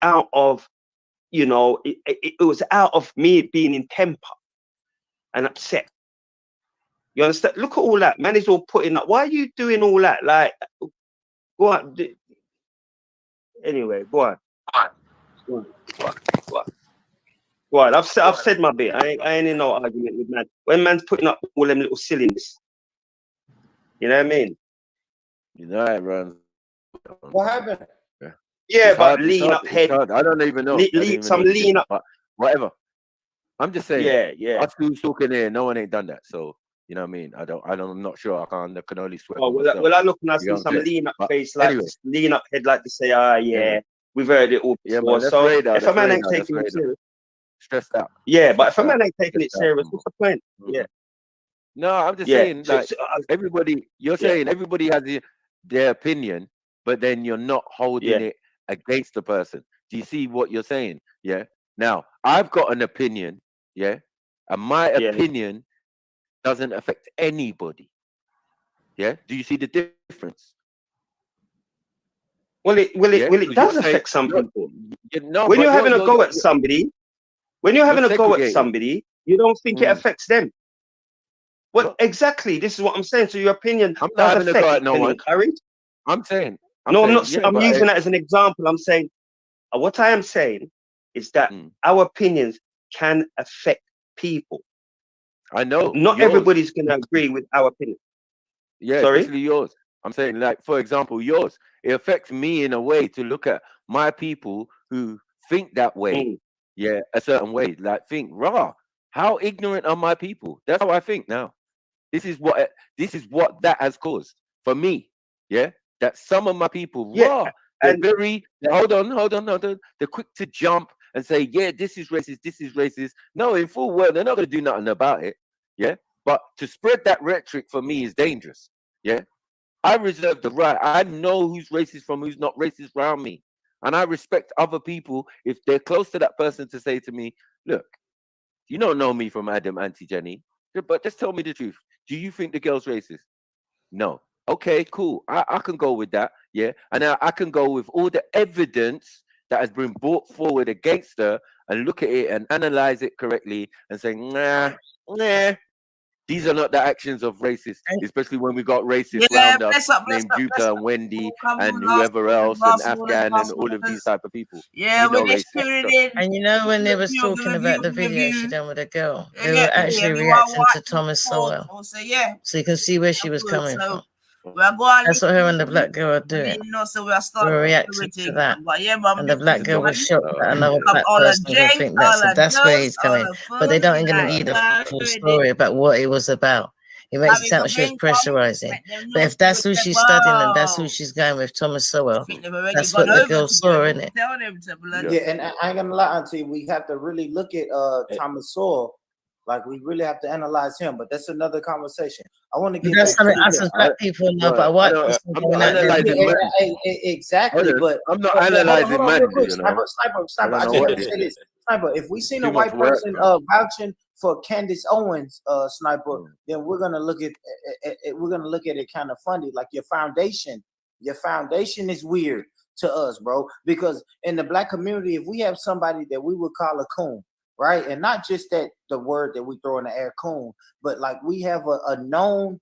out of, you know, it was out of me being in temper and upset. You understand? Look at all that. Man is all putting up. Why are you doing all that? Like, go on. Anyway, go on. Go on. Go on. Go on. I've said my bit. I ain't in no argument with man. When man's putting up all them little silliness, you know what I mean? You know it runs. What happened? Yeah, It's but hard, lean up head. I don't even know. Lean up. But whatever. I'm just saying. Yeah. Us who's talking here, no one ain't done that. So you know what I mean. I'm not sure. I can only swear. Oh, well, I look and I see some lean up face, like anyway. Lean up head, like to say, we've heard it all before. Man, so if a man ain't taking it serious, stressed out. Yeah, but if a man ain't taking it serious, what's the point? Yeah. No, I'm just saying, like everybody. You're saying everybody has their opinion, but then you're not holding it against the person. Do you see what you're saying? Yeah. Now I've got an opinion. Yeah, and my opinion doesn't affect anybody. Yeah. Do you see the difference? Well, it does affect some people. When you're having a go at somebody, you don't think it affects them. Well, exactly. This is what I'm saying. So your opinion does affect no one. I'm saying. I'm not. I'm using that as an example. I'm saying what I am saying is that our opinions can affect people. I know. Not everybody's going to agree with our opinion. Yeah, sorry, especially yours. I'm saying, like, for example, yours. It affects me in a way to look at my people who think that way. Yeah, a certain way. Like, think, how ignorant are my people? That's how I think now. This is what that has caused for me. Yeah, that some of my people, they're very. Hold on. They're quick to jump and say, yeah, this is racist. No, in full well, they're not going to do nothing about it. Yeah, but to spread that rhetoric for me is dangerous. Yeah, I reserve the right. I know who's racist from who's not racist around me, and I respect other people if they're close to that person to say to me, look, you don't know me from Adam, Auntie Jenny, but just tell me the truth. Do you think the girl's racist? No. Okay, cool. I can go with that. Yeah. And I can go with all the evidence that has been brought forward against her and look at it and analyze it correctly and say, nah, these are not the actions of racists, especially when we got racists round us named Juta and Wendy and whoever else and Afghan and all of these type of people. Yeah, when they and you know when they was talking about the video she done with a girl, they were actually reacting to Thomas Sowell. So you can see where she was coming from. That's what her and the black girl are doing. We're reacting to that. And the black girl was shocked that another black person would think that. So that's where he's coming. But they don't even give you the full story about what it was about. It makes it sound like she was pressurizing. But if that's who she's studying and that's who she's going with, Thomas Sowell, that's what the girl saw, isn't it? Yeah, and I ain't gonna lie, Auntie, we have to really look at Thomas Sowell. Like, we really have to analyze him, but that's another conversation. I want to get that's something us as black people know about what exactly, but I'm not analyzing man. Sniper, I just want to say this. Sniper, if we seen a white person vouching for Candace Owens, Sniper, then we're gonna look at it kind of funny. Like, your foundation is weird to us, bro. Because in the black community, if we have somebody that we would call a coon, right? And not just that the word that we throw in the air, coon, but like we have a known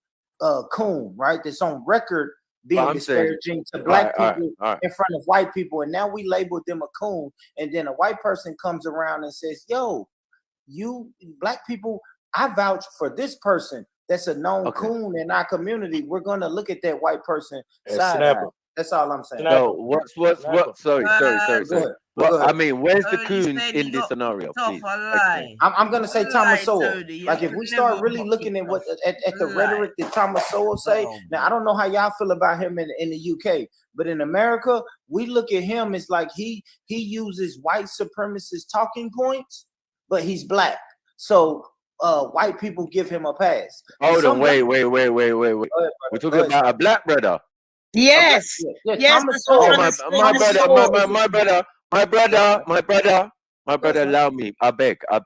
coon, right? That's on record being disparaging to black people in front of white people. And now we label them a coon. And then a white person comes around and says, yo, you black people, I vouch for this person that's a known coon in our community. We're going to look at that white person side. That's all I'm saying. No, what? Sorry. I mean, where's the coons in this scenario? Please. I'm gonna say Thomas Sowell. Like, if we start really looking at what at the rhetoric that Thomas Sowell say, now I don't know how y'all feel about him in the UK, but in America, we look at him as like he uses white supremacist talking points, but he's black. So white people give him a pass. Hold on, wait. We're talking about a black brother. Yes. Yes. My brother, allow me. I beg. I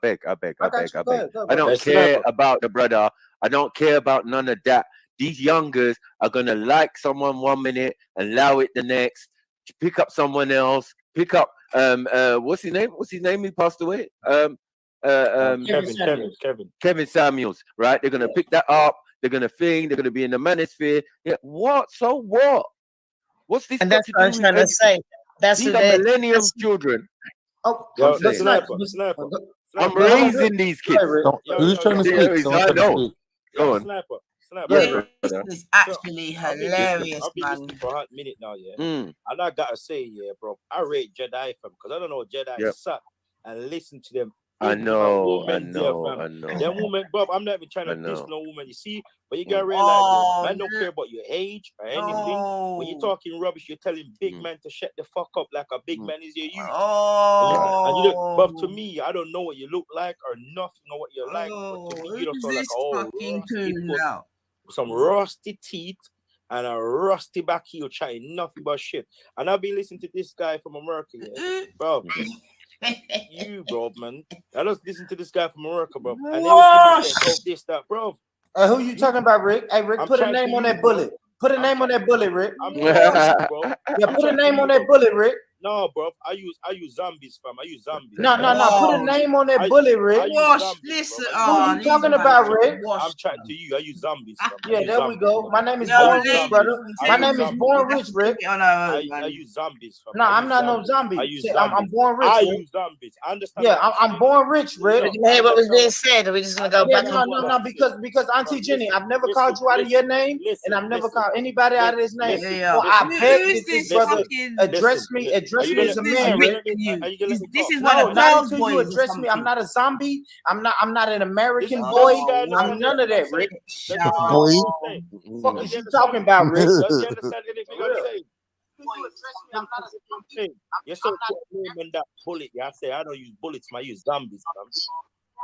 don't care about the brother. I don't care about none of that. These youngers are gonna like someone 1 minute and allow it the next, pick up someone else, pick up what's his name? What's his name? He passed away. Kevin Samuels. Right? They're gonna pick that up. They're gonna thing. They're gonna be in the manosphere. Yeah. What? So what? What's this? And that's what I'm trying to say. That's these are millennium children. Oh, Sniper. I'm raising these kids. Who's trying to speak? I know. Go on. Sniper. This is actually hilarious, I've been man. listening for a hot minute now, yeah. And I gotta say, yeah, bro, I rate Jedi fam, because I don't know Jedi suck and listen to them. I know. Them women, bro, I'm not even trying to diss no woman, you see, but you gotta realize, man, don't care about your age or anything. When you're talking rubbish, you're telling big man to shut the fuck up like a big man is your youth. And you look, but to me, I don't know what you look like or nothing or what you're like. But to me, you don't sound like some rusty teeth and a rusty back heel chatting nothing but shit. And I've been listening to this guy from America, yeah, bro. You, bro, man. I just listen to this guy from America, bro. And they was saying, this, that, bro. Who you talking about, Rick? Hey, Rick, put a name on that bullet. Put a name on that bullet, Rick. Yeah, put a name on that bullet, Rick. No, bro. I use zombies, fam. I use zombies. No. Put a name on that bullet, Rick. Listen, who you talking about, Rick? I'm chatting to you. I use zombies, fam. Yeah, there we go. My name is Born Rich, brother. My name is Born Rich, Rick. I use zombies, fam. No, I'm not no zombie. I'm Born Rich. I use zombies. I understand. Yeah, I'm Born Rich, Rick. Hey, what was being said? Are we just gonna go back? No, because Auntie Jenny, I've never called you out of your name, and I've never called anybody out of his name. Well, I beg that this brother address me as a man. This is what a not until you address me. I'm not a zombie. I'm not an American boy. I'm none of that, Rick. What is you talking about, Rick? Does you understand anything I'm saying? You're so name that bullet. Yeah, I say I don't use bullets. I use zombies.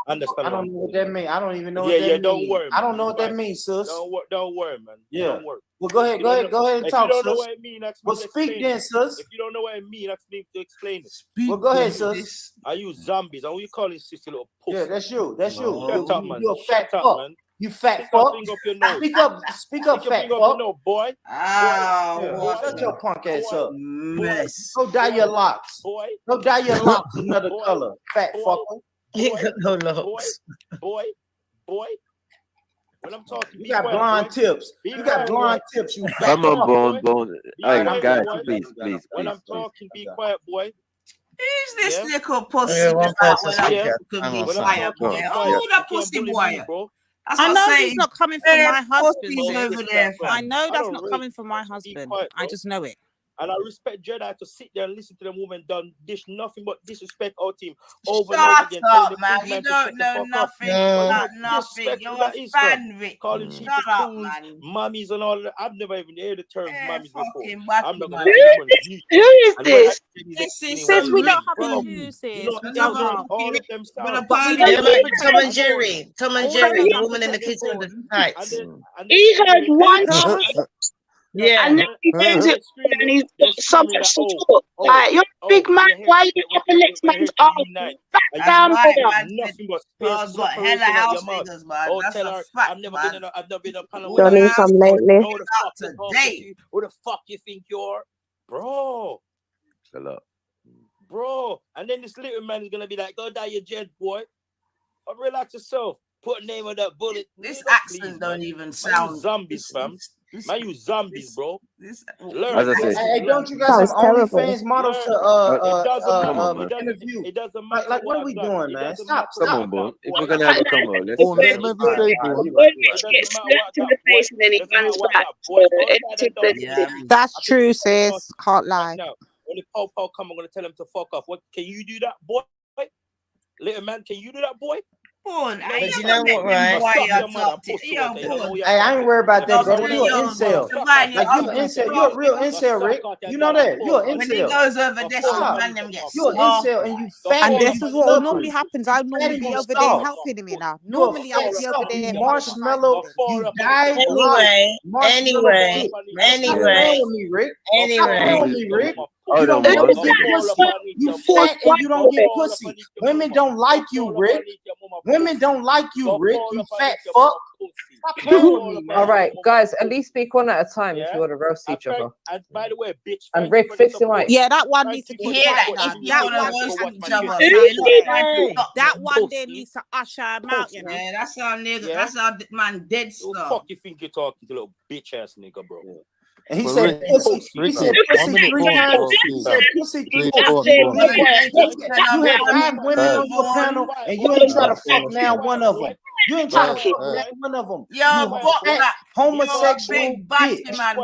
Understand? I don't know what that means. I don't even know what that means. Don't worry. I don't know what that means, sis. Don't worry, man. Yeah. Don't worry. Well, go ahead and talk, sis. If you don't know what it means, well, speak then, sis. If you don't know what it means, that's me to explain it. Well, go ahead, sis. I use zombies. And what you calling sister little pussy? Yeah, that's you. That's you. Shut up, man. You're a fat fuck. You fat fuck. Speak up, fat fuck. No, boy. Shut your punk ass up. Go dye your locks. Boy. Go dye your locks another color. Fat fucker. Boy. When I'm talking, you got blonde tips. You got blonde tips. You fat come on, Bone. Hey, guys, please. When I'm talking, be quiet, boy. Who's this little pussy? Hold up, pussy boy. I know he's not coming from my husband. I know that's not coming from my husband. I just know it. And I respect Jedi to sit there and listen to them women done dish nothing but disrespect our team over and over again. Shut up, man. You don't know nothing. Nothing. You're a fan, Rick. Calling people fools, mummies and all that. I've never even heard the term mummies before. I'm not who is this? Says we don't have excuses. We don't have all of them sound. Tom and Jerry, the woman in the kitchen with the tights. He heard one shit. Yeah, and then he turns it and he's got so much to talk. Like, you're a big man, why you up the next man's arm? Back down, brother. Nothing but space. Hella house niggas, man. That's a fact, I've never been a panel. Don't need some lately. Who the fuck you think you're? Bro. Bro. And then this little man is going to be like, go die your jet, boy. Relax yourself. Put a name on that bullet. This accent don't even sound. Zombies, fam. Man, you zombies, bro. As I said, hey, don't you got some OnlyFans models to interview? It doesn't matter. Like, what are we doing, man? Stop. Come on, bro. If we're gonna have a come on, let's get slapped in the face and then he runs back. That's true, sis. Can't lie. When the po come, I'm gonna tell him to fuck off. What can you do that, boy? Little man, can you do that, boy? But you know what, right? Hey, I ain't worried about that, brother. You're an incel. Like, you're an incel. You're a real incel, Rick. You know that. You're an incel. When he goes over there, man, them gets you're an incel and you fat. And this is what normally happens. I normally be over there helping him now. Normally I would be over there. Marshmallow. You died. Anyway. Hold on, get one pussy. second. You fat and you don't get pussy. Women don't like you, Rick. Women don't like you, Rick. You fat fuck. Stop playing with me, man. All right, guys, at least speak one at a time if you want to roast each other. And by the way, bitch. And Rick, fix your mic. Yeah, that one needs to keep quiet now. That one there needs to usher him out, you know. Yeah, that's our nigga. That's our man dead Who stuff. fuck you think you're talking to, little bitch ass nigga, bro? And he said pussy. He said pussy 3 times. He said pussy 3 times. You have 5 women on your panel, and you ain't trying to fuck now one of them. You ain't trying to fuck now one of them. Yo, fuck that homosexual bitch, man.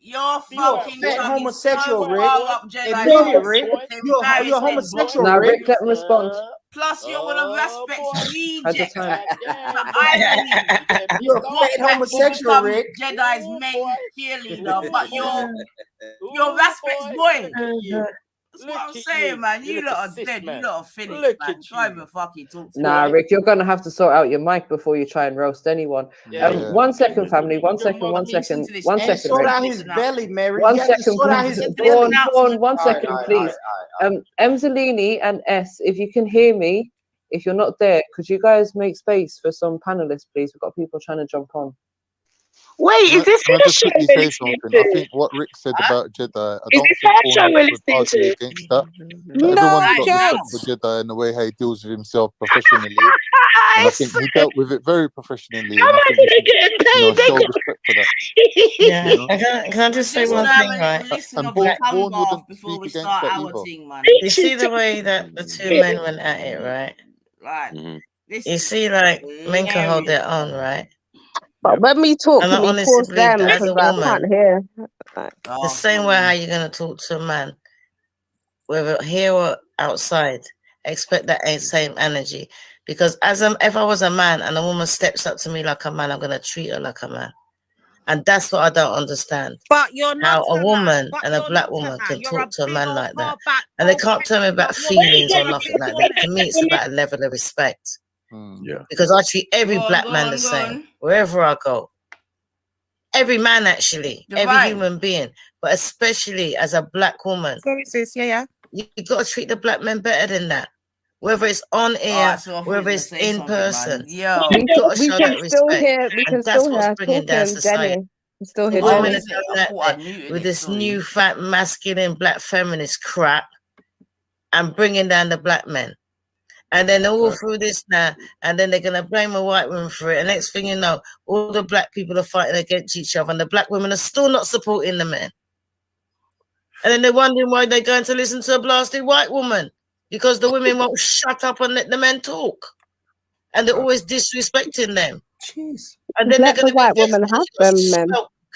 You're fucking fat homosexual, Rick. Admit it, Rick. You're homosexual, Now, Rick. Rick, let him respond. Plus, you want to respect rejects. You're a fat homosexual, Rick. Jedi's main cheerleader, but you're respect boy. That's what I'm saying, man. You lot are dead. You lot are finished, man. Try to fucking talk to Nah, Rick, you're going to have to sort out your mic before you try and roast anyone. 1 second, family. 1 second, 1 second. 1 second, Sort Rick. out his belly, Mary. 1 second, go on, 1 second, please. Right. Emzalini and S, if you can hear me, if you're not there, could you guys make space for some panelists, please? We've got people trying to jump on. Wait, is this Can I the just show quickly we're say listening something? I to? think what Rick said about Jedi, I Is don't this think our show Paul we're would listening argue to? against that. No, Everyone's got Jed. respect for Jedi and the way how he deals with himself professionally. And I think he dealt with it very professionally. How And am I I think we gonna should, get paid? show respect for that. Yeah, You know? can I just say one thing, right? And Bourne wouldn't speak against that either. You see the way that the 2 men went at it, right? Right. You see, like, men can hold their own, right? But when we talk, And I can we honestly pause believe them that as because a I woman, can't hear? the same way how you're gonna talk to a man, whether here or outside, expect that same energy. Because if I was a man and a woman steps up to me like a man, I'm gonna treat her like a man. And that's what I don't understand. But you're not how a woman and a black woman can talk to a man like that. And they can't tell me about feelings or nothing like that. To me, it's about a level of respect. Yeah. Because I treat every black man the same, wherever I go. Every man, actually, every human being, but especially as a black woman. Sorry, sis. Yeah. You got to treat the black men better than that. Whether it's on air, whether it's in person. Yo, we can still hear. We can still hear. Bringing down society. We still hear Women Jenny. are done that with this new fat, masculine, black feminist crap and bringing down the black men. And then all through this now, and then they're going to blame a white woman for it. And next thing you know, all the black people are fighting against each other, and the black women are still not supporting the men. And then they're wondering why they're going to listen to a blasted white woman, because the women won't shut up and let the men talk. And they're always disrespecting them. Jeez. And then let the white woman have them, men.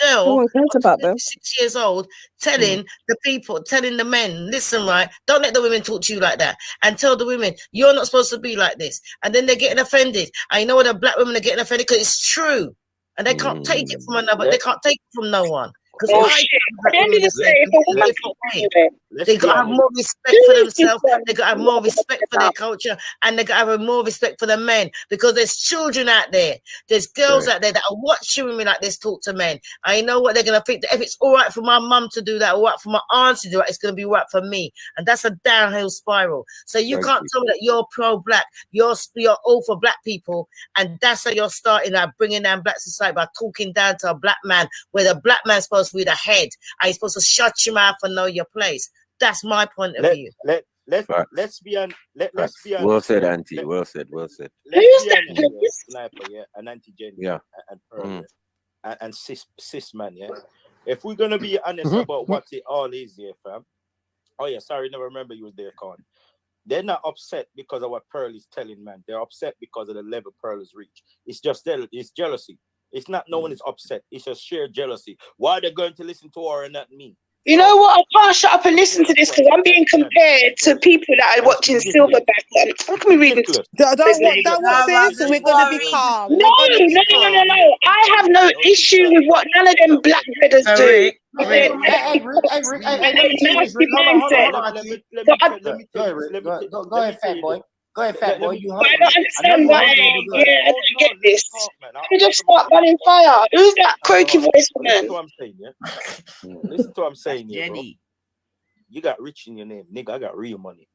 No one cares about them. 6 years old, telling the people, telling the men, listen, right, don't let the women talk to you like that. And tell the women, you're not supposed to be like this. And then they're getting offended. I know the black women are getting offended because it's true. And they can't take it from another, they can't take it from no one. Because they got to have more respect for themselves, they got to have more respect for their culture, and they got to have more respect for the men, because there's children out there, there's girls out there that are watching women like this talk to men. I know what they're going to think, that if it's all right for my mum to do that, all right for my aunt to do that, it's going to be all right for me. And that's a downhill spiral. So you can't tell me that you're pro-black, you're all for black people, and that's how you're starting out bringing down black society by talking down to a black man, where the black man's supposed to be the head, and you're supposed to shut your mouth and know your place. That's my point of view. Let's be on. Let's be on. Well said, Auntie. Well said. Well said. Who's that? Sniper, yeah, and Auntie Jenny, yeah, and Pearl, and cis man, yeah. If we're gonna be honest about what it all is here, fam. Oh yeah, sorry, never remember you was there, Con. They're not upset because of what Pearl is telling, man. They're upset because of the level Pearl has reached. It's just it's jealousy. It's not no one is upset. It's just sheer jealousy. Why are they going to listen to her and not me? You know what? I can't shut up and listen to this because I'm being compared to people that are watching Silverback. How can we read this? Don't want this. We're going to be calm. No. I have no issue with what none of them black brothers do. Hey, Go ahead, fat boy. Go ahead, fat boy. You I don't understand why. Yeah, I don't get this. You just start running fire. Who's that croaky voice woman? Listen to what I'm saying, yeah. Listen to what I'm saying, yeah, bro. You got rich in your name, nigga. I got real money,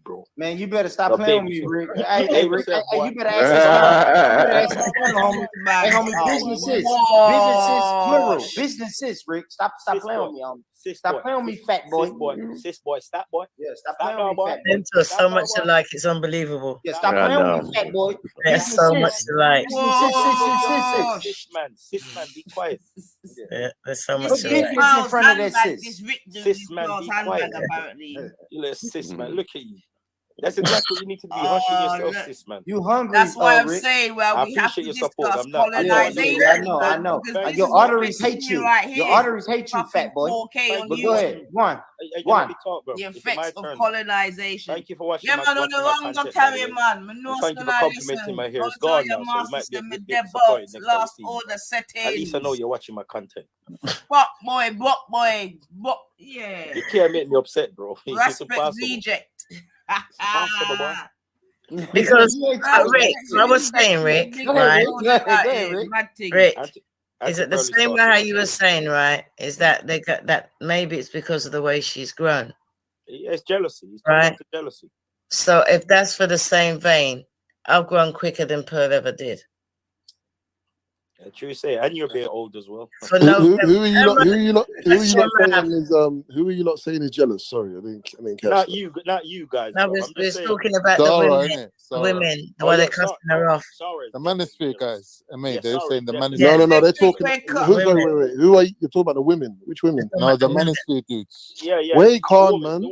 bro. Man, you better stop playing with me, Rick. Hey, Rick, yourself, boy. you better ask this homie. Hey, homie, businesses, plural, businesses, Rick. Stop playing with me, homie. Stop playing with me, fat boy. Sis boy, stop boy. Yeah, stop playing with me, fat boy. Them two are so much alike, it's unbelievable. Yeah, stop playing with me, fat boy. They're so much alike. Sis man, be quiet. Yeah, there's so much Put alike. business in front of that sis. Sis man, be quiet. You little sis man, look at you. That's exactly what you need to be hushing yourself, sis man. You hungry? That's why I'm Rick. saying, well, we have to discuss colonization. I know. Your arteries hate you. Your arteries hate you, fat boy. But go ahead, one. The effects of colonization. Thank you for watching. Yeah, man, on the wrong don't carry, man. Thank you for complimenting my hair. It's gone now, so you might be a bit disappointed next time you see me. At least I know you're watching my content. Fuck boy. Yeah. You can't make me upset, bro. It's Respect reject. Because Rick, I was saying, Rick, right? Rick, is it the same way how you were saying, right? Is that they got that? Maybe it's because of the way she's grown. Yeah, it's jealousy. It's right? Jealousy. So if that's for the same vein, I've grown quicker than Pearl ever did. Yeah, true say, and you're a bit old as well. For no, who are you lot saying is jealous? Sorry, I didn't catch not that. you guys. No, we're talking about the women, the way they're cussing her off. Sorry. The manosphere guys. They're saying the manosphere. Yeah. No, they're talking. Wait. Who are you? You're talking about the women. Which women? No, the manosphere dudes. Yeah. Wait, Khan, man.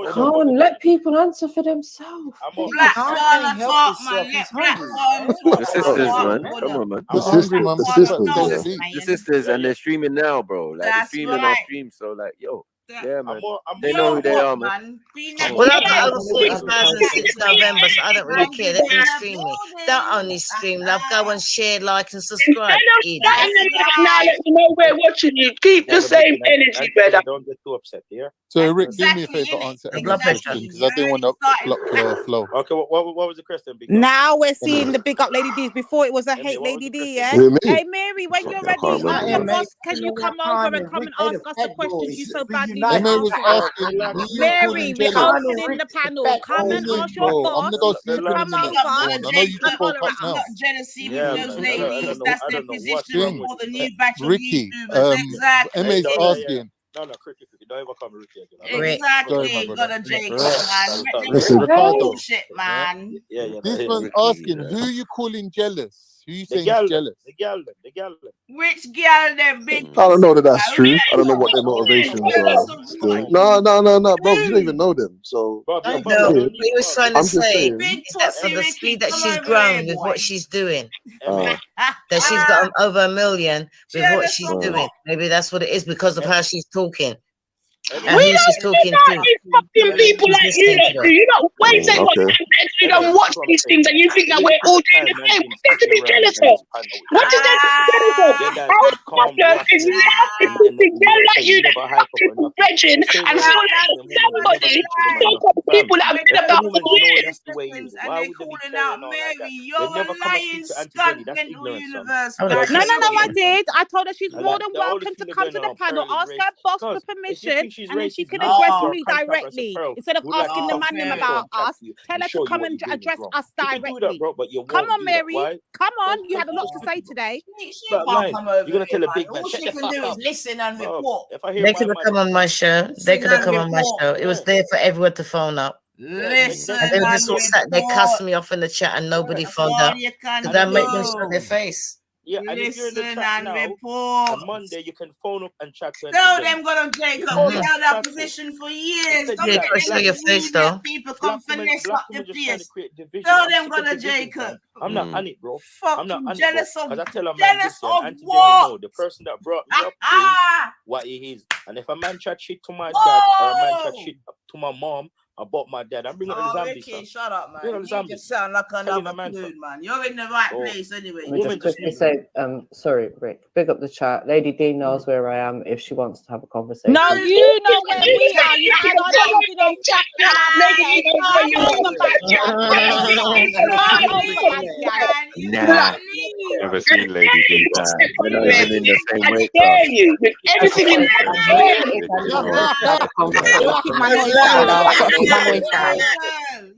Khan, let people answer for themselves. The sisters, man. Come on, man. The sisters, and they're streaming now, bro. Like they're streaming our stream, so like, yo, yeah, man. They know who they are, man. Well, I got over 40,006 November, so I don't really care. They can stream me. Don't only stream, love. Go and share, like, and subscribe. Now let me know we're watching you. Keep the same energy, brother. Don't get too upset here. So, Rick, do me a favor, answer every question because I didn't want to block your flow. Okay, what was the question? Now we're seeing the big up Lady D's. Before it was a hate Lady D, yeah? Hey, Mary, when you're ready, can you come over and come and ask us the questions you so badly want? Mary, we're opening the panel. Come and ask your boss. Come over. I know you just woke up now. Jealousy with those ladies. That's their position for the new batch of Ricky, exactly. Emma's asking. No, cricket. Don't ever come Ricky again. Exactly. Got a Jake, man. Listen, Ricardo. Shit, man. Yeah. This one's asking, who you calling jealous? Who you saying is jealous? The girl. Which girl them big? I don't know that's true. I don't know what their motivations are. Still. No, bro. You don't even know them. So I know. We was trying to say is that for the speed that she's grown with what she's doing, that she's got over 1 million with what she's doing. Maybe that's what it is because of how she's talking. And who she's talking to. Fucking people like you lot do. You know, wait a second. You don't watch these things and you think that we're all doing the same. What's to be jealous of? What is there to be jealous of? How fucker is laughing to be jealous like you that fucking brethren and feel like somebody people that have been about for years. And they're calling out Mary, you're a lying skunk mental universe. No, I did. I told her she's more than welcome to come to the panel, ask her boss for permission, and then she can address me directly. Instead of asking the man about us, tell her to come and address us directly. Come on, Mary. Come on. You had a lot to say today. You're going to tell a big man. All she can do is listen and report. They could have come on my show. They could have come on my show. It was there for everyone to phone up. Listen, and they were just all sat there cussing me off in the chat and nobody phoned up. Because I make them show their face. Yeah, and if you're in the chat now, on Monday you can phone up and chat. No, them got on Jacob. We held that position for years. Yeah, show your face though. People come finesse up the place. No, them got on Jacob. I'm not on it, bro. I'm not jealous of. I tell a man, jealous of what? The person that brought me up is what he is. And if a man chat shit to my dad or a man chat shit to my mom about my dad, I'm bringing the zombies. Okay, shut up, man. You just sound like another dude, man. You're in the right place anyway. Let me just quickly say, sorry, Rick. Big up the chat. Lady D knows where I am if she wants to have a conversation. No, you know where we are. You had on chat. never seen lady do that. We're not even in the same I weight dare class. you with everything in my head. Keep my noise down. I've got to keep my noise down.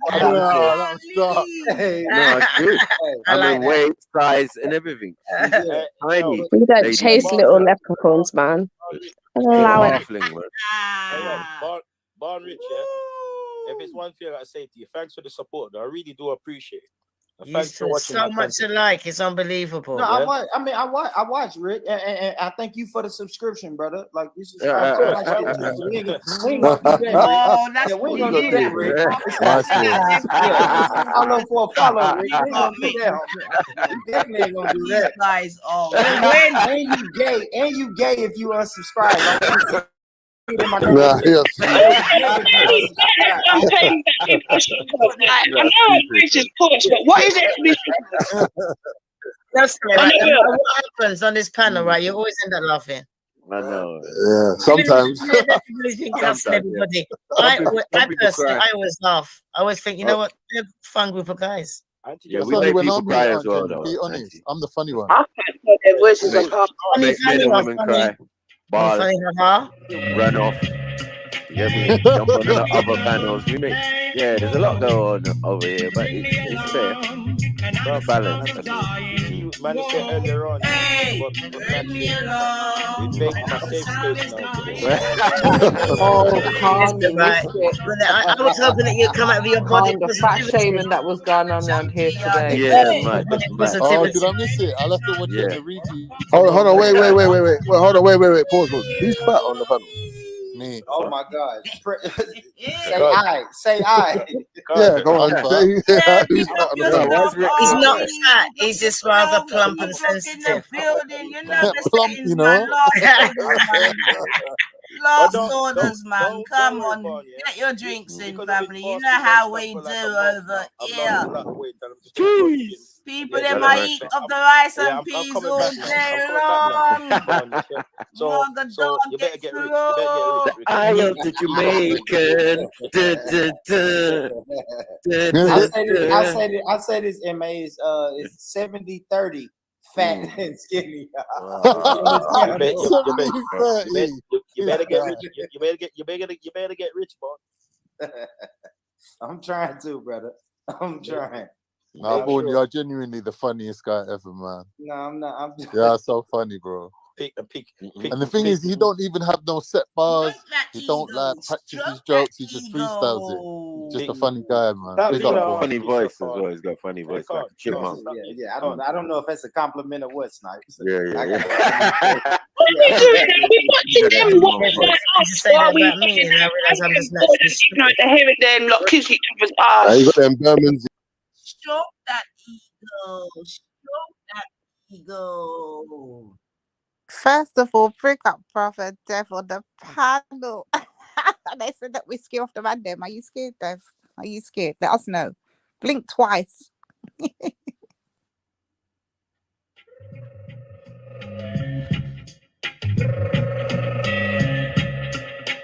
That was dark. No, it's good. I mean, weight, size, and everything. Tiny. We don't lady chase do little that. leprechauns, man. Allow it. Halfling, man. Born Rich, yeah? If it's one thing I gotta say to you, thanks for the support, though. I really do appreciate it. You so much alike. It's unbelievable. No, I watch, Rick, and I thank you for the subscription, brother. Like you subscribe to my shit. We ain't gonna do that, Rick. Oh, that's we ain't gonna do that, Rick. Follow for a follow, Rick. We ain't gonna do that. We definitely ain't gonna do that. Guys, and you gay if you unsubscribe. I'm paying I know Rich is push, but what is it? That's right. What happens on this panel, right? You always end up laughing. I know. Yeah, sometimes. Everybody. I always laugh. I always think, you know what? They're a fun group of guys. Yeah, we make people cry as well, though. Be honest, I'm the funny one. I can't put their voices apart. Make men and women cry. Ball, run off. You get me? Jump on the other panels. We make, there's a lot going on over here, but it's fair. It's balanced. Man, you said earlier on, but make my safe space now. I was hoping that you'd come out of your body. The fat shaming that was going on around here today. Yeah, man. Oh, did I miss it? I'll have to watch it in the review. Hold on, wait. Hold on, wait. Pause. Who's fat on the panel? Me. Oh my God. Say I. Yeah, go on. He's not fat. He's just rather plump and sensitive. Plump, you know. Last orders, man. Come on. Get your drinks in, family. You know how we do over here. People, they might eat of the rice and peas all day long. So you better get rich. I am the Jamaican. I say this MA is 70-30 fat and skinny. You better get rich. You better get rich, boy. I'm trying to, brother. I'm trying. Nah, Boone, you're genuinely the funniest guy ever, man. No, I'm not. Yeah, so funny, bro. And the thing is, he don't even have no set bars. He don't like practice his jokes. He just freestyles it. Just a funny guy, man. Funny voice as well. He's got funny voice, like a chipmunk. Yeah. I don't know if that's a compliment or what, Snipes. Yeah. What are we doing? We're watching them watch like us while we they're hearing them like kiss each other's ass. You got them Germans. Stroke that ego. First of all, bring up Brother Dev on the panel. They said that we're scared of the man them. Are you scared, Dev? Are you scared? Let us know. Blink twice.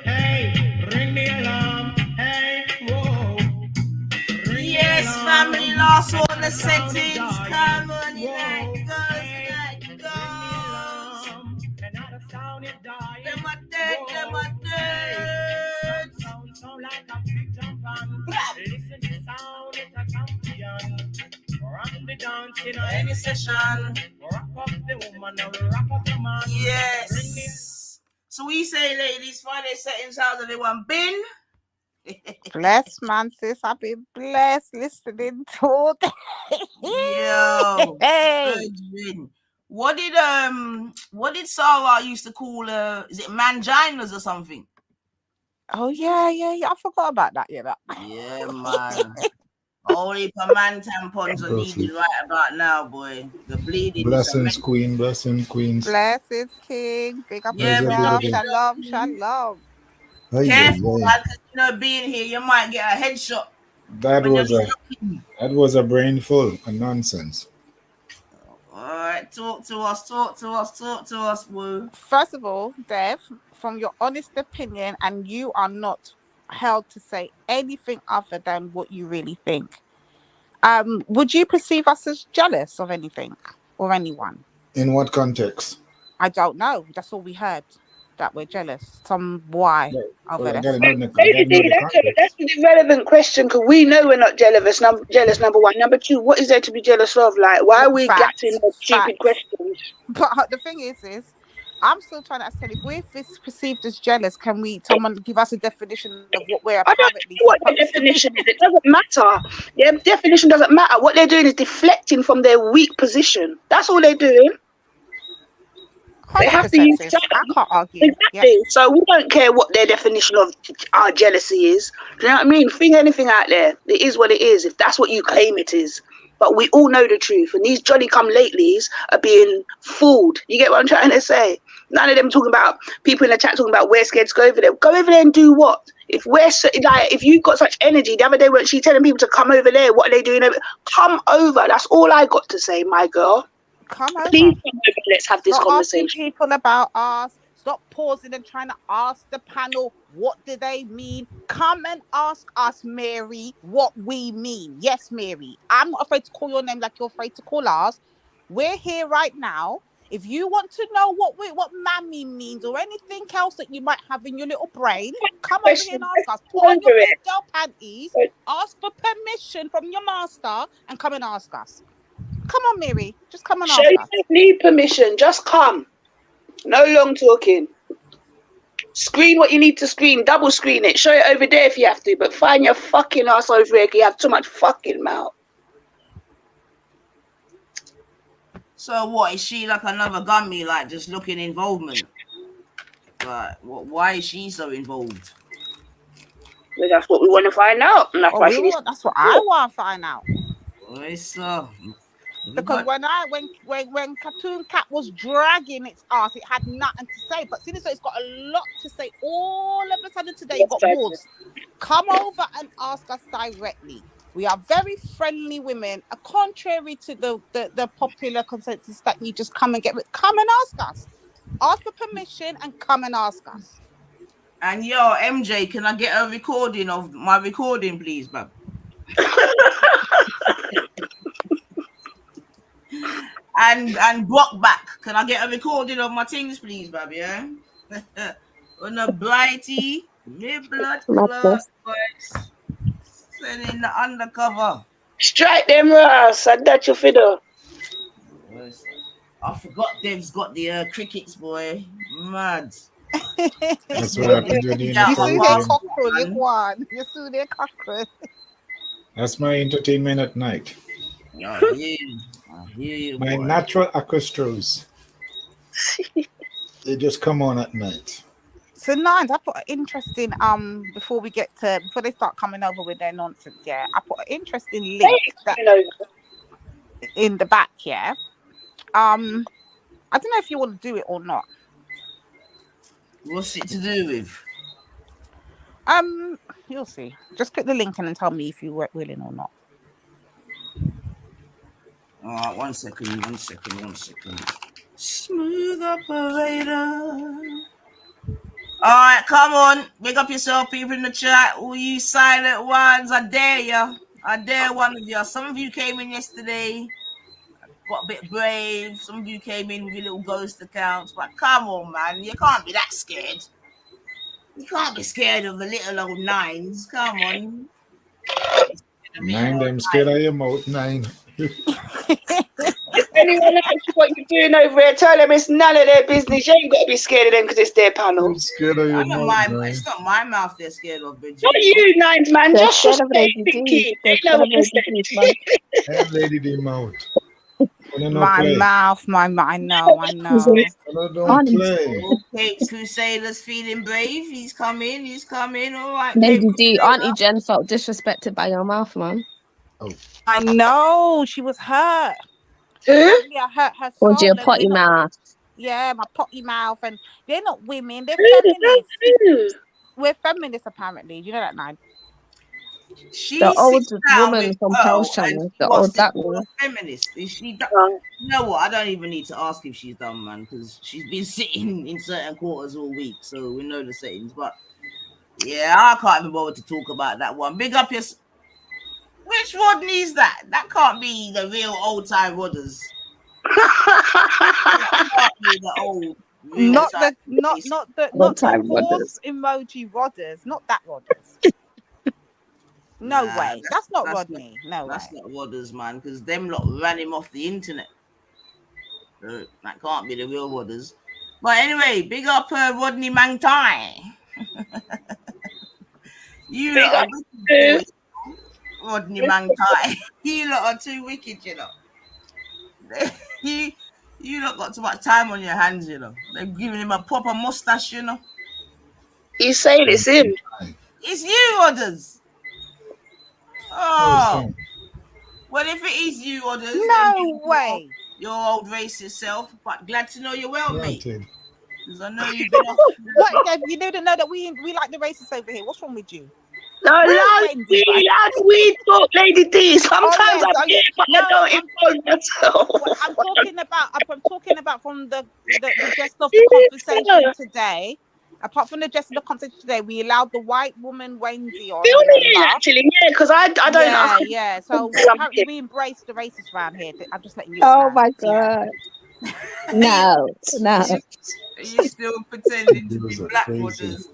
Hey, ring the alarm. Hey, whoa. Yes, family, lost all the settings. Come on, it goes. Them are dead. Sound like a big jump on. Listen to sound, it's a champion. Rock the dance in any session. Rock up the woman and rock up the man. Yes. So we say, ladies, find their settings, how do they want bin? Bless, man, sis. I've been blessed listening to all that. Yo. Hey. What did Sarah used to call is it manginas or something? Oh yeah. I forgot about that. Yeah, man. Only for man tampons are needed right about now, boy. The bleeding. Blessings, Queen. Blessings, Queens. Blessings, King. Big up yourself. Shalom. Careful, because being here, you might get a headshot. That was a brain full of nonsense. All right, talk to us, woo. First of all, Dev, from your honest opinion, and you are not held to say anything other than what you really think. Would you perceive us as jealous of anything? or anyone. In what context? I don't know. That's all we heard. That we're jealous. Some why over there. That's an irrelevant question because we know we're not jealous. Jealous, number one. Number two, what is there to be jealous of? Like, why are we gassing the stupid questions? But the thing is, I'm still trying to ascertain if we're perceived as jealous. Can someone give us a definition of what we're apparently? I don't know what the definition is. It doesn't matter. Yeah, definition doesn't matter. What they're doing is deflecting from their weak position. That's all they're doing. They have to use I can't argue. Exactly. Yep. So we don't care what their definition of our jealousy is. Do you know what I mean? Think anything out there. It is what it is. If that's what you claim it is. But we all know the truth. And these Johnny come latelys are being fooled. You get what I'm trying to say? None of them talking about people in the chat talking about we're scared to go over there. Go over there and do what? If if you've got such energy, the other day when she telling people to come over there, what are they doing over? Come over. That's all I got to say, my girl. Come over. Please come over. Let's have this conversation. Asking people about us. Stop pausing and trying to ask the panel what do they mean. Come and ask us, Mary, what we mean. Yes, Mary. I'm not afraid to call your name like you're afraid to call ours. We're here right now. If you want to know what mammy means or anything else that you might have in your little brain, come over here and ask us. Put on your big girl panties, ask for permission from your master, and come and ask us. Come on, Mary. Just come and ask us. You don't need permission. Just come. No long talking. Screen what you need to screen. Double screen it. Show it over there if you have to. But find your fucking ass over here. You have too much fucking mouth. So what? Is she like another gummy? Like just looking involvement? Like why is she so involved? Well, that's what we want to find out. And that's what I want to find out. Because when Cartoon Cat was dragging its ass, it had nothing to say. But since it's got a lot to say, all of a sudden today, you've got wolves. Come over and ask us directly. We are very friendly women, contrary to the popular consensus that you just come and get with. Come and ask us. Ask for permission and come and ask us. And yo, MJ, can I get a recording of my recording, please, bub? and Brock back. Can I get a recording of my things, please, baby? Yeah. On a brighty, me blood clot, sending the undercover. Strike them ass, and that you fiddle. I forgot Dev's got the crickets, boy. Mad. That's what happened to the You see their cockerel. That's my entertainment at night. I hear you, my boy. Natural orchestras. They just come on at night. So Nines, I put an interesting before they start coming over with their nonsense, yeah. I put an interesting link in the back, yeah. I don't know if you want to do it or not. What's it to do with? You'll see. Just click the link and then tell me if you were willing or not. All right, one second. Smooth operator. All right, come on. Big up yourself, people in the chat. All you silent ones, I dare you. I dare one of you. Some of you came in yesterday, got a bit brave. Some of you came in with your little ghost accounts. But come on, man. You can't be that scared. You can't be scared of the little old nines. Come on. 9 them scared of your mouth, 9. If anyone asks what you're doing over here, tell them it's none of their business. You ain't got to be scared of them because it's their panel. Scared of your mouth, it's not my mouth they're scared of, Bridget. Not you, Nines, man. They're Just scared of Lady D. They know what you're saying. Hey, Lady D mouth. My mouth, I know. Don't play. Okay, Crusader's feeling brave. He's coming. All right. Lady D, Auntie Jen felt disrespected by your mouth, man. Oh. I know. She was hurt. Who? Yeah, hurt her soul. Or your potty mouth. Yeah, my potty mouth. And they're not women. They're feminists. We're feminists, apparently. You know that, Nine? The old woman from Pell's channel. The old that one. Feminist. Is she done? You know what? I don't even need to ask if she's done, man, because she's been sitting in certain quarters all week, so we know the settings. But yeah, I can't even bother to talk about that one. Big up your. Which Rodney's that? That can't be the real old time Rodders. Not the horse emoji Rodders, not that Rodders. No way. That's not Rodney. No way. That's not Rodders, man, because them lot ran him off the internet. That can't be the real Rodders. But anyway, big up Rodney Mangtai. You big lot are Rodney Mangtai. You lot are too wicked, you know. You lot got too much time on your hands, you know. They're giving him a proper mustache, you know. He's saying it's him. It's you, Rodders. Oh. Well, if it is you, Rodders. No way. Your old racist self, but glad to know you're well, mate. Because I know you've been off. What, Gav, you didn't know that we like the racists over here. What's wrong with you? No, we talk, Lady D. Sometimes I'm here, but I don't involve myself. Well, I'm talking about from the gist of the conversation today. Apart from the gist of the conversation today, we allowed the white woman Wendy on. Actually, yeah, because I don't. Yeah. So apparently we embrace the racists around here. I'm just letting you. Oh my god. No. Are you still pretending to be black Rodders?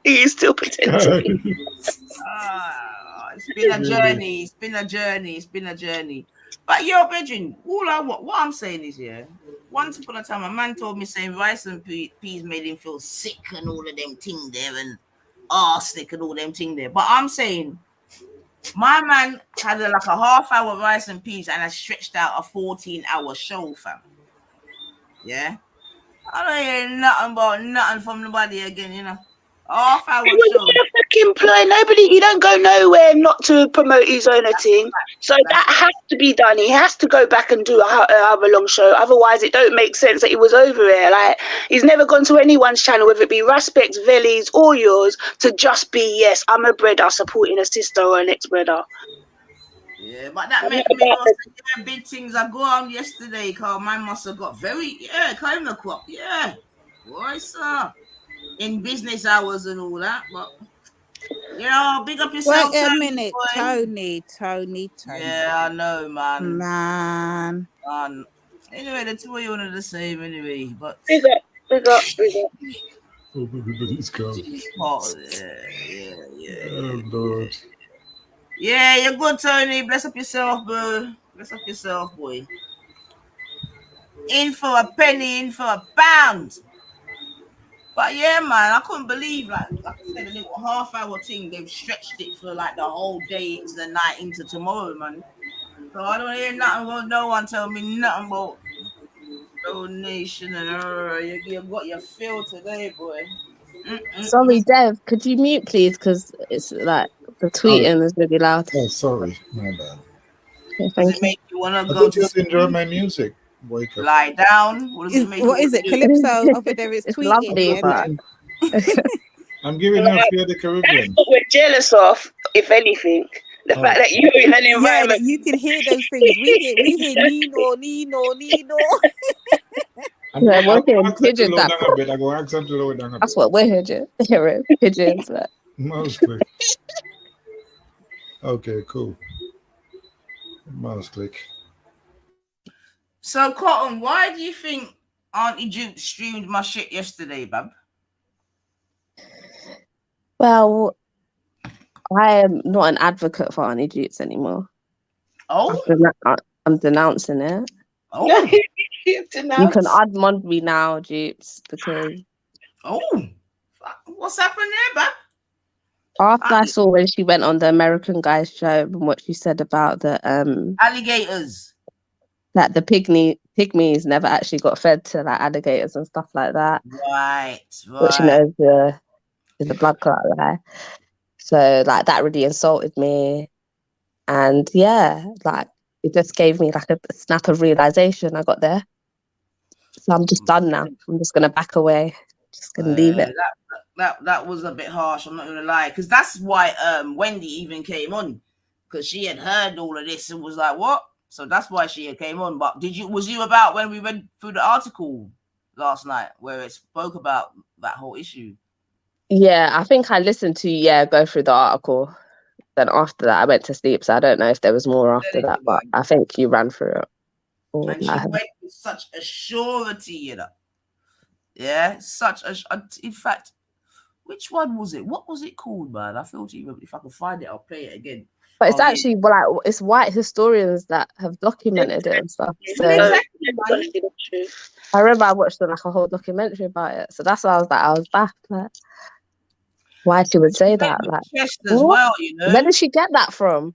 He is still pretending. It's been a journey. But yo, Bridget, what I'm saying is, yeah, once upon a time, a man told me saying rice and peas made him feel sick and all of them thing there and arsenic and all them thing there. But I'm saying my man had like a half-hour rice and peas and I stretched out a 14-hour show, fam. Yeah. I don't hear nothing about nothing from nobody again, you know. Half-hour show. He was a fucking ploy. He don't go nowhere not to promote his own thing. So that has to be done. He has to go back and do a long show. Otherwise, it don't make sense that he was over there. Like, he's never gone to anyone's channel, whether it be Raspect's, Veli's, or yours, to just be, yes, I'm a brother supporting a sister or an ex-brother. Yeah, but that make me also big things I go on yesterday, because man must have got kind of crop. Yeah. Boy, sir. In business hours and all that, but big up yourself. Wait a minute, Tony. Yeah, I know, man. Anyway, the two of you are the same anyway, but big up. Oh, everybody's gone. Yeah. Oh Lord. Yeah, you're good, Tony. Bless up yourself, bro. Bless up yourself, boy. In for a penny, in for a pound. But yeah, man, I couldn't believe, like I said, a little half-hour thing. They've stretched it for like the whole day into the night into tomorrow, man. So I don't hear nothing about no one telling me nothing about donation and you got your fill today, boy. Sorry, Dev, could you mute, please? Because it's like the tweeting is really loud. Oh, sorry, my bad. Okay, thank you. Make you want to go to just enjoy my music. Wake up. Lie down. What is it? Calypso over there is tweeting. Lovely, but I'm giving her Fear the Caribbean. What we're jealous of, if anything, the fact that you're in an environment. You can hear those things. We hear Nino. We're hearing pigeons. That's That's what we're hearing. Pigeons. Mouse click. Okay, cool. Mouse click. So, Cotton, why do you think Auntie Duke streamed my shit yesterday, bab? Well, I am not an advocate for Auntie Dukes anymore. Oh? I'm denouncing it. Oh? You can unmod me now, Dukes, because... Oh? What's happening there, bab? After I saw when she went on the American Guys show and what she said about the... alligators. That the pygmies never actually got fed to like alligators and stuff like that. Right. Which you know is the blood clot lie. So like that really insulted me. And yeah, like it just gave me like a snap of realization I got there. So I'm just done now. I'm just gonna back away. Just gonna leave it. That was a bit harsh, I'm not gonna lie. Because that's why Wendy even came on. Because she had heard all of this and was like, what? So that's why she came on. But was you about when we read through the article last night where it spoke about that whole issue? Yeah, I think I listened to go through the article. then after that, I went to sleep. So I don't know if there was more after that, but I think you ran through it. And she went with such a surety, you know. Yeah, such a. In fact, which one was it? What was it called, man? I feel to you. If I can find it, I'll play it again. But it's actually like it's white historians that have documented it and stuff. So I remember I watched like a whole documentary about it. So that's why I was back. Like, why she would say that? Like, as well, you know. Where did she get that from?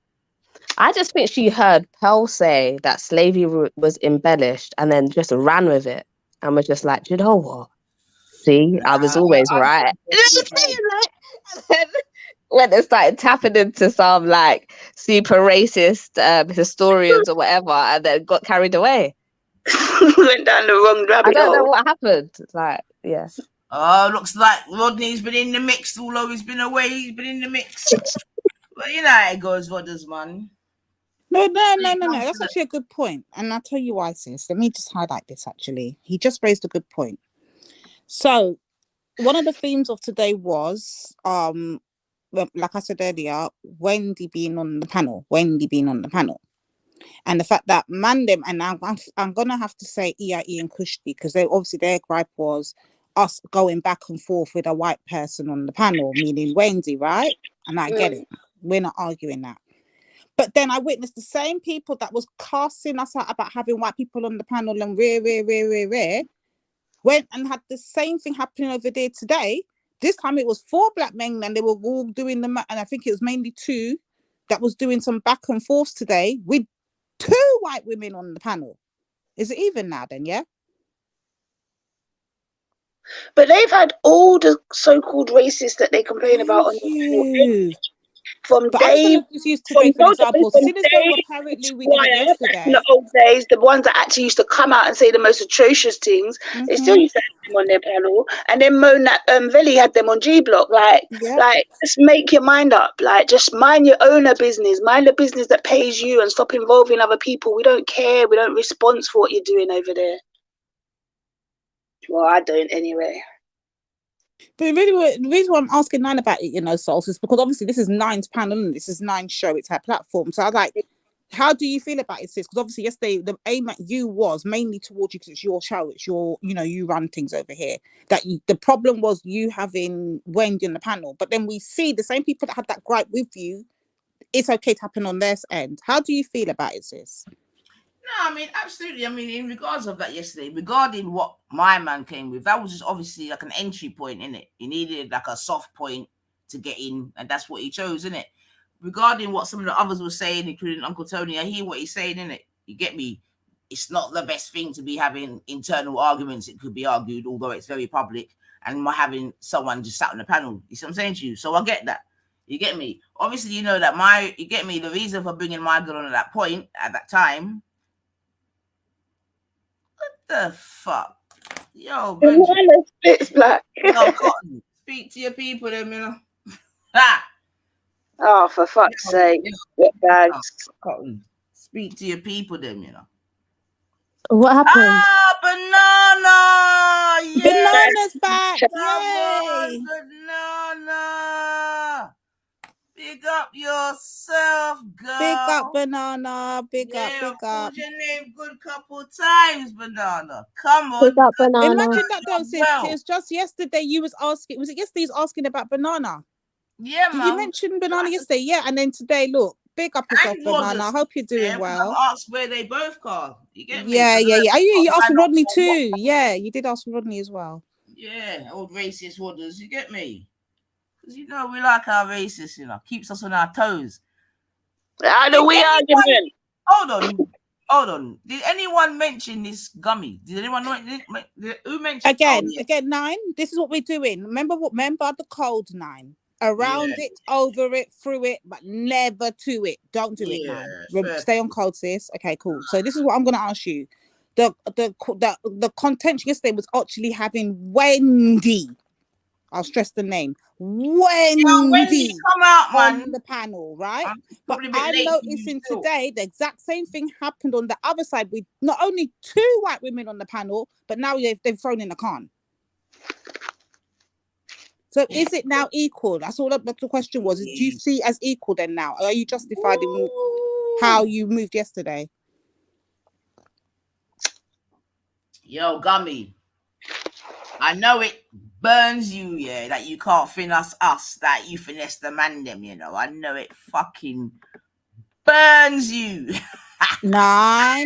I just think she heard Pearl say that slavery was embellished and then just ran with it and was just like, you know what? See, I was always right. When it started tapping into some like super racist historians or whatever, and then got carried away. Went down the wrong rabbit hole. I don't know what happened. Like, yeah. Oh, looks like Rodney's been in the mix. Although he's been away, he's been in the mix. Well, you know how it goes, Rodders, man. No. That's actually a good point. And I'll tell you why, sis. Let me just highlight this, actually. He just raised a good point. So, one of the themes of today was, like I said earlier, Wendy being on the panel. And the fact that Mandem, and I'm going to have to say EIE and Kushti, because obviously their gripe was us going back and forth with a white person on the panel, meaning Wendy, right? And I get it. We're not arguing that. But then I witnessed the same people that was casting us out about having white people on the panel and rare, went and had the same thing happening over there today. This time it was 4 black men and they were all doing and I think it was mainly 2 that was doing some back and forths today with 2 white women on the panel. Is it even now then, yeah? But they've had all the so-called racists that they complain about on the panel. From Dave, apparently we did it yesterday. In the old days, the ones that actually used to come out and say the most atrocious things, they still used to have them on their panel. And then moan that Veli had them on G Block. Like, just make your mind up. Like, just mind your own business. Mind the business that pays you and stop involving other people. We don't care. We don't respond for what you're doing over there. Well, I don't anyway. But really, the reason why I'm asking Nine about it, you know, Souls, is because obviously this is Nine's panel and this is Nine's show. It's her platform. So I was like, how do you feel about it, sis? Because obviously yesterday the aim at you was mainly towards you because it's your show. It's your, you know, you run things over here. The problem was you having Wendy on the panel. But then we see the same people that had that gripe with you. It's okay to happen on their end. How do you feel about it, sis? No, I mean, absolutely. I mean, in regards of that yesterday, regarding what my man came with, that was just obviously like an entry point, innit? He needed like a soft point to get in, and that's what he chose, innit? Regarding what some of the others were saying, including Uncle Tony, I hear what he's saying, innit? You get me? It's not the best thing to be having internal arguments. It could be argued, although it's very public, and having someone just sat on the panel. You see what I'm saying to you? So I get that. You get me? Obviously, you know that you get me? The reason for bringing my girl on at that point, at that time, the fuck, yo, it's black. Yo, Cotton, speak to your people, them, you know. Oh, for fuck's sake, Cotton, speak to your people, them, you know. What happened? Ah, banana, Banana's back. Yay! Banana. Big up yourself, girl. Big up, Banana. Big up. Called your name good couple times, Banana. Come on. Big up, Banana. Imagine that though, sis. It was just yesterday you was asking. Was it yesterday you was asking about Banana? Yeah, man. You mentioned Banana yesterday, yeah. And then today, look, big up yourself, Banana. I hope you're doing well. I asked where they both go. You get me? Yeah. Oh, you asked for Rodney too. Yeah, you did ask for Rodney as well. Yeah, old racist Rodders. You get me? Because, you know, we like our racists, you know, keeps us on our toes. I know we argument. Hold on. Did anyone mention this gummy? Did anyone know? Who mentioned Again, Nine, this is what we're doing. Remember the code, Nine. Around it, over it, through it, but never to it. Don't do it, Nine. Stay on code, sis. Okay, cool. So this is what I'm going to ask you. The contention yesterday was actually having Wendy. I'll stress the name. Wendy come out, man. On the panel, right? But I'm noticing today the exact same thing happened on the other side with not only 2 white women on the panel, but now they've thrown in a Khan. So is it now equal? That's all the question was. Do you see it as equal then now? Are you justified in how you moved yesterday? Yo, Gummy. I know it burns you, yeah, that you can't finesse us, that you finesse the man them, you know. I know it fucking burns you. 9.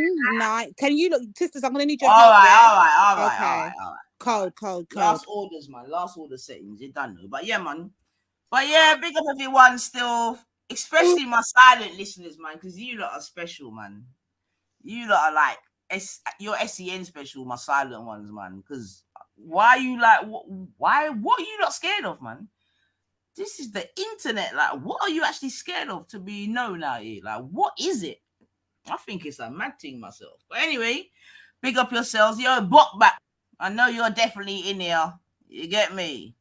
Can you look, sisters? I'm gonna need your help. All right. Cold. Last orders, man. Last order settings. You're done, but yeah, man. But yeah, big up everyone still, especially my silent listeners, man, because you lot are special, man. You lot are like your SEN special, my silent ones, man. Because why are you like what are you not scared of, man? This is the internet. Like, what are you actually scared of to be known out here? Like, what is it? I think it's a mad thing myself. But anyway, big up yourselves. Yo, bot back. I know you're definitely in here. You get me?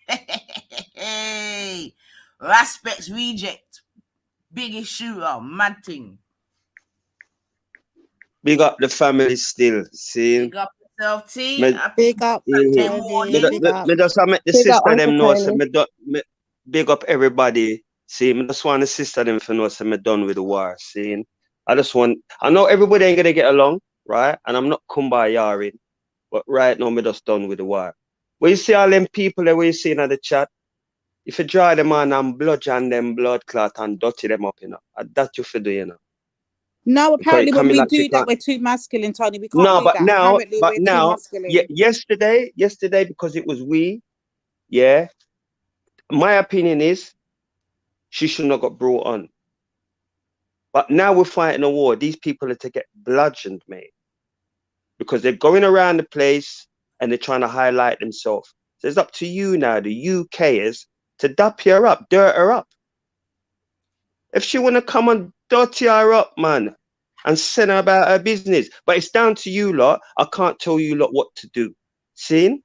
Hey, Raspects reject. Biggest shooter, mad thing. Big up the family still. See? Big up yourself, T. Big up. Me just make the sister them know. So me big up everybody. See, me just want the sister them to know. So me done with the war. See? I know everybody ain't gonna get along, right? And I'm not kumbayaring, but right now me just done with the war. When you see all them people that we see in the chat, if you draw them on and bludgeon them blood clot and dirty them up, you know, that you for do, you know. No, apparently when we do that, we're too masculine, Tony. We can't do that. Apparently we're too masculine. Yesterday, because it was yeah. My opinion is she shouldn't have got brought on. But now we're fighting a war. These people are to get bludgeoned, mate. Because they're going around the place and they're trying to highlight themselves. So it's up to you now, the UKers, to dap her up, dirt her up. If she want to come and dirty her up, man, and send her about her business. But it's down to you lot. I can't tell you lot what to do. See?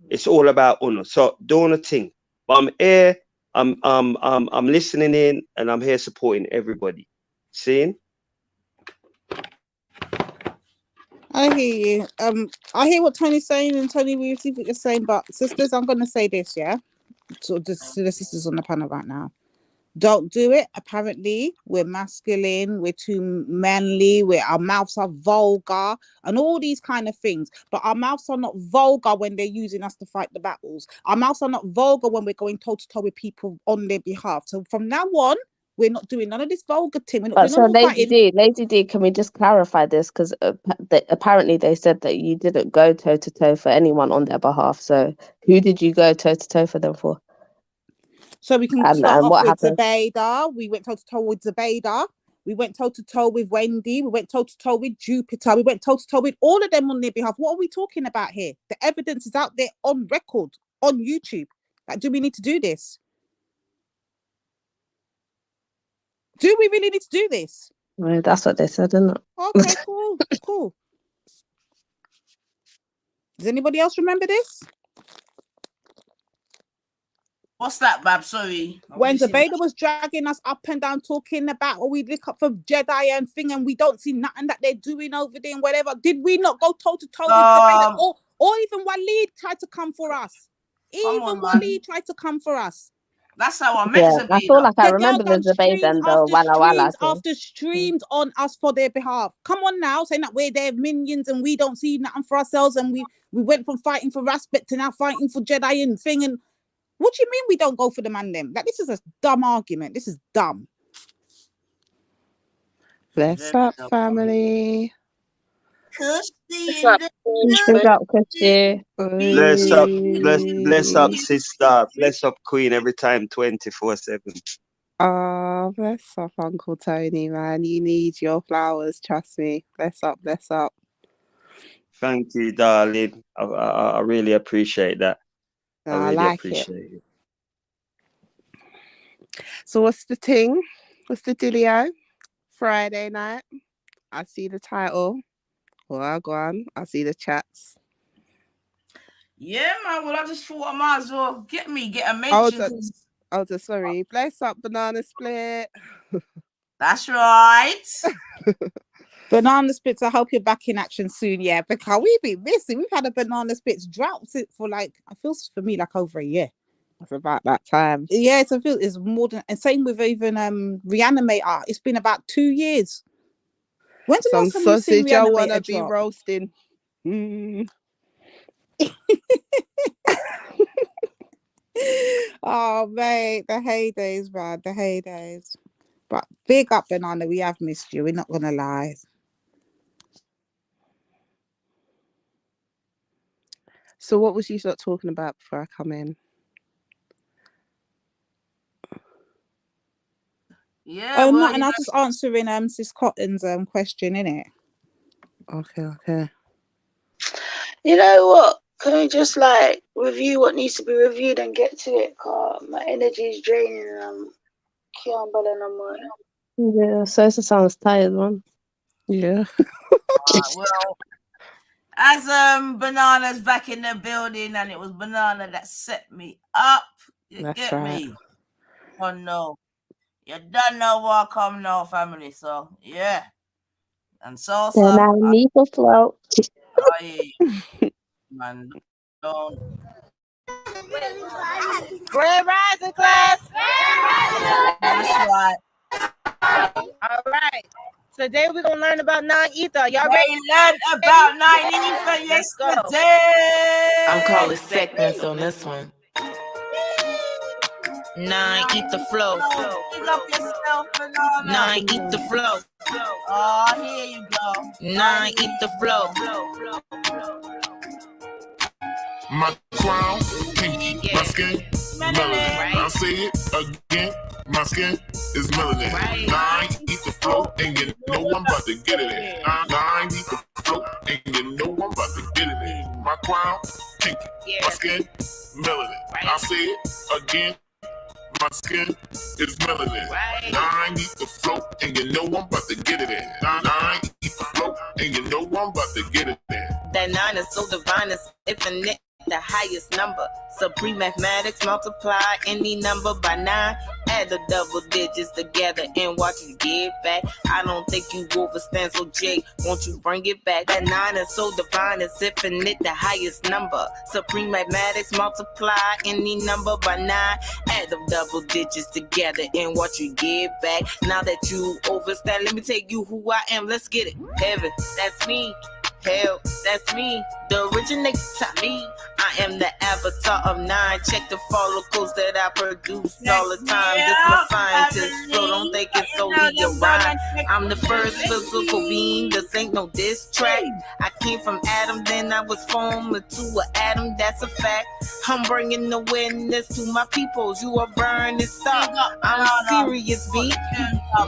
It's all about honor. So doing a thing. But I'm here, I'm listening in, and I'm here supporting everybody. See? I hear you. I hear what Tony's saying, and Tony, we receive what you're saying. But sisters, I'm gonna say this, yeah. So the sisters on the panel right now. Don't do it. Apparently, we're masculine, we're too manly, our mouths are vulgar, and all these kind of things. But our mouths are not vulgar when they're using us to fight the battles. Our mouths are not vulgar when we're going toe to toe with people on their behalf. So from now on, we're not doing none of this vulgar thing. We're not doing Lady D, can we just clarify this? Because apparently they said that you didn't go toe to toe for anyone on their behalf. So who did you go toe to toe for them for? So we can start off with Zubaydah. We went toe to toe with Zubaydah. We went toe to toe with Wendy. We went toe to toe with Jupiter. We went toe to toe with all of them on their behalf. What are we talking about here? The evidence is out there on record on YouTube. Like, do we need to do this? Do we really need to do this? Well, that's what they said, isn't it? Okay, cool. Does anybody else remember this? What's that, Bab? Sorry. When Zubaydah was dragging us up and down, talking about, we look up for Jedi and thing, and we don't see nothing that they're doing over there and whatever. Did we not go toe to toe with Zubaydah? Or even Waleed tried to come for us. Waleed tried to come for us. That's how I met Zubaydah. I feel like I remember the Zubaydah and the Walla Walla after streams on us for their behalf. Come on now, saying that we're their minions and we don't see nothing for ourselves, and we went from fighting for Raspet to now fighting for Jedi and thing. And what do you mean we don't go for the man them? Like, this is a dumb argument. This is dumb. Bless up, family. Bless up, Kirsty. Bless up, sister. Bless up, Queen. Every time, 24/7. Oh, bless up, Uncle Tony, man. You need your flowers, trust me. Bless up, bless up. Thank you, darling. I really appreciate that. I really appreciate it. So what's the thing? What's the dealio? Friday night. I see the title. Well, go on. I see the chats. Yeah, man. Well, I just thought I might as well get a mention. Sorry. Bless up, Banana Split. That's right. Banana Splits, I hope you're back in action soon, yeah, because we've been missing. We've had a Banana Splits drought for like, it feels for me like over a year. It's about that time. Yeah, it's more than, and same with even Reanimator. It's been about 2 years. When's the last time you've seen Sausage I wanna Reanimator be drop? roasting. Oh mate, the heydays, man, the heydays. But big up, Banana. We have missed you. We're not gonna lie. So what was you sort of talking about before I come in? Yeah. Nothing. I was just answering Sis Cotton's question, innit? Okay. You know what? Can we just like review what needs to be reviewed and get to it? Cause my energy is draining and I'm can't balance no more. Yeah, so it sounds tired, man. Yeah. Well, as Banana's back in the building, and it was Banana that set me up. You get me? Oh no, you don't know what come now, family. So yeah, and so Then I need to float. Oh yeah, man, don't. Grand Rising class. That's right. All right. Today we're gonna learn about non-ether. Y'all ready? We learned about non-ether yesterday. I'm calling segments on this one. Non-ether flow. Pick up yourself, Banana. Non-ether flow. Oh, here you go. Non-ether flow. My crown, kinky, my skin, melanin. I'll say it again, my skin is melanin. Nine, eat the flow, and you know I'm about to get it in. Nine, eat the flow, and you know I'm about to get it in. My crown, kinky, my skin, melanin. I'll say it again, my skin is melanin. Nine, eat the flow, and you know I'm about to get it in. Nine, eat the flow, and you know I'm about to get it in. That 9 is so divine, it's infinite. The highest number. Supreme mathematics, multiply any number by 9. Add the double digits together and watch you get back. I don't think you overstand, so Jay, won't you bring it back? That 9 is so divine, it's infinite, the highest number. Supreme mathematics, multiply any number by 9. Add the double digits together and watch you get back. Now that you overstand, let me tell you who I am. Let's get it. Heaven, that's me. Hell, that's me. The originator, me. I am the avatar of 9. Check the follicles that I produce all the time. This my scientist, so don't think it's only a rhyme. I'm the first physical being. This ain't no diss track. I came from Adam, then I was formed into an atom. That's a fact. I'm bringing awareness to my peoples. You are burning stuff. I'm serious, B.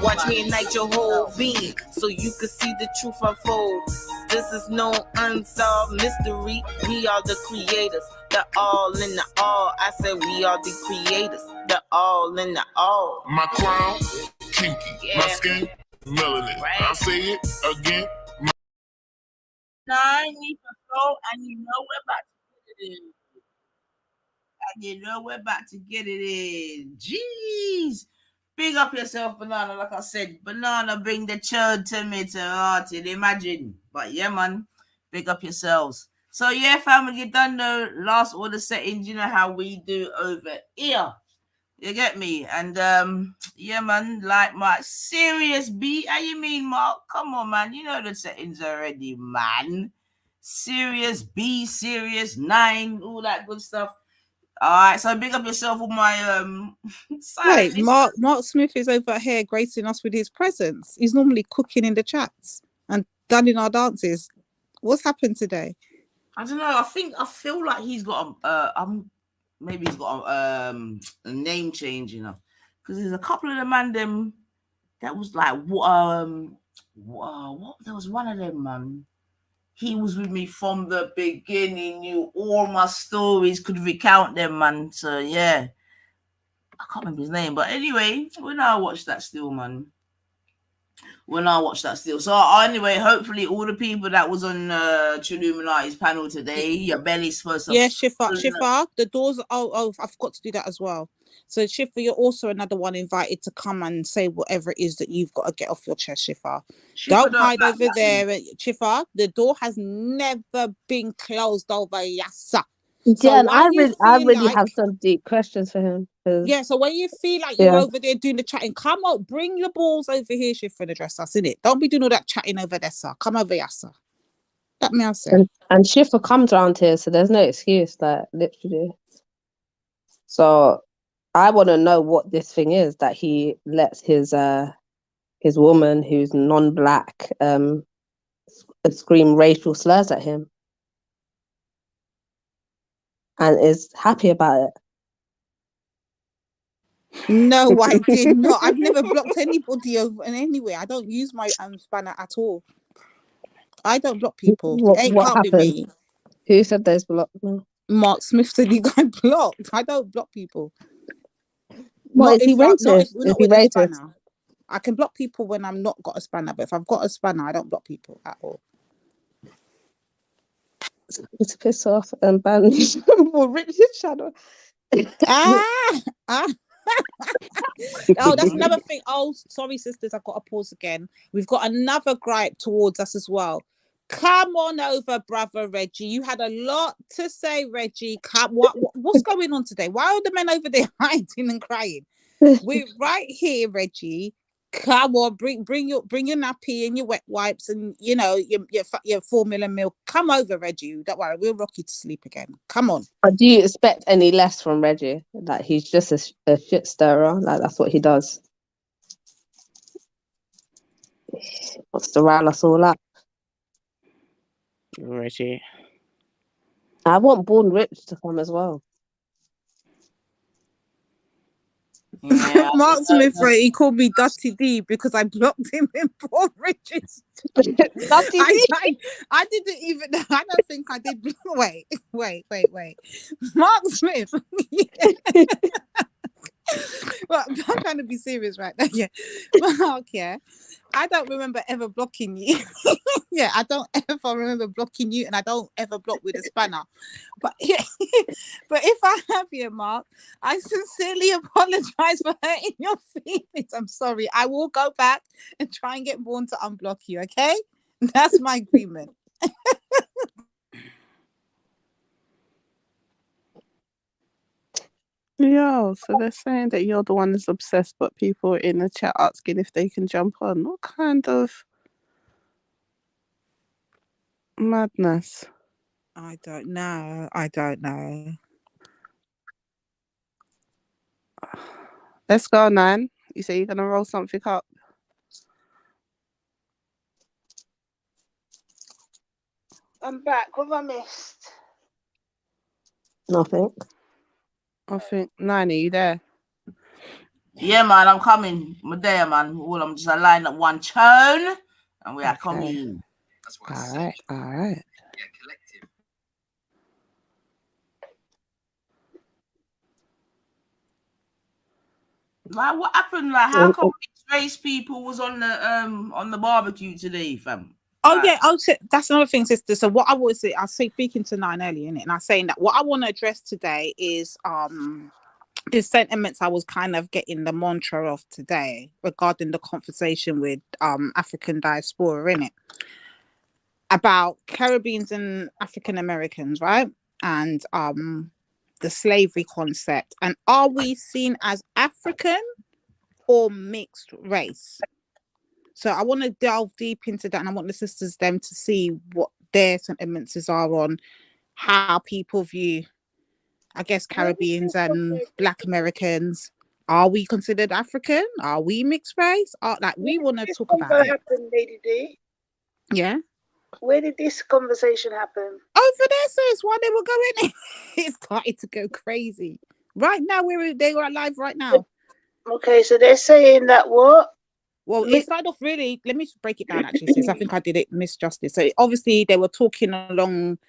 Watch me ignite your whole being, so you can see the truth unfold. This is no unsolved mystery. We are the creators, the all in the all. I said we are the creators, the all in the all. My crown, kinky, my skin, melanin. I'll say it again. 9 need to go, and you know we're about to get it in. And you know we're about to get it in. Jeez. Big up yourself, Banana. Like I said, Banana bring the churd to me to heart. Imagine. But yeah, man. Big up yourselves. So yeah, family, you done the last order settings. You know how we do over here. You get me? And yeah, man, like my serious B. How you mean, Mark? Come on, man. You know the settings already, man. Serious B, serious 9, all that good stuff. All right, so big up yourself on my Wait, Mark Smith is over here gracing us with his presence. He's normally cooking in the chats and done in our dances. What's happened today? I don't know. I feel like he's got maybe he's got a name change, you know, because there's a couple of the man them that was like what there was one of them, man. He was with me from the beginning, knew all my stories, could recount them, man. So yeah, I can't remember his name, but anyway, when I watched that still, man. So anyway, hopefully all the people that was on Chilluminati's panel today, your belly's supposed to. Yeah, Shifa, the doors. Oh, I forgot to do that as well. So Shifa, you're also another one invited to come and say whatever it is that you've got to get off your chest, Shifa. Don't hide over there, Shifa. The door has never been closed over Yassa. So and I really like, have some deep questions for him. Yeah, so when you feel like you're over there doing the chatting, come on, bring your balls over here, shift for the dress us, innit? Don't be doing all that chatting over there, sir. Come over here, sir. That me, I say. And Schiffer comes around here, so there's no excuse, like literally. So I want to know what this thing is that he lets his woman who's non-black scream racial slurs at him and is happy about it. No, I did not. I've never blocked anybody over in any way. I don't use my spanner at all. I don't block people. What Can't be happened? me. Who said there's blocked? Mark Smith said he got blocked. I don't block people. What, is he racist? Not with a spanner. I can block people when I'm not got a spanner, but if I've got a spanner, I don't block people at all. It's piss off and ban for Richard's channel. Oh, that's another thing. Oh, sorry, sisters, I've got to pause again. We've got another gripe towards us as well. Come on over, brother Reggie. You had a lot to say, Reggie. What's going on today? Why are the men over there hiding and crying? We're right here, Reggie. Come on, bring your nappy and your wet wipes and your formula milk. Come over, Reggie. Don't worry, we'll rock you to sleep again. Come on. Do you expect any less from Reggie? Like he's just a shit stirrer. Like that's what he does. Wants to rile us all up. Reggie. I want Born Rich to come as well. Yeah, Mark Smith, he called me Dusty D because I blocked him in Born Riches. Dusty D? I didn't even. I don't think I did. Wait. Mark Smith. Well, I'm trying to be serious right now. Yeah, Mark. Yeah, I don't remember ever blocking you. Yeah, I don't ever remember blocking you, and I don't ever block with a spanner. But yeah, but if I have you, Mark, I sincerely apologize for hurting your feelings. I'm sorry. I will go back and try and get Born to unblock you. Okay, that's my agreement. Yo, so they're saying that you're the one that's obsessed, but people in the chat asking if they can jump on. What kind of madness? I don't know. Let's go, Nan. You say you're gonna roll something up. I'm back. What have I missed? Nothing. I think, Nine, are you there? Yeah, man, I'm coming. I'm there, man. I'm just line up one tone, and we are coming. All right. Like, what happened? Like, how come mixed race people was on the barbecue today, fam? Oh yeah, that's another thing, sister. So what I was speaking to Nine earlier, innit? And I was saying that what I want to address today is the sentiments I was kind of getting the mantra of today regarding the conversation with African diaspora, innit? About Caribbeans and African Americans, right? And the slavery concept. And are we seen as African or mixed race? So I want to delve deep into that, and I want the sisters them to see what their sentiments are on how people view, I guess, Caribbeans and Black Americans. Are we considered African? Are we mixed race? We want to talk about it. Happen, Lady D? Yeah. Where did this conversation happen? Over there, sis. While they were going in, it started to go crazy. Right now, they were live right now. Okay, so they're saying that what? Well, it started off really. Let me just break it down. Actually, sis, I think I did it misjustice. So obviously they were talking along.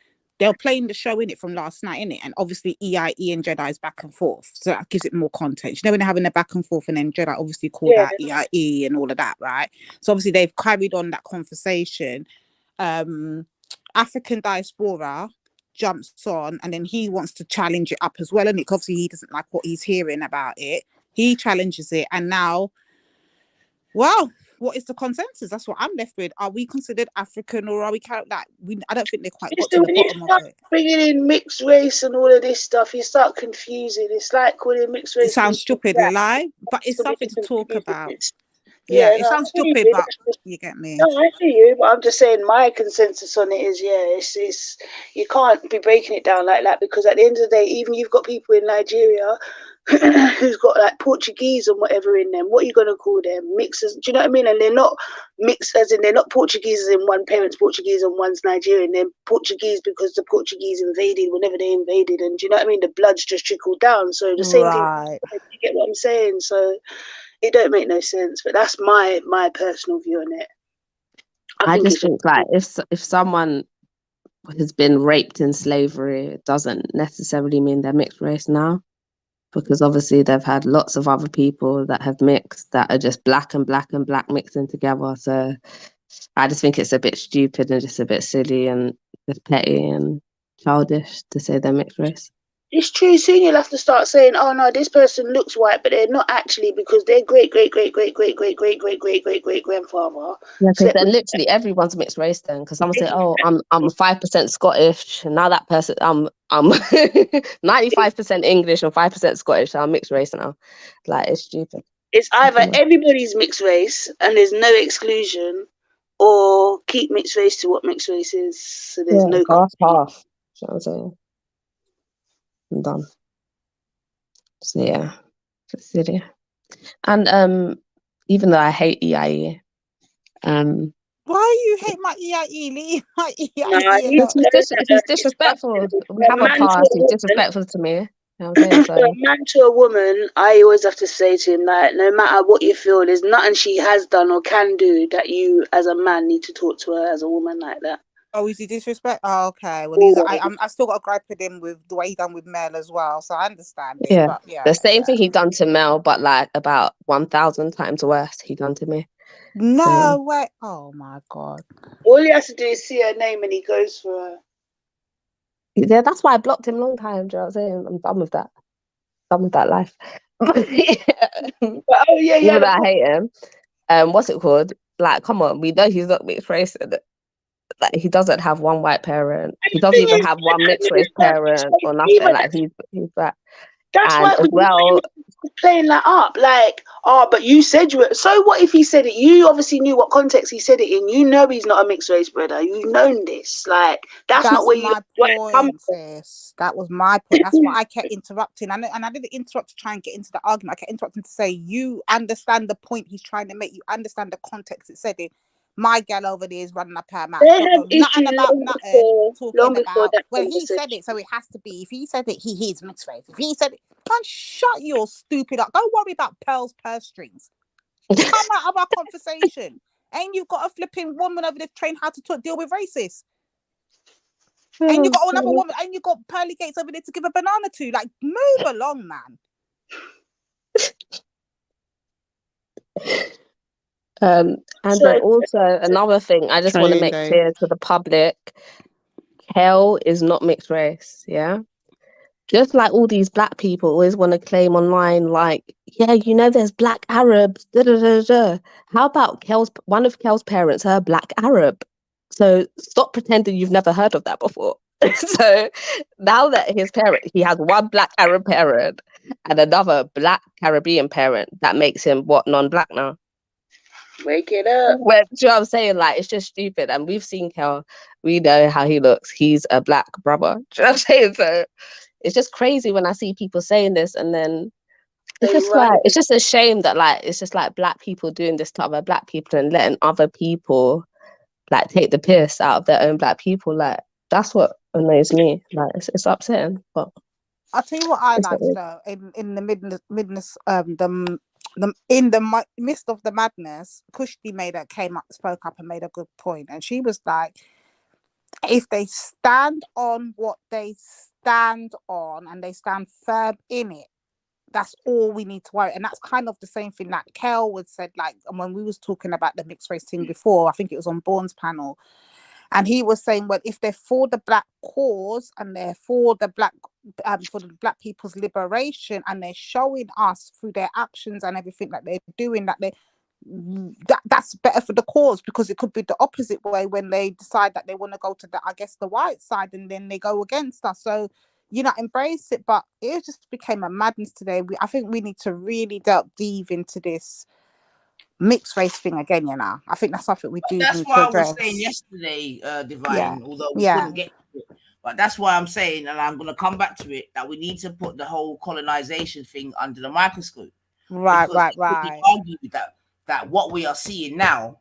They were playing the show in it from last night, in it, and obviously EIE and Jedi's back and forth. So that gives it more context. You know, when they're having a back and forth, and then Jedi obviously called out EIE and all of that, right? So obviously they've carried on that conversation. African diaspora jumps on, and then he wants to challenge it up as well, and obviously he doesn't like what he's hearing about it. He challenges it, and now, well, what is the consensus? That's what I'm left with. Are we considered African, or are we I don't think they quite got to the When you bottom of start it. bringing in mixed race and all of this stuff, you start confusing. It's like calling mixed race. It sounds stupid, lie, but it's something to talk about. Yeah, it sounds stupid, but you get me. No, I see you, but I'm just saying my consensus on it is, it's you can't be breaking it down like that, because at the end of the day, even you've got people in Nigeria who's got like Portuguese and whatever in them. What are you gonna call them? Mixers? Do you know what I mean? And they're not mixed as in they're not Portuguese as in one parent's Portuguese and one's Nigerian. They're Portuguese because the Portuguese invaded whenever they invaded, and do you know what I mean? The blood's just trickled down. So the same thing. You get what I'm saying? So it don't make no sense. But that's my personal view on it. I just think like if someone has been raped in slavery, it doesn't necessarily mean they're mixed race now, because obviously they've had lots of other people that have mixed that are just black and black and black mixing together. So I just think it's a bit stupid and just a bit silly and just petty and childish to say they're mixed race. It's true. Soon you'll have to start saying, "Oh no, this person looks white, but they're not actually, because their great grandfather." Yeah, because then literally everyone's mixed race then. Because someone say, "Oh, I'm 5% Scottish," and now that person, I'm 95% English and 5% Scottish. So I'm mixed race now. Like, it's stupid. It's either everybody's mixed race and there's no exclusion, or keep mixed race to what mixed race is. So there's no half. You know what I'm saying? I'm done. So yeah, it's silly. And even though I hate EIE, why you hate my EIE? Leave my EIE. He's disrespectful. We have a past. He's disrespectful to me. You know what I'm saying? So, a man to a woman, I always have to say to him, like, no matter what you feel, there's nothing she has done or can do that you, as a man, need to talk to her as a woman like that. Oh, is he disrespect? Oh, okay. Well, I still got a gripe with him with the way he done with Mel as well, so I understand it. Yeah, but the same thing he done to Mel, but like about 1,000 times worse. He done to me. No way! Oh my god! All he has to do is see her name and he goes for her. Yeah, that's why I blocked him a long time. Do you know what I'm saying? I'm done with that. Done with that life. Yeah. I hate him. What's it called? Like, come on, we know he's not mixed race. Like, he doesn't have one white parent. He doesn't even have one mixed race parent or nothing. Like, he's black. That's why as well playing that up. Like, but you said you were. So what if he said it? You obviously knew what context he said it in. You know he's not a mixed race brother. You've known this. Like, that's not where my point, sis. That was my point. That's why I kept interrupting. And I didn't interrupt to try and get into the argument. I kept interrupting to say, you understand the point he's trying to make. You understand the context it said in. My gal over there is running up her mouth. Nothing about nothing. Talking about. Well, he said it, so it has to be. If he said it, he is mixed race. If he said it, man, shut your stupid up. Don't worry about Pearl's purse strings. Come out of our conversation. Ain't you got a flipping woman over there trained how to deal with racists? And you got another woman, and you got Pearly Gates over there to give a banana to. Like, move along, man. And then also another thing I just want to make clear to the public: Kel is not mixed race. Yeah, just like all these black people always want to claim online, like, yeah, you know, there's black Arabs. Da, da, da, da. How about one of Kel's parents, her black Arab? So stop pretending you've never heard of that before. So now that he has one black Arab parent and another black Caribbean parent, that makes him what, non-black now? Wake it up. Well, do you know what I'm saying? Like, it's just stupid. And we've seen Kel. We know how he looks. He's a black brother. Do you know what I'm saying? So it's just crazy when I see people saying this, and then it's just a shame that, like, it's just like black people doing this to other black people and letting other people like take the piss out of their own black people. Like, that's what annoys me. Like, it's upsetting. But I'll tell you what I like though. In the midst of the madness, Kushti spoke up and made a good point, and she was like, if they stand on what they stand on and they stand firm in it, that's all we need to worry. And that's kind of the same thing that Kel would said, like, and when we was talking about the mixed race thing before, I think it was on Bourne's panel, and he was saying, well, if they're for the black cause and they're for the black people's liberation, and they're showing us through their actions and everything that they're doing that that's better for the cause, because it could be the opposite way when they decide that they want to go to the white side, and then they go against us. So, embrace it. But it just became a madness today. I think we need to really delve into this mixed race thing again. I think that's something we do. That's need what to I address. was saying yesterday, Divine. Yeah. Although we couldn't get to it, but that's why I'm saying, and I'm going to come back to it, that we need to put the whole colonization thing under the microscope. Right. Argue that what we are seeing now,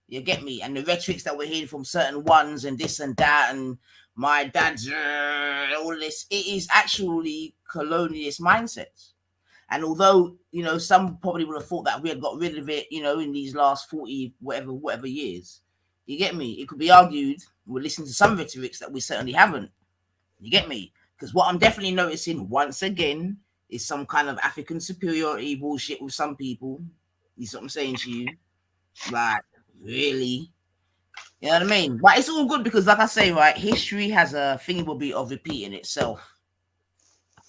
you get me, and the rhetorics that we're hearing from certain ones and this and that, and my dad's all this, it is actually colonialist mindsets. And although, some probably would have thought that we had got rid of it, in these last 40 whatever years, you get me, it could be argued, we're listening to some rhetorics that we certainly haven't, you get me, because what I'm definitely noticing once again is some kind of African superiority bullshit with some people. You see what I'm saying to you? Like, really? You know what I mean? But it's all good because, like I say, right, history has a thingy of repeating itself.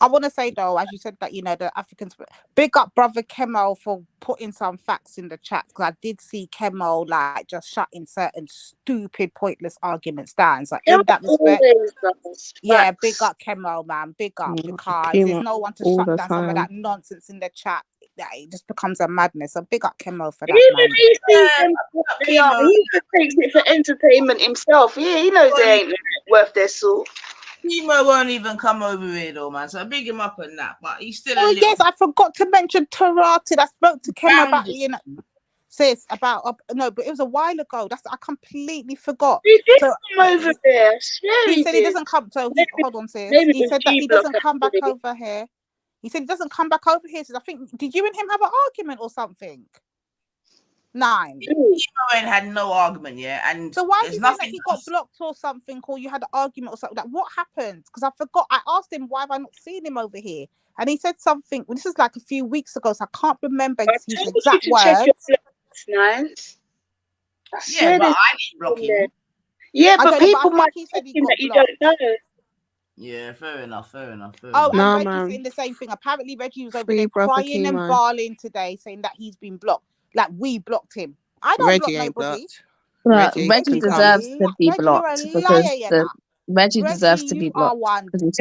I want to say, though, as you said that, the Africans, big up brother Kemo for putting some facts in the chat, because I did see Kemo just shutting certain stupid, pointless arguments down. So in that respect, yeah, big up Kemo, man, big up, because there's no one to shut down some of that nonsense in the chat. It just becomes a madness. So big up Kemo for that, man. He just takes it for entertainment himself. Yeah, he knows they ain't worth their salt. Timo won't even come over here though, man. So I big him up on that. But he's still yes, I forgot to mention Tarati. I spoke to Kemo about sis about no, but it was a while ago. I completely forgot. He did come over there. He said he doesn't come. So hold on, sis. He said that he doesn't come back over here. He said he doesn't come back over here. So I think, did you and him have an argument or something? 9. Timo had no argument, yeah. And so why do you think that he got blocked or something, or you had an argument or something? Like, what happened? Because I forgot. I asked him, why have I not seen him over here? And he said something. Well, this is like a few weeks ago, so I can't remember his exact words. Yeah, but I didn't block him. Yeah, but people might he said he think got that you don't know. Yeah, fair enough. Oh, and Reggie's saying the same thing. Apparently, Reggie was over there crying and bawling today, saying that he's been blocked. Like, we blocked him. I don't block nobody. Reggie deserves to be blocked because Reggie deserves to be blocked. You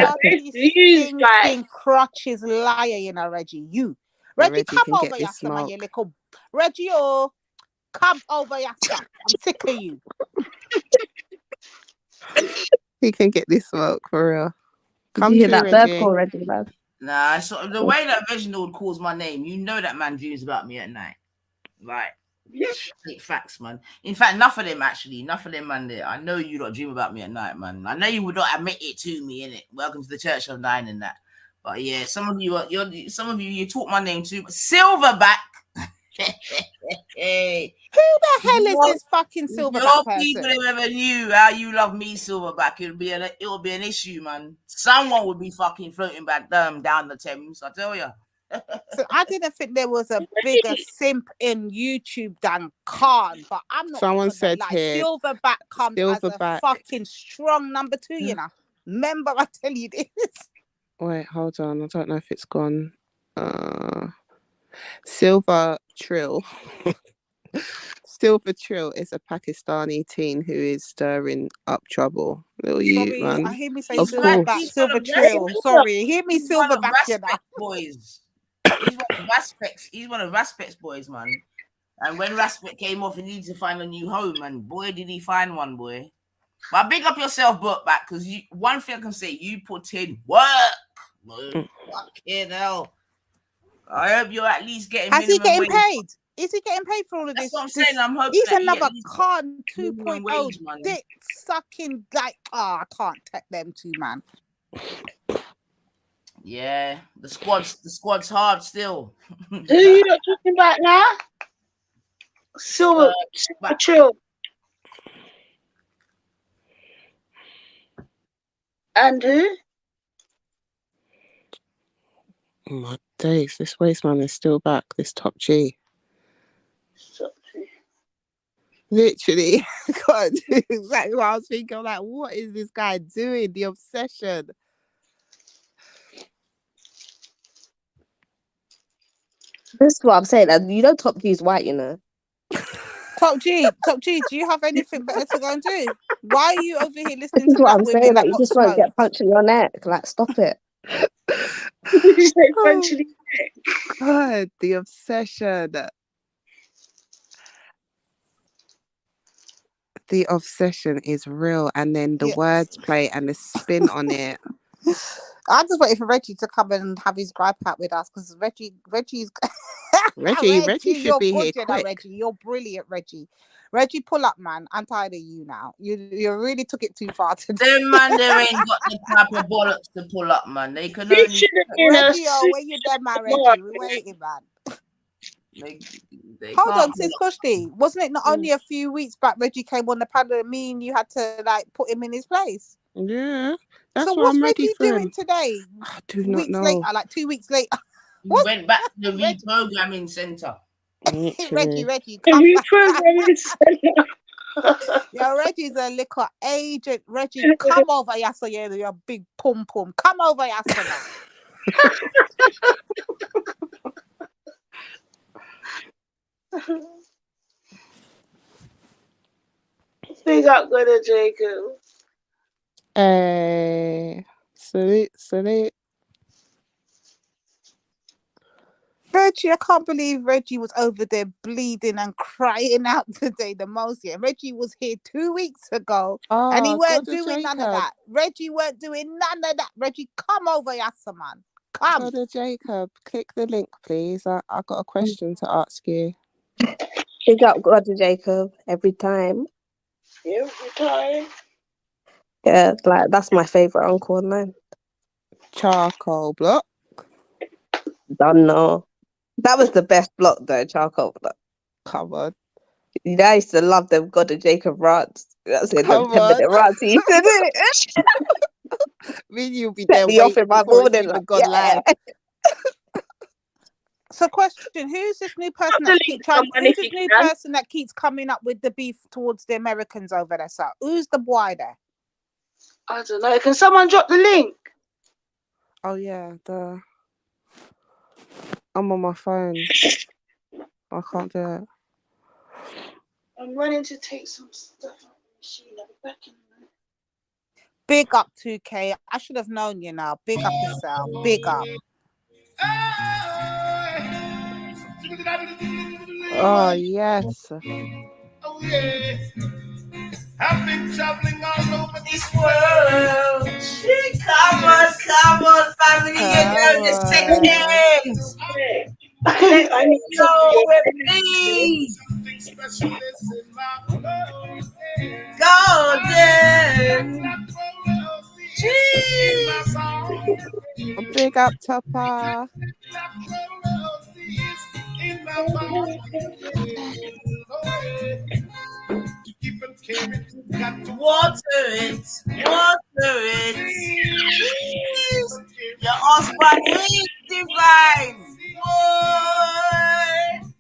stinking crutches liar, Reggie. Reggie, come over here, you little Reggie. Oh, come over here, I'm sick of you. He can get this smoke for real. Come to that bird call, Reggie, man. Nah, so the way that Reginald calls my name, that man dreams about me at night. Like, facts, man. In fact, enough of them, man. There, I know you don't dream about me at night, man. I know you would not admit it to me, innit? Welcome to the Church of 9 and that. But yeah, some of you talk my name too. Silverback. Hey, who the hell is this fucking Silverback person? People ever knew how you love me, Silverback, it would be an issue, man. Someone would be fucking floating back down the Thames, I tell you. So I didn't think there was a bigger simp in YouTube than Khan, but I'm not. Someone said here, Silverback comes as a fucking strong number 2, Remember, I tell you this. Wait, hold on. I don't know if it's gone. Silver Trill. Silver Trill is a Pakistani teen who is stirring up trouble. Little you, man. I hear me say Silverback, Silver Trill. Sorry, hear me Silverback, boys. He's one of Raspect's boys, man. And when Raspect came off, he needed to find a new home, and boy, did he find one, boy. But big up yourself, back, because one thing I can say, you put in work. Fucking hell. I hope you're at least getting. Has he getting paid? Is he getting paid for all of this? That's what I'm saying. I'm hoping he's another Khan 2.0 dick sucking I can't take them two, man. Yeah, the squad's hard still. Who are you not talking about now? Silver Trill. And who? Oh my days, this waste man is still back. This top G. Literally, God, exactly what I was thinking. I'm like, what is this guy doing? The obsession. This is what I'm saying. And top G is white, Top G, do you have anything better to go and do? Why are you over here listening This is to what black I'm women saying. that Like, you got just won't get smoked? punched in your neck. Like, stop it. God, the obsession. The obsession is real, and then the wordplay and the spin on it. I just waited for Reggie to come and have his gripe out with us because Reggie's Reggie should you're be good, here you know, quick. Reggie. You're brilliant, Reggie. Reggie, pull up, man. I'm tired of you now. You really took it too far today. Them man, they ain't got the type of bollocks to pull up, man. They can only Reggie, where you there, man? Reggie, we're waiting, man. They Hold can't on, Sis Kushti. Wasn't it not only a few weeks back Reggie came on the panel and me and you had to like put him in his place? Yeah, that's So what what's I'm ready Reggie for doing him. today? I do not Weeks know. later, like 2 weeks later. He went back to the reprogramming center. Reggie, come back. Reprogramming center. Yo, Reggie's a liquor agent. Reggie, come over, Yasa, yeah, your big pum pum. Come over, Yasa, man. Big up, good Jacob. Hey, salute. Reggie, I can't believe Reggie was over there bleeding and crying out today the most. Yeah, Reggie was here 2 weeks ago and he weren't doing none of that. Reggie weren't doing none of that. Reggie, come over, Yassa, man. Come. Brother Jacob, click the link, please. I got a question to ask you. Big up, Brother Jacob, every time. Every time. Yeah, like that's my favourite uncle online. Charcoal block. Don't know. That was the best block though, charcoal block. Come on. I used to love them God and Jacob rants. That's it, them 10-minute rants. He used to do it. Mean you'll be Set there me off in my morning. even Like, gone live. So, question: who's this new person that keeps person that keeps coming up with the beef towards the Americans over there? So, who's the boy there? I don't know. Can someone drop the link? Oh yeah, I'm on my phone. I can't do it. I'm running to take some stuff on the machine. I'll be back in a minute. Big up 2K. I should have known you now. Big up yourself. Big up. Oh yes. Oh yes. I've been traveling all over this world. Come on, family. You know the seconds. I need to go with me. Something special is in my golden. Big up Topper. Water it. Your husband is divine.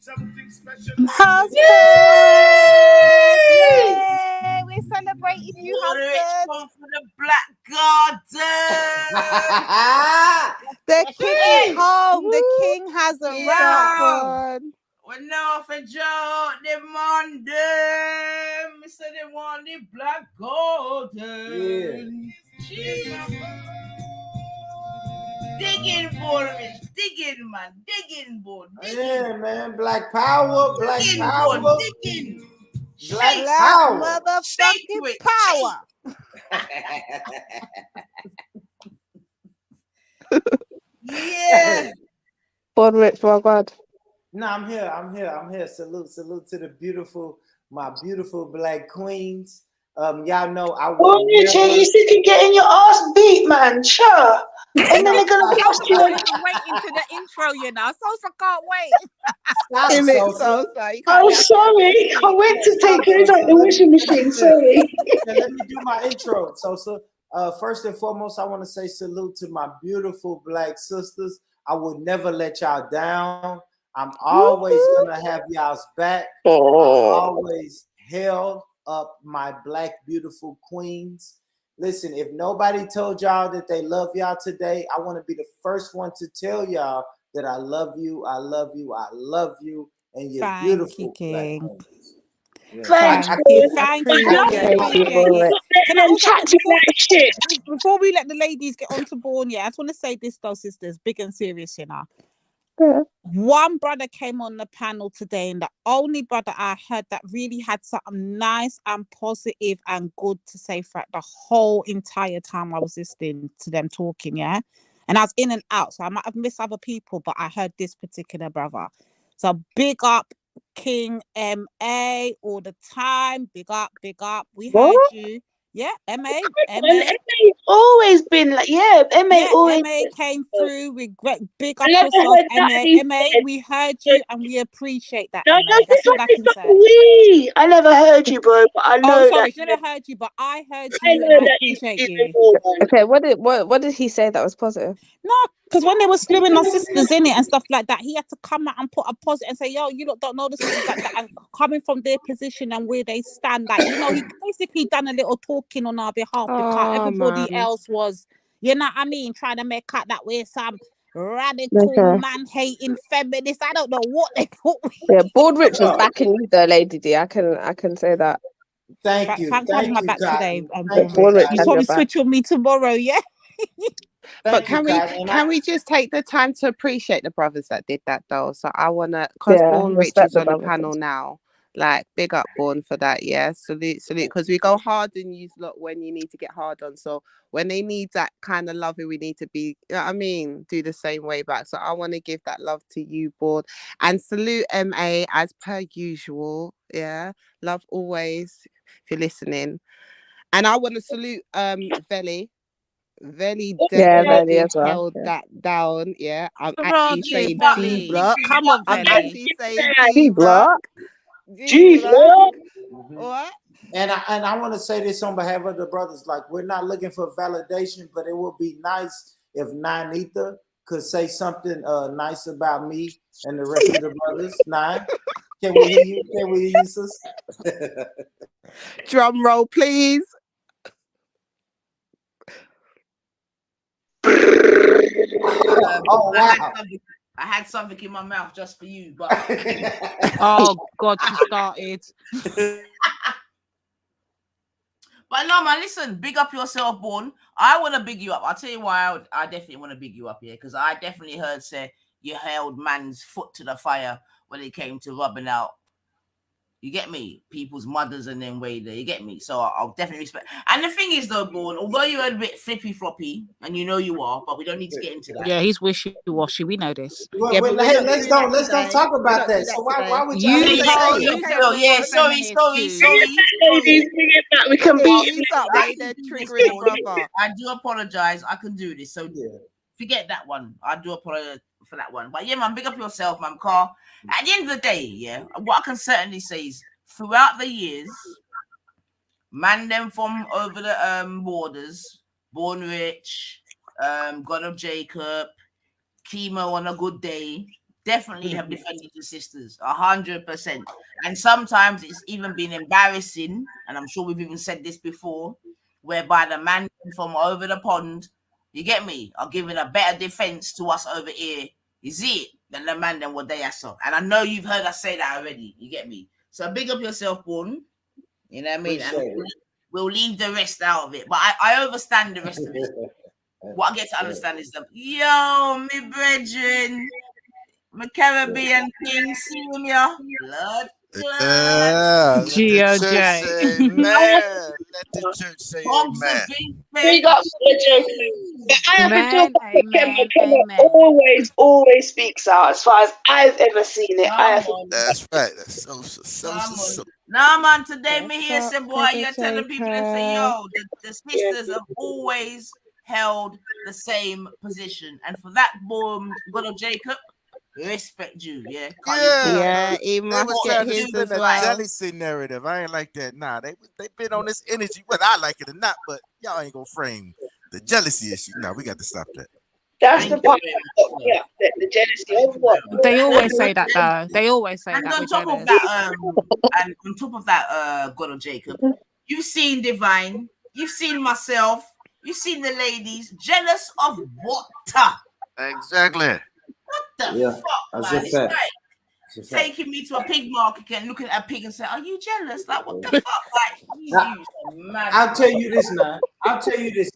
Something special. Husband! We're celebrating you, husband. One for the Black Garden. The king is home. The king has arrived. We know for Joe, the Monday. Mr. They want the Black Golden. Yeah. Digging board, digging, man. Digging board. Yeah, man. Black power. Black power. Digging. Black power. Motherfucking power. Yeah. Born rich, my God. No, I'm here. Salute to my beautiful black queens. Y'all know I will you sitting getting your ass beat, man. Sure. And then they're gonna bust you. Waiting to the intro, you know. Sosa can't wait. I'm sorry. I went to take clothes out the washing machine. Sorry. Let me do my intro. Sosa. First and foremost, I want to say salute to my beautiful black sisters. I will never let y'all down. I'm always gonna have y'all's back. I always held up my black beautiful queens. Listen, if nobody told y'all that they love y'all today, I want to be the first one to tell y'all that I love you, and you're beautiful. King. Thanks, Thank boy. you. Thank you. I Appreciate it. Can I and also chat to you like shit. before we let the ladies get on to Born, yeah, I just want to say this though, sisters, big and serious, you know. One brother came on the panel today, and the only brother I heard that really had something nice and positive and good to say throughout the whole entire time I was listening to them talking, yeah. And I was in and out, so I might have missed other people, but I heard this particular brother. So big up King MA all the time. Big up, big up. We heard you. Yeah, MA. MA's always been like, always. MA came through with great big I up never yourself, heard that MA. We heard you and we appreciate that, No, MA. That's all I can say. we. I never heard you, bro, but I know Oh, sorry, that. she never heard you, but I heard I you know and I that appreciate she's you. Okay, what did he say that was positive? No, because when they were slewing our sisters in it and stuff like that, he had to come out and put a positive and say, yo, you lot don't know the sisters like that. And coming from their position and where they stand, like, you know, he basically done a little talking on our behalf because everybody else was, you know what I mean, trying to make out that we're some radical man-hating feminists. I don't know what they thought. Yeah, Board Rich was backing you though, Lady D. I can say that. Thank you. Thanks for having my back today. You probably switch on me tomorrow, yeah? But can we just take the time to appreciate the brothers that did that though? So I wanna, cause Born Rich is on the panel now. Like, big up Born for that, yeah. Salute. Because we go hard on you lot when you need to get hard on. So when they need that kind of love, we need to be, you know what I mean, do the same way back. So I want to give that love to you, Born, and salute MA as per usual. Yeah, love always if you're listening. And I want to salute Veli. Veli definitely held that down. Yeah, I'm actually saying D block. Come on, I'm Veli. actually saying D block. G block. What? And I want to say this on behalf of the brothers. Like, we're not looking for validation, but it would be nice if Nine Ether could say something nice about me and the rest of the brothers. Nine, can we hear you? Can we hear you, sis? Drum roll, please. Oh wow! I had something in my mouth just for you, but oh God, she started. But no, man, listen, big up yourself, Born. I want to big you up. I'll tell you why I definitely want to big you up here, because I definitely heard say you held man's foot to the fire when it came to rubbing out, you get me, people's mothers and then way there, you get me. So I'll definitely respect. And the thing is though, Born, although you're a bit flippy floppy, and you know you are, but we don't need to get into that. Yeah, he's wishy-washy. We know this. Hey, let's don't talk about that. So why would you? Sorry. We can beat I do apologize. I can do this. So forget that one. I do apologize for that one. But yeah, man, big up yourself, man. Carl. At the end of the day, yeah, what I can certainly say is throughout the years, man, them from over the borders, Born Rich, God of Jacob, Chemo on a good day, definitely have defended the sisters 100%. And sometimes it's even been embarrassing, and I'm sure we've even said this before, whereby the man from over the pond, you get me, are giving a better defense to us over here. You see it? Than the man than what they are so. And I know you've heard us say that already. You get me? So big up yourself, Born. You know what I mean? And we'll leave the rest out of it. But I understand the rest of it. What I get to understand is that, yo, me brethren, my Caribbean king, see him, yo. Blood. GOJ. Let the church say amen. Big up I have to talk always speaks out as far as I've ever seen it. That's right. That's so. Nah, man, today me here say, boy, you're telling people and say, yo, the sisters have always held the same position. And for that, God of Jacob, respect you, yeah? He must get his as well. Jealousy narrative. I ain't like that. Nah, they been on this energy, whether I like it or not, but y'all ain't gonna frame the jealousy issue. No, we got to stop that. That's the part. Yeah, the jealousy of what? They always say that, though. They always say that. And on top of that, and on top of that, God of Jacob, you've seen Divine, you've seen myself, you've seen the ladies jealous of what? Exactly. What the fuck, man? It's like, taking me to a pig market and looking at a pig and saying, "Are you jealous? Like, what the fuck?" Like, I'll tell you this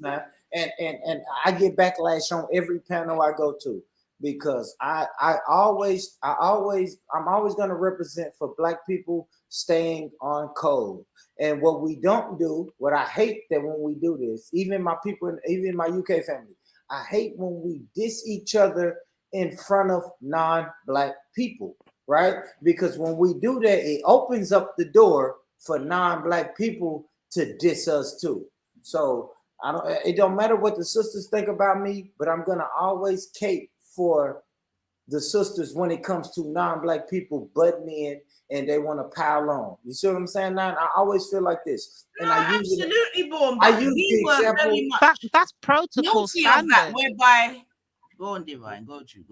now. And I get backlash on every panel I go to because I'm always gonna represent for Black people staying on code. And what we don't do, what I hate that when we do this, even my people, even my UK family, I hate when we diss each other in front of non-Black people, right? Because when we do that, it opens up the door for non-Black people to diss us too. So it don't matter what the sisters think about me, but I'm gonna always cape for the sisters when it comes to non-Black people butting in and they want to pile on. You see what I'm saying? Now I always feel like this, and I use absolutely, Born. I use the example. That's protocol standard. That, whereby, go on, Divine, go to.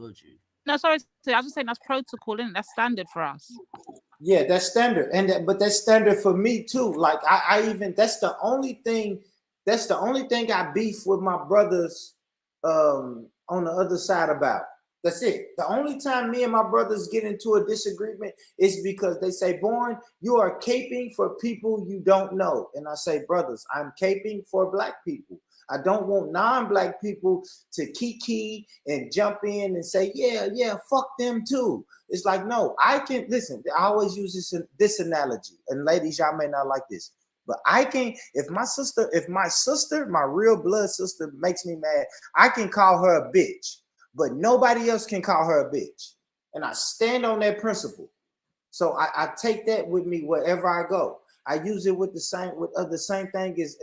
No, sorry, I was just saying that's protocol, isn't it? That's standard for us. Yeah, that's standard, but that's standard for me too. Like I even that's the only thing I beef with my brothers on the other side about. That's it. The only time me and my brothers get into a disagreement is because they say, Born, you are caping for people you don't know. And I say, brothers, I'm caping for Black people. I don't want non-Black people to kiki and jump in and say, yeah, fuck them too. It's like, no, I can listen. I always use this analogy. And ladies, y'all may not like this. But I can, if my sister, my real blood sister makes me mad, I can call her a bitch. But nobody else can call her a bitch. And I stand on that principle. So I take that with me wherever I go. I use it with the same thing as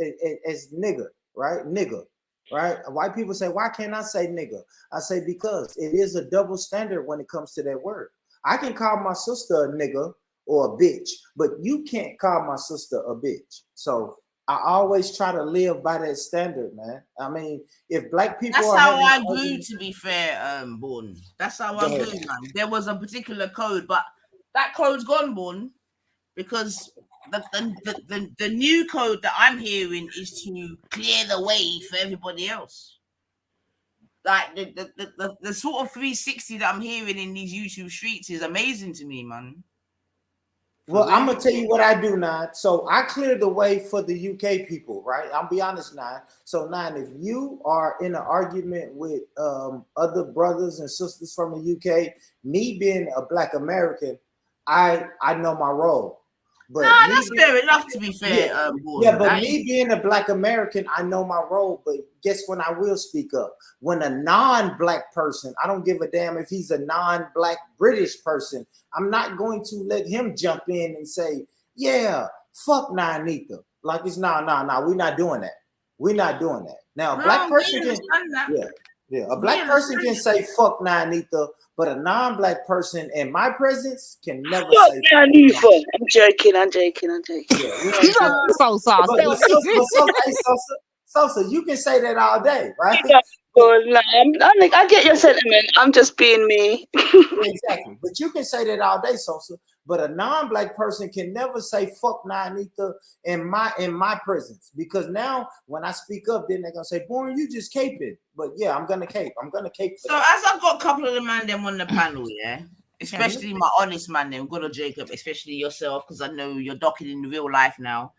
nigga, right? Nigga, right? White people say, why can't I say nigga? I say, because it is a double standard when it comes to that word. I can call my sister a nigga or a bitch, but you can't call my sister a bitch. So I always try to live by that standard, man. I mean, if Black people that's how I grew, to be fair, Born. That's how I grew, man. There was a particular code, but that code's gone, Born, because the new code that I'm hearing is to clear the way for everybody else. Like the sort of 360 that I'm hearing in these YouTube streets is amazing to me, man. Well, I'm gonna tell you what I do now. So I clear the way for the UK people, right? I'll be honest now. So now, if you are in an argument with other brothers and sisters from the UK, me being a Black American, I know my role. But that's fair enough, to be fair. But me being a Black American, I know my role. But guess when I will speak up? When a non-Black person, I don't give a damn if he's a non-Black British person, I'm not going to let him jump in and say, yeah, fuck Nanita. Like it's no, we're not doing that. We're not doing that. Now, a Black person can, a Black person can say fuck Nanita, but a non-Black person in my presence can never say Nanita. I'm joking. Sosa, you can say that all day, right? I get your sentiment. I'm just being me. Exactly. But you can say that all day, Sosa. But a non-Black person can never say fuck Nanita in my presence. Because now when I speak up, then they're gonna say, Born, you just caping. But yeah, I'm gonna cape. So as I've got a couple of the man them on the panel, yeah. Especially my honest man them, good old Jacob, especially yourself, because I know you're docking in real life now.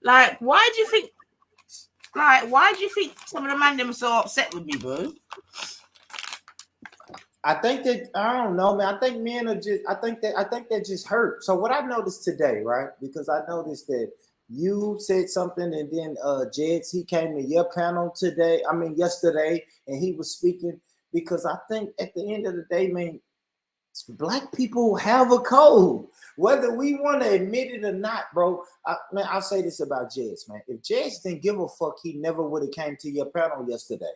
Like, why do you think some of the man them are so upset with me, bro? I think that I don't know, man. I think men are just. I think that just hurt. So what I noticed today, right? Because I noticed that you said something, and then Jeds, he came to your panel yesterday, and he was speaking. Because I think at the end of the day, man, Black people have a code, whether we want to admit it or not, bro. I'll say this about Jeds, man. If Jeds didn't give a fuck, he never would have came to your panel yesterday.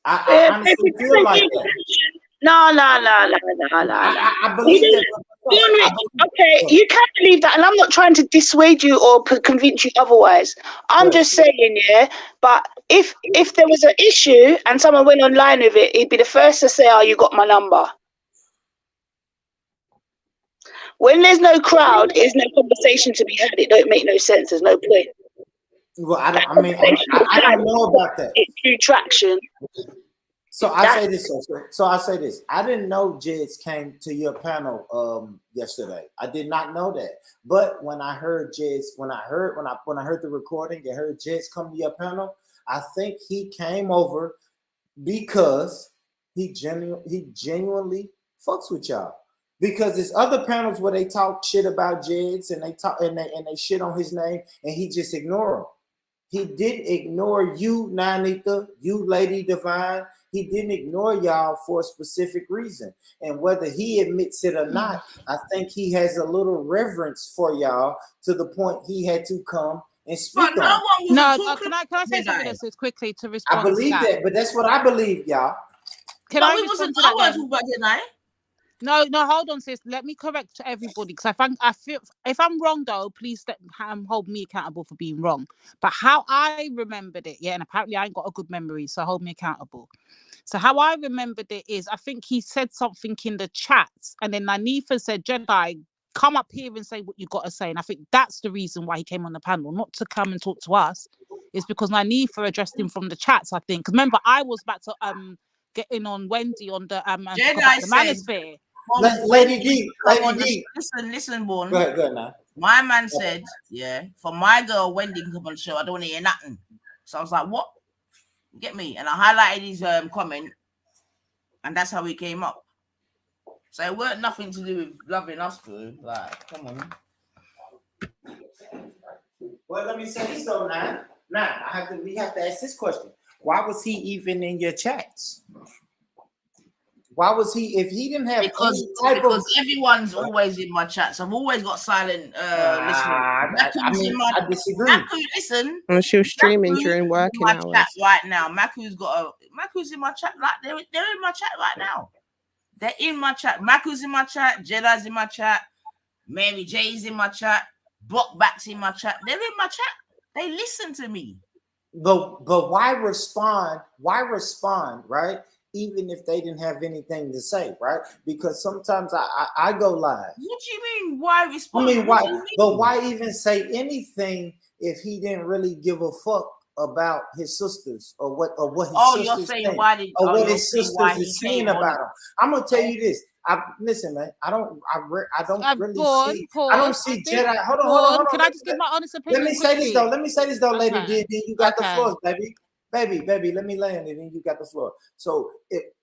I honestly feel like that. No. I believe that. Okay, you can't believe that, and I'm not trying to dissuade you or convince you otherwise. I'm just saying, yeah. But if there was an issue and someone went online with it, he'd be the first to say, "Oh, you got my number." When there's no crowd, there's no conversation to be had. It don't make no sense. There's no point. Well, I don't know about that. It's through traction. So I say this. So I say this. I didn't know Jeds came to your panel yesterday. I did not know that. But when I heard Jeds, when I heard the recording and heard Jeds come to your panel, I think he came over because he genuinely fucks with y'all. Because there's other panels where they talk shit about Jeds and they shit on his name and he just ignore them. He didn't ignore you, Nanita, you, Lady Divine. He didn't ignore y'all for a specific reason. And whether he admits it or not, I think he has a little reverence for y'all to the point he had to come and speak on. No, can I say something else quickly to respond? I believe that, but that's what I believe, y'all. Can I respond to that? No, hold on, sis. Let me correct everybody because I feel if I'm wrong though, please hold me accountable for being wrong. But how I remembered it, and apparently I ain't got a good memory, so hold me accountable. So how I remembered it is, I think he said something in the chats, and then Nanifa said, "Jedi, come up here and say what you got to say." And I think that's the reason why he came on the panel, not to come and talk to us. It's because Nanifa addressed him from the chats. I think. Remember, I was about to get in on Wendy on the Jedi the manosphere. Lady D. Listen, Born. Go ahead now. My man said, for my girl Wendy can come on the show, I don't want to hear nothing. So I was like, what? Get me? And I highlighted his comment, and that's how we came up. So it weren't nothing to do with loving us, boo. Like, come on. Well, let me say this though, we have to ask this question. Why was he even in your chats? Why was he, if he didn't have because everyone's always in my chats. I've always got silent listening. I disagree. Maku, listen. And she was streaming during working hours. Chat right now. Maku's in my chat. Like they're in my chat right now. They're in my chat. Maku's in my chat. Jedi's in my chat. Mary J's in my chat. Blockback's in my chat. They're in my chat. They listen to me. But why respond? Why respond, right? Even if they didn't have anything to say, right? Because sometimes I go live. What do you mean? Why respond? I mean, why? But why even say anything if he didn't really give a fuck about his sisters or what his sisters saying think, why did or what his sisters is saying about him? I'm gonna tell you this. Listen, man. I don't really see Jedi. Hold on. Can I just give my honest opinion? Let me say this though, Lady D. Then you got the floor, baby. Baby, let me land it, and you got the floor. So,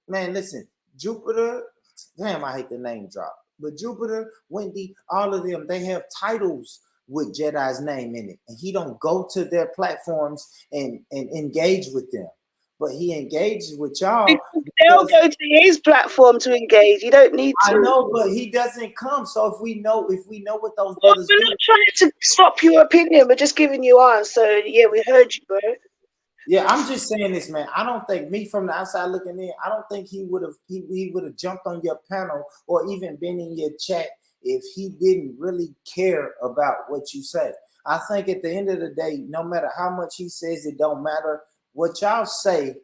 listen, Jupiter, damn, I hate the name drop, but Jupiter, Wendy, all of them, they have titles with Jedi's name in it, and he don't go to their platforms and engage with them, but he engages with y'all. They'll go to his platform to engage. You don't need to. I know, but he doesn't come. So if we know what those brothers do, we're not trying to stop your opinion. We're just giving you ours. So yeah, we heard you, bro. Yeah, I'm just saying this, man. I don't think, me from the outside looking in, I don't think he would have jumped on your panel or even been in your chat if he didn't really care about what you say. I think at the end of the day, no matter how much he says, it don't matter what y'all say.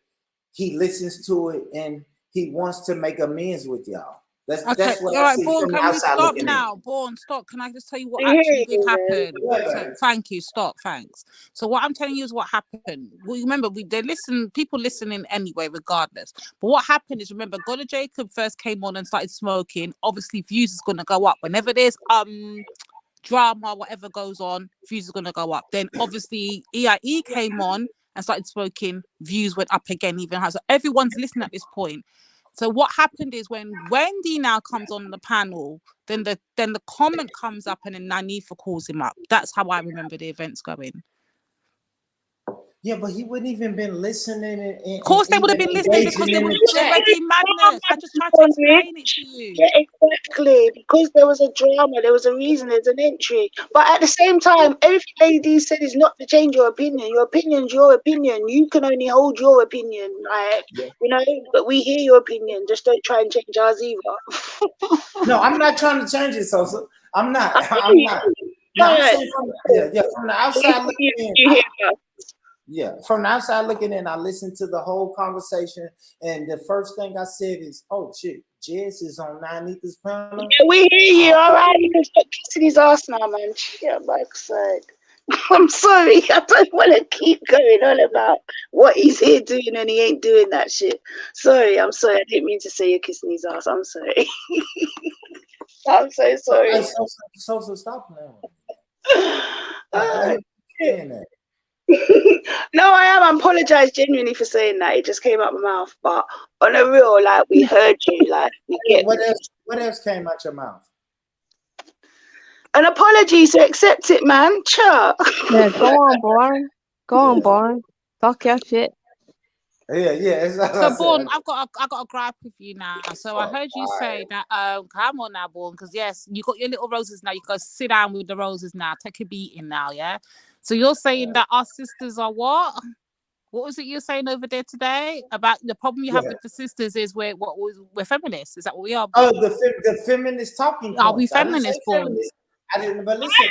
He listens to it and he wants to make amends with y'all. That's what I see from the outside looking in. Born, stop. Can I just tell you what actually did happen? So, thank you. Stop. Thanks. So what I'm telling you is what happened. Well, remember, people listening anyway, regardless. But what happened is, remember, Goddard Jacob first came on and started smoking. Obviously, views is going to go up. Whenever there's drama, whatever goes on, views is going to go up. Then obviously EIE came on and started smoking. Views went up again, even higher. So everyone's listening at this point. So what happened is when Wendy now comes on the panel, then the comment comes up and then Nanifa calls him up. That's how I remember the events going. Yeah, but he wouldn't even been listening. Of course they would have been listening because they was already madness. I just tried to explain it to you. Yeah, exactly. Because there was a drama, there was a reason, there's an entry. But at the same time, everything Lady said is not to change your opinion. Your opinion's your opinion. You can only hold your opinion, like but we hear your opinion. Just don't try and change ours either. No, I'm not trying to change it, so I'm not. I'm not. No, I'm saying from the outside looking in. Yeah, from the outside looking in, I listened to the whole conversation, and the first thing I said is, "Oh shit, Jess is on Nanita's panel." Yeah, we hear you. All right, you can stop kissing his ass now, man. Yeah, backside. I'm sorry. I don't want to keep going on about what he's here doing and he ain't doing that shit. Sorry, I'm sorry. I didn't mean to say you're kissing his ass. I'm sorry. I'm so sorry. So stop now. No, I am. I apologize genuinely for saying that. It just came out my mouth. But on a real, like, we heard you. Like, we get what else came out your mouth? An apology, so accept it, man. Sure. Yeah, go on, Born. Go on, Born. Talk your shit. Yeah. So, Born, I got a gripe with you now. So I heard you say that. Come on now, Born, because yes, you got your little roses now. You go sit down with the roses now. Take a beating now, yeah. So you're saying that our sisters are what? What was it you're saying over there today about the problem you have with the sisters is we're feminists? Is that what we are? Oh, the feminist talking. Are we feminists, Born? I didn't, but listen.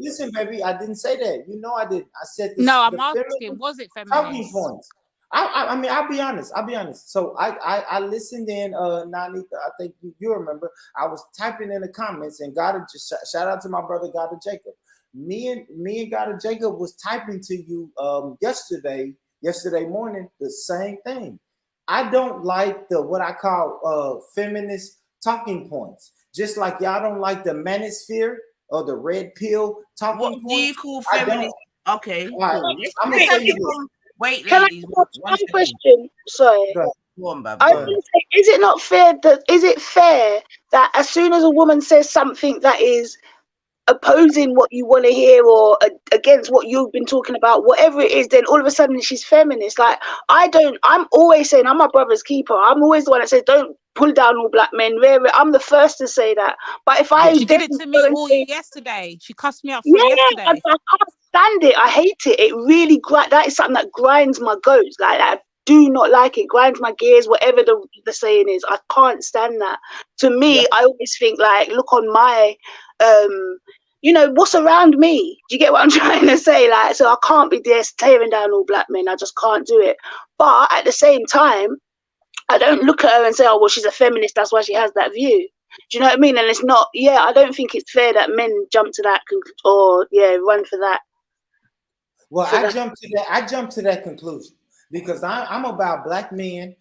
Listen, baby. I didn't say that. You know, I did. I said this. No, I'm asking. Was it feminist? Talking points. I mean, I'll be honest. So I listened in. Nani, I think you remember. I was typing in the comments and just shout out to my brother God Jacob. Me and God Jacob was typing to you yesterday morning the same thing. I don't like what I call feminist talking points. Just like y'all don't like the manosphere or the red pill talking points. What do you call feminist? Okay, cool. I'm gonna tell you this. Wait, can ladies. I ask one question? Sorry. Go on, Bob. I was going to say, is it fair that as soon as a woman says something that is opposing what you want to hear or against what you've been talking about, whatever it is, then all of a sudden she's feminist? Like, I'm always saying I'm my brother's keeper. I'm always the one that says don't pull down all black men. I'm the first to say that. But if she did it to me all yesterday. She cussed me out for yesterday. I can't stand it. I hate it. It really that is something that grinds my goats. Like, I do not like it. Grinds my gears, whatever the saying is. I can't stand that. To me, I always think, like, look on my what's around me. Do you get what I'm trying to say? Like, so I can't be there tearing down all black men. I just can't do it. But at the same time, I don't look at her and say, oh, well, she's a feminist, that's why she has that view. Do you know what I mean? And it's not, I don't think it's fair that men jump to that run for that. Well, I jumped to that conclusion because I'm about black men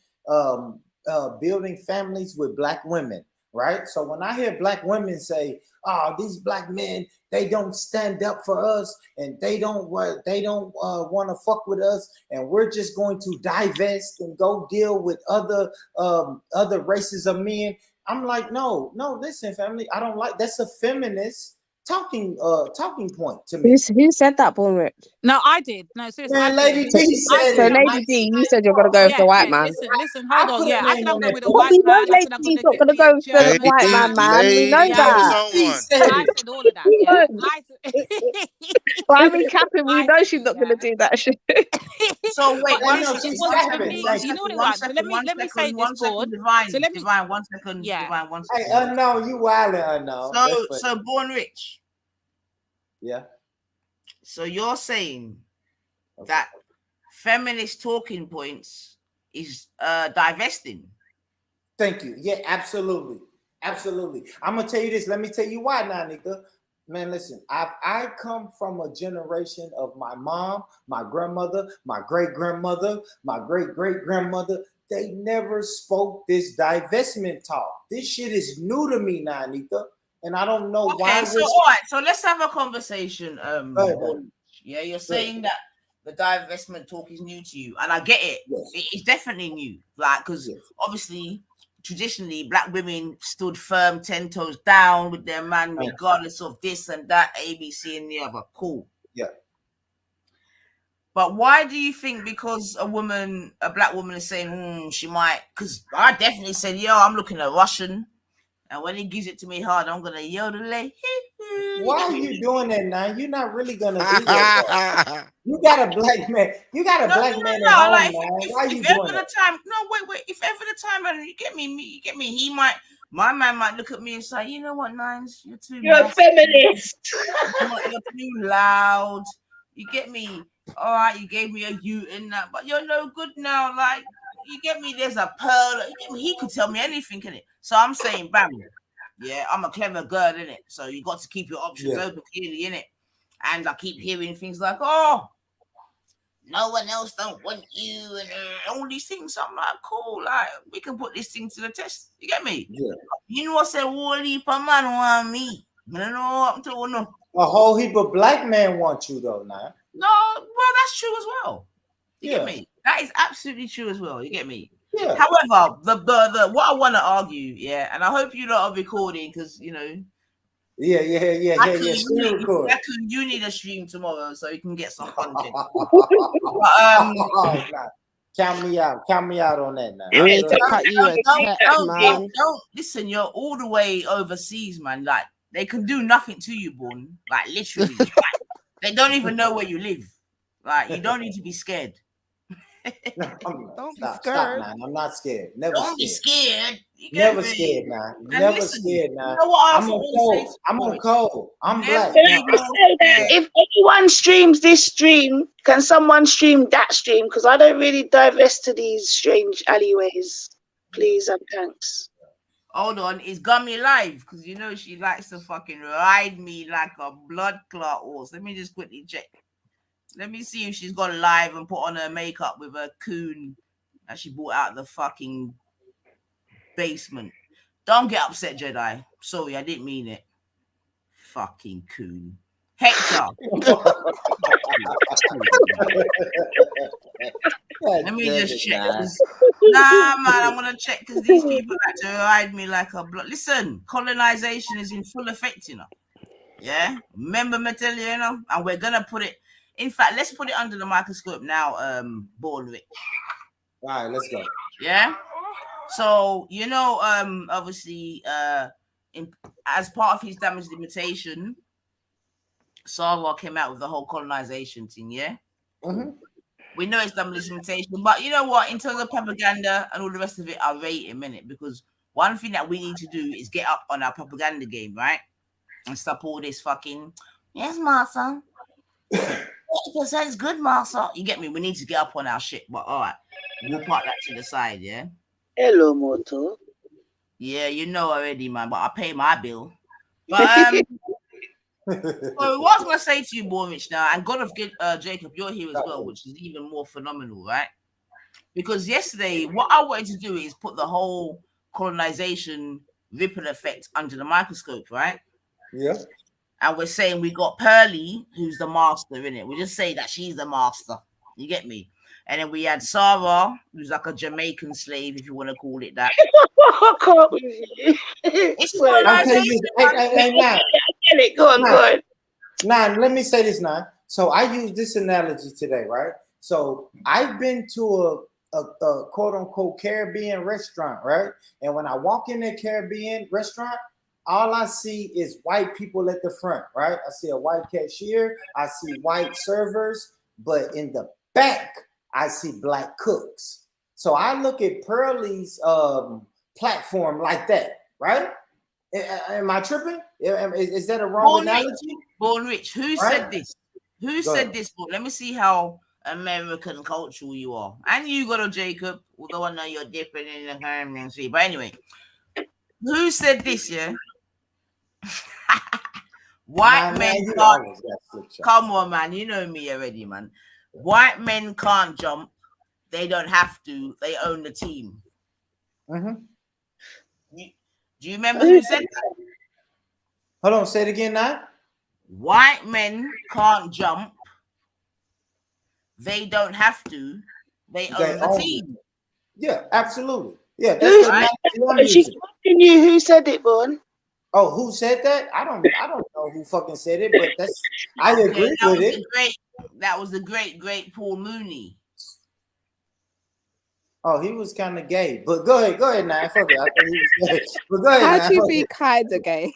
building families with black women, right? So when I hear black women say, oh, these black men, they don't stand up for us and they don't want to fuck with us, and we're just going to divest and go deal with other races of men. I'm like, no, listen, family, I don't like that's a feminist talking point to me. Who said that, Born Rich? No, I did. No, seriously. Man, Lady D said so Lady D, you said you're gonna go with the white man. Listen, hold on. Yeah, I said I'm going with the Well, white we know man. Lady D's not gonna go with the white man. We know that. I said all of that. Yeah. Well, I mean, Captain, we know she's not gonna do that shit. So wait, you know what it was? Let me say this, Born. So Divine, 1 second. Yeah. Divine, 1 second. Hey, unknown, you wildin', unknown. So Born Rich. Yeah. So you're saying that feminist talking points is divesting? Thank you. Yeah, absolutely. I'm gonna tell you this. Let me tell you why now, nigga. Man, listen, I come from a generation of my mom, my grandmother, my great-grandmother, my great-great-grandmother. They never spoke this divestment talk. This shit is new to me now, Anita. And I don't know why. Okay, so all right, so let's have a conversation. Yeah, you're saying that the divestment talk is new to you, and I get it. Yes. It's definitely new, like, because obviously, traditionally, black women stood firm, 10 toes down with their man, regardless of this and that, A, B, C, and the other. Cool. Yeah. But why do you think because a black woman is saying, she might, because I definitely said, I'm looking at Russian. And when he gives it to me hard, I'm gonna yodel. Why are you doing that now? You're not really gonna do that. You got a black man. You got a black man at home, like, man. Why are you if doing ever that? the time, wait. If ever the time, and you get me, my man might look at me and say, you know what, Nines, you're a feminist. You're too loud. You get me? All right, you gave me a U in that, but you're no good now. Like, you get me? There's a pearl. You get me? He could tell me anything, can it? So I'm saying, bam. Yeah, I'm a clever girl, innit? So you got to keep your options open clearly, innit? And I keep hearing things like, oh, no one else don't want you and all these things. I'm like, cool, like we can put this thing to the test. You get me? Yeah. You know what? Say, whole heap of man want me. I don't know what I'm talking about. A whole heap of black men want you though, now. No, well, that's true as well. You get me? That is absolutely true as well. You get me? Yeah. However, the what I want to argue, and I hope you lot are recording because you know. Yeah. You need a stream tomorrow so you can get some content. Count me out on that now. We need to cut you a check, man. Don't listen. You're all the way overseas, man. Like they can do nothing to you, Born. Like literally, they don't even know where you live. Like you don't need to be scared. Don't be scared. Stop, man. I'm not scared. Never don't be scared. Never scared, man. Never scared, man. You know what I'm on cold. I'm black. Can I just say that if anyone streams this stream, can someone stream that stream? Because I don't really divest to these strange alleyways. Please and thanks. Hold on, it's Gummy live because you know she likes to fucking ride me like a blood clot horse. Let me just quickly check. Let me see if she's gone live and put on her makeup with her coon that she brought out the fucking basement. Don't get upset, Jedi. Sorry, I didn't mean it. Fucking coon. Hector. Let me just check. Nah, man, I'm gonna check because these people like to ride me like a blood. Listen, colonization is in full effect, you know. Yeah, remember me tell you, you know, and we're gonna put it. In fact, let's put it under the microscope now, Born Rich. All right, let's go. Yeah. So you know, obviously, as part of his damage limitation, Sarwar came out with the whole colonization thing. Yeah. Mm-hmm. We know it's damage limitation, but you know what? In terms of propaganda and all the rest of it, I rate him in it because one thing that we need to do is get up on our propaganda game, right? And stop all this fucking yes, Master. 80% is good, Master. You get me? We need to get up on our shit. But all right, we'll park that to the side, yeah? Hello, Moto. Yeah, you know already, man, but I pay my bill. But so what I was going to say to you, Bormich, now, and God of Jacob, you're here as well, which is even more phenomenal, right? Because yesterday, what I wanted to do is put the whole colonization ripple effect under the microscope, right? Yeah. And we're saying we got Pearly, who's the master in it. We just say that she's the master. You get me? And then we had Sarah, who's like a Jamaican slave, if you want to call it that. It's colonization. I get it. Go on. Now, let me say this now. So I use this analogy today, right? So I've been to a quote unquote Caribbean restaurant, right? And when I walk in that Caribbean restaurant, all I see is white people at the front, right? I see a white cashier, I see white servers, but in the back, I see black cooks. So I look at Pearly's platform like that, right? Am I tripping? Is that a wrong analogy? Born Rich, who said this? Who said this? Let me see how American cultural you are. And you got a Jacob, although I know you're different in the currency. But anyway, who said this, yeah? White men can't. Come on, man. You know me already, man. White men can't jump. They don't have to. They own the team. Mm-hmm. Do you remember who said that? Hold on. Say it again now. White men can't jump. They don't have to. They own the team. Yeah, absolutely. Yeah, that's right. She's asking you who said it, Born. Oh, who said that? I don't know who fucking said it, but that's I agree with it. That was the great Paul Mooney. Oh, he was kind of gay, but go ahead now. Fuck it. I think he was gay. But go ahead. How'd you be kind of gay?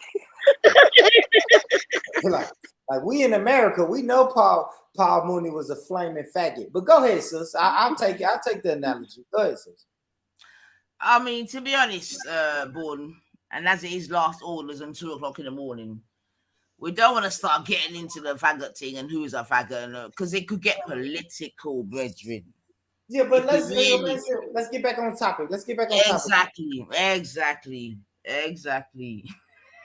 like we in America, we know Paul Mooney was a flaming faggot. But go ahead, sis. I'll take the analogy. Go ahead, sis. I mean, to be honest, Born, and as it is last orders and 2 o'clock in the morning, we don't want to start getting into the faggot thing and who's a faggot, because it could get political, brethren. Yeah, but let's get back on topic. Let's get back on topic. Exactly.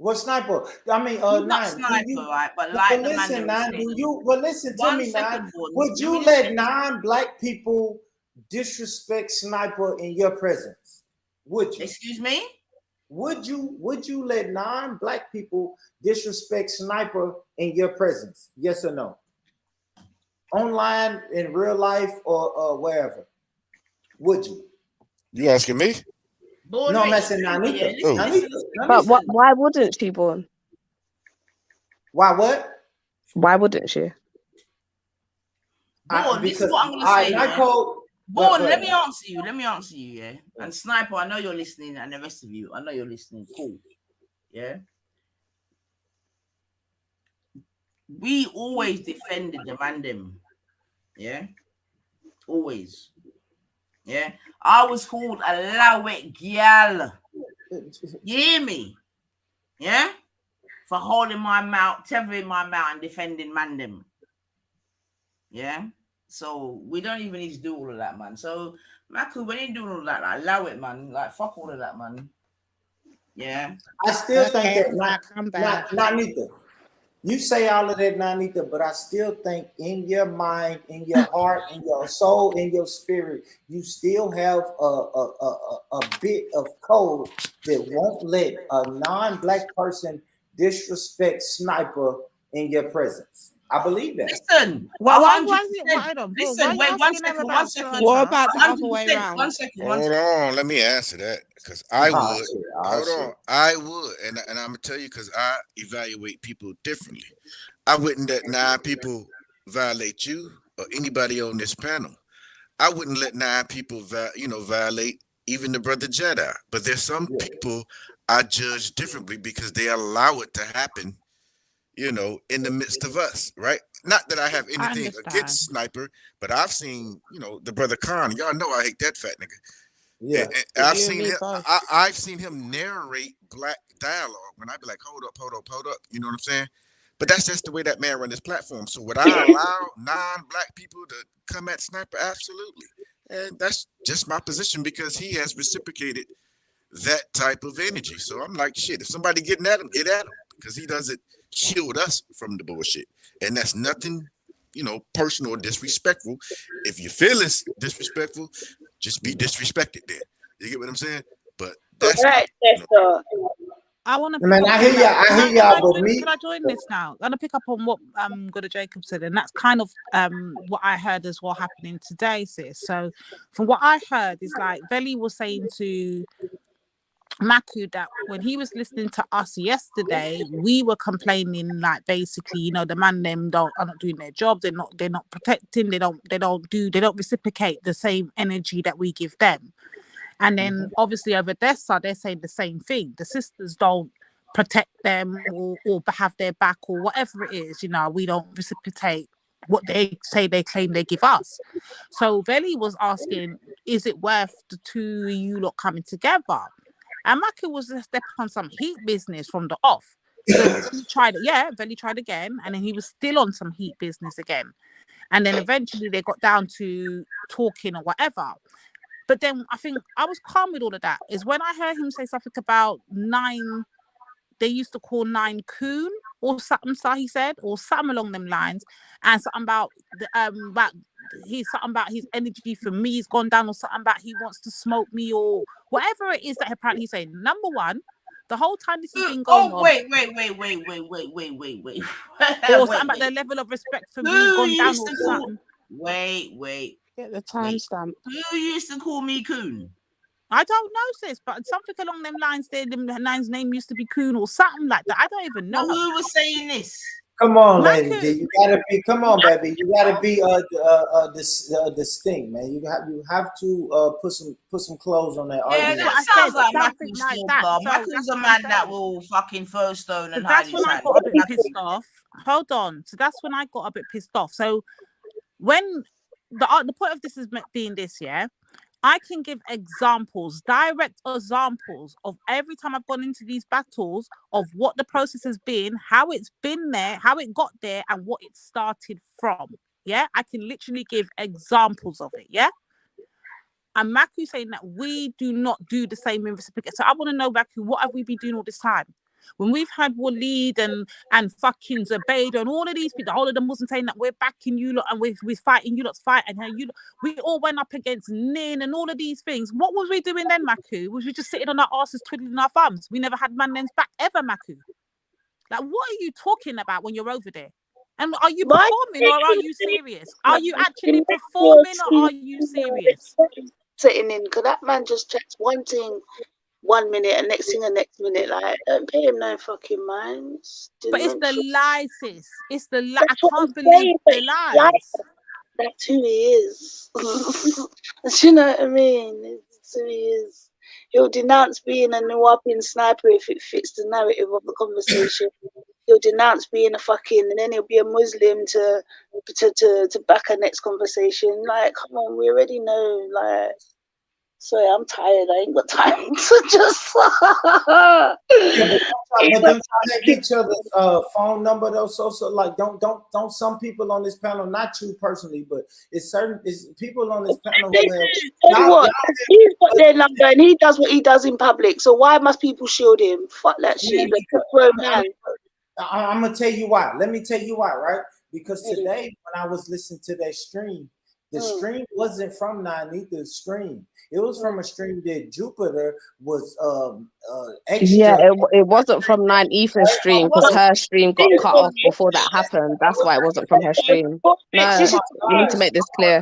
What sniper? I mean, not sniper, right? But like the listen, man. Do you? But listen to me, Nine. Would you let 9 black people disrespect sniper in your presence? Would you? Excuse me? Would you let 9 black people disrespect sniper in your presence? Yes or no? Online, in real life, or wherever? Would you? You asking me? No, I'm asking Nanita. But why wouldn't she, Born? Why what? Why wouldn't she? Born, this is what I'm gonna say. Born, let me answer you, yeah. And Sniper, I know you're listening, and the rest of you, I know you're listening. Cool. Yeah. We always defended the man them. Yeah. Always. Yeah. I was called a lawet gyal. You hear me? Yeah? For holding my mouth, tethering my mouth, and defending man them. Yeah? So we don't even need to do all of that, man. So Maku, we ain't doing all that. Like, allow it, man. Like, fuck all of that, man. Yeah. I still think that not neither. You say all of that, Nanita, but I still think in your mind, in your heart, in your soul, in your spirit, you still have a bit of code that won't let a non-black person disrespect sniper in your presence. I believe that. Listen, why is it? Listen, wait 1 second. 1 second. What about the other way around? 1 second. Hold on, let me answer that because I would. Hold on, I would, and I'm gonna tell you because I evaluate people differently. I wouldn't let 9 people violate you or anybody on this panel. I wouldn't let 9 people, violate even the brother Jedi. But there's some people I judge differently because they allow it to happen. In the midst of us, right? Not that I have anything against Sniper, but I've seen, the brother Khan. Y'all know I hate that fat nigga. Yeah, and I've seen him. I've seen him narrate black dialogue when I be like, hold up. You know what I'm saying? But that's just the way that man run his platform. So would I allow non-black people to come at Sniper? Absolutely, and that's just my position because he has reciprocated that type of energy. So I'm like, shit. If somebody getting at him, get at him because he doesn't shield us from the bullshit, and that's nothing, personal or disrespectful. If you feel it's disrespectful, just be disrespected. Then you get what I'm saying. But that's I want to. Man, I hear y'all. But me, can I join this now? I'm gonna pick up on what Good Jacob said, and that's kind of what I heard as well happening today, sis. So, from what I heard, is like Veli was saying to Maku that when he was listening to us yesterday, we were complaining like basically, the man them are not doing their job, they're not protecting, they don't reciprocate the same energy that we give them. And then obviously over their side, they're saying the same thing. The sisters don't protect them or have their back or whatever it is, we don't reciprocate what they say they claim they give us. So Veli was asking, is it worth the two of you lot coming together? And Maki was a step on some heat business from the off. So he tried it, Veli tried again, and then he was still on some heat business again. And then eventually they got down to talking or whatever. But then I think I was calm with all of that. Is when I heard him say something about 9, they used to call 9 coon or something, so he said, or something along them lines, and something about about his energy for me has gone down, or something about he wants to smoke me, or whatever it is that apparently he's saying. Number one, the whole time this has been going on. Wait. Or something about the level of respect for me has gone down, or something. Wait. Get the timestamp. Who used to call me coon? I don't know, sis, but something along them lines there, the nine's name used to be Coon or something like that. I don't even know. Who was saying this? Come on, lady. You gotta be. Come on, baby. You gotta be distinct, man. You have to put some clothes on that. Yeah, that sounds like Matthew's like that. Matthew's a man that will fucking throw stone and hide his hand. That's when I got a bit pissed off. Hold on. So that's when I got a bit pissed off. So when the point of this is being this, yeah. I can give examples, direct examples of every time I've gone into these battles of what the process has been, how it's been there, how it got there, and what it started from. Yeah, I can literally give examples of it. Yeah, and Maku saying that we do not do the same in reciprocate. So I want to know, Maku, what have we been doing all this time? When we've had Waleed and fucking Zubaydah and all of these people, all of them Muslims saying that we're backing you lot and we're fighting you lot's fight, and we all went up against Nin and all of these things. What was we doing then, Maku? Was we just sitting on our asses twiddling our thumbs? We never had man names back ever, Maku. Like, what are you talking about when you're over there? And are you performing or are you serious? Are you actually performing or are you serious? Sitting in, because that man just checks one thing 1 minute and next thing the next minute. Like, don't pay him no fucking minds. But it's the lies, sis. It's the lie. I can't believe the lies. That's who he is. You know what I mean? It's who he is. He'll denounce being a Nuwapian sniper if it fits the narrative of the conversation. He'll denounce being a fucking, and then he'll be a Muslim to back our next conversation. Like, come on, we already know. Like, sorry, I'm tired. I ain't got time to just. But don't have each other's phone number though. So like, don't some people on this panel, not you personally, but it's people on this panel. He's got their number and he does what he does in public. So why must people shield him? Fuck that shit. I'm gonna tell you why. Let me tell you why, right? Because today, when I was listening to that stream, the stream wasn't from Nanita's stream. It was from a stream that Jupiter was extra. Yeah, it wasn't from 9 Ethan's stream because her stream got cut off before that happened. That's why it wasn't from her stream. No, you need to make this clear.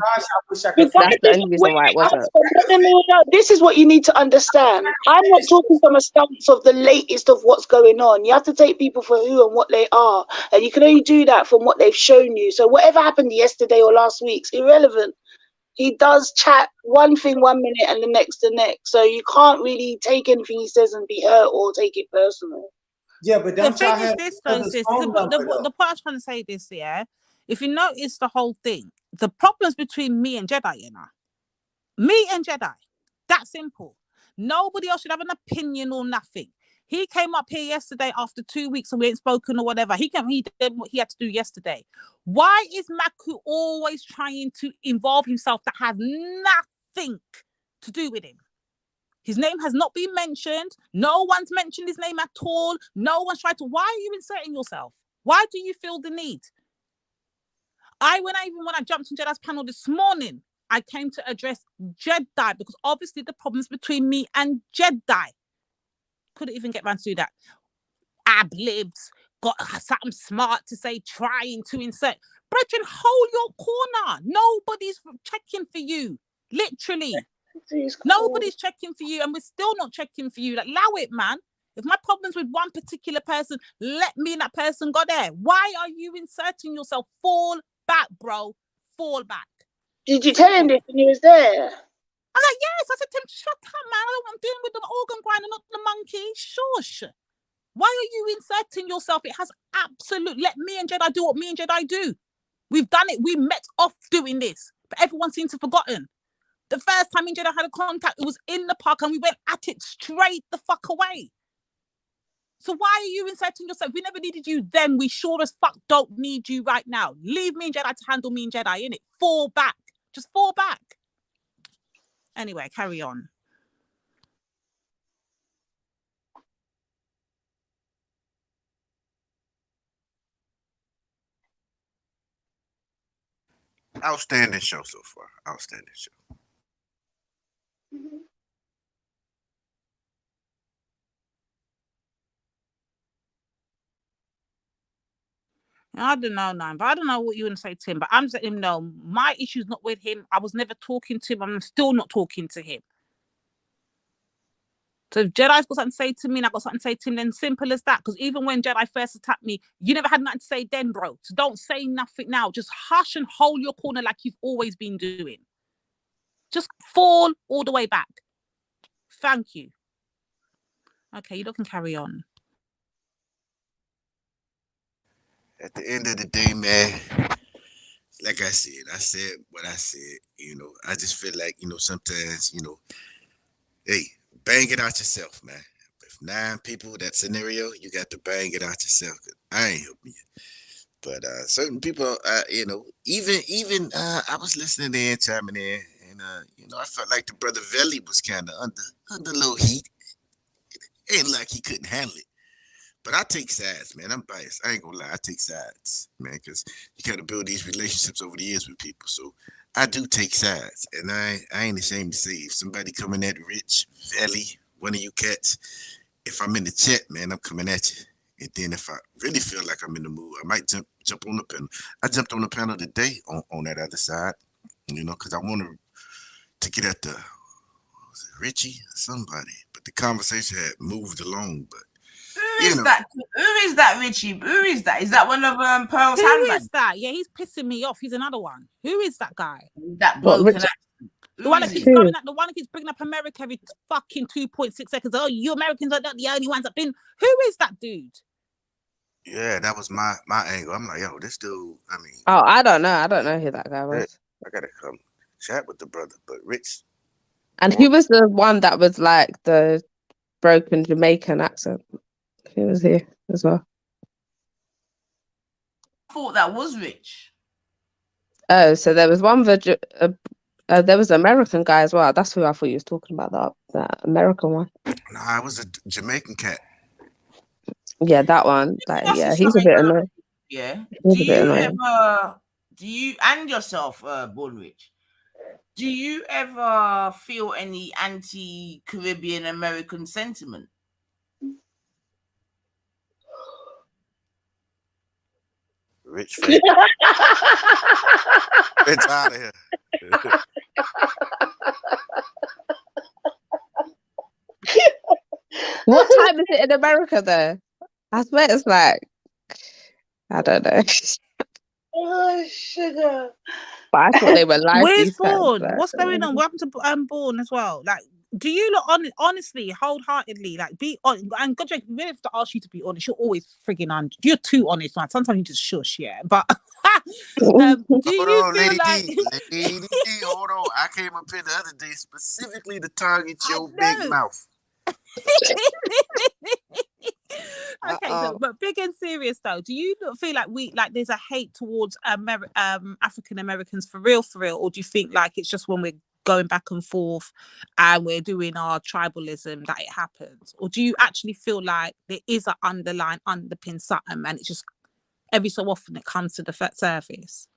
That's the only reason why it wasn't. No, this is what you need to understand. I'm not talking from a stance of the latest of what's going on. You have to take people for who and what they are, and you can only do that from what they've shown you. So whatever happened yesterday or last week's irrelevant. He does chat one thing 1 minute and the next. So you can't really take anything he says and be hurt or take it personal. Yeah, but the thing is this, though, sis. The part I was trying to say this, yeah. If you notice the whole thing, the problems between me and Jedi, you know, me and Jedi, that simple. Nobody else should have an opinion or nothing. He came up here yesterday after 2 weeks and we ain't spoken or whatever. He did what he had to do yesterday. Why is Maku always trying to involve himself that has nothing to do with him? His name has not been mentioned. No one's mentioned his name at all. No one's tried to. Why are you inserting yourself? Why do you feel the need? When I jumped on Jedi's panel this morning, I came to address Jedi because obviously the problems between me and Jedi. Couldn't even get around to do that. Ab-libs, got something smart to say, trying to insert. Brethren, hold your corner. Nobody's checking for you. Literally. Nobody's checking for you, and we're still not checking for you. Like, allow it, man. If my problem's with one particular person, let me and that person go there. Why are you inserting yourself? Fall back, bro. Fall back. Did you tell him this when he was there? I'm like, yes. I said to him, shut up, man. I'm dealing with the organ grinder, not the monkey. Shush. Why are you inserting yourself? It has absolute. Let me and Jedi do what me and Jedi do. We've done it. We met off doing this, but everyone seems to have forgotten. The first time me and Jedi had a contact, it was in the park, and we went at it straight the fuck away. So why are you inserting yourself? We never needed you then. We sure as fuck don't need you right now. Leave me and Jedi to handle me and Jedi, innit? Fall back. Just fall back. Anyway, carry on. Outstanding show so far. Outstanding show. I don't know, but I don't know what you want to say to him. But I'm just letting him know my issue's not with him. I was never talking to him. I'm still not talking to him. So if Jedi's got something to say to me and I've got something to say to him, then simple as that. Because even when Jedi first attacked me, you never had nothing to say then, bro. So don't say nothing now. Just hush and hold your corner like you've always been doing. Just fall all the way back. Thank you. Okay, you can carry on. At the end of the day, man, like I said what I said, I just feel like, sometimes, hey, bang it out yourself, man. If 9 people, that scenario, you got to bang it out yourself. I ain't helping you. But certain people, even I was listening in, chiming in, and, I felt like the brother Veli was kind of under a little heat. It ain't like he couldn't handle it. But I take sides, man. I'm biased. I ain't gonna lie. I take sides, man, because you gotta build these relationships over the years with people. So I do take sides, and I ain't ashamed to say if somebody coming at Rich, Valley, one of you cats, if I'm in the chat, man, I'm coming at you. And then if I really feel like I'm in the mood, I might jump on the panel. I jumped on the panel today on that other side, you know, because I wanted to get at was it Richie or somebody, but the conversation had moved along. But who is that? Who is that, Richie? Who is that? Is that one of Pearl's handbags? Who is that? Yeah, he's pissing me off. He's another one. Who is that guy? That broken accent. The one that keeps going at the one that keeps bringing up America every fucking 2.6 seconds. Oh, you Americans are not the only ones that been. Who is that dude? Yeah, that was my angle. I'm like, yo, this dude. I mean, oh, I don't know who that guy was. I gotta come chat with the brother, but Rich. And who was the one that was like the broken Jamaican accent? Who was he as well? I thought that was Rich. Oh, so there was one there was an American guy as well. That's who I thought you was talking about. That American one. Nah, it was a Jamaican cat. Yeah, that one. Yeah, he's a bit annoying. Yeah. Do you and yourself, Bornrich, do you ever feel any anti-Caribbean American sentiment? Rich face. It's out of here. What time is it in America though? I swear it's like, I don't know. Oh, sugar. But I thought they were live. Where's Bourne? What's going on? What happened to Bourne as well? Like, do you look honestly, wholeheartedly, like be on? And God, we really have to ask you to be honest. You're always frigging on. You're too honest, man. Sometimes you just shush, yeah. But do you feel Lady like? Lady D, hold on. I came up here the other day specifically to target your big mouth. Okay, so, but big and serious though, do you feel like there's a hate towards African Americans for real, or do you think like it's just when we're going back and forth and we're doing our tribalism that it happens, or do you actually feel like there is an underpin something and it's just every so often it comes to the surface?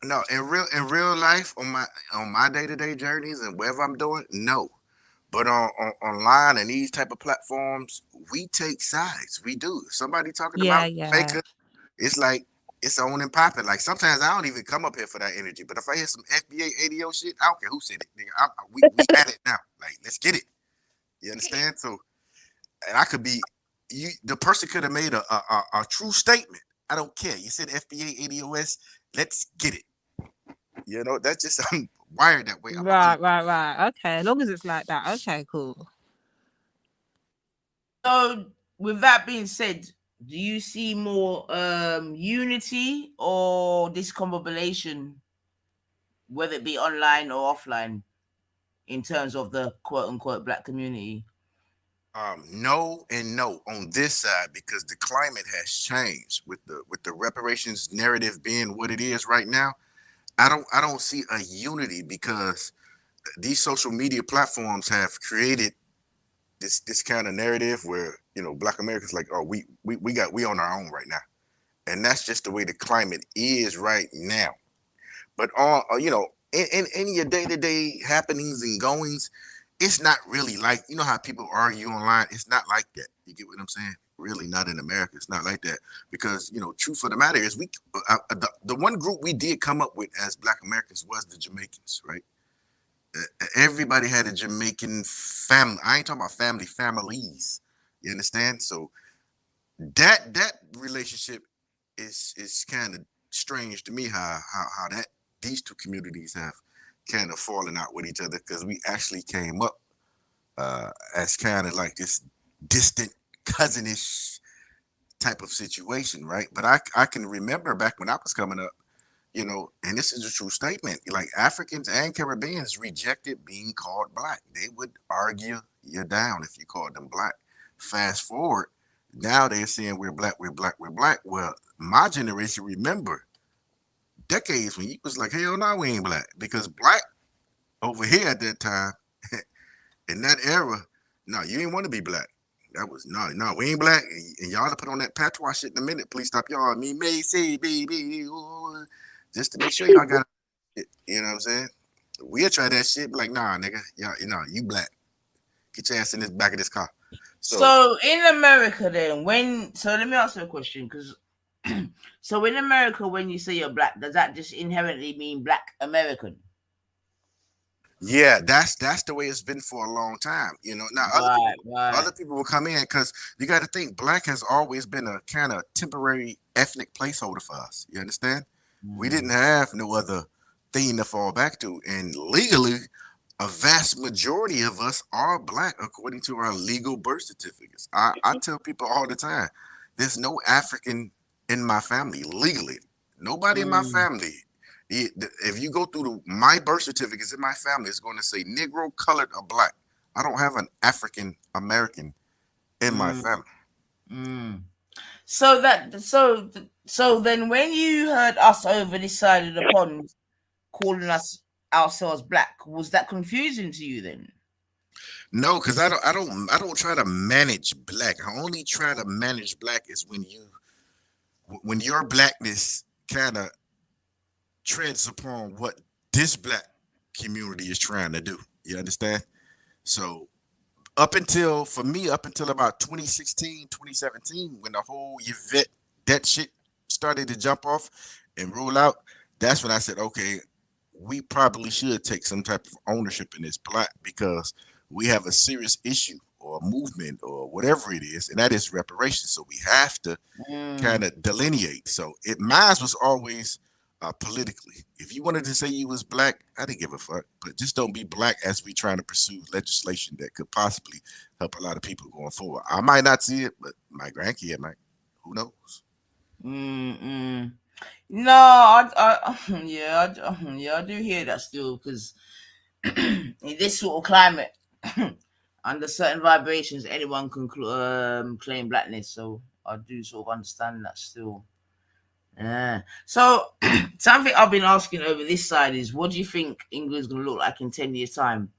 No, in real life, on my day-to-day journeys and whatever I'm doing, no. But on online and these type of platforms, we take sides. We do. If somebody talking about faker, it's like it's on and popping. Like sometimes I don't even come up here for that energy. But if I hear some FBA ADO shit, I don't care who said it. Nigga, we at it now. Like, let's get it. You understand? So, and I could be the person could have made a true statement. I don't care. You said FBA ADOS, let's get it. You know, that's just I'm wired that way. Right. Okay, as long as it's like that. Okay, cool. So, with that being said, do you see more unity or discombobulation, whether it be online or offline, in terms of the quote unquote black community? No and no on this side, because the climate has changed with the reparations narrative being what it is right now. I don't see a unity because these social media platforms have created this kind of narrative where, you know, Black Americans like, oh, we on our own right now, and that's just the way the climate is right now. But you know, in your day-to-day happenings and goings, it's not really like, you know how people argue online. It's not like that. You get what I'm saying? Really not in America. It's not like that, because, you know, truth of the matter is the one group we did come up with as Black Americans was the Jamaicans, right? Everybody had a Jamaican family. I ain't talking about families. You understand? So that relationship is kind of strange to me, how that these two communities have kind of fallen out with each other, because we actually came up as kind of like this distant cousinish type of situation, right? But I can remember back when I was coming up, you know, and this is a true statement, like Africans and Caribbeans rejected being called Black. They would argue you down if you called them Black. Fast forward, now they're saying we're Black. Well, my generation remember decades when you was like, hell no, we ain't Black, because Black over here at that time in that era, no, you ain't want to be Black. That was naughty. No, we ain't black. And y'all to put on that patois shit in a minute. Please stop y'all. Me may say baby, just to make sure y'all got it. You know what I'm saying? We'll try that shit. Be like, nah, nigga, y'all, you black. Get your ass in this back of this car. So in America, then, let me ask you a question, because so in America, when you say you're black, does that just inherently mean Black American? Yeah, that's the way it's been for a long time. Now other people will come in because you got to think black has always been a kind of temporary ethnic placeholder for us. You understand? We didn't have no other thing to fall back to, and legally, a vast majority of us are black according to our legal birth certificates. I tell people all the time, there's no African in my family legally. Nobody in my family. If you go through my birth certificates in my family, it's going to say Negro, colored, or black. I don't have an African American in my family. So then, when you heard us over this side of the pond calling ourselves black, was that confusing to you then? No, because I don't try to manage black. I only try to manage black is when your blackness kind of treads upon what this black community is trying to do. You understand? So up until about 2016, 2017, when the whole Yvette, that shit started to jump off and roll out, that's when I said, okay, we probably should take some type of ownership in this black, because we have a serious issue or a movement or whatever it is, and that is reparations. So we have to kind of delineate. So mine was always politically. If you wanted to say you was black, I didn't give a fuck. But just don't be black as we trying to pursue legislation that could possibly help a lot of people going forward. I might not see it, but my grandkid might. Who knows? No, I do hear that still, because in this sort of climate, under certain vibrations, anyone can claim blackness. So I do sort of understand that still. Yeah. So something I've been asking over this side is, what do you think England's going to look like in 10 years' time?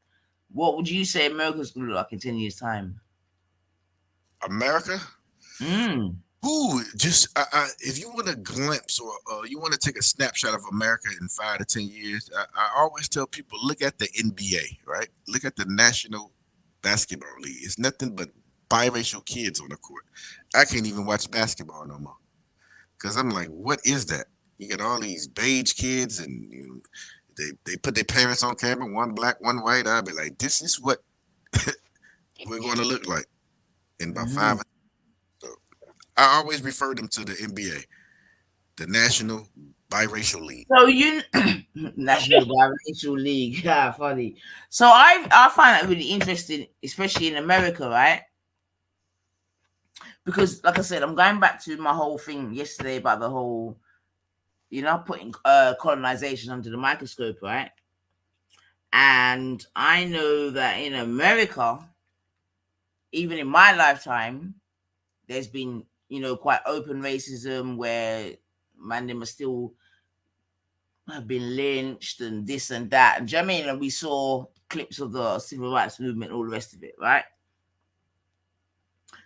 What would you say America's going to look like in 10 years' time? America? Just if you want a glimpse or you want to take a snapshot of America in 5 to 10 years, I always tell people, look at the NBA, right? Look at the National Basketball League. It's nothing but biracial kids on the court. I can't even watch basketball no more, because I'm like, what is that? You get all these beige kids, and they put their parents on camera, one black, one white. I'll be like, this is what we're going to look like in about 5 years. I always refer them to the NBA, the National Biracial League. So National Biracial League, yeah, funny. So I find that really interesting, especially in America, right? Because, like I said, I'm going back to my whole thing yesterday about the whole, putting colonization under the microscope, right? And I know that in America, even in my lifetime, there's been, quite open racism where them are still have been lynched and this and that. And do you know what I mean? And we saw clips of the civil rights movement, all the rest of it, right?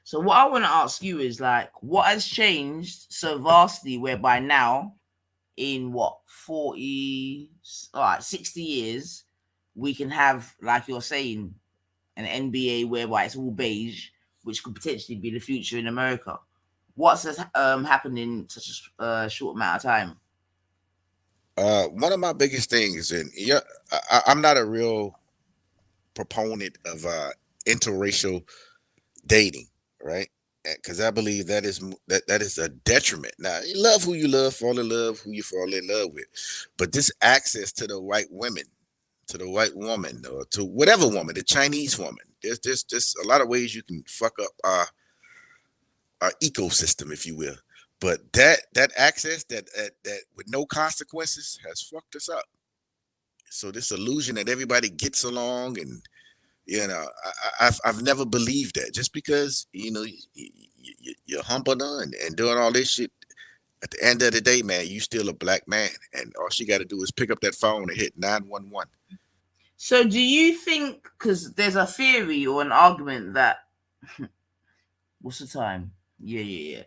So what I want to ask you is, like, what has changed so vastly whereby now, in 60 years, we can have, like you're saying, an NBA whereby it's all beige, which could potentially be the future in America. What's happened in such a short amount of time? One of my biggest things, and I'm not a real proponent of interracial dating, right? Because I believe that is a detriment. Now, you love who you love, fall in love who you fall in love with, but this access to the white women, to the white woman, or to whatever woman, the Chinese woman, there's a lot of ways you can fuck up our ecosystem, if you will. But that access that with no consequences has fucked us up. So this illusion that everybody gets along, and I've never believed that. Just because you're humping on and doing all this shit, at the end of the day, man, you still a black man, and all she got to do is pick up that phone and hit 911. So do you think, because there's a theory or an argument that What's the time? Yeah.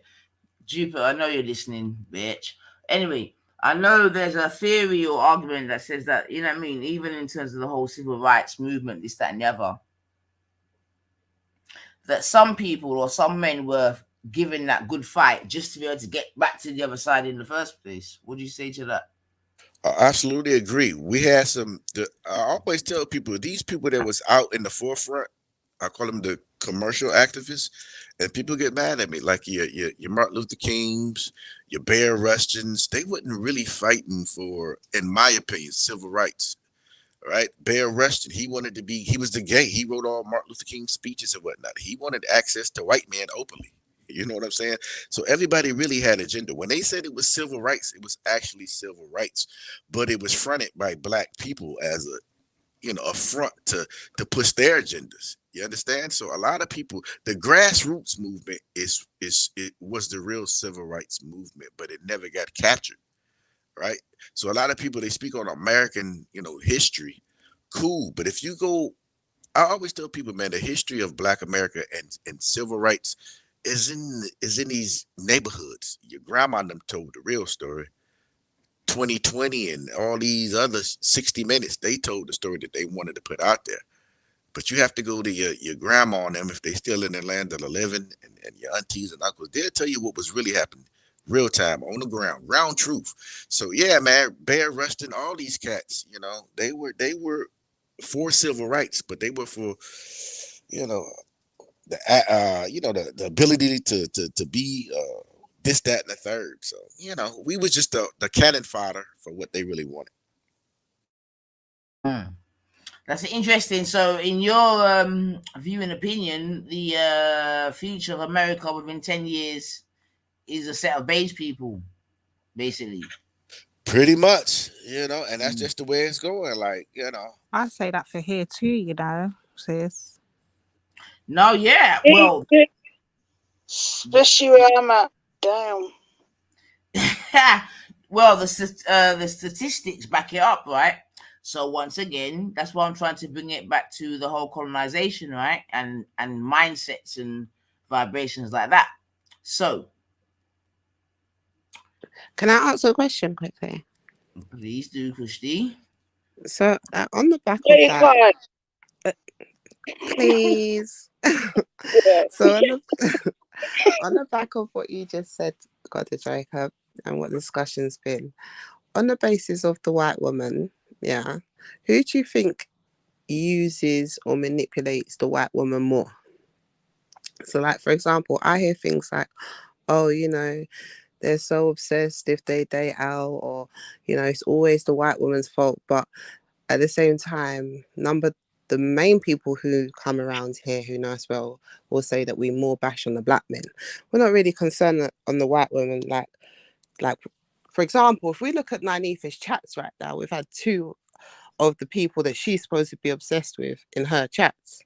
Jupiter, I know you're listening, bitch. Anyway, I know there's a theory or argument that says that, you know what I mean, even in terms of the whole civil rights movement, this, that, and the other, that some people or some men were given that good fight just to be able to get back to the other side in the first place. What do you say to that? I absolutely agree. We had I always tell people, these people that was out in the forefront, I call them the commercial activists, and people get mad at me, like your Martin Luther Kings, your Bear Rustins. They wasn't really fighting for, in my opinion, civil rights. Right? Bear Rustin, he was the gay. He wrote all Martin Luther King speeches and whatnot. He wanted access to white men openly. You know what I'm saying? So everybody really had an agenda. When they said it was civil rights, it was actually civil rights, but it was fronted by black people as a front to push their agendas. You understand? So a lot of people, the grassroots movement it was the real civil rights movement, but it never got captured. Right? So a lot of people, they speak on American, history. Cool. But if you go, I always tell people, man, the history of Black America and civil rights is in these neighborhoods. Your grandma and them told the real story. 2020 and all these other 60 Minutes, they told the story that they wanted to put out there. But you have to go to your grandma and them, if they still in the land of the living, and your aunties and uncles. They'll tell you what was really happening, real time, on the ground truth. So yeah, man, Bear Rustin, all these cats, they were for civil rights, but they were for, the ability to be this, that, and the third. So we was just the cannon fodder for what they really wanted. That's interesting. So, in your view and opinion, the future of America within 10 years is a set of beige people, basically. Pretty much, and that's just the way it's going. Like, I say that for here too, sis. No, yeah, well, especially where I'm at. Damn. Well, the statistics back it up, right? So once again, that's why I'm trying to bring it back to the whole colonization, right? And mindsets and vibrations like that. So, can I answer a question quickly? Please do, Kushti. So on the back of that, please. So on the back of what you just said, Dr. Jacob, and what the discussion's been, on the basis of the white woman, yeah, who do you think uses or manipulates the white woman more? So, like, for example, I hear things like, oh, they're so obsessed if they date out, or, it's always the white woman's fault. But at the same time, the main people who come around here who know us well will say that we more bash on the black men. We're not really concerned on the white women. Like, for example, if we look at Nynefa's chats right now, we've had 2 of the people that she's supposed to be obsessed with in her chats.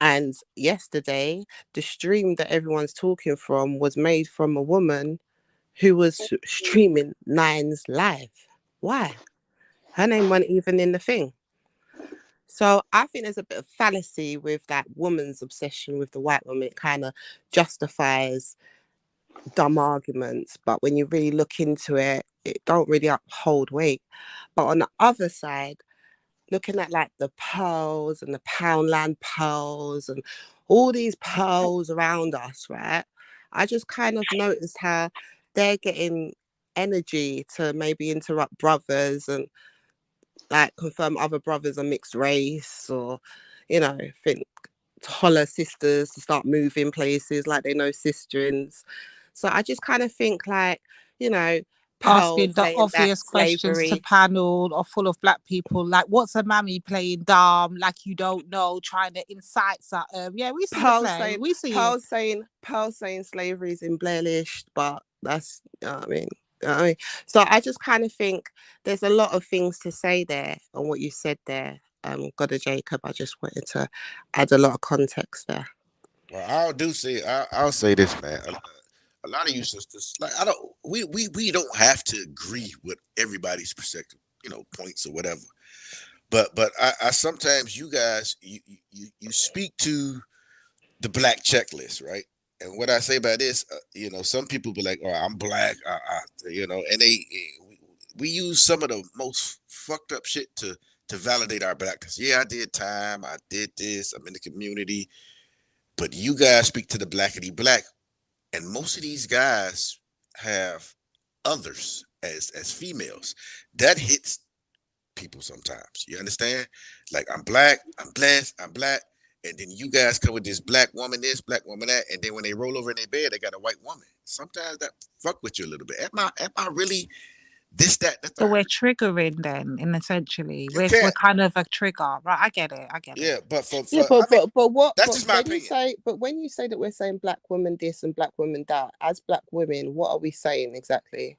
And yesterday, the stream that everyone's talking from was made from a woman who was streaming Nine's live. Why? Her name wasn't even in the thing. So I think there's a bit of fallacy with that woman's obsession with the white woman. It kind of justifies dumb arguments, but when you really look into it, it don't really uphold weight. But on the other side, looking at like the pearls and the Poundland pearls and all these pearls around us, right? I just kind of noticed how they're getting energy to maybe interrupt brothers and like confirm other brothers are mixed race, or think to holler sisters to start moving places like they know sisterings. So I just kind of think like, asking the obvious questions to panel or full of black people, like what's a mammy playing dumb, like you don't know, trying to incite something. Yeah, we see Pearl the play. Saying, we see Pearl saying slavery is embellished, but that's I mean. So I just kind of think there's a lot of things to say there on what you said there. Dr. Jacob, I just wanted to add a lot of context there. Well, I'll say this, man. A lot of you sisters, like we don't have to agree with everybody's perspective, points or whatever. But I sometimes you guys you speak to the black checklist, right? And what I say by this, some people be like, "Oh, I'm black," and we use some of the most fucked up shit to validate our blackness. Yeah, I did time, I did this, I'm in the community, but you guys speak to the blackity black, and most of these guys have others as females. That hits people sometimes. You understand? Like, I'm black, I'm blessed, I'm black. And then you guys come with this black woman this, black woman that, and then when they roll over in their bed, they got a white woman. Sometimes that fuck with you a little bit. Am I really this, that, the third? So we're triggering then, and essentially we're kind of a trigger, right? I get it. Yeah, but that's just my opinion. When you say that we're saying black women this and black women that, as black women, what are we saying exactly?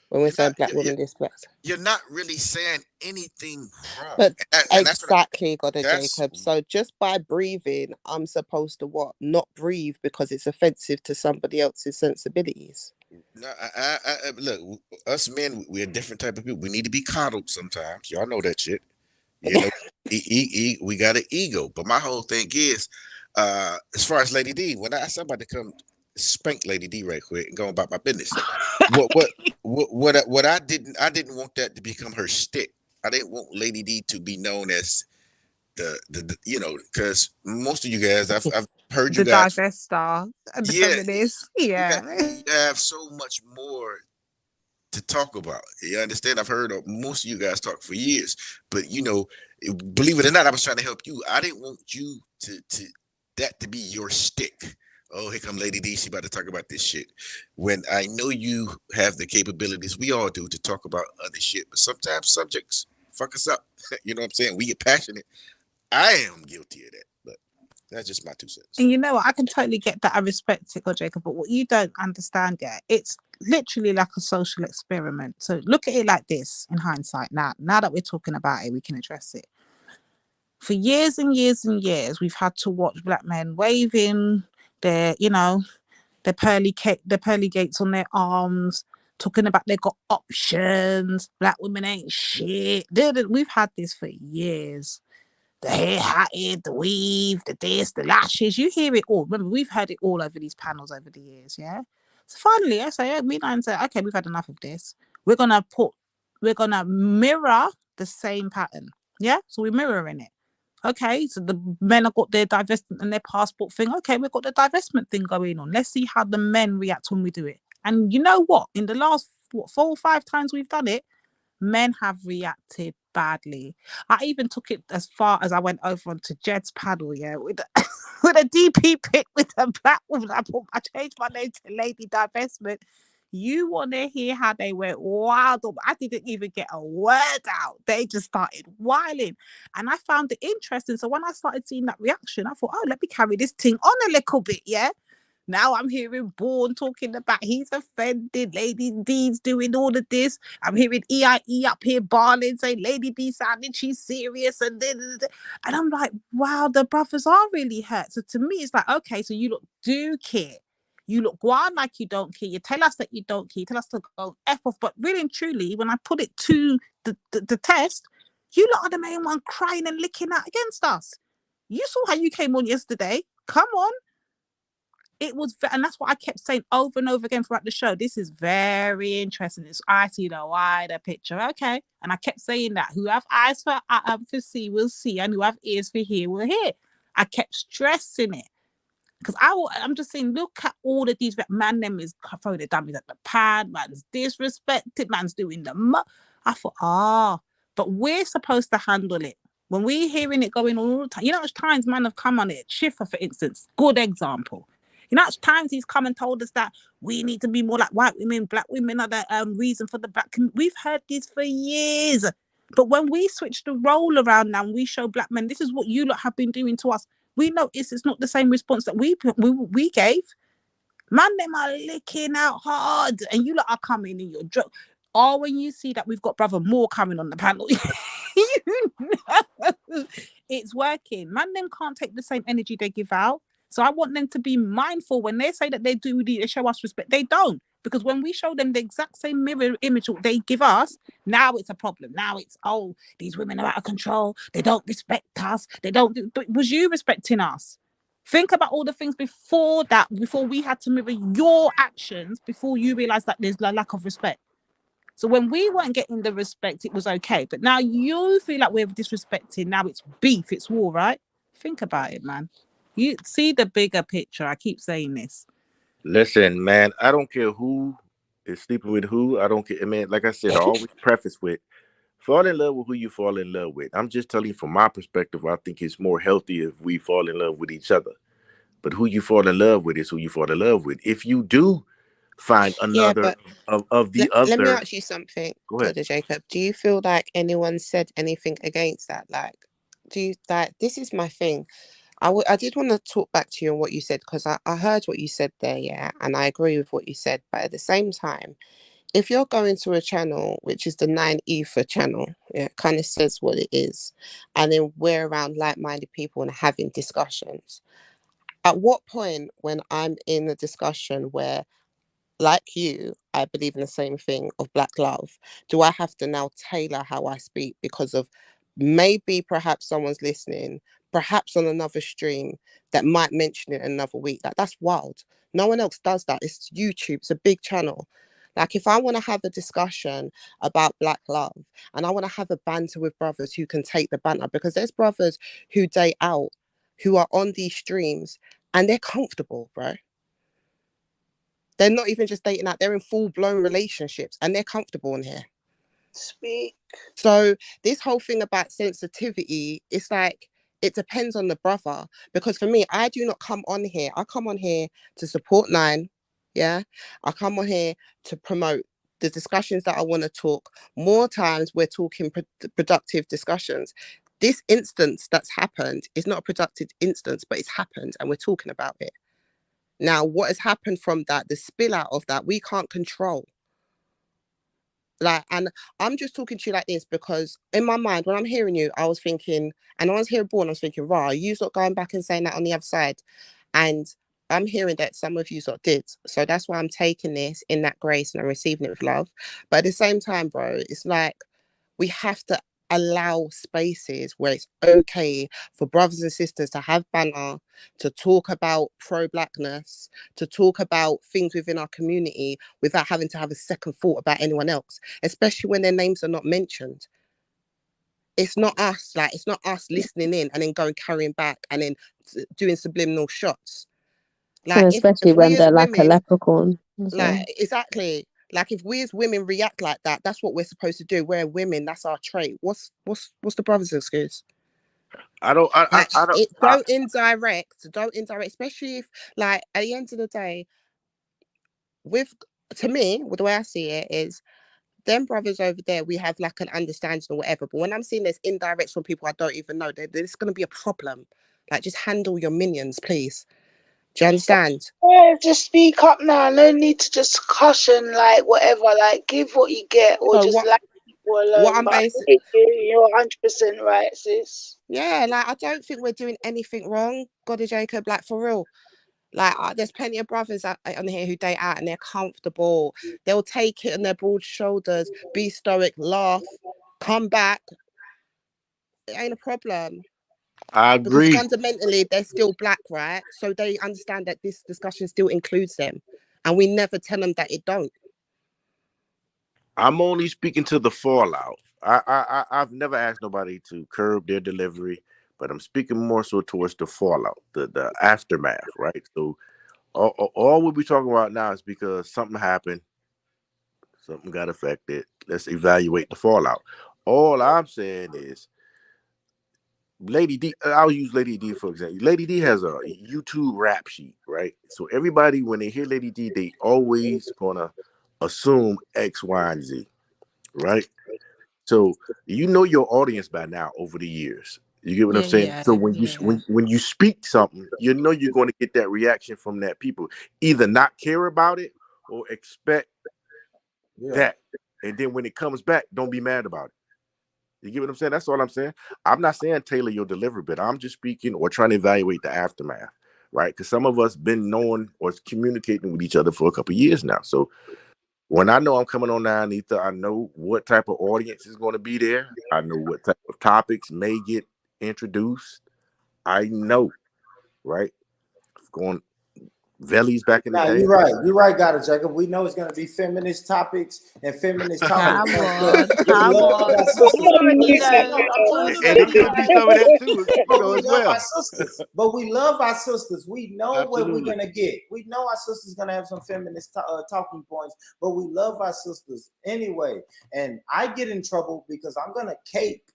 When we're saying black women this, black, you're not really saying anything wrong. But exactly, Jacob. So just by breathing, I'm supposed to what? Not breathe because it's offensive to somebody else's sensibilities. No, look, us men, we're a different type of people. We need to be coddled sometimes. Y'all know that shit. We got an ego. But my whole thing is, as far as Lady D, when I ask somebody to come spank Lady D right quick and go about my business, what I didn't want that to become her stick. I didn't want Lady D to be known as the because most of you guys, I've heard you guys, the divester and the feminist. Yeah, you have so much more to talk about. You understand? I've heard most of you guys talk for years, but believe it or not, I was trying to help you. I didn't want you to be your stick. Oh, here come Lady D. She about to talk about this shit. When I know you have the capabilities, we all do, to talk about other shit, but sometimes subjects fuck us up. You know what I'm saying? We get passionate. I am guilty of that, but that's just my 2 cents. And you know what? I can totally get that. I respect it, Jacob. But what you don't understand yet, it's literally like a social experiment. So look at it like this in hindsight. Now that we're talking about it, we can address it. For years and years and years, we've had to watch black men waving their pearly gates on their arms, talking about they got options. Black women ain't shit. We've had this for years. The hair hatted, the weave, the this, the lashes. You hear it all. Remember, we've heard it all over these panels over the years, yeah? So finally, I say, okay, we've had enough of this. We're gonna mirror the same pattern. Yeah? So we're mirroring it. Okay, so the men have got their divestment and their passport thing. Okay, we've got the divestment thing going on. Let's see how the men react when we do it. And you know what? In the last 4 or 5 times we've done it, men have reacted badly. I even took it as far as I went over onto Jed's panel, yeah, with a DP pic with a black woman. I changed my name to Lady Divestment. You want to hear how they went wild? I didn't even get a word out. They just started whiling. And I found it interesting. So when I started seeing that reaction, I thought, oh, let me carry this thing on a little bit, yeah? Now I'm hearing Bourne talking about he's offended, Lady D's doing all of this. I'm hearing EIE up here barling, saying Lady D sounding she's serious. And I'm like, wow, the brothers are really hurt. So to me, it's like, okay, so you look do care. You look wild like you don't care. You tell us that you don't care. You tell us to go F off. But really and truly, when I put it to the test, you lot are the main one crying and licking out against us. You saw how you came on yesterday. Come on. It was, and that's what I kept saying over and over again throughout the show. This is very interesting. I see the wider picture. Okay. And I kept saying that. Who have eyes for see will see, and who have ears for hear will hear. I kept stressing it. Because I'm just saying, look at all of these man them is throwing the dummies at the pad, man's disrespected, man's doing the I thought, but we're supposed to handle it. When we're hearing it going on all the time, you know how much times man have come on it. Schiffer, for instance, good example. You know how much times he's come and told us that we need to be more like white women, black women are the reason for the black. We've heard this for years. But when we switch the role around now and we show black men, this is what you lot have been doing to us. We know it's not the same response that we gave. Man, them are licking out hard, and you lot are coming in your drug. Or when you see that we've got Brother Moore coming on the panel, you know it's working. Man, them can't take the same energy they give out. So I want them to be mindful when they say that they show us respect. They don't. Because when we show them the exact same mirror image they give us, now it's a problem. Now it's, oh, these women are out of control. They don't respect us. They don't. But was you respecting us? Think about all the things before that, before we had to mirror your actions, before you realize that there's a lack of respect. So when we weren't getting the respect, it was okay. But now you feel like we're disrespecting. Now it's beef, it's war, right? Think about it, man. You see the bigger picture. I keep saying this. Listen, man, I don't care who is sleeping with who. I don't care. I mean, like I said, I always preface with fall in love with who you fall in love with. I'm just telling you from my perspective, I think it's more healthy if we fall in love with each other. But who you fall in love with is who you fall in love with. If you do find another of the other. Let me ask you something, Brother Jacob. Do you feel like anyone said anything against that? Like, do you like this is my thing? I did want to talk back to you on what you said, because I heard what you said there, yeah, and I agree with what you said. But at the same time, if you're going to a channel, which is the 9 Ether channel, it kind of says what it is, and then we're around like-minded people and having discussions. At what point when I'm in a discussion where, like you, I believe in the same thing of Black love, do I have to now tailor how I speak because of maybe perhaps someone's listening, perhaps on another stream that might mention it another week? Like, that's wild. No one else does that. It's YouTube. It's a big channel. Like, if I want to have a discussion about Black love and I want to have a banter with brothers who can take the banter, because there's brothers who date out, who are on these streams and they're comfortable, bro. They're not even just dating out, they're in full-blown relationships and they're comfortable in here. Speak. So this whole thing about sensitivity, it's like, it depends on the brother. Because for me, I do not come on here. I come on here to support 9. Yeah. I come on here to promote the discussions that I want to talk. More times we're talking productive discussions. This instance that's happened is not a productive instance, but it's happened and we're talking about it. Now, what has happened from that, the spill out of that, we can't control. Like, and I'm just talking to you like this because in my mind, when I'm hearing you, I was thinking, and I was here born, I was thinking, rah, you not going back and saying that on the other side. And I'm hearing that some of you did. So that's why I'm taking this in that grace and I'm receiving it with love. But at the same time, bro, it's like we have to allow spaces where it's okay for brothers and sisters to have banter, to talk about pro-blackness, to talk about things within our community without having to have a second thought about anyone else, especially when their names are not mentioned. It's not us, like, it's not us listening in and then going carrying back and then doing subliminal shots. Like, especially if when we they're as like women, a leprechaun. like, exactly. Like, if we as women react like that, that's what we're supposed to do. We're women. That's our trait. What's the brother's excuse? Don't indirect, especially if, like, at the end of the day, to me, the way I see it is, them brothers over there, we have like an understanding or whatever. But when I'm seeing there's indirects from people I don't even know, there's going to be a problem. Like, just handle your minions, please. Do you understand? Yeah, just speak up now. No need to just caution, like, whatever. Like, give what you get, or So just let people alone. What I'm but basically, you're 100% right, sis. Yeah, like, I don't think we're doing anything wrong, God Jacob. Like, for real. Like, there's plenty of brothers on here who date out and they're comfortable. They'll take it on their broad shoulders, be stoic, laugh, come back. It ain't a problem. I agree. Because fundamentally, they're still Black, right? So they understand that this discussion still includes them. And we never tell them that it don't. I'm only speaking to the fallout. I've never asked nobody to curb their delivery, but I'm speaking more so towards the fallout, the aftermath, right? So all we'll be talking about now is because something happened, something got affected. Let's evaluate the fallout. All I'm saying is, Lady D, I'll use Lady D for example. Lady D has a YouTube rap sheet, right? So everybody, when they hear Lady D, they always gonna assume X, Y, and Z, right? So you know your audience by now over the years. You get what I'm saying? So when you speak something, you know you're going to get that reaction from that people. Either not care about it or expect that. And then when it comes back, don't be mad about it. You get what I'm saying? That's all I'm saying. I'm not saying tailor your delivery, but I'm just speaking or trying to evaluate the aftermath, right? Because some of us been knowing or communicating with each other for a couple of years now. So when I know I'm coming on 9 Ether, I know what type of audience is going to be there. I know what type of topics may get introduced. I know, right? going Vellies back in the Nah, day. you're right. You're right, got it, Jacob. We know it's gonna be feminist topics and feminist topics. Come on, come on. You already know. And there's gonna be some of that too, as well. Our sisters, but we love our sisters. We know what we're Absolutely. gonna get. We know our sisters gonna have some feminist talking points, but we love our sisters anyway. And I get in trouble because I'm gonna cape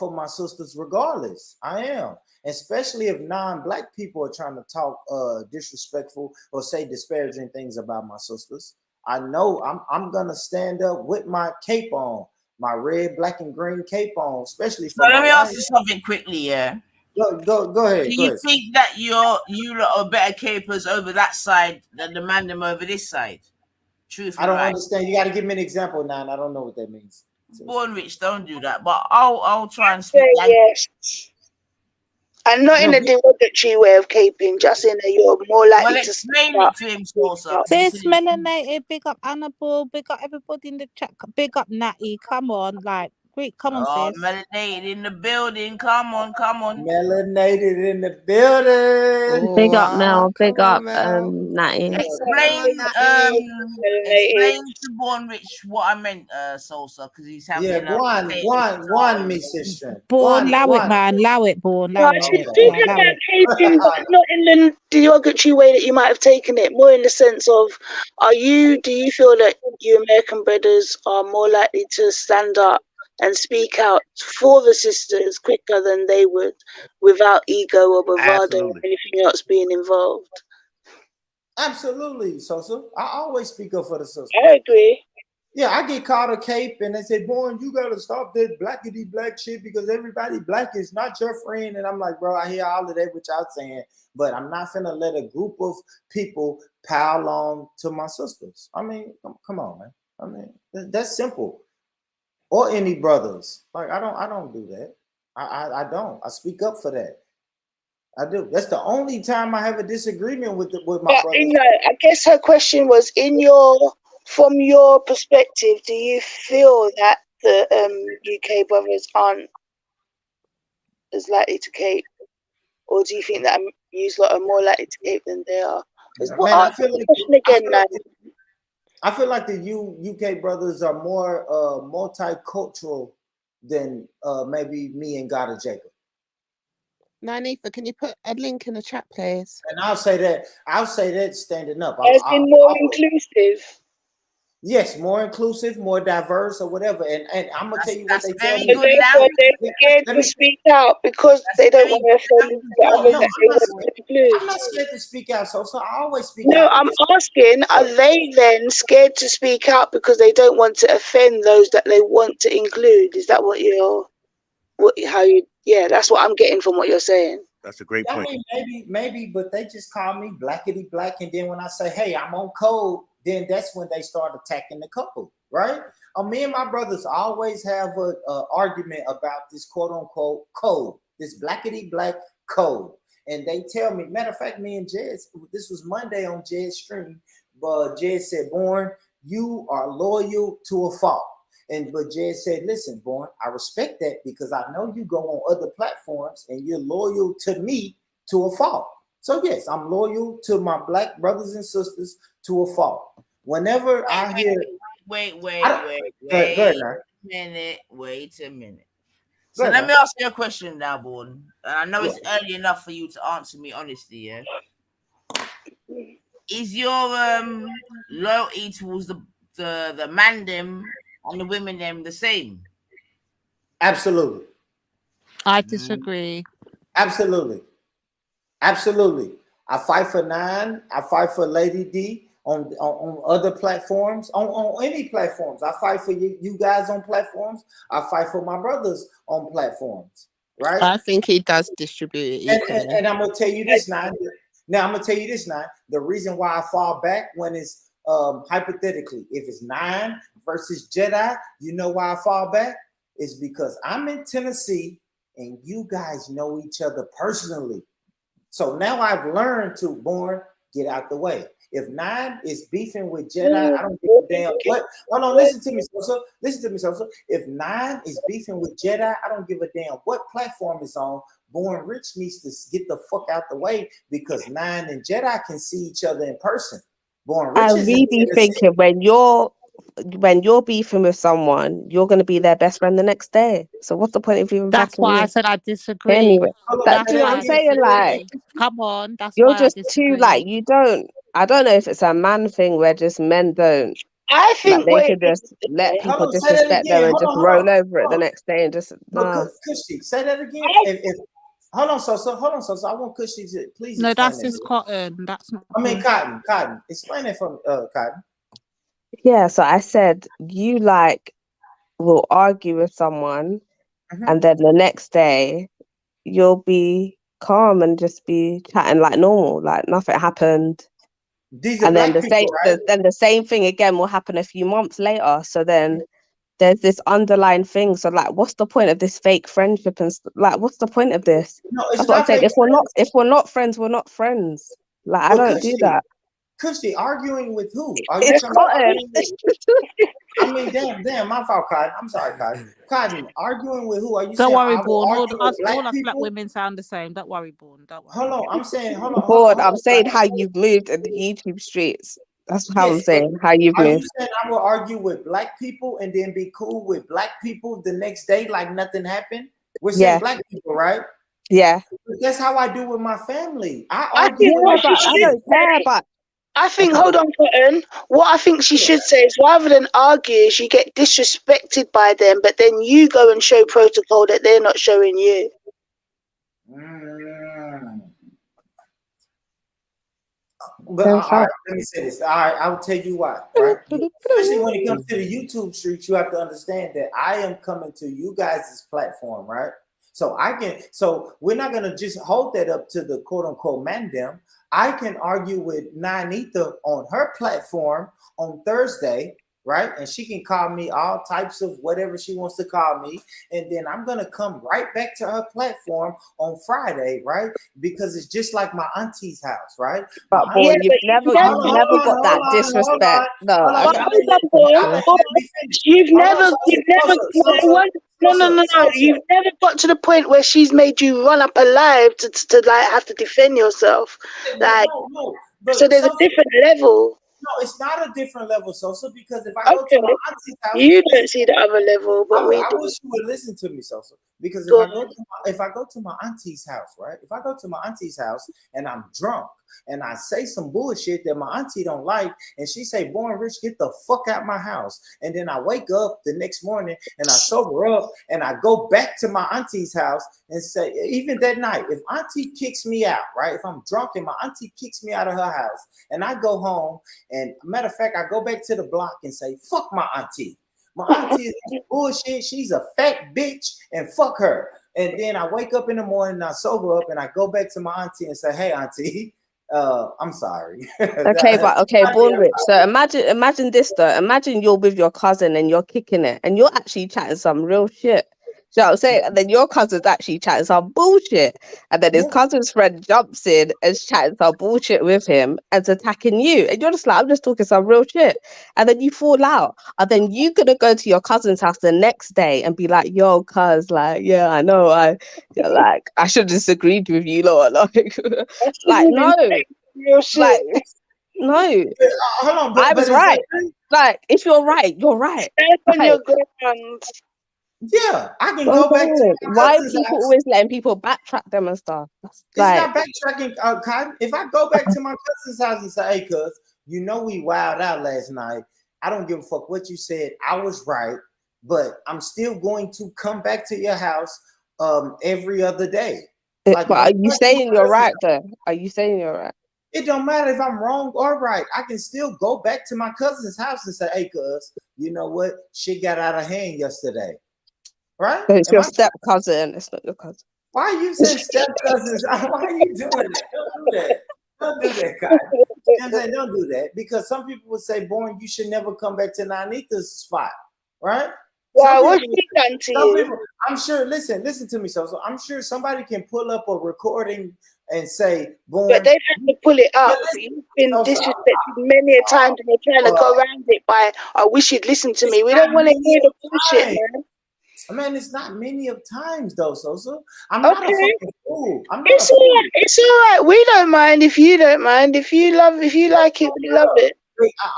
for my sisters regardless. I am, especially if non-black people are trying to talk disrespectful or say disparaging things about my sisters. I know I'm gonna stand up with my cape on, my red, black, and green cape on, especially for let me ask you something quickly, yeah. Go ahead. Do you think that you lot are better capers over that side than the man them over this side? Truthfully, I don't understand. You got to give me an example now, and I don't know what that means. Born rich, don't do that. But I'll try and speak. Yes. And not in a derogatory way of caping, just in a you're more likely to explain it to him, also. Sis melanated, big up Annabelle, big up everybody in the chat, big up Natty. Come on, like, great, come on, sis. Melanated in the building. Come on. Melanated in the building. Big up Mel, big up Natty. Explain to Born Rich what I meant, Salsa, because he's having one, me sister. Born, allow it, man, allow it, Born, allow it. She's speaking about caping, but not in the derogatory way that you might have taken it. More in the sense of, do you feel that you American brothers are more likely to stand up and speak out for the sisters quicker than they would without ego or bravado or anything else being involved? Absolutely, Sosa. I always speak up for the sisters. I agree. Yeah, I get called a cape and they say, "Boy, you gotta stop that blackity black shit because everybody black is not your friend." And I'm like, bro, I hear all of that what y'all saying, but I'm not finna let a group of people pile on to my sisters. I mean, come on, man. I mean, that's simple. Or any brothers. Like I don't do that. I don't. I speak up for that. I do. That's the only time I have a disagreement with my brothers. I guess her question was from your perspective, do you feel that the UK brothers aren't as likely to cape, or do you think that you lot are more likely to cape than they are? I feel like the UK brothers are more multicultural than maybe me and God and Jacob. Nanifa, can you put a link in the chat, please? And I'll say that standing up. As in more inclusive. Yes, more inclusive, more diverse, or whatever. And I'm gonna tell you what they tell me. They're scared to speak out because they don't want to offend the others that they want to include. I'm not scared to speak out, so I always speak out. No, I'm asking, are they then scared to speak out because they don't want to offend those that they want to include? Is that that's what I'm getting from what you're saying. That's a great point. I mean, maybe, but they just call me blackity black, and then when I say, "Hey, I'm on code," then that's when they start attacking the couple, right? Me and my brothers always have a argument about this quote unquote code, this blackity black code, and they tell me. Matter of fact, me and Jez, this was Monday on Jed's stream, but Jez said, "Born, you are loyal to a fault." But Jed said, "Listen, Born, I respect that because I know you go on other platforms and you're loyal to me to a fault. So yes, I'm loyal to my black brothers and sisters to a fault. Whenever I hear..." Wait a minute. So let me ask you a question now, Born. I know it's early enough for you to answer me honestly, yeah? Is your loyalty towards the man them and the women them the same? Absolutely. I disagree. Absolutely. I fight for 9. I fight for Lady D on other platforms, on any platforms. I fight for you guys on platforms. I fight for my brothers on platforms. Right? I think he does distribute it equally. And I'm gonna tell you this now. The reason why I fall back when it's hypothetically, if it's 9 versus Jedi, you know why I fall back? It's because I'm in Tennessee and you guys know each other personally. So now I've learned to, Born, get out the way. If 9 is beefing with Jedi, I don't give a damn what. Hold on, listen to me, Sosa. Listen to me, Sosa. If 9 is beefing with Jedi, I don't give a damn what platform it's on. Born Rich needs to get the fuck out the way because 9 and Jedi can see each other in person. Born Rich I is really thinking when you're beefing with someone, you're going to be their best friend the next day. So what's the point of even That's backing why I you? said I disagree. Anyway, That's you know why what I'm I saying? disagree. Like, Come on, that's you're why I just too, disagree. like, I don't know if it's a man thing where just men don't, I like, think they what could it just let Hold people on, say that disrespect them again. and just roll over it the next day and just, But nah. Cushy, say that again. Hold on, Sosa. I want Cushy to please No, explain that's that. his Cotton. That's not. I mean, Cotton. Explain it for Cotton. Yeah, so I said, you, like, will argue with someone and then the next day you'll be calm and just be chatting like normal, like nothing happened. These are And then black people, right? then the same thing again will happen a few months later. So then there's this underlying thing. So like, what's the point of this fake friendship and like, what's the point of this? No, it's That's what I'm not saying. fake If we're not friends, we're not friends. Like, I But don't do that. Cushy, arguing with who? Are you It's talking about Cotton. arguing with? I mean, damn, my fault, Cotton. I'm sorry, Cotton. Cotton, arguing with who? Are you Don't saying worry, I will Born. argue with black All us black people? women sound the same. Don't worry, Born. Don't worry. Hold on, I'm saying, hold on. Bored. I'm saying how you've moved in the YouTube streets. That's how I'm Yes, but saying how you've are you moved. saying I will argue with black people and then be cool with black people the next day like nothing happened? We're saying Yeah. black people, right? Yeah. That's how I do with my family. I I argue think with what my she I should don't care, say, but I think, hold on, Cotton. What I think she should say is rather than argue, is you get disrespected by them, but then you go and show protocol that they're not showing you. But all right, let me say this. All right, I'll tell you why, right? Especially when it comes to the YouTube streets, you have to understand that I am coming to you guys' platform, right? So we're not gonna just hold that up to the quote unquote man them. I can argue with Nanita on her platform on Thursday, right? And she can call me all types of whatever she wants to call me. And then I'm going to come right back to her platform on Friday, right? Because it's just like my auntie's house, right? But boy, you've never got that disrespect. No, You've never You've never got to the point where she's made you run up alive to like have to defend yourself. Like, so there's a different level. No, it's not a different level, Sosa, because if I go to my auntie's house, you don't see the other level, but we I do. wish you would listen to me, Sosa, because if I go to my auntie's house, right? If I go to my auntie's house and I'm drunk and I say some bullshit that my auntie don't like, and she say, "Born Rich, get the fuck out my house," and then I wake up the next morning and I sober up and I go back to my auntie's house and say, even that night, if auntie kicks me out, right? If I'm drunk and my auntie kicks me out of her house and I go home, and matter of fact, I go back to the block and say, "Fuck my auntie. My auntie is bullshit. She's a fat bitch, and fuck her." And then I wake up in the morning and I sober up and I go back to my auntie and say, "Hey, auntie, I'm sorry." Okay, Born Rich. So imagine this though. Imagine you're with your cousin and you're kicking it, and you're actually chatting some real shit. Do you know what I'm saying? And then your cousin's actually chatting some bullshit. And then his cousin's friend jumps in and is chatting some bullshit with him and is attacking you. And you're just like, I'm just talking some real shit. And then you fall out. And then you're going to go to your cousin's house the next day and be like, yo, cuz, like, yeah, I know. I should have disagreed with you, Lord. Like no. Real shit. Like, no. Hold on, I was right. Like, if you're right, you're right. On your ground. Yeah, I can go back to my why are cousin's people house. always letting people backtrack them and stuff? It's not backtracking, Cotton. If I go back to my cousin's house and say, "Hey, cuz, you know we wilded out last night. I don't give a fuck what you said. I was right, but I'm still going to come back to your house every other day." But are you saying you're right though? Are you saying you're right? It don't matter if I'm wrong or right. I can still go back to my cousin's house and say, "Hey, cuz, you know what? Shit got out of hand yesterday." Right? So it's your step cousin. It's not your cousin. Why are you saying step cousins? Why are you doing that? Don't do that. Don't do that, Kyle. You know what I'm saying? Don't do that. Because some people would say, "Born, you should never come back to Nanita's spot." Right? Why? What's she done to you? I'm sure, listen to me, so I'm sure somebody can pull up a recording and say, "Born." But they've had to pull it up. You've been disrespected many a times, and they're trying to go around it by, "I wish you'd listen to me." We don't want to hear the bullshit, man. Man, it's not many of times though, Sosa. I'm not a fucking fool. It's all right. It's all right. We don't mind if you don't mind. If you like it, we love it.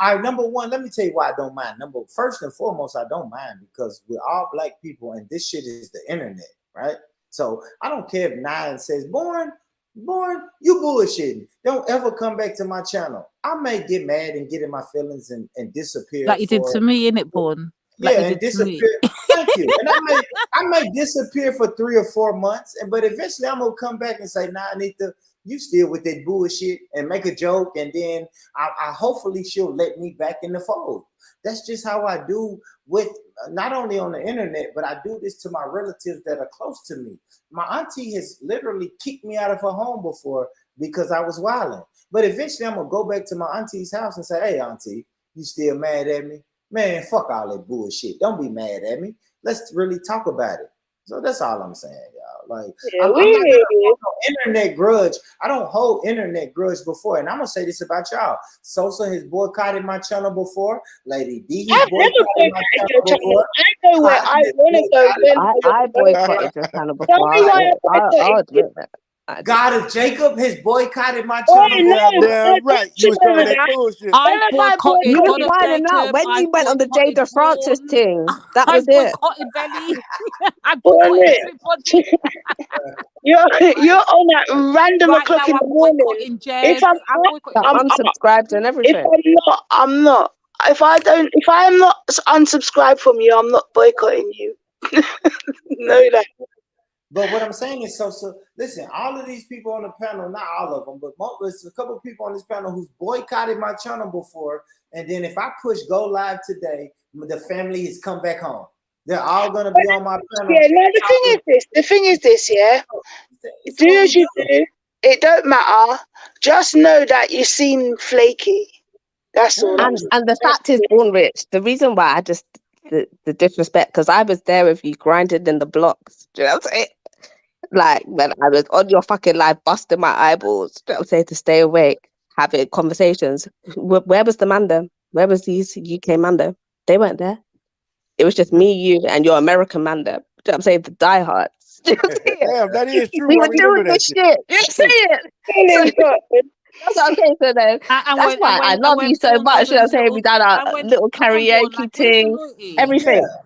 I number one, let me tell you why I don't mind. First and foremost, I don't mind because we're all black people, and this shit is the internet, right? So I don't care if Nine says, "Born, you bullshitting. Don't ever come back to my channel." I may get mad and get in my feelings and disappear. Like you did to me, innit, Born? Like and disappear. Thank you. And I may disappear for 3 or 4 months, but eventually I'm gonna come back and say, "Nah, Anita, you still with that bullshit," and make a joke, and then I hopefully she'll let me back in the fold. That's just how I do with not only on the internet, but I do this to my relatives that are close to me. My auntie has literally kicked me out of her home before because I was wilding. But eventually I'm gonna go back to my auntie's house and say, "Hey, auntie, you still mad at me? Man, fuck all that bullshit. Don't be mad at me. Let's really talk about it." So that's all I'm saying, y'all. Like, I'm not gonna hold no internet grudge. I don't hold internet grudge before. And I'm gonna say this about y'all. Sosa has boycotted my channel before. Lady D has boycotted my channel before. I know where I want to go. I boycotted your channel before. I'll admit that. God of Jacob has boycotted my channel. Damn right. You was throwing that bullshit. I boycotted. You was finding out when you went on the Jada Francis thing. That was I it. boycotted Belly. I boycotted everybody. You're on that random Right o'clock now, in the I'm morning. boycotting Jed. I'm unsubscribed and everything. If I'm not. If I am not unsubscribed from you, I'm not boycotting you. Know that. But what I'm saying is, so listen, all of these people on the panel, not all of them, but there's a couple of people on this panel who's boycotted my channel before. And then if I push go live today, the family has come back home. They're all going to be on my panel. Yeah, no, the thing is this, yeah. Do as you do. It don't matter. Just know that you seem flaky. That's all. And the fact is, Born Rich, the reason why I just, the disrespect, because I was there with you grinding in the blocks. Do you know what I'm saying? Like, when I was on your fucking live busting my eyeballs, do you know what I'm saying, to stay awake, having conversations. Where was the man then? Where was these UK man then? They weren't there. It was just me, you, and your American man there. Do you know what I'm saying? The diehards. Do you know what I'm saying? Damn, that is true. We were doing this shit. You see it? That's what I'm saying. So then, that's why I love you so much. You know what I'm saying? We done our little karaoke thing, everything. Yeah.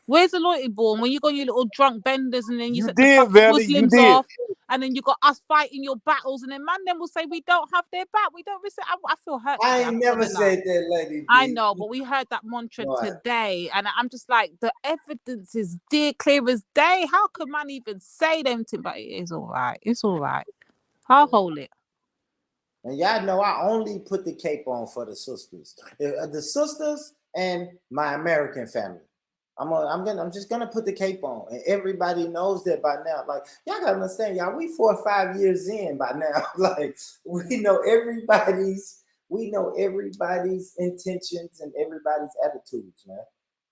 Where's the loyalty, Born? When you got your little drunk benders and then you set did, the Valley, you Muslims did. off, and then you got us fighting your battles, and then man then will say we don't have their back. We don't listen. I feel hurt. I ain't never said that, lady D. I know, but we heard that mantra today, and I'm just like, the evidence is clear as day. How could man even say them things? But it is all right. It's all right. I'll hold it. And y'all know I only put the cape on for the sisters. The sisters and my American family. I'm just gonna put the cape on, and everybody knows that by now. Like, y'all gotta understand, y'all. We 4 or 5 years in by now. Like, we know everybody's intentions and everybody's attitudes, man.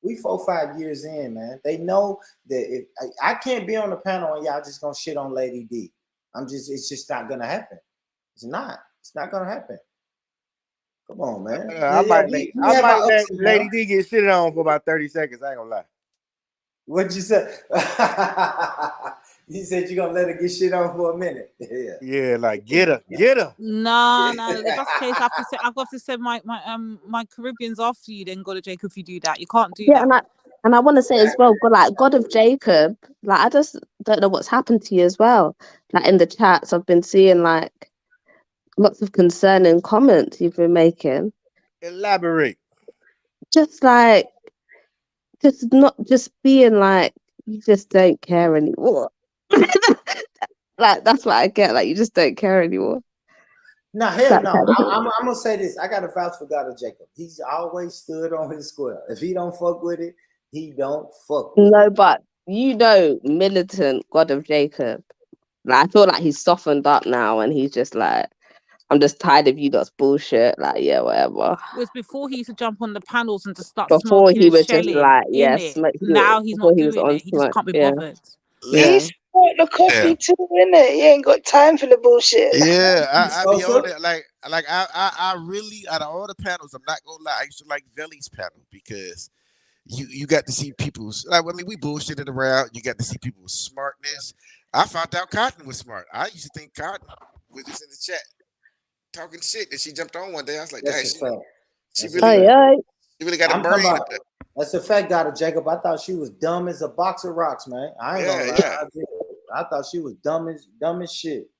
We 4 or 5 years in, man. They know that if I can't be on the panel and y'all just gonna shit on Lady D. It's just not gonna happen. It's not gonna happen. Come on, man. I might let Lady D get shit on for about 30 seconds. I ain't gonna lie. What'd you say? You said you're gonna let her get shit on for a minute. Yeah, like get her. No. If that's the case, I've got to send my Caribbeans after you. Then go to Jacob if you do that. You can't do that. And I want to say as well, like God of Jacob, like I just don't know what's happened to you as well. Like in the chats, I've been seeing like lots of concerning comments you've been making. Elaborate. Just not just being like, you just don't care anymore. Like, that's what I get. Like, you just don't care anymore. No, hell no. I'm gonna say this. I got to vouch for God of Jacob. He's always stood on his square. If he don't fuck with it, he don't fuck with it. But militant God of Jacob. Like, I feel like he's softened up now, and he's just like, I'm just tired of you. That's bullshit. Like, yeah, whatever. It was before he used to jump on the panels and to start before smoking he and was shelling. Just like, yes. Now he's not doing it. He just can't be bothered. He's want the coffee too, innit? You ain't got time for the bullshit. Yeah, I be on it. Like I really, out of all the panels, I'm not gonna lie, I used to like Veli's panel because you got to see people's, like, I mean, we bullshitted around. You got to see people's smartness. I found out Cotton was smart. I used to think Cotton was just in the chat talking shit, and she jumped on one day. I was like, dang, she really got a brain. That's a fact, Dr. Jacob. I thought she was dumb as a box of rocks, man. I ain't gonna lie. I thought she was dumb as shit.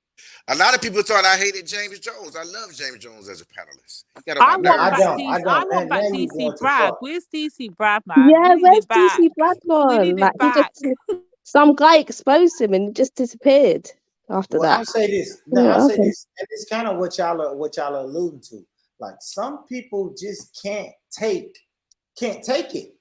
A lot of people thought I hated James Jones. I love James Jones as a panelist. I want back DC Brad. Where's DC Brad, man? Yeah, where's DC Brad gone? Like, some guy exposed him and just disappeared after that. I'll say this. I'll say this, and it's kind of what y'all are alluding to. Like, some people just can't take it.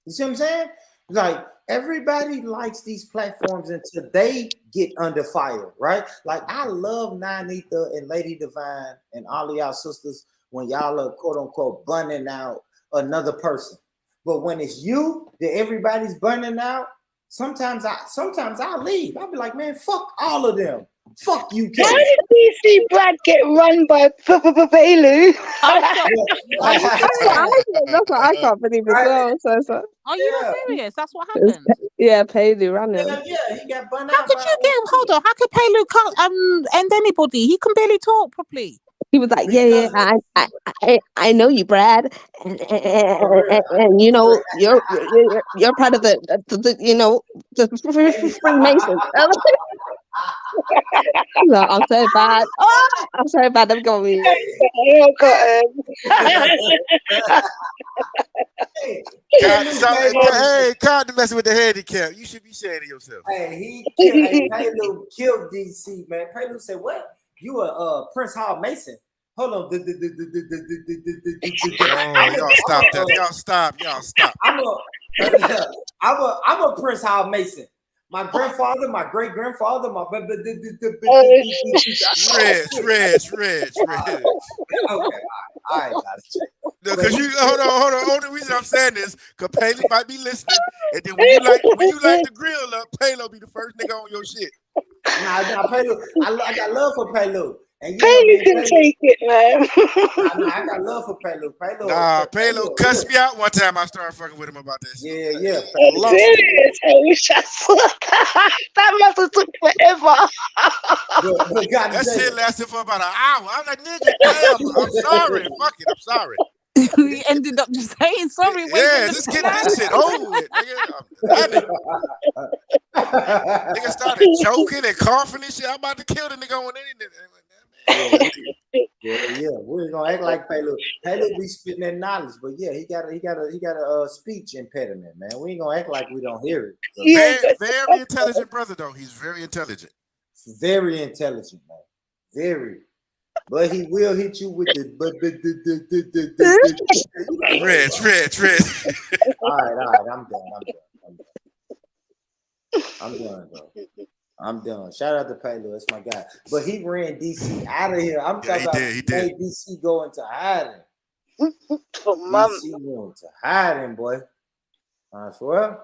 You see what I'm saying? Like, everybody likes these platforms until they get under fire, right? Like, I love Nine Ether and Lady Divine and all y'all sisters when y'all are quote unquote burning out another person. But when it's you that everybody's burning out, sometimes I'll leave. I'll be like, man, fuck all of them. Fuck you, Kate. Why did DC Brad get run by Pelu? That's what I can't believe as well. So. Are you not serious? That's what happened. Yeah, Pelu ran him. Yeah, he got burned How out. could you get him? Hold on. How could Pelu can't end anybody? He can barely talk properly. He was like, yeah, I know you, Brad, and you know you're part of the you know the Freemasons. No, I'm so bad. Oh, I'm so bad. Let me go with you. Hey, Cotton messing with the handicap. You should be saying to yourself. Hey, Pelu killed DC, man. Pelu said, what? You a Prince Hall Mason. Hold on. Oh, y'all stop that. Y'all stop. I'm a Prince Hall Mason. My grandfather, my great grandfather, my Reg. Okay, all right, no, because you hold on. Only reason I'm saying this, because Paley might be listening, and then when you like the grill up, Palo be the first nigga on your shit. Nah, Pelu. I got love for Pelu. And Pelu can take it, man. I got love for Pelu. Palo cussed me out one time. I started fucking with him about this. Yeah. That must have took forever. That shit lasted for about an hour. I'm like, nigga, damn, I'm sorry. Fuck it, I'm sorry. We ended up just saying sorry. Yeah, just get this shit over with, nigga. Nigga started choking and coughing and shit. I'm about to kill the nigga on anything. Yeah. We ain't gonna act like Pelu. Pelu be spitting that knowledge, but yeah, he got a speech impediment, man. We ain't gonna act like we don't hear it. Very intelligent brother, though. He's very intelligent. Very intelligent, man. Very. But he will hit you with the Reg. All right. I'm done. Shout out to Pelu. That's my guy. But he ran DC out of here. I'm talking about he did. DC go into hiding. For months. DC going to hiding, boy. I swear.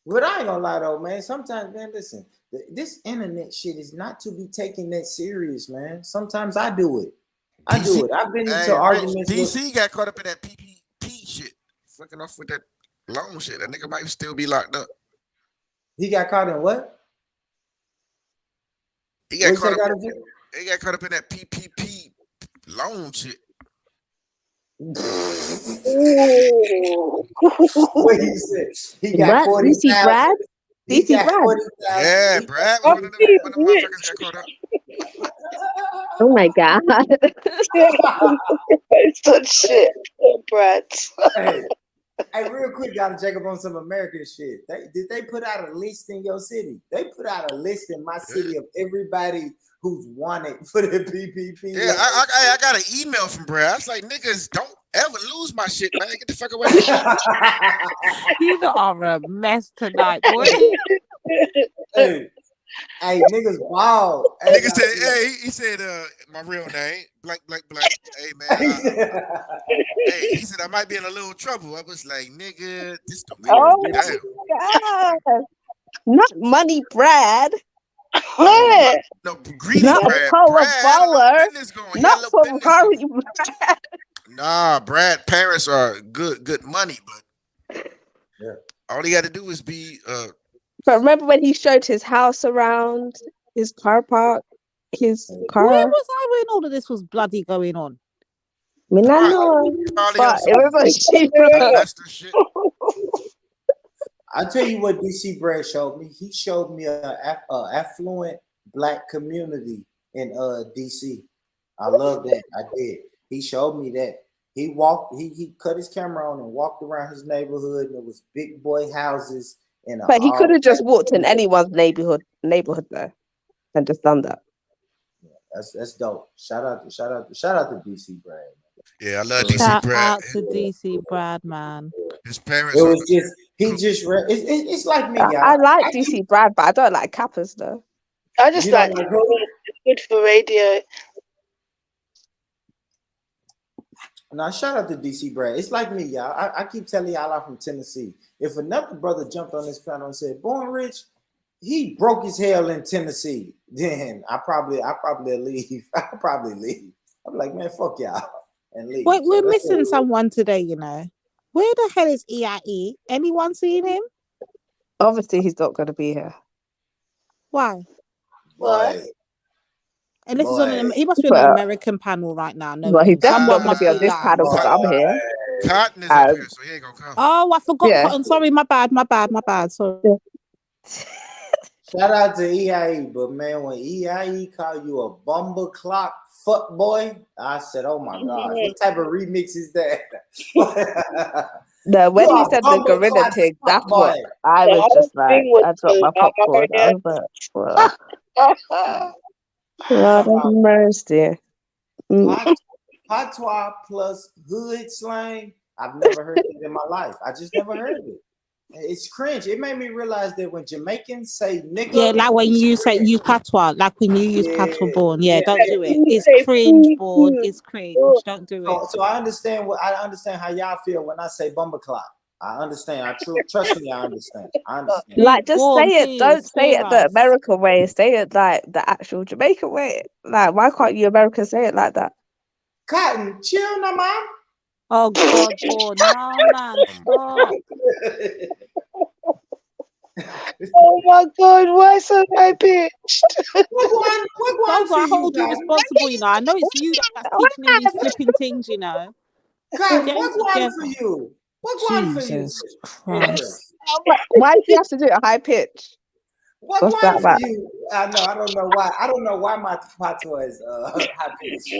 But I ain't gonna lie though, man. Sometimes, man, listen, this internet shit is not to be taken that serious, man. Sometimes I do it. I've been into arguments. DC got caught up in that PPP shit. Fucking off with that loan shit. That nigga might still be locked up. He got caught in what? He got caught up in that PPP loan shit. What he said? He got 40,000. Brad? DC Brad. Yeah, Brad was one of the motherfuckers got caught up. Oh my god. It's such shit. Oh, Brad. Hey, real quick, gotta check up on some American shit. Did they put out a list in your city? They put out a list in my city of everybody who's wanted for the PPP. Yeah, I got an email from Brad. I was like, niggas, don't ever lose my shit, man. Get the fuck away from me. You are a mess tonight, boy. Hey, niggas bald. Nigga said, he said, my real name, blank. Hey, man. He said, I might be in a little trouble. I was like, nigga, this don't make me down. God. Not money, Brad. What? No, greedy Not Brad. Power Brad had a little Baller. business going. He had a Not little business Ferrari. going. Nah, Brad parents are good money, but all he got to do is be But remember when he showed his house around, his car park, his car? Where was I when all of this was bloody going on? I mean, I know, but it was like she. I tell you what, DC Brad showed me. He showed me a affluent black community in DC. I love that. I did. He showed me that. He walked. He cut his camera on and walked around his neighborhood, and it was big boy houses. But he could have just walked in anyone's neighborhood though, and just done that. That's dope. Shout out to DC Brad. Yeah, I love DC Shout Brad. out to DC Brad, man. His parents. It was just it's like me, y'all. I like DC Brad, but I don't like Kappas though. I just like it's good for radio. Now, shout out to DC Brad. It's like me, y'all. I keep telling y'all I'm from Tennessee. If another brother jumped on this panel and said, "Born Rich, he broke his hell in Tennessee," then I probably leave. I'll probably leave. I'm like, man, fuck y'all, and leave. Wait, we're missing someone today, you know. Where the hell is EIE? Anyone seen him? Obviously, he's not going to be here. Why? Why? And this is on he must be on an American panel right now. No, well, he's definitely not going to be on this panel because I'm here. Cotton is up here, so he ain't gonna come. Oh, I forgot Cotton. Sorry, my bad. Sorry. Shout out to EIE, but man, when EIE call you a bumble clock fuck boy, I said, "Oh my god, what type of remix is that?" No, when he said the gorilla thing, that's what I was just like. I dropped my popcorn. I was like, well. Lord have mercy. Patois plus hood slang. I've never heard it in my life. I just never heard it. It's cringe. It made me realize that when Jamaicans say nigga, yeah, like when you say use patois, like when you use patois born. Yeah, don't do it. It's cringe, born. It's cringe. Don't do it. So I understand how y'all feel when I say bumble clock. I understand. Trust me, I understand. Like, just say it. Don't say it the American way. Say it like the actual Jamaican way. Like, why can't you Americans say it like that? Cotton, chill now, man. Oh God, no, man, stop. Oh my God, why so high pitched? Don't I hold you responsible, you know. I know it's you that's teaching him these flipping things, you know. God, what one for you? What one for you? Why do you have to do it at high pitch? What What's one that for about? you? I don't know why. I don't know why my patois is high pitched.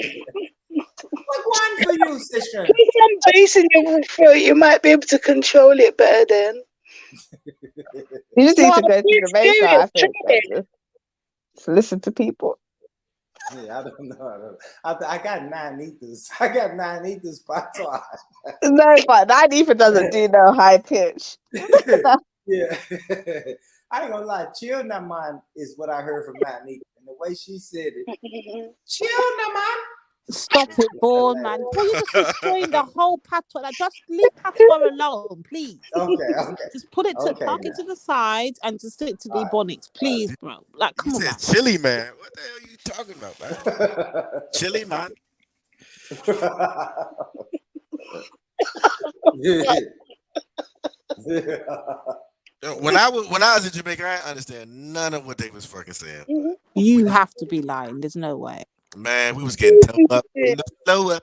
What one for you, sister? With some bass in your throat, you might be able to control it better then. You just need to go to Jamaica, I think. To listen to people. Yeah, I don't know. I got 9 ethers. I got 9 ethers patois. No, but that even doesn't do no high pitch. Yeah. I ain't gonna lie. Chill now, man, is what I heard from Matt Neat. And the way she said it. Chill now, man. Stop it, born man. Boy, you're just destroying the whole patois. Like, just leave patois alone, please. Okay. Just put it to park it to the side and just stick to the bonnets, please, bro. Like, come on, man. Chili man. What the hell are you talking about, man? Chili man. When I was in Jamaica, I didn't understand none of what they was fucking saying. You have to be lying. There's no way. Man, we was getting towed up in the flow up.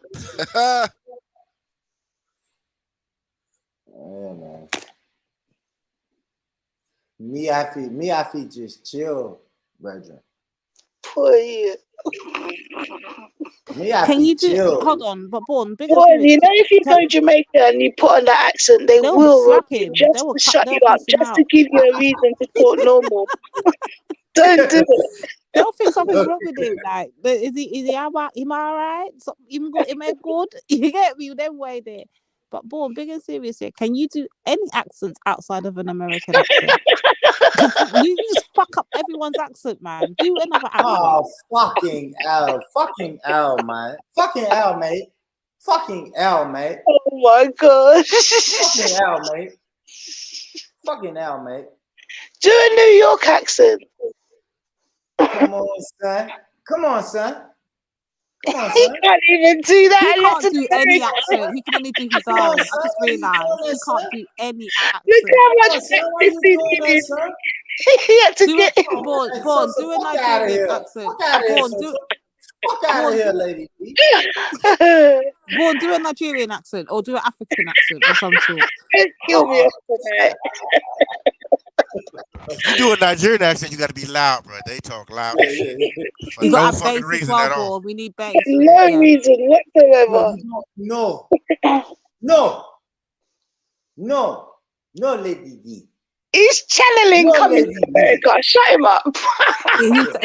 Yeah, man. Me, I feel just chill, brethren. Poor you. Can you do? Hold on, but Born, well, you know, if you go to Jamaica and you put on that accent, they will rob you just to shut you up, just to give you a reason to talk normal. Don't do it. They'll think something's wrong with him. Like, is he am I alright? So, am I good? You get me? Them way there. But Born, big and serious here. Can you do any accents outside of an American accent? You just fuck up everyone's accent, man. Do another accent. Oh, fucking L, man. Fucking L, mate. Oh my God. Fucking L, mate. Do a New York accent. Come on, son. Come on, son. Come on, He son. can't even do that. He can't do any accent. He can only do his own. I just realised he can't do any Look accent. how much Son, why practice you he doing that, did. son? He had to Do get. it, Born. Do a Fuck out of Nigerian here. accent. Fuck out of here, Born, son. do. Fuck out of Born, here, do. lady. Born, do a Nigerian accent or do an African accent of some sort. Kill me tonight. If you do a Nigerian accent, you got to be loud, bro. They talk loud as shit. For You no got to have fucking bass as reason well, at all. Born. We need bass. No Yeah. reason whatsoever. No, Lady D. He's channeling coming to America. Shut him up.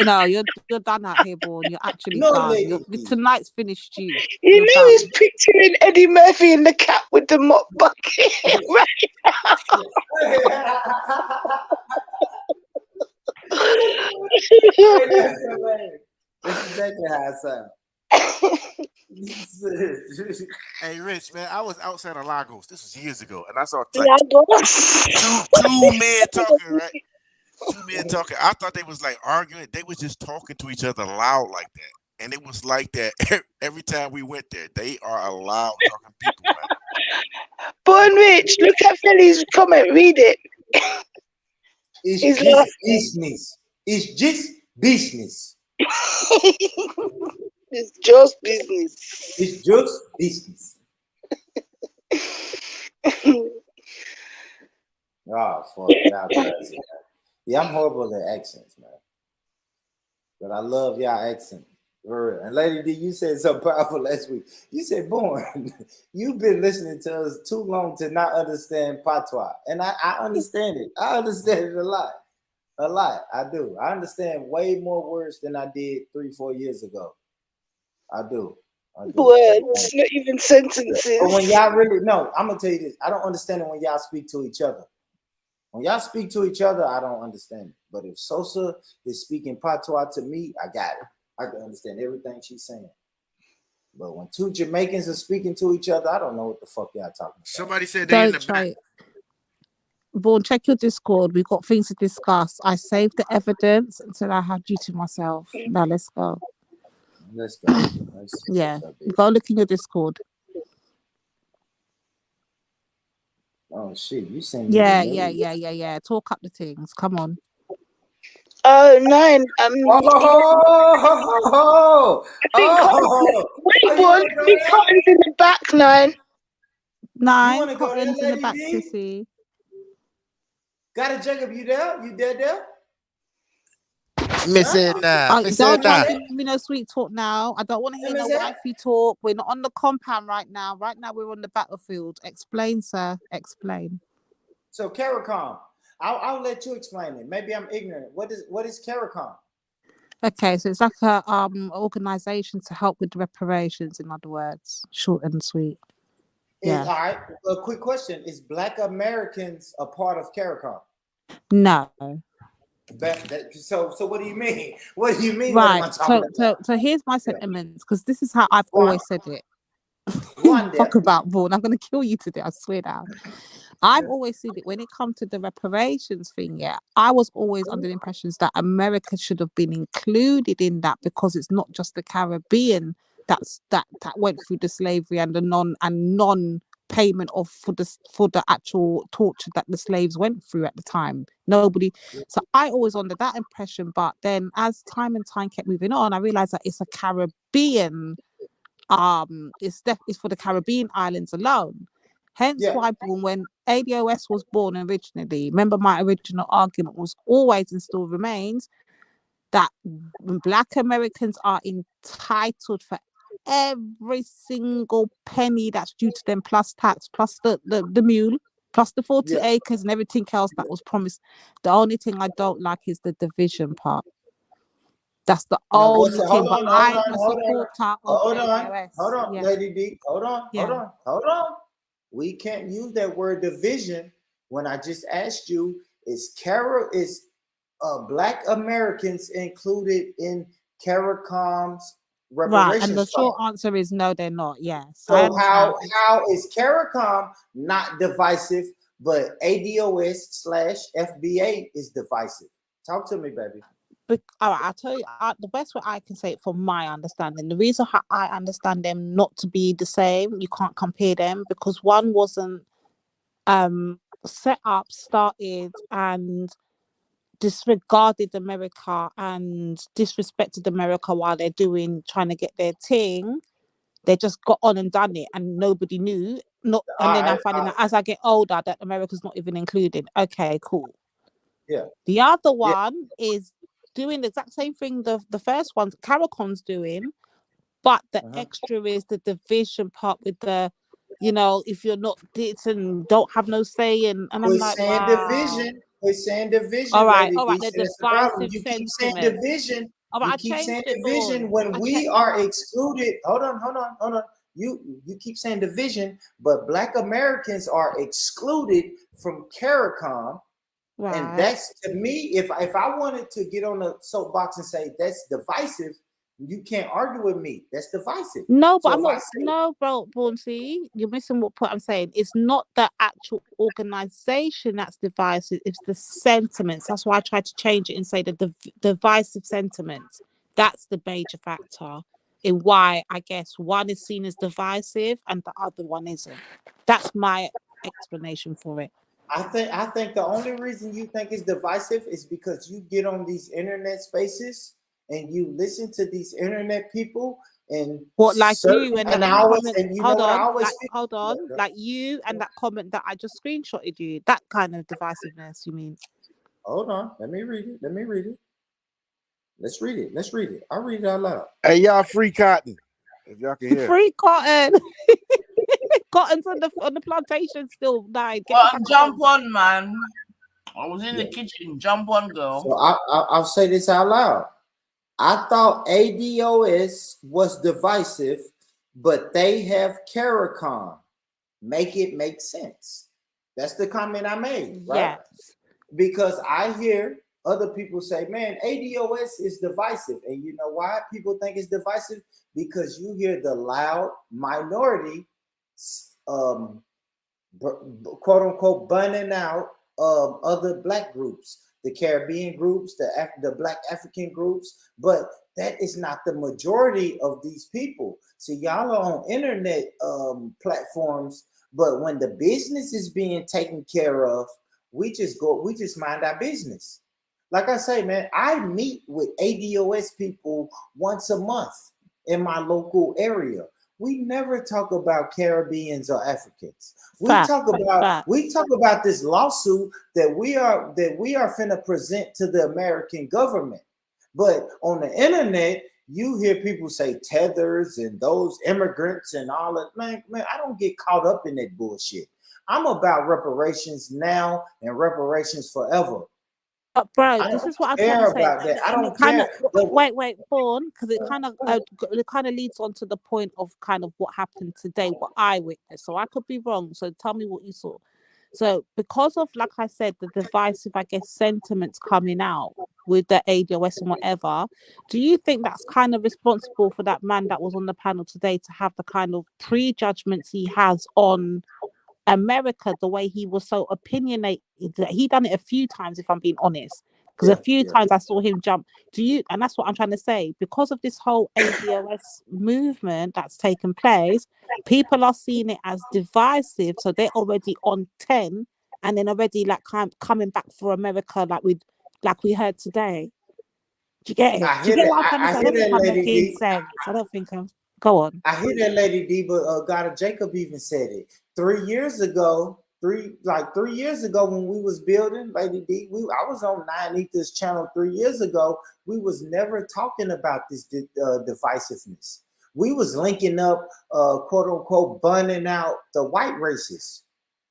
No, you're done out here, Born. You're actually done. Tonight's finished you. You You're know done. he's picturing Eddie Murphy in the cap with the mop bucket right That's exactly how I sound. Hey, Rich, man, I was outside of Lagos. This was years ago, and I saw two men talking, right? Two men talking. I thought they was like arguing. They was just talking to each other loud like that. And it was like that every time we went there. They are a loud talking people, man. Born Rich, look at Feli's comment. Read it. It's just business. It's just business. It's just business. It's just business. Oh, fuck. Y'all crazy. Yeah, I'm horrible at accents, man. But I love y'all accent. For real. And Lady D, you said something powerful last week. You said, Born, you've been listening to us too long to not understand patois. And I understand it. I understand it a lot. A lot. I do. I understand way more words than I did 3-4 years ago. I do. Words, not even sentences. But when y'all really, no, I'm going to tell you this. I don't understand it when y'all speak to each other. When y'all speak to each other, I don't understand it. But if Sosa is speaking patois to me, I got it. I can understand everything she's saying. But when two Jamaicans are speaking to each other, I don't know what the fuck y'all talking about. Somebody said they in the try it. Born, check your Discord. We've got things to discuss. I saved the evidence until I had you to myself. Now let's go. Let's go. Yeah. Go look in your Discord. Oh shit, you seen me? Yeah. Talk up the things. Come on. Oh, 9. Wait, Born, big cottons in the back, 9. 9 cottons in the back, sissy. Got it, Jacob. You there? You there? Missing Don't try to give me no sweet talk now. I don't want to hear no wifey talk. We're not on the compound right now. Right now, we're on the battlefield. Explain, sir. Explain. So, CARICOM. I'll let you explain it. Maybe I'm ignorant. What is CARICOM? Okay, so it's like a organization to help with reparations. In other words, short and sweet. Yeah. All right. A quick question: is Black Americans a part of CARICOM? No. So what do you mean? What do you mean? Right. So here's my sentiments, because this is how I've always said it. Fuck about Vaughan. I'm gonna kill you today. I swear down. I've always said it when it comes to the reparations thing. Yeah, I was always under the impressions that America should have been included in that, because it's not just the Caribbean that went through the slavery and the non payment of for the actual torture that the slaves went through at the time. Nobody. So I always under that impression, but then as time kept moving on, I realized that it's a Caribbean. It's for the Caribbean islands alone. Hence why when ADOS was born originally, remember my original argument was always and still remains that Black Americans are entitled for every single penny that's due to them, plus tax, plus the mule, plus the 40 acres and everything else that was promised. The only thing I don't like is the division part. That's the only thing. But I'm a supporter of ADOS. Hold on, Lady D. Hold on. We can't use that word division when I just asked you, is Black Americans included in CARICOM's reparations? Right, and the short answer is no, they're not. Yeah. So how is CARICOM not divisive, but ADOS/FBA is divisive? Talk to me, baby. All right, I'll tell you the best way I can say it from my understanding. The reason how I understand them not to be the same, you can't compare them because one wasn't set up, started, and disregarded America and disrespected America while they're trying to get their thing. They just got on and done it, and nobody knew. And then I'm finding out as I get older that America's not even included. Okay, cool. Yeah. The other one is doing the exact same thing the first one, Caracon's doing, but the extra is the division part with the, if you're not this and don't have no say, and I'm like, wow. We're saying division. All right, the divisive sentiment. Keep saying division. All right, you keep saying division when we are excluded. Hold on. You keep saying division, but Black Americans are excluded from CARICOM. Right. And that's, to me, if I wanted to get on the soapbox and say that's divisive, you can't argue with me. That's divisive. No, but I'm not. No, bro, Bornsey, you're missing what point I'm saying. It's not the actual organization that's divisive. It's the sentiments. That's why I tried to change it and say the divisive sentiments. That's the major factor in why I guess one is seen as divisive and the other one isn't. That's my explanation for it. I think the only reason you think it's divisive is because you get on these internet spaces and you listen to these internet people and what, like you and that comment. Hold on, like you and that comment that I just screenshotted you. That kind of divisiveness, you mean? Hold on, let me read it. Let's read it. I'll read it out loud. Hey, y'all, free cotton. If y'all can hear. Free cotton. Cotton's on the plantation still died. Jump on, man. I was in the kitchen. Jump on, girl. So I'll say this out loud. I thought ADOS was divisive, but they have CARICOM. Make it make sense. That's the comment I made, right? Yes. Because I hear other people say, man, ADOS is divisive. And you know why people think it's divisive? Because you hear the loud minority, quote unquote, burning out other Black groups, the Caribbean groups, the Black African groups, but that is not the majority of these people. See, y'all are on internet platforms, but when the business is being taken care of, we just mind our business. Like I say, man, I meet with ADOS people once a month in my local area. We never talk about Caribbeans or Africans. We talk about this lawsuit that we are finna present to the American government. But on the internet, you hear people say tethers and those immigrants and all that. Man, I don't get caught up in that bullshit. I'm about reparations now and reparations forever. But bro, this is what I'm trying to say. I don't care. Wait, Born, because it kind of leads on to the point of kind of what happened today, what I witnessed. So I could be wrong. So tell me what you saw. So because of, like I said, the divisive, I guess, sentiments coming out with the ADOS and whatever, do you think that's kind of responsible for that man that was on the panel today to have the kind of prejudgments he has on America, the way he was so opinionated? He done it a few times, if I'm being honest, because a few times I saw him jump. And that's what I'm trying to say, because of this whole ADOS movement that's taken place, people are seeing it as divisive, so they're already on 10 and then already like coming back for America, like we heard today. Do you get it? Do you get what I'm trying to say? I don't think I'm making sense. I don't think I'm. Go on. I hear that, Lady D, but God Jacob even said it 3 years ago. 3 years ago when we was building, Lady D, I was on 9 Ether's channel 3 years ago. We was never talking about this divisiveness. We was linking up, quote unquote, burning out the white races.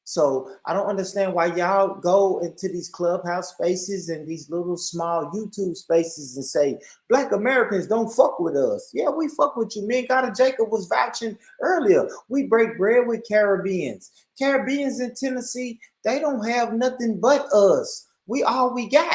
So I don't understand why y'all go into these clubhouse spaces and these little small YouTube spaces and say, Black Americans don't fuck with us. Yeah, we fuck with you. Me and God Jacob was vouching earlier. We break bread with Caribbeans. Caribbeans in Tennessee, they don't have nothing but us. We all we got.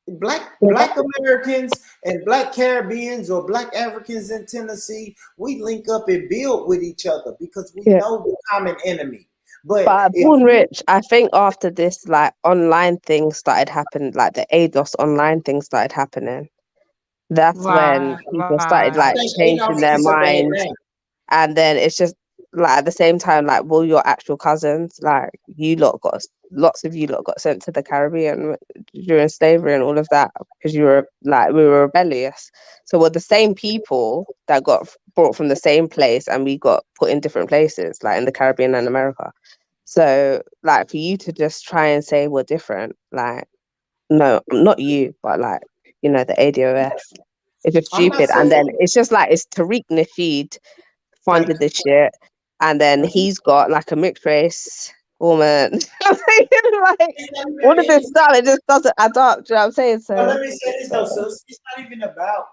Black Americans and Black Caribbeans or Black Africans in Tennessee, we link up and build with each other because we know the common enemy. But Born Rich, I think after this like online thing started happening, like the ADOS online thing started happening, that's when people started like changing their minds. And then it's just like at the same time, like, well, your actual cousins, like lots of you lot got sent to the Caribbean during slavery and all of that because you were like, we were rebellious. So we're the same people that got brought from the same place and we got put in different places, like in the Caribbean and America. So like for you to just try and say we're different, like, no, not you, but like, you know, the ADOS. It's just stupid. And then it's just like, it's Tariq Nasheed funded this shit, and then he's got like a mixed race woman. Like all of this stuff, it just doesn't add up. Do you know what I'm saying? So let me say this though, sis. It's not even about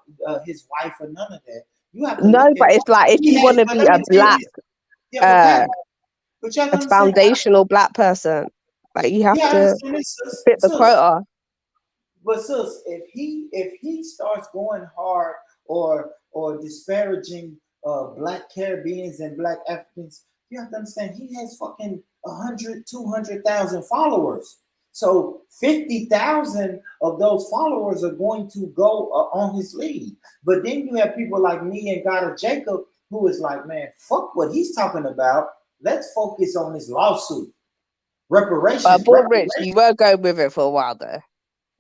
his wife or none of that. You have to but it's like if you want to be a black, a foundational black person, like you have to fit the quota. But sis, if he starts going hard or disparaging black Caribbeans and black Africans, you have to understand he has fucking 100, 200,000 followers. So 50,000 of those followers are going to go on his lead. But then you have people like me and God of Jacob who is like, man, fuck what he's talking about. Let's focus on this lawsuit. Reparations. But Born Rich, you were going with it for a while though.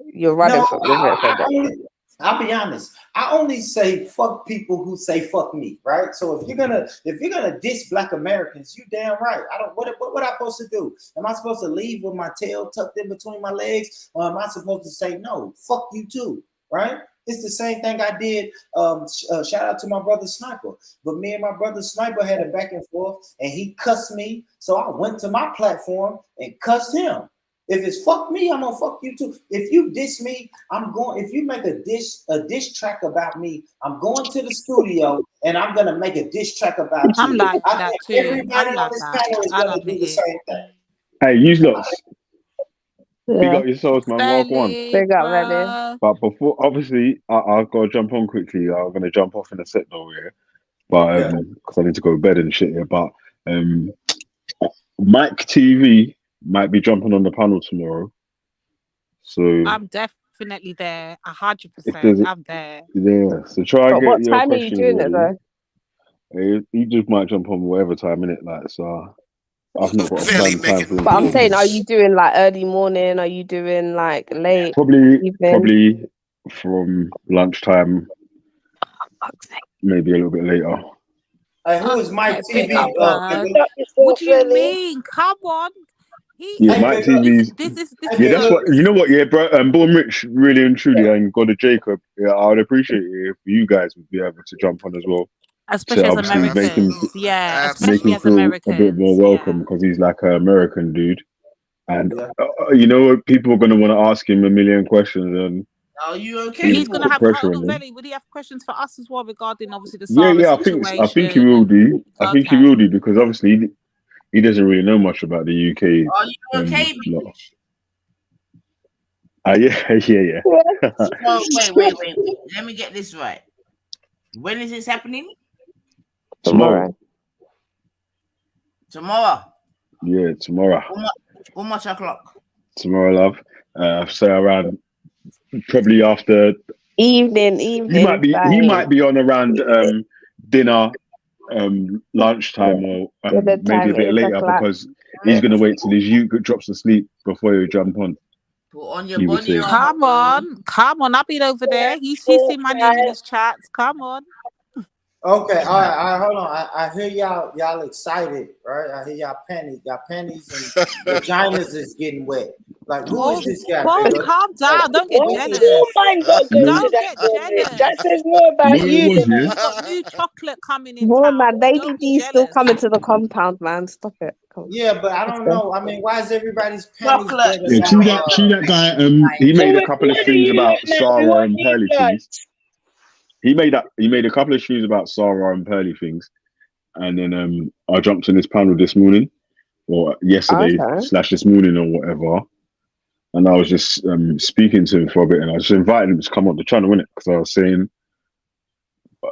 You're running with it for a bit. I'll be honest. I only say fuck people who say fuck me, right? So if you're gonna diss Black Americans, you damn right. I don't. What I supposed to do? Am I supposed to leave with my tail tucked in between my legs, or am I supposed to say no? Fuck you too, right? It's the same thing I did. Shout out to my brother Sniper. But me and my brother Sniper had a back and forth, and he cussed me. So I went to my platform and cussed him. If it's fuck me, I'm gonna fuck you too. If you diss me, I'm going. If you make a diss track about me, I'm going to the studio and I'm gonna make a diss track about you. I'm like that too. Everybody on this panel is gonna do the same thing. Hey, you lot. Big up yourselves, man. Welcome. Big up, Belly. But before, obviously, I've got to jump on quickly. I'm gonna jump off in a sec though, yeah. But because I need to go to bed and shit here. But Mike TV might be jumping on the panel tomorrow. So I'm definitely there, 100%. I'm there. Yeah, so try and get what your time are you doing it though? He just might jump on whatever time, innit? Like, so I've not got a time for But I'm saying, are you doing like early morning? Are you doing like late? Probably from lunchtime, maybe a little bit later. Who is Mike TV? What do you mean? Come on. Mike TV's. That's what you know. What, bro. Born Rich, really and truly, and God of Jacob. Yeah, I would appreciate it if you guys would be able to jump on as well. Especially as Americans, especially as Americans, a bit more welcome because he's like an American dude, and you know people are going to want to ask him a million questions. And are you okay? He's going to have. Would he have questions for us as well regarding obviously the Sarah situation? I think he will do. I think he will do because obviously. He doesn't really know much about the UK. Are you okay, yeah. Oh, wait. Let me get this right. When is this happening? Tomorrow. Yeah, tomorrow. How much o'clock? Tomorrow, love. So around probably after evening. He might be on around dinner. Lunchtime or maybe a bit later because he's going to wait till his youth drops to sleep before he jump on. Put on your body. Come on. I've been over there. You see my name in his chats. Come on. Okay, all right, hold on. I hear y'all excited, right? I hear y'all panties and vaginas is getting wet. Like, who is this guy? Calm down. Don't get jealous. Don't get jealous. That says more about you. We've got new chocolate coming in. More man, Lady D still coming to the compound, man. Stop it. Yeah, but I don't know. I mean, why is everybody's panties wet? Yeah, see that guy. He made a couple of things about Sarah and Pearly things. He made a couple of streams about Sarah and Pearly things, and then I jumped in this panel this morning, or yesterday / this morning or whatever, and I was just speaking to him for a bit, and I just invited him to come on the channel, innit? Because I was saying,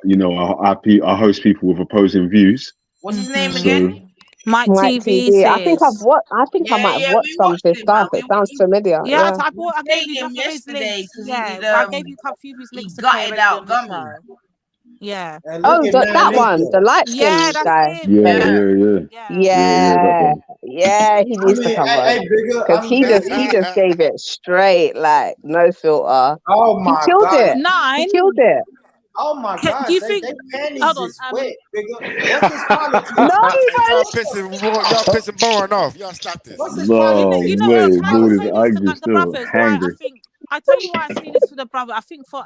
you know, I host people with opposing views. What's his name again? Mike TV. I think sis. I might have watched some of his stuff. It sounds familiar. Yeah, Yeah. I gave you some of his links. Yeah, I gave you a few of his links to got play it already out, on the show. Yeah. Oh, that one, the light skin guy. That Yeah, he needs to come on because he just gave it straight, like no filter. Oh my he killed God. it. He killed it. Oh my God! Do you think? Panties is wet, bigger? What's his politics? No, y'all pissing Bowen off. Y'all stop this. What's his No, You know what? wait, Can I just say boy, this to like the brothers, right? I tell you why I say this for the brother. I think for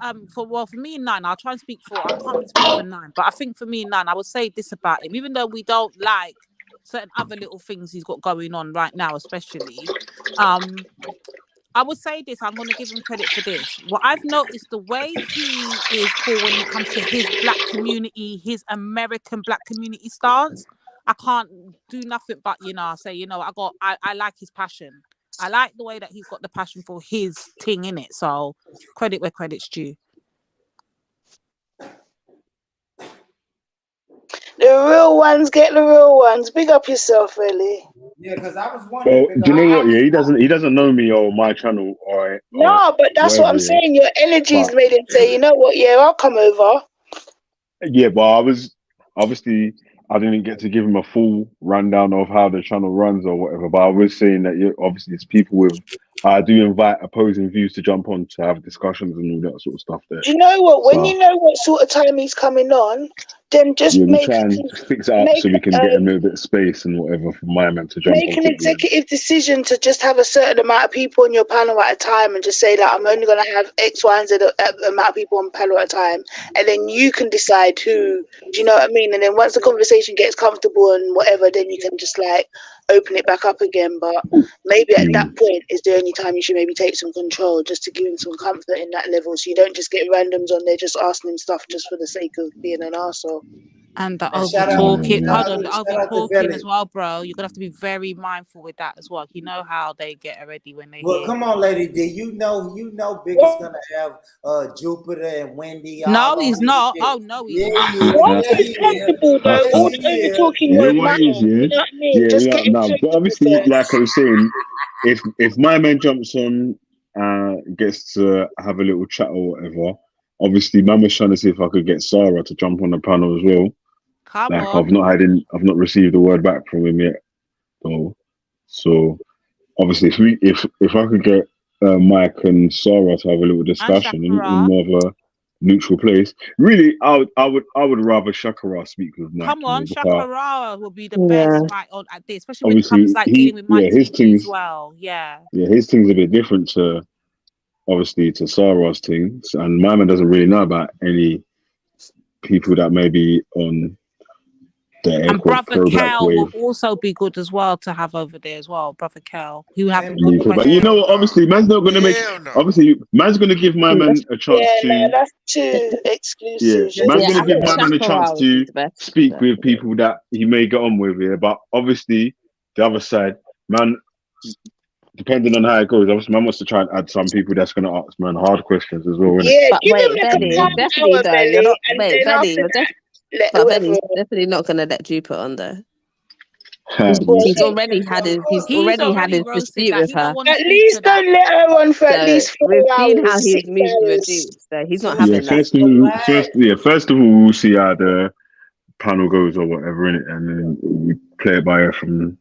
me and Nine, I'll try and speak for. I can't really speak for Nine, but I think for me and Nine, I would say this about him. Even though we don't like certain other little things he's got going on right now, especially, I would say this. I'm going to give him credit for this. What I've noticed, the way he is for when it comes to his black community, his American black community stance, I can't do nothing but say I like his passion. I like the way that he's got the passion for his thing in it. So credit where credit's due. The real ones get the real ones. Big up yourself, really. Yeah, because I was wondering. Do you know what? Yeah, he doesn't know me or my channel or no, but that's what I'm saying. Your energy's made him say, you know what? Yeah, I'll come over. Yeah, but I didn't get to give him a full rundown of how the channel runs or whatever. But I was saying that obviously it's people with. I do invite opposing views to jump on to have discussions and all that sort of stuff there. Do you know what? When you know what sort of time he's coming on, then just we try and fix it up so we can get him a little bit of space and whatever for my man to jump on. Make an executive decision to just have a certain amount of people on your panel at a time and just say that I'm only going to have X, Y, and Z amount of people on panel at a time. And then you can decide who, do you know what I mean? And then once the conversation gets comfortable and whatever, then you can just like open it back up again. But maybe at that point is the only time you should maybe take some control just to give him some comfort in that level. So you don't just get randoms on there just asking him stuff just for the sake of being an arsehole. And the over talking, as well, bro. You're gonna have to be very mindful with that as well. You know how they get already when they. Well, come on, Lady D. You know, Big is gonna have Jupiter and Wendy. No, he's not. Oh no, he's not. Comfortable though. All the over talking you know what I mean? Just get but obviously, like I was saying, if my man jumps on, gets to have a little chat or whatever. Obviously, man was trying to see if I could get Sarah to jump on the panel as well. Come on. I've not received a word back from him yet. So obviously, if I could get Mike and Sarah to have a little discussion in more of a neutral place, really, I would rather Shakara speak with Mike. Come on, Shakara will be the best right on at this, especially when it comes like dealing with Mike his as well. Yeah, his thing's a bit different to obviously to Sarah's thing, and my man doesn't really know about any people that may be on. And Brother Cal will also be good as well to have over there as well. Brother Cal, who have. But you know what? Obviously, man's not going to make. Obviously, man's going to give my man a chance to. Yeah, that's too exclusive. Yeah, man's going to give my man a chance to speak with people that he may get on with here. But obviously, the other side, man, depending on how it goes, obviously, man wants to try and add some people that's going to ask man hard questions as well. Yeah, but wait, Belly, definitely though. You're not. Wait, Belly, but Benny's definitely not going to let Jupiter on there. He's already had his dispute with her. At least don't let her on for at least 4 hours. We've seen how he's moved with Duke, so he's not having that. First of all, we'll see how the panel goes or whatever, innit? And then we play it by ear from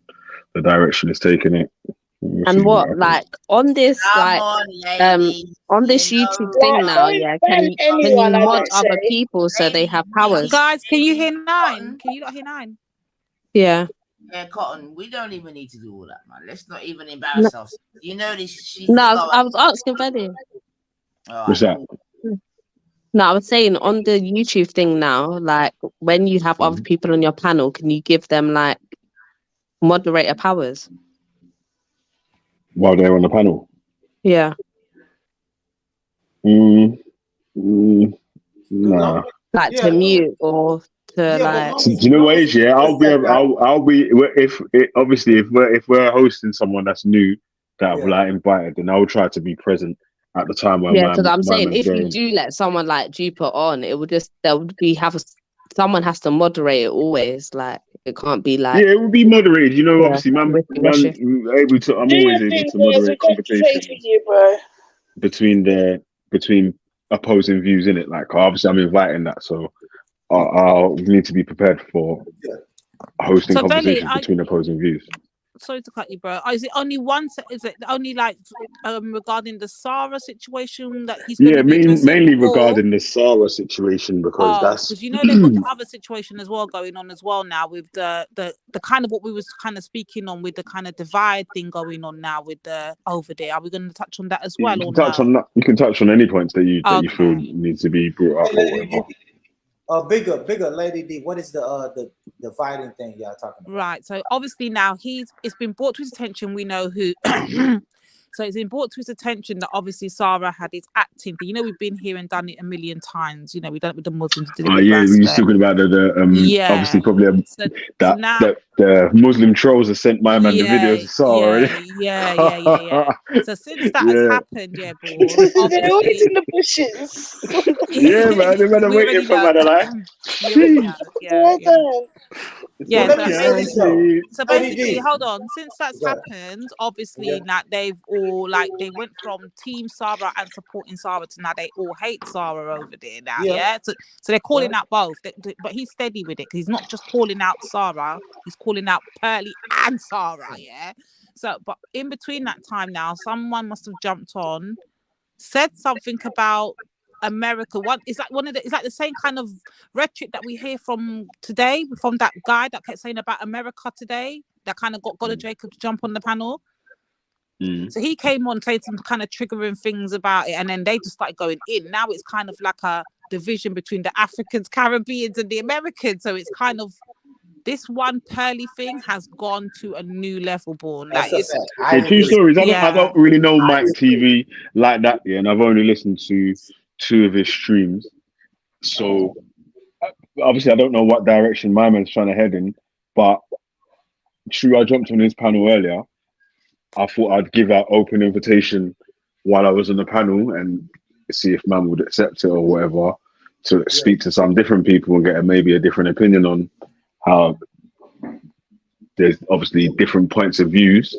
the direction it's taking it. And what, like, on this, on this YouTube thing now, can you mod other people so they have powers? Guys, can you hear Nine? Can you not hear Nine? Yeah. Yeah, Cotton, we don't even need to do all that, man. Let's not even embarrass ourselves. You know this. I was asking Benny. What's that? No, I was saying on the YouTube thing now, like, when you have other people on your panel, can you give them, like, moderator powers? While they're on the panel? Yeah. Nah. Like to mute or to like. Do you know what it is? Yeah, I'll be. If we're hosting someone that's new that I've like invited, then I'll try to be present at the time when. Yeah, because I'm saying if you do let someone like Jupiter on, it would just someone has to moderate it always. Like It can't be like it would be moderated. You know, obviously, man, I'm always able to moderate conversations between opposing views in it. Like, obviously, I'm inviting that, so I'll need to be prepared for hosting conversations between opposing views. Sorry to cut you, bro. Is it only one? Is it only like regarding the Sarah situation that he's going to be mainly regarding the Sarah situation, because because you know they've got the other situation as well going on as well now with the kind of what we was kind of speaking on with the kind of divide thing going on now with the over there. Are we going to touch on that as well? You can touch on any points that you feel needs to be brought up or whatever. Bigger Lady D, what is the dividing thing y'all talking about? Right. So obviously now it's been brought to his attention. We know who. So it's been brought to his attention that obviously Sarah had his acting. But you know, we've been here and done it a million times. You know, we've done it with the Muslims. You're talking about obviously probably the Muslim trolls have sent my man the videos of Sarah. Yeah. So since that has happened, what is in the bushes? Man, they've been waiting for man alive. So basically, hold on. Since that's happened, obviously now they've all they went from Team Sarah and supporting Sarah to now they all hate Sarah over there now. So they're calling out both, but he's steady with it because he's not just calling out Sarah, he's calling out Pearly and Sarah. So, but in between that time now, someone must have jumped on, said something about America. It's like the same kind of rhetoric that we hear from today from that guy that kept saying about America today. That kind of got Gola Jacob to jump on the panel. So he came on saying some kind of triggering things about it, and then they just started going in. Now it's kind of like a division between the Africans, Caribbeans, and the Americans. So it's kind of this one Pearly thing has gone to a new level, Born. Like true stories. I don't really know Mike TV like that, and I've only listened to 2 of his streams. So obviously, I don't know what direction my man's trying to head in, but true, I jumped on his panel earlier. I thought I'd give that open invitation while I was on the panel and see if man would accept it or whatever, to speak to some different people and get maybe a different opinion on how there's obviously different points of views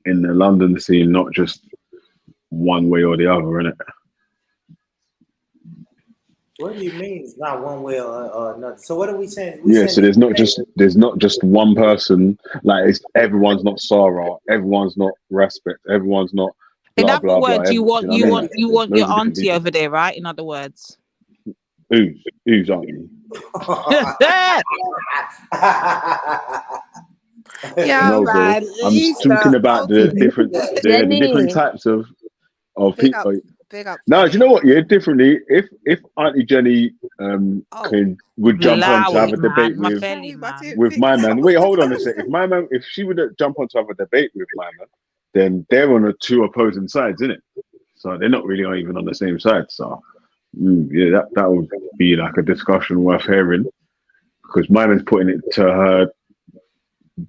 in the London scene, not just one way or the other, innit? What do you mean it's not one way or another? So what are we saying? So there's not just one person. Like everyone's not Sarah, everyone's not Respect, everyone's not. In other words, you want your auntie over there, right? In other words, who's auntie? Man. I'm talking about the different types of people. Big up. Now, do you know what? Yeah, differently. If Auntie Jenny would jump on to have a debate with my man. Wait, hold on a sec. If she would jump on to have a debate with my man, then they're on 2 opposing sides, isn't it? So they're not really even on the same side. So that would be like a discussion worth hearing, because my man's putting it to her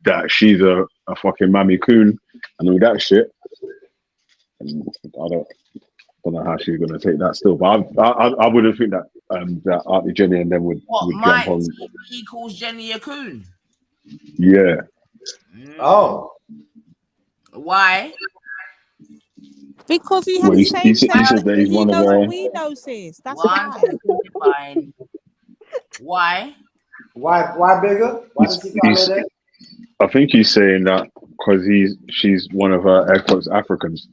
that she's a fucking mammy coon and all that shit. And I don't know how she's going to take that still, but I wouldn't think that that Auntie Jenny and them would jump on. He calls Jenny a coon. Yeah. Oh. Why? Because he had the same sex. He said that he's one of our. We know, sis. That's fine. Why? Why bigger? Why does he call her that? I think he's saying that because she's one of her Africans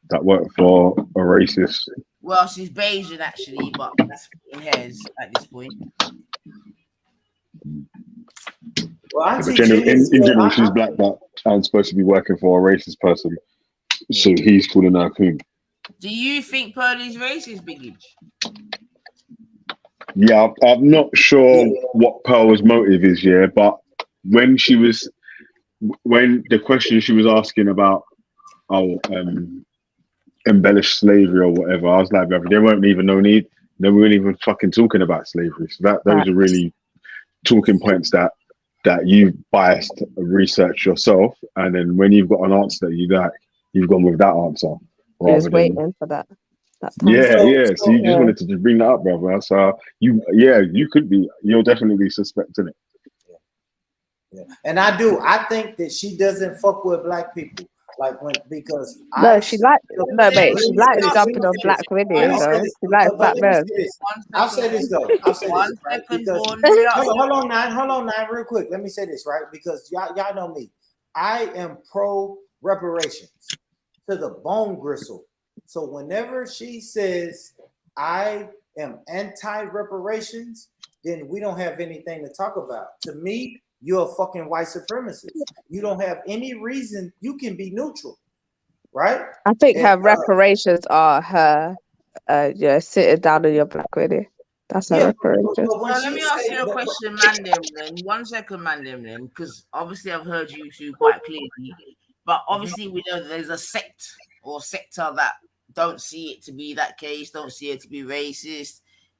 that work for a racist. Well, she's Bayesian actually, but that's in hairs at this point. Well, in general, she's black, but I'm supposed to be working for a racist person, so he's calling her a coon. Do you think Pearly's racist, Biggie? Yeah, I'm not sure what Pearl's motive is, but when the question she was asking about, embellished slavery or whatever, I was like, there weren't even no need. They weren't even fucking talking about slavery. So those are really talking points that you've biased research yourself, and then when you've got an answer that you like, you've gone with that answer. I was waiting for that. So you just wanted to just bring that up, brother. So you're definitely suspecting it. Yeah. And I think that she doesn't fuck with black people. Like because she likes jumping on black women though. She likes black men. I'll say this though. Right? Because hold on, nine, real quick. Let me say this, right? Because y'all know me. I am pro reparations to the bone gristle. So whenever she says I am anti-reparations, then we don't have anything to talk about. To me, you're a fucking white supremacist. You don't have any reason. You can be neutral, right? I think her reparations are her, sitting down on your black lady. That's her reparations. So let me ask you a question, Mandem. 1 second, Mandem, because obviously I've heard you two quite clearly, but obviously we know there's a sect or sector that don't see it to be that case, don't see it to be racist.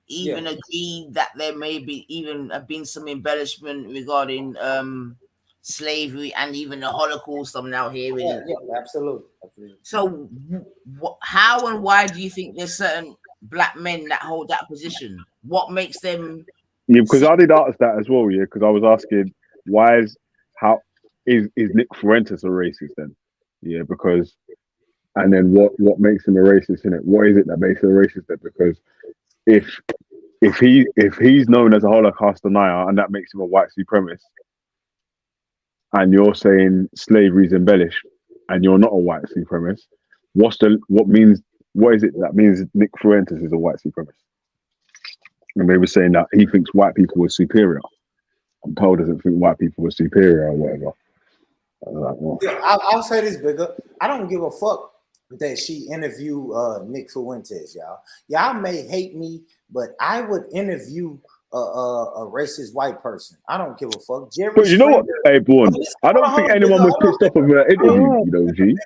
Even agree that there may be even have been some embellishment regarding slavery and even the Holocaust. I'm now hearing. Yeah, absolutely. So, how and why do you think there's certain black men that hold that position? What makes them? Yeah, because I did ask that as well. Yeah, because I was asking why is Nick Fuentes a racist then? Yeah, because and then what makes him a racist in it? What is it that makes him a racist then? Because if he's known as a Holocaust denier and that makes him a white supremacist, and you're saying slavery is embellished and you're not a white supremacist, what is it that means Nick Fuentes is a white supremacist? And they were saying that he thinks white people were superior, and Paul doesn't think white people were superior or whatever. I was like, well. Yeah, I'll say this, bigger. I don't give a fuck that she interviewed Nick Fuentes, y'all. Y'all may hate me, but I would interview a racist white person. I don't give a fuck. Jerry but you know what, hey, Bourne, I don't think anyone was pissed off of her interview, you know, G.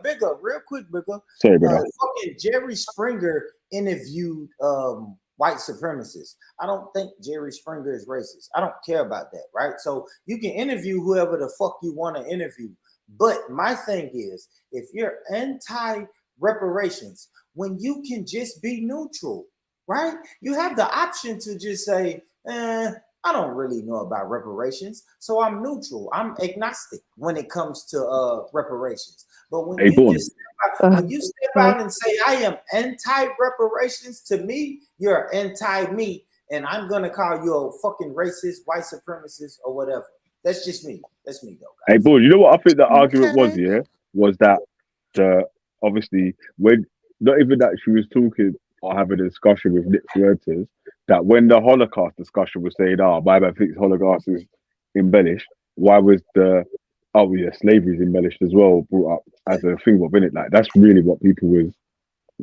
Bigger, real quick, bigger. Sorry, brother. Fucking Jerry Springer interviewed white supremacists. I don't think Jerry Springer is racist. I don't care about that, right? So you can interview whoever the fuck you want to interview. But my thing is, if you're anti-reparations, when you can just be neutral, right? You have the option to just say, I don't really know about reparations, so I'm neutral. I'm agnostic when it comes to reparations. But when you step out and say, I am anti-reparations, to me, you're anti-me, and I'm going to call you a fucking racist, white supremacist, or whatever. That's just me. That's me, though, guys. Hey, boy, you know what I think the argument was, yeah? Was that obviously, when not even that she was talking or having a discussion with Nick Fuentes, that when the Holocaust discussion was saying, my man thinks Holocaust is embellished, why was slavery is embellished as well brought up as a thing, wasn't it? Like, that's really what people was.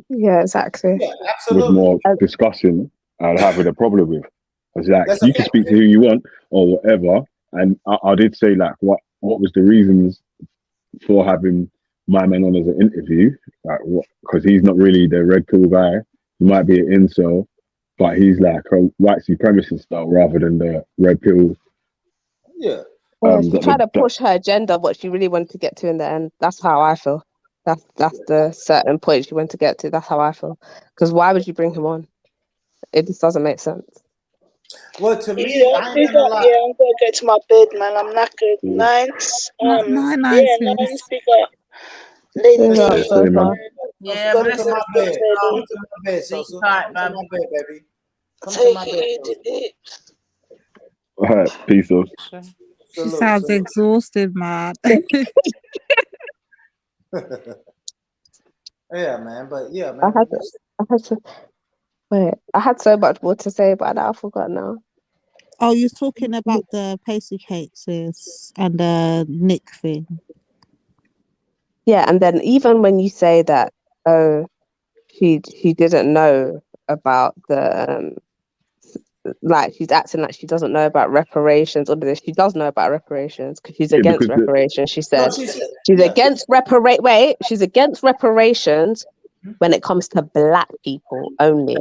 Yeah, exactly. Yeah, absolutely. Was more discussing and having a problem with. It's like, you can speak to who you want or whatever. And I did say, like, what was the reasons for having my man on as an interview? Like, what? Because he's not really the red pill guy. He might be an incel, but he's like a white supremacist style rather than the red pill. Yeah. She tried to push her agenda, what she really wanted to get to in the end. That's how I feel. That's the certain point she wanted to get to. That's how I feel. Because why would you bring him on? It just doesn't make sense. Well, to me, I'm gonna get to my bed, man. I'm knackered. Nines. Nines, big up. Ladies, yeah, come to my bed. Come to my bed, so come to my bed, baby. Come to my bed. All right, peace out. She sounds exhausted, man. Yeah, man. But yeah, man. I had so much more to say, but I forgot now. Oh, you're talking about the pastry cakes and the Nick thing. Yeah, and then even when you say that, he didn't know about the like she's acting like she doesn't know about reparations or this. She does know about reparations because she's against reparations. She said she's against she's against reparations when it comes to black people only.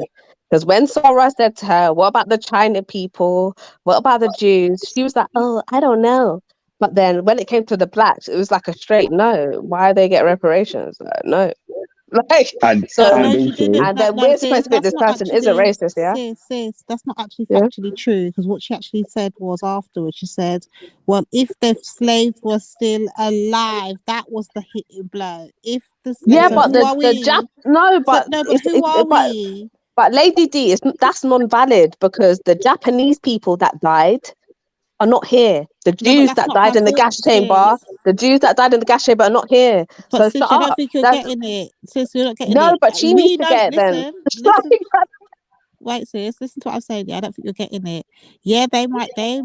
Because when Sarah said to her, what about the China people? What about the Jews? She was like, oh, I don't know. But then when it came to the blacks, it was like a straight no. Why they get reparations? Like, no. Like, And so, no, she also, didn't. and then No, we're sis, supposed to think that's this not person isn't actually, racist, yeah? sis, that's not actually Yeah. factually true, because what she actually said was afterwards, she said, well, if the slaves were still alive, that was the hitting blow. If the slaves, Yeah, so but who are the we? no, So, but no, but who are we? But Lady D, that's non-valid because the Japanese people that died are not here. The No, but Jews that's that not died her in the fault, gas chamber, sis. the Jews that died in the gas chamber are not here. But So sis, shut I don't up. think you're getting it. Sis, you're not getting No, it. but she needs We to don't get it then. listen. Wait, sis, listen to what I'm saying. Yeah, I don't think you're getting it. Yeah, they might. They.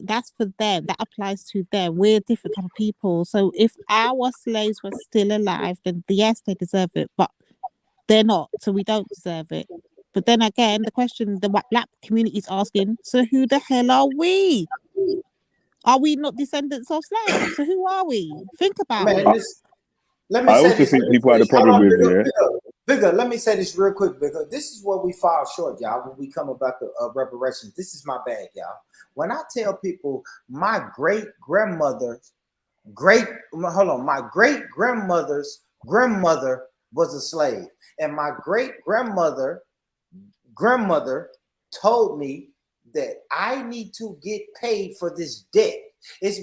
That's for them. That applies to them. We're a different type of people. So if our slaves were still alive, then yes, they deserve it. But they're not. So we don't deserve it. But then again, the question the black community is asking: so who the hell are we? Are we not descendants of slaves? So who are we? Think about it. Let me I say also this. think people had a problem with it. Bigger. Let me say this real quick, because this is what we fall short, y'all, when we come about the reparations. This is my bag, y'all. When I tell people my great grandmother's grandmother was a slave, and my great grandmother told me that I need to get paid for this debt.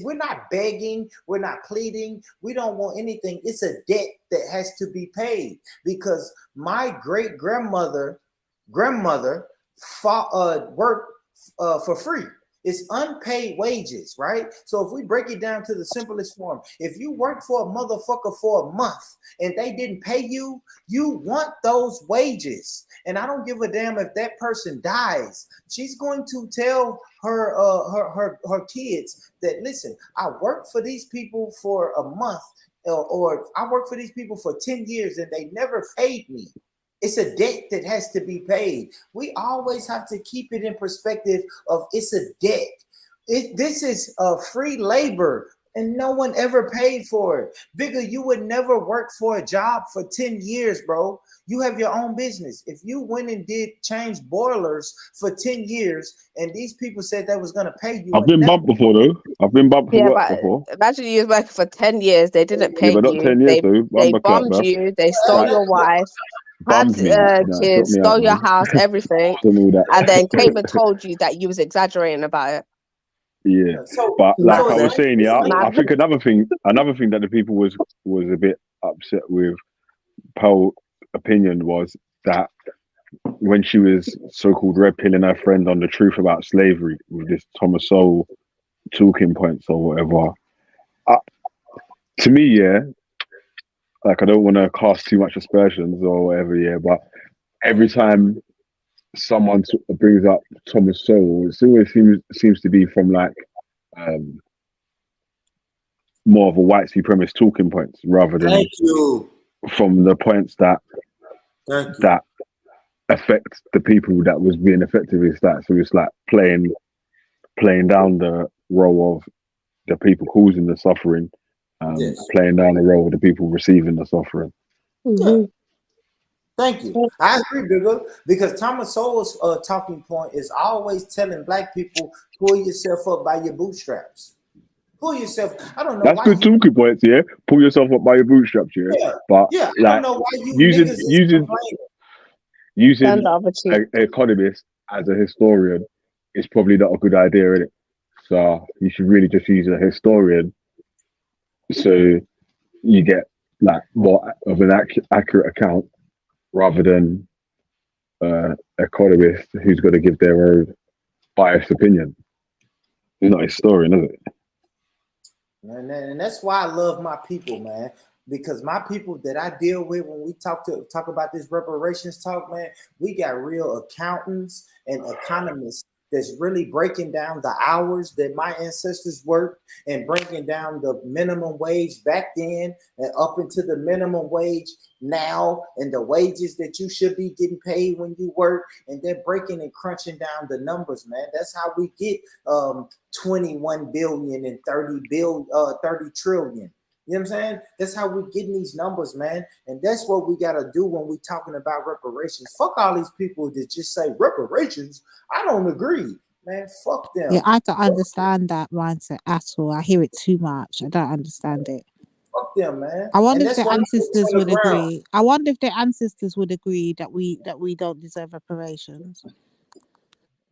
We're not begging, we're not pleading, we don't want anything. It's a debt that has to be paid because my great grandmother worked for free. It's unpaid wages, right? So if we break it down to the simplest form, if you work for a motherfucker for a month and they didn't pay you, you want those wages. And I don't give a damn if that person dies. She's going to tell her kids that, listen, I worked for these people for a month, or I worked for these people for 10 years and they never paid me. It's a debt that has to be paid. We always have to keep it in perspective of it's a debt. This is a free labor and no one ever paid for it. Bigger, you would never work for a job for 10 years, bro. You have your own business. If you went and did change boilers for 10 years and these people said they was going to pay you. I've been bumped before, though. I've been bumped for work before. Imagine you was working for 10 years. They didn't pay but not you. 10 years, though. They bummed you. They stole your wife. Had kids, stole your house, everything, and then came and told you that you was exaggerating about it. Yeah, but like I was saying, I think another thing that the people was a bit upset with Pearl's opinion was that when she was so-called red pilling her friend on the truth about slavery with this Thomas Sowell talking points or whatever, to me, yeah, like I don't want to cast too much aspersions or whatever, yeah, but every time someone brings up Thomas Sowell, it always seems to be from like more of a white supremacist talking points rather than from the points that affect the people that was being affected with that. So it's like playing down the role of the people causing the suffering, playing down the role of the people receiving the suffering. Yeah. Thank you. I agree, Bigger, because Thomas Sowell's talking point is always telling black people, pull yourself up by your bootstraps. Pull yourself. I don't know. That's good talking points, yeah. Pull yourself up by your bootstraps, yeah. But I like, don't know why you using an economist as a historian is probably not a good idea, is it? So you should really just use a historian, so you get like more of an accurate account rather than economist who's got to give their own biased opinion. He's not a historian, is it? And that's why I love my people, man. Because my people that I deal with when we talk about this reparations talk, man, we got real accountants and economists that's really breaking down the hours that my ancestors worked and breaking down the minimum wage back then and up into the minimum wage now and the wages that you should be getting paid when you work, and they're breaking and crunching down the numbers, man. That's how we get 21 billion and 30 trillion. You know what I'm saying? That's how we're getting these numbers, man. And that's what we got to do when we're talking about reparations. Fuck all these people that just say reparations. I don't agree, man. Fuck them. Yeah, I don't understand that mindset at all. I hear it too much. I don't understand it. Fuck them, man. I wonder if their ancestors would agree. I wonder if their ancestors would agree that we don't deserve reparations.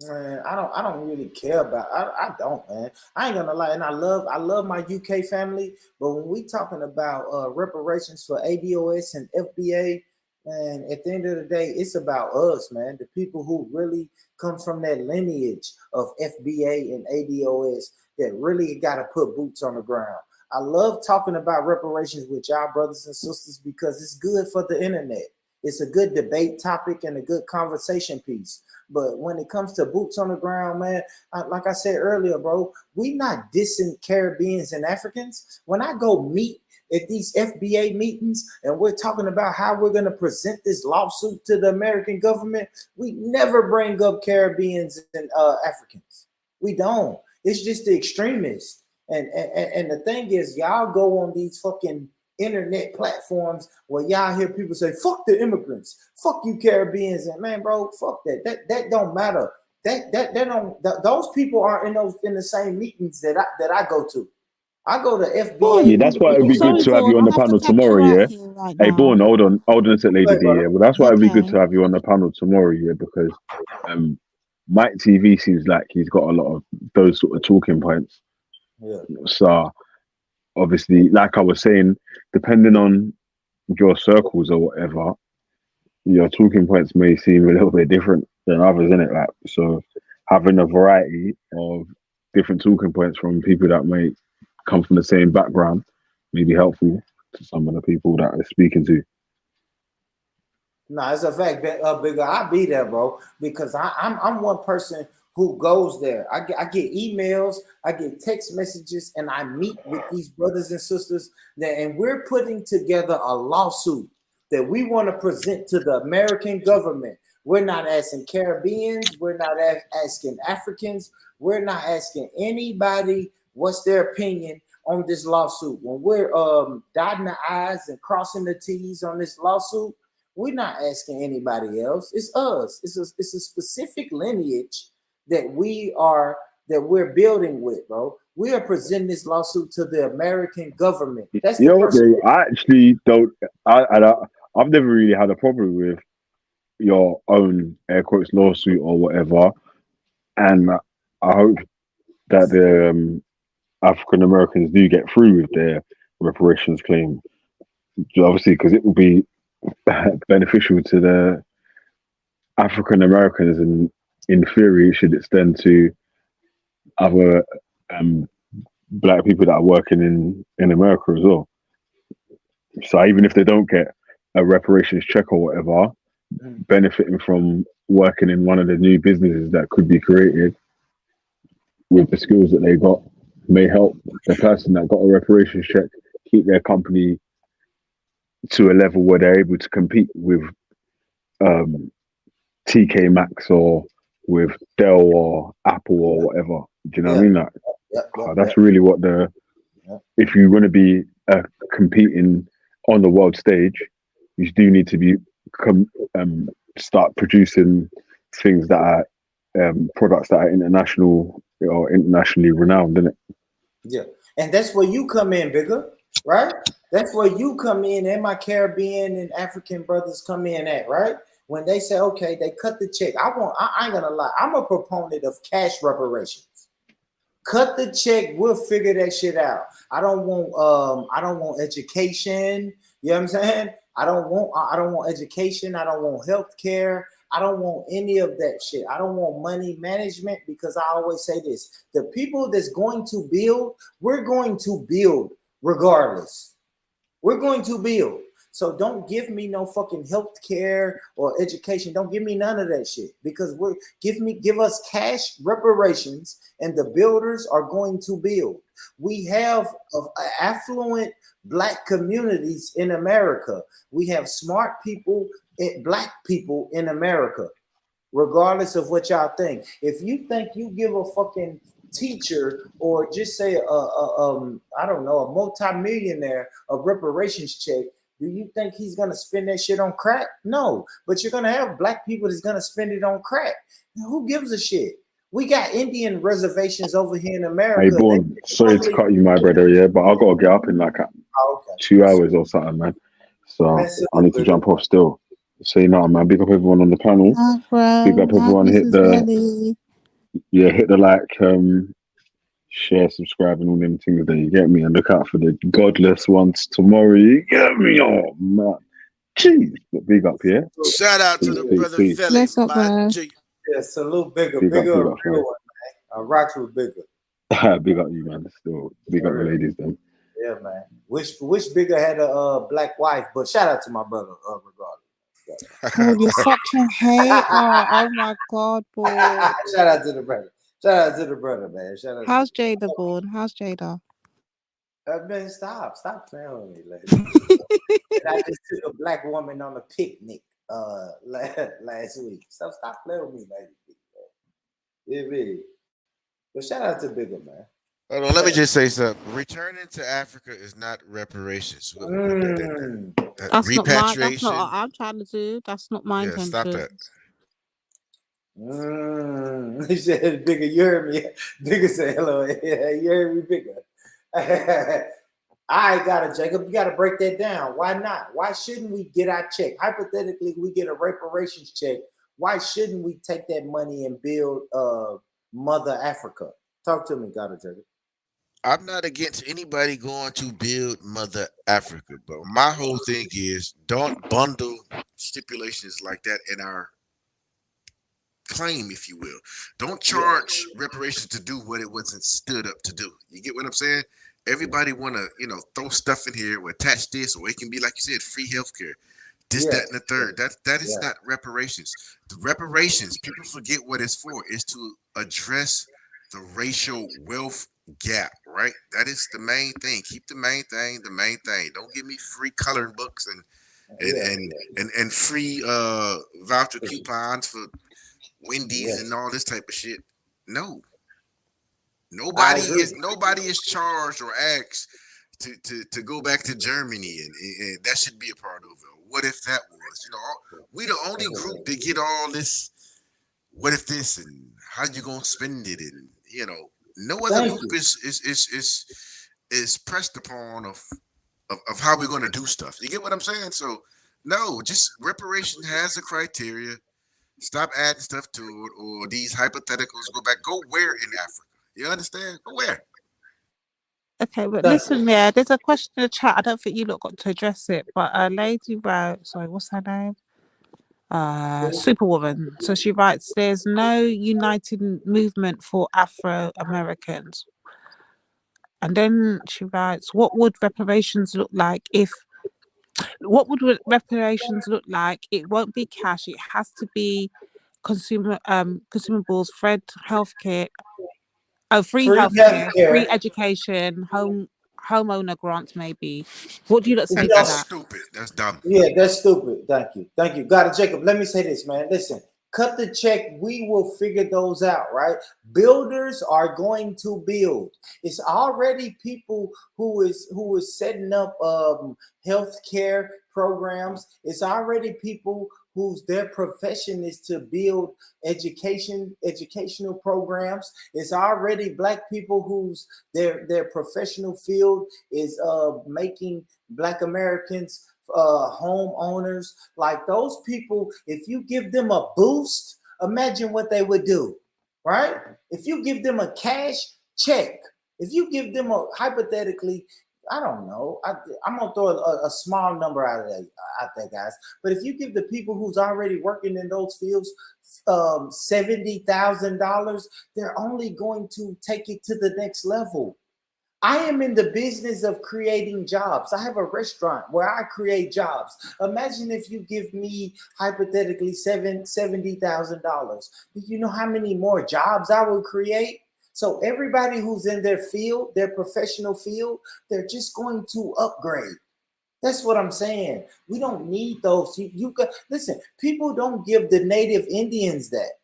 Man, I don't really care about. I don't, man. I ain't gonna lie, and I love my UK family, but when we talking about reparations for ADOS and FBA, man, at the end of the day, it's about us, man. The people who really come from that lineage of FBA and ADOS that really got to put boots on the ground. I love talking about reparations with y'all brothers and sisters because it's good for the internet. It's a good debate topic and a good conversation piece. But when it comes to boots on the ground, man, like I said earlier, bro, we not dissing Caribbeans and Africans. When I go meet at these FBA meetings and we're talking about how we're going to present this lawsuit to the American government, we never bring up Caribbeans and Africans. We don't. It's just the extremists. And the thing is, y'all go on these fucking internet platforms where y'all hear people say, fuck the immigrants, fuck you Caribbeans, and man, bro, fuck that. That don't matter. Those people aren't in the same meetings that I go to. I go to FBA. Yeah, that's why it'd be good to have you on the panel tomorrow, yeah? Hey, Born, hold on a sec, Lady D, yeah? Well, that's why it'd be good to have you on the panel tomorrow, yeah? Because Mike TV seems like he's got a lot of those sort of talking points. Yeah. So, obviously, like I was saying, depending on your circles or whatever, your talking points may seem a little bit different than others, innit? Like, so having a variety of different talking points from people that may come from the same background may be helpful to some of the people that are speaking to. No, it's a fact, Bigger. I'll be there, bro, because I'm one person who goes there. I get emails, I get text messages, and I meet with these brothers and sisters and we're putting together a lawsuit that we want to present to the American government. We're not asking Caribbeans, we're not asking Africans, we're not asking anybody what's their opinion on this lawsuit. When we're dotting the I's and crossing the T's on this lawsuit, we're not asking anybody else. It's us. It's a specific lineage that we're building with, bro. We are presenting this lawsuit to the American government. That's you know what, bro? I actually don't. I've never really had a problem with your own air quotes lawsuit or whatever, and I hope that the African Americans do get through with their reparations claim. Obviously, because it will be beneficial to the African Americans, and in theory, it should extend to other black people that are working in America as well. So even if they don't get a reparations check or whatever, benefiting from working in one of the new businesses that could be created with the skills that they got may help the person that got a reparations check keep their company to a level where they're able to compete with TK Maxx or with Dell or Apple or whatever. Do you know what I mean? Like, that's really what if you want to be competing on the world stage, you do need to be start producing things that are products that are international or internationally renowned, isn't it? Yeah, and that's where you come in, Bigger, right? That's where you come in, and my Caribbean and African brothers come in at, right? When they say, okay, they cut the check. I ain't gonna lie, I'm a proponent of cash reparations. Cut the check, we'll figure that shit out. I don't want education. You know what I'm saying? I don't want education. I don't want health care. I don't want any of that shit. I don't want money management, because I always say this: the people that's going to build, we're going to build regardless. We're going to build. So don't give me no fucking health care or education. Don't give me none of that shit, because give us cash reparations, and the builders are going to build. We have affluent Black communities in America. We have smart people, Black people in America, regardless of what y'all think. If you think you give a fucking teacher, or just say I don't know, a multimillionaire a reparations check, do you think he's gonna spend that shit on crack? No, but you're gonna have Black people that's gonna spend it on crack. Who gives a shit? We got Indian reservations over here in America. Hey, Born, sorry to cut you, my brother, yeah, but I gotta get up in like 2 hours or something, man. So I need to jump off still. So you know, man, big up everyone on the panel. Big up everyone. Hit the hit the like, share, subscribe, and all them things that you get me, and look out for the godless ones tomorrow. You get me, oh man. Jeez, but big up, yeah. Shout out to the brother Philly, my G. Yeah, salute bigger, Big bigger, up, real one, man. I rock with bigger. Big up you, man. Still, big up the ladies, then. Yeah, man. Wish bigger had a black wife, but shout out to my brother, regardless. Oh, you're such a hater. Oh my God, boy. Shout out to the brother. Shout out to the brother, man. Shout out. How's Jada born? How's Jada? Man, stop playing with me, lady. I just took a black woman on a picnic last week. So stop playing with me, lady. Yeah, but shout out to Bigger, man. Hold on, let me just say something. Returning to Africa is not reparations. That's repatriation. That's not what I'm trying to do. That's not my intention. Stop that. He said, Bigger, you heard me. Bigger said, hello. Yeah, you heard me, Bigger. I got it, Jacob. You got to break that down. Why not? Why shouldn't we get our check? Hypothetically, we get a reparations check. Why shouldn't we take that money and build Mother Africa? Talk to me, got it, Jacob. I'm not against anybody going to build Mother Africa, but my whole thing is don't bundle stipulations like that in our claim, if you will. Don't charge reparations to do what it wasn't stood up to do. You get what I'm saying? Everybody want to, throw stuff in here or attach this, or it can be, like you said, free healthcare. This, that, and the third. That is not reparations. The reparations, people forget what it's for, is to address the racial wealth gap, right? That is the main thing. Keep the main thing the main thing. Don't give me free coloring books and free voucher coupons for Wendy's and all this type of shit. No. Nobody is charged or asked to go back to Germany, and that should be a part of it. What if that was? We the only group that get all this. What if this, and how you gonna spend it, and no other group is pressed upon of how we're gonna do stuff. You get what I'm saying? So no, just reparation has a criteria. Stop adding stuff to it, or these hypotheticals. Go where in Africa? You understand? Go where? Okay, but listen, there's a question in the chat. I don't think you lot got to address it, but a lady wrote, sorry, what's her name? Superwoman. So she writes, there's no united movement for Afro-Americans. And then she writes, what would reparations look like if reparations look like? It won't be cash. It has to be consumables, free healthcare, free education, homeowner grants, maybe. What do you not say to that? That's stupid. That's dumb. Yeah, that's stupid. Thank you. Got it, Jacob. Let me say this, man. Listen, cut the check. We will figure those out, right? Builders are going to build. It's already people who is setting up healthcare programs. It's already people whose their profession is to build educational programs. It's already Black people whose their professional field is making Black Americans homeowners. Like those people, if you give them a boost, imagine what they would do, right? If you give them a cash check, if you give them a, hypothetically, I don't know, I'm gonna throw a small number out there, guys. But if you give the people who's already working in those fields $70,000, they're only going to take it to the next level. I am in the business of creating jobs. I have a restaurant where I create jobs. Imagine if you give me hypothetically $70,000. Do you know how many more jobs I will create? So everybody who's in their field, their professional field, they're just going to upgrade. That's what I'm saying. We don't need those. You listen, people don't give the Native Indians that.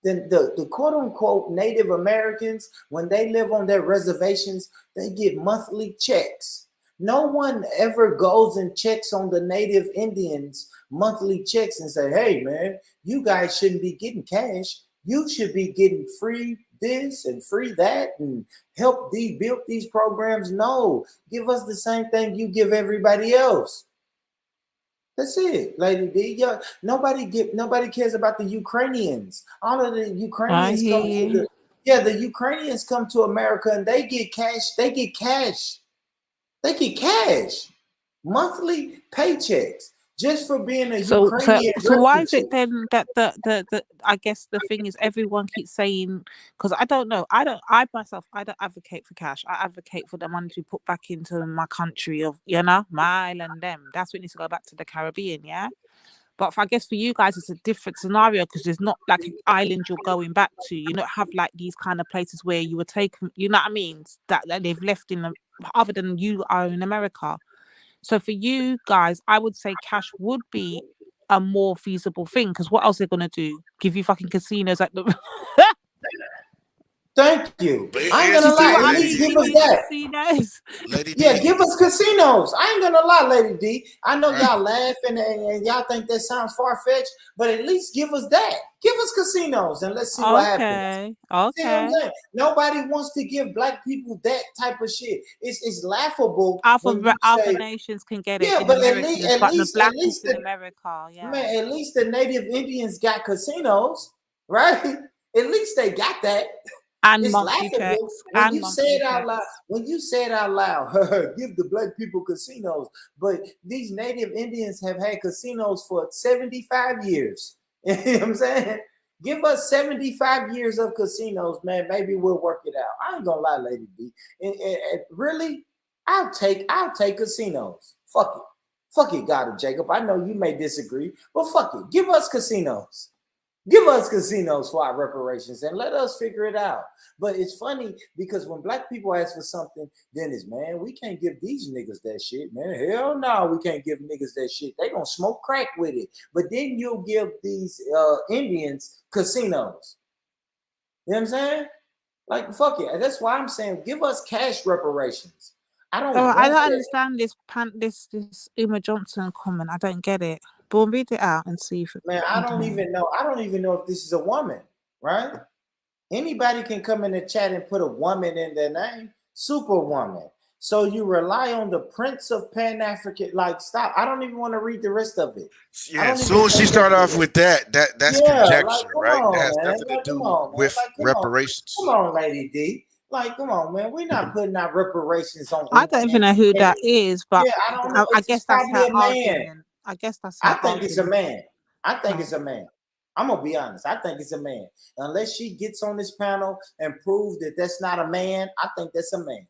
Then the quote unquote Native Americans, when they live on their reservations, they get monthly checks. No one ever goes and checks on the Native Indians monthly checks and say, hey man, you guys shouldn't be getting cash. You should be getting free this and free that and help build these programs. No, give us the same thing you give everybody else. That's it, Lady D. Nobody cares about the Ukrainians. All of the Ukrainians the Ukrainians come to America and they get cash. They get cash. Monthly paychecks just for being a Ukrainian. So why is it then that the I guess the thing is everyone keeps saying, because I don't know, I don't advocate for cash. I advocate for the money to be put back into my country of my island them. That's what needs to go back to the Caribbean, yeah. But I guess for you guys it's a different scenario because there's not like an island you're going back to. You don't have like these kind of places where you were taken, you know what I mean, that they've left other than you are in America. So for you guys, I would say cash would be a more feasible thing because what else are they gonna do? Give you fucking casinos at the Thank you. I ain't gonna lie. At least give us that. Casinos. Give us casinos. I ain't gonna lie, Lady D. I know y'all laughing and y'all think that sounds far-fetched, but at least give us that. Give us casinos and let's see what happens. Okay. See what I'm saying? Nobody wants to give black people that type of shit. It's laughable. Other nations can get it. Yeah, but at least in America, man, at least the Native Indians got casinos, right? At least they got that. And it's monthly checks. When you say it out loud, give the black people casinos. But these Native Indians have had casinos for 75 years. You know what I'm saying? Give us 75 years of casinos, man. Maybe we'll work it out. I ain't gonna lie, Lady D. Really, I'll take casinos. Fuck it, God and Jacob. I know you may disagree, but fuck it. Give us casinos. Give us casinos for our reparations and let us figure it out. But it's funny because when black people ask for something, then it's, man, we can't give these niggas that shit, man. Hell no, we can't give niggas that shit. They gonna smoke crack with it. But then you'll give these Indians casinos. You know what I'm saying? Like, fuck it. That's why I'm saying give us cash reparations. I don't understand this Uma Johnson comment. I don't get it. But read it out and see if I don't even know if this is a woman, right? Anybody can come in the chat and put a woman in their name. Superwoman. So you rely on the Prince of Pan-African. Like, stop. I don't even want to read the rest of it. Yeah, as soon as she start off with that's conjecture, right? That has nothing to do with reparations. Come on, Lady D. Like, come on, man. We're not putting our reparations on. I don't even know who that is, but I don't know. I guess that's her argument. I guess that's her argument. It's a man. I think it's a man. I'm gonna be honest. I think it's a man. Unless she gets on this panel and proves that that's not a man, I think that's a man.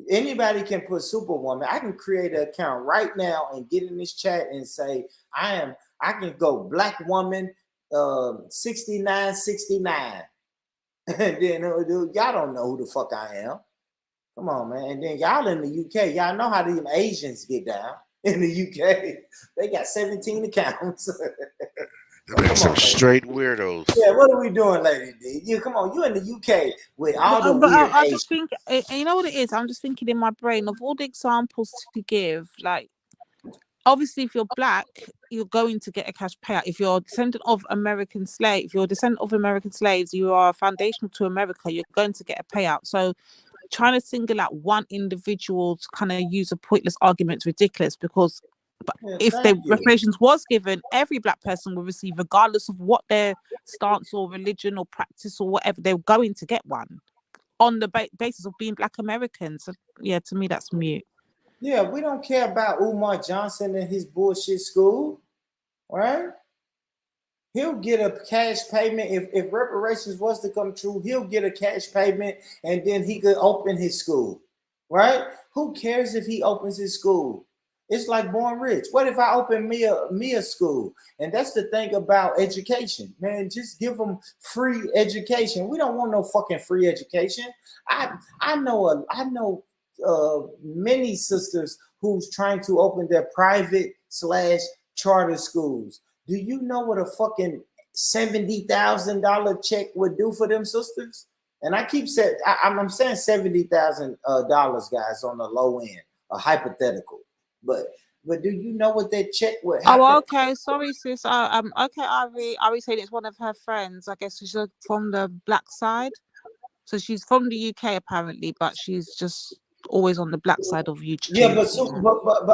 Anybody can put Superwoman. I can create an account right now and get in this chat and say I can go Black Woman 6969. And then y'all don't know who the fuck I am. Come on, man. And then y'all in the UK, y'all know how the Asians get down. In the UK, they got 17 accounts. They're some straight weirdos. Yeah, what are we doing, Lady D? You come on, you in the UK with all the weird I just think, you know what it is? I'm just thinking in my brain of all the examples to give. Like, obviously, if you're black, you're going to get a cash payout. If you're a descendant of American slaves, you are foundational to America, you're going to get a payout. So trying to single out one individual to kind of use a pointless argument is ridiculous because if the reparations was given, every black person will receive, regardless of what their stance or religion or practice or whatever, they're going to get one on the basis of being black Americans. So, yeah, to me, that's mute. Yeah, we don't care about Umar Johnson and his bullshit school, right? He'll get a cash payment. If reparations was to come true, he'll get a cash payment and then he could open his school, right? Who cares if he opens his school? It's like Born Rich. What if I open me a school? And that's the thing about education, man. Just give them free education. We don't want no fucking free education. I know many sisters who's trying to open their private/charter schools. Do you know what a fucking $70,000 check would do for them sisters? And I keep saying, I'm saying $70,000, guys, on the low end, a hypothetical. But But do you know what that check would happen? Oh, okay. Sorry, sis. Okay, Ari said it's one of her friends. I guess she's from the black side. So she's from the UK apparently, but she's just always on the black side of YouTube. Yeah, but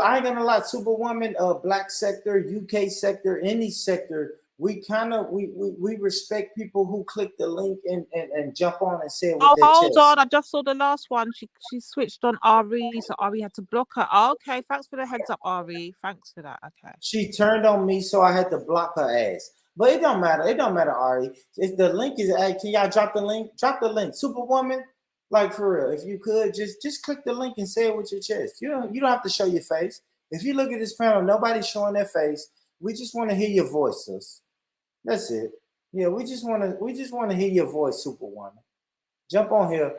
I ain't gonna lie, Superwoman, black sector, UK sector, any sector, we respect people who click the link and jump on and say what their hold chest. on, I just saw the last one. She switched on Ari, so Ari had to block her. Oh, okay, thanks for the heads up, Ari. Thanks for that. Okay. She turned on me, so I had to block her ass. But it don't matter. It don't matter, Ari. If the link is, hey, can y'all drop the link? Drop the link. Superwoman, like for real. If you could, just click the link and say it with your chest. You don't have to show your face. If you look at this panel, nobody's showing their face. We just want to hear your voice, sis. That's it. Yeah, we just want to hear your voice, Superwoman. Jump on here.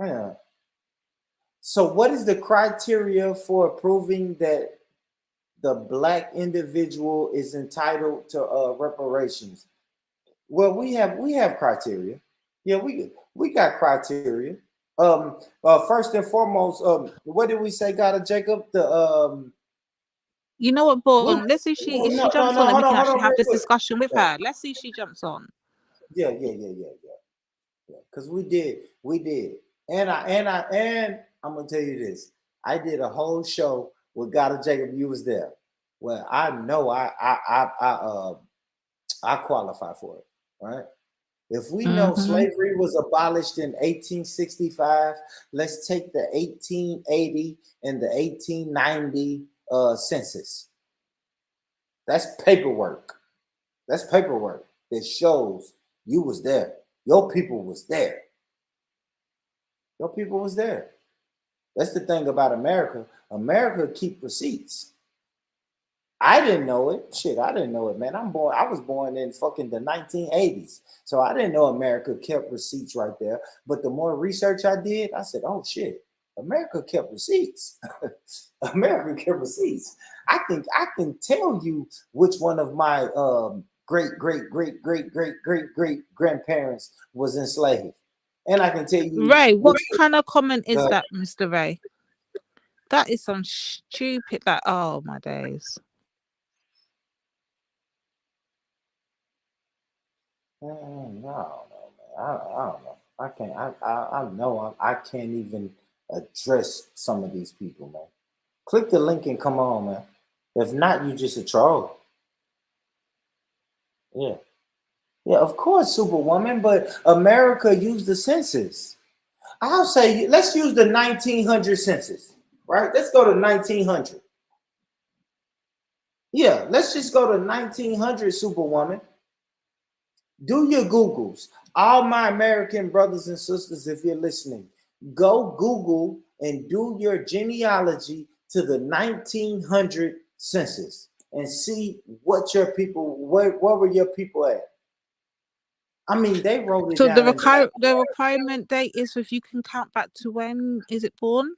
Yeah. So, what is the criteria for proving that the black individual is entitled to reparations? Well, we have criteria. Yeah, we got criteria. First and foremost, what did we say, God Jacob? You know what, Born? Let's see if she jumps on and we can actually have this discussion with her. Let's see if she jumps on. Yeah. Because we did, and I'm gonna tell you this. I did a whole show with God Jacob. You was there. Well, I know I qualify for it, right? If we know slavery was abolished in 1865, let's take the 1880 and the 1890 census. That's paperwork. That's paperwork that shows you was there. Your people was there. Your people was there. That's the thing about America. America keep receipts. I didn't know it. Shit, I didn't know it, man. I was born in fucking the 1980s. So I didn't know America kept receipts right there. But the more research I did, I said, oh shit, America kept receipts. America kept receipts. I can tell you which one of my great grandparents was enslaved. And I can tell you, Ray, what kind of comment is that, Mr. Ray? That is some stupid, oh my days. No, man. I don't know. I can't. I know I can't even address some of these people, man. Click the link and come on, man. If not, you just a troll. Yeah, of course, Superwoman. But America used the census. I'll say let's use the 1900 census, right? Let's go to 1900. Yeah, let's just go to 1900, Superwoman. Do your Googles. All my American brothers and sisters, if you're listening, go Google and do your genealogy to the 1900 census and see what your people, where were your people at? I mean, they wrote it down. So the requirement date is if you can count back to when is it born?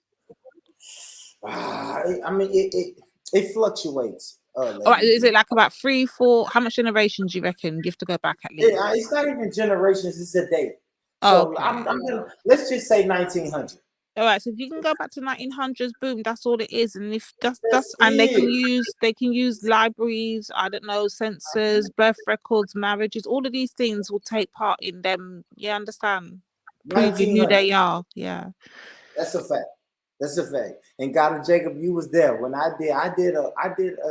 I mean, it fluctuates. All right, is it like about 3, 4? How much generations do you reckon you have to go back at least? Yeah, it's not even generations; it's a date. So okay. I'm gonna, let's just say 1900. All right, so if you can go back to 1900s, boom, that's all it is. And if that's and they can use libraries, I don't know, census, birth records, marriages, all of these things will take part in them. You understand? Proving who they are. Yeah, that's a fact. That's a fact. And God Jacob, you was there when I did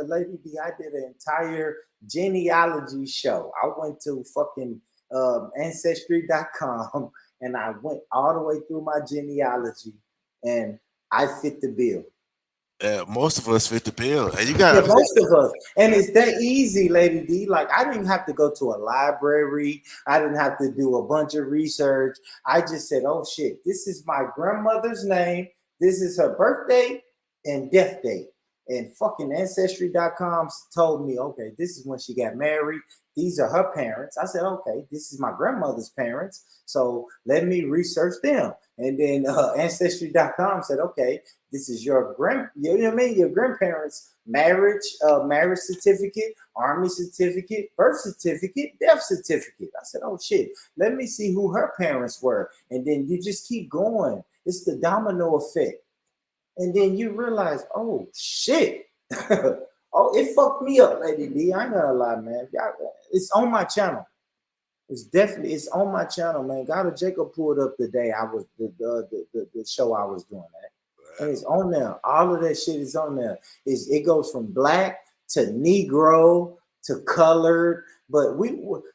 Lady D. I did an entire genealogy show. I went to fucking ancestry.com and I went all the way through my genealogy and I fit the bill. Most of us fit the bill. And you got most of us. And it's that easy, Lady D. Like I didn't have to go to a library. I didn't have to do a bunch of research. I just said, oh shit, this is my grandmother's name. This is her birthday and death date. And fucking ancestry.com told me, okay, this is when she got married. These are her parents. I said, okay, this is my grandmother's parents. So let me research them. And then ancestry.com said, okay, this is your your grandparents' marriage certificate, army certificate, birth certificate, death certificate. I said, oh shit, let me see who her parents were. And then you just keep going. It's the domino effect. And then you realize, oh shit. Oh, it fucked me up, Lady D. I ain't gonna lie, man. It's on my channel. It's on my channel, man. Gotta Jacob pulled up the day I was the show I was doing that. And it's on there. All of that shit is on there. It goes from black to Negro to colored. But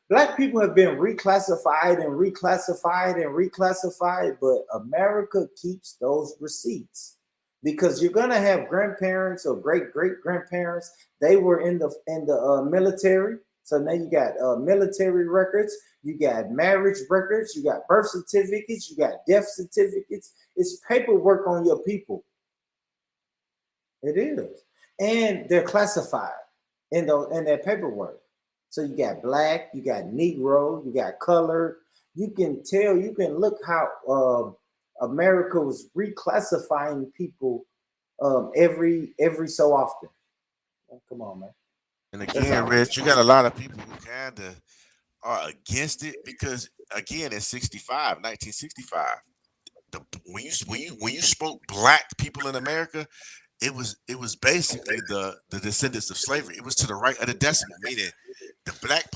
black people have been reclassified and reclassified and reclassified, but America keeps those receipts. Because you're gonna have grandparents or great-great-grandparents. They were in the military, so now you got military records, you got marriage records, you got birth certificates, you got death certificates. It's paperwork on your people. It is, and they're classified in their paperwork. So you got black, you got Negro, you got colored. You can tell. You can look how. America was reclassifying people every so often. Come on, man. And again, Rich, you got a lot of people who kind of are against it because, again, in 1965, when you spoke black people in America, it was basically the descendants of slavery. It was to the right of the decimal, meaning the black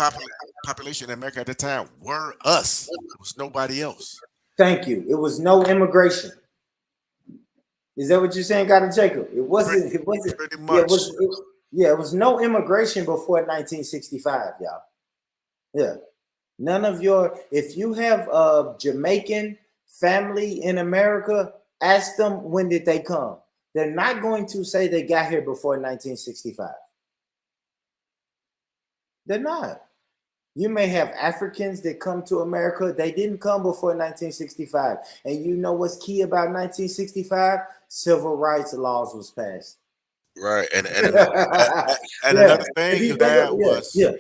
population in America at the time were us. It was nobody else. Thank you. It was no immigration. Is that what you're saying, Dr. Jacob? It wasn't. Pretty much. It was no immigration before 1965, y'all. Yeah. None of if you have a Jamaican family in America, ask them when did they come. They're not going to say they got here before 1965. They're not. You may have Africans that come to America. They didn't come before 1965. And you know what's key about 1965? Civil rights laws was passed. Right. And another thing you had was you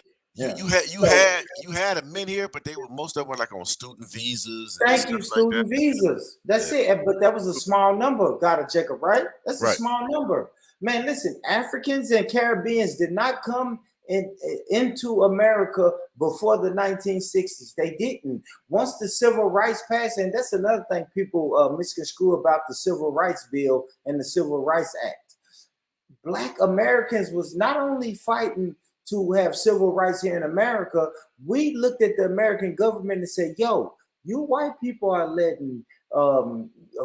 had them in here, but most of them were like on student visas. Thank you, student visas. That's it. But that was a small number, Gotta Jacob, right? That's a small number. Man, listen, Africans and Caribbeans did not come into America before the 1960s. They didn't. Once the Civil Rights passed, and that's another thing people misconstrue about the Civil Rights Bill and the Civil Rights Act. Black Americans was not only fighting to have civil rights here in America, we looked at the American government and said, yo, you white people are letting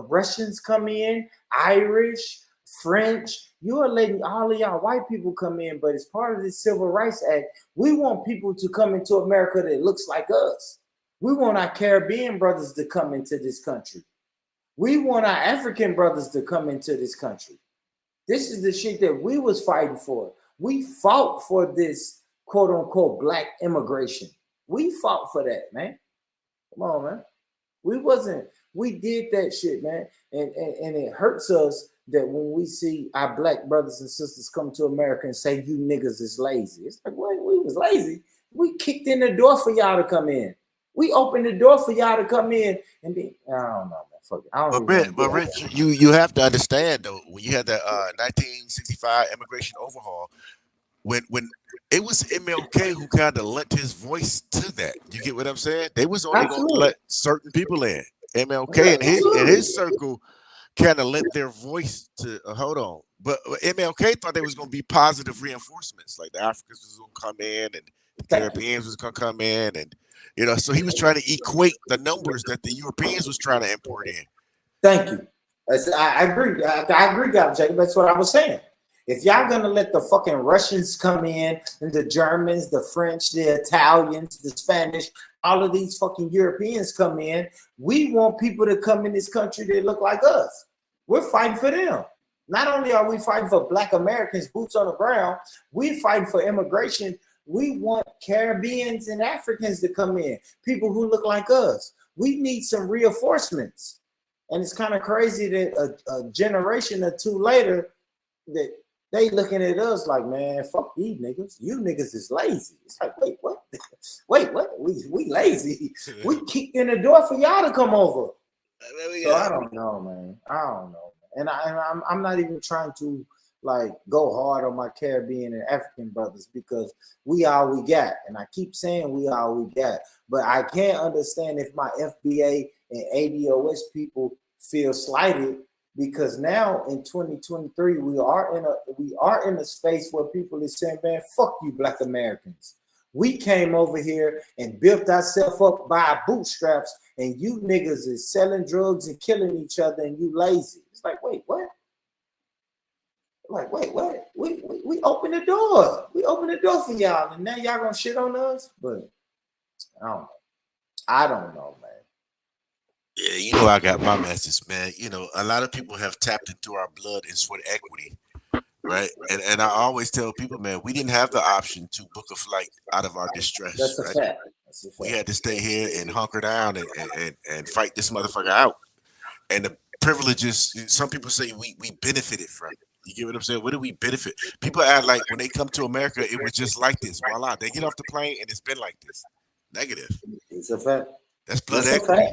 Russians come in, Irish, French. You are letting all of y'all white people come in, but as part of this Civil Rights Act, we want people to come into America that looks like us. We want our Caribbean brothers to come into this country. We want our African brothers to come into this country. This is the shit that we was fighting for. We fought for this quote unquote black immigration. We fought for that, man. Come on, man. We did that shit, man. And it hurts us that when we see our black brothers and sisters come to America and say, you niggas is lazy. It's like, wait, we was lazy. We kicked in the door for y'all to come in. We opened the door for y'all to come in. And then, I don't know, man. Fuck it. But Rich, you have to understand, though, when you had the 1965 immigration overhaul, when it was MLK who kind of lent his voice to that. You get what I'm saying? They was only going to let certain people in. MLK and his circle kind of lent their voice to hold on, but MLK thought there was going to be positive reinforcements, like the Africans was going to come in and the Caribbeans was going to come in, and so he was trying to equate the numbers that the Europeans was trying to import in. Thank you. I agree. I agree, Dr. Jacob. That's what I was saying. If y'all gonna let the fucking Russians come in, and the Germans, the French, the Italians, the Spanish, all of these fucking Europeans come in, we want people to come in this country that look like us. We're fighting for them. Not only are we fighting for black Americans, boots on the ground, we're fighting for immigration. We want Caribbeans and Africans to come in, people who look like us. We need some reinforcements. And it's kind of crazy that a generation or two later, that they looking at us like, man, fuck these niggas. You niggas is lazy. It's like, wait, what? Wait, what? We lazy. We kicked in the door for y'all to come over. So I don't know, man. I don't know. And I'm not even trying to like go hard on my Caribbean and African brothers because we all we got. And I keep saying we all we got. But I can't understand if my FBA and ADOS people feel slighted because now in 2023 we are in a space where people are saying, man, fuck you, Black Americans. We came over here and built ourselves up by our bootstraps, and you niggas is selling drugs and killing each other, and you lazy. It's like, wait, what? Like, wait, what? We open the door. We open the door for y'all, and now y'all gonna shit on us? But I don't know, man. Yeah, you know I got my message, man. You know, a lot of people have tapped into our blood and sweat equity, right? And I always tell people, man, we didn't have the option to book a flight out of our distress. That's a right? fact. That's a fact. We had to stay here and hunker down and fight this motherfucker out. And the privileges, some people say we benefited from. You get what I'm saying? What do we benefit? People act like when they come to America, it was just like this. Voila, they get off the plane and it's been like this. Negative. It's a fact. That's blood That's equity.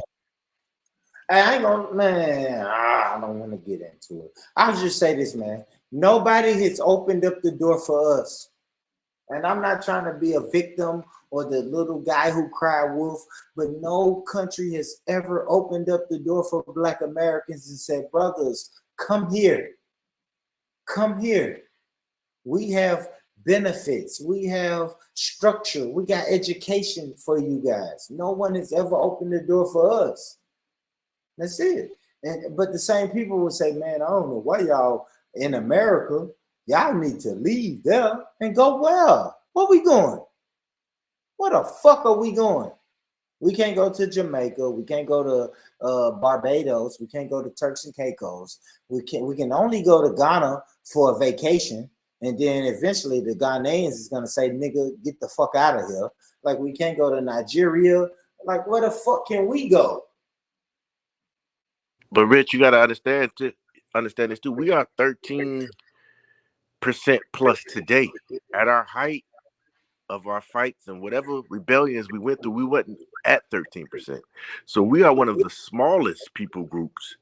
I ain't gonna, man, I don't want to get into it. I'll just say this, man. Nobody has opened up the door for us. And I'm not trying to be a victim or the little guy who cried wolf, but no country has ever opened up the door for Black Americans and said, brothers, come here. Come here. We have benefits. We have structure. We got education for you guys. No one has ever opened the door for us. That's it. But the same people will say, man, I don't know why y'all in America, y'all need to leave there and go where? Where we going? Where the fuck are we going? We can't go to Jamaica. We can't go to Barbados. We can't go to Turks and Caicos. We can only go to Ghana for a vacation. And then eventually the Ghanaians is going to say, nigga, get the fuck out of here. Like, we can't go to Nigeria. Like, where the fuck can we go? But Rich, you got to understand this too. We are 13% plus today. At our height of our fights and whatever rebellions we went through, we wasn't at 13%. So we are one of the smallest people groups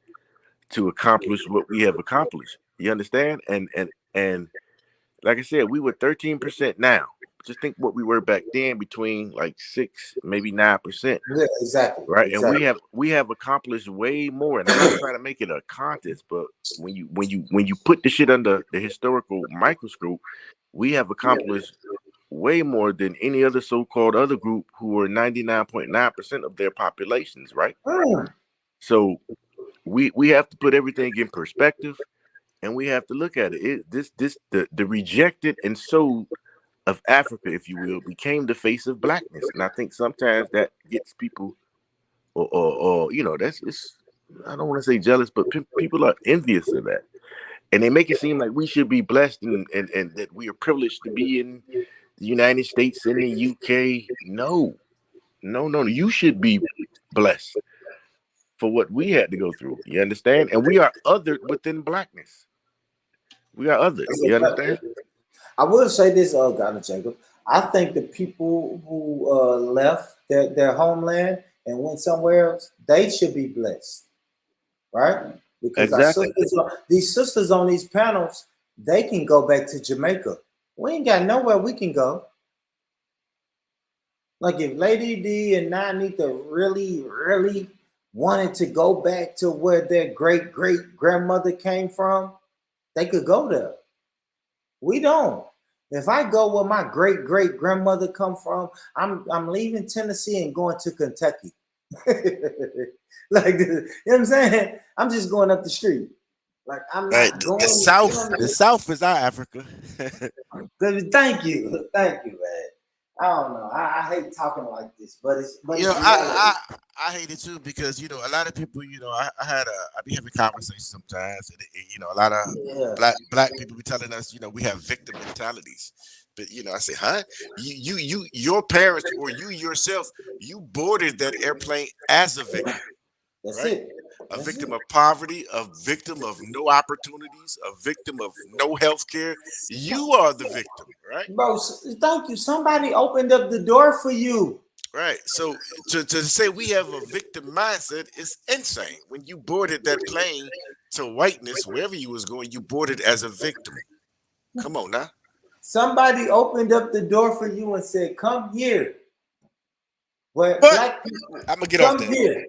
to accomplish what we have accomplished. You understand? And like I said, we were 13% now. Just think what we were back then, between like 6, maybe 9%. Yeah, exactly. Right. Exactly. And we have accomplished way more. And I'm not trying to make it a contest, but when you put the shit under the historical microscope, we have accomplished way more than any other so-called other group who are 99.9% of their populations, right? So we have to put everything in perspective, and we have to look at it. The rejected and sold of Africa, if you will, became the face of blackness. And I think sometimes that gets people or you know, I don't want to say jealous, but people are envious of that. And they make it seem like we should be blessed and that we are privileged to be in the United States and the UK. No. You should be blessed for what we had to go through. You understand? And we are othered within blackness. We are othered. You understand? I will say this, Dr. Jacob. I think the people who left their homeland and went somewhere else, they should be blessed, right? Because exactly. These sisters on these panels, they can go back to Jamaica. We ain't got nowhere we can go. Like, if Lady D and Nanita really, really wanted to go back to where their great-great-grandmother came from, they could go there. We don't. If I go where my great-great-grandmother come from, I'm leaving Tennessee and going to Kentucky. Like, you know what I'm saying? I'm just going up the street. Like, I'm not going. The South is our Africa. Thank you, man. I don't know. I hate talking like this, but you know, I hate it too, because you know, a lot of people, you know, I be having conversations sometimes, and you know, a lot of black people be telling us, you know, we have victim mentalities. But you know, I say, huh? Your parents or you yourself, you boarded that airplane as a victim. That's right? it. A victim of poverty, a victim of no opportunities, a victim of no health care. You are the victim, right? Bro, thank you. Somebody opened up the door for you. Right. So to say we have a victim mindset is insane. When you boarded that plane to whiteness, wherever you was going, you boarded as a victim. Come on now. Somebody opened up the door for you and said, come here. Where black people, I'm gonna get come off that. here.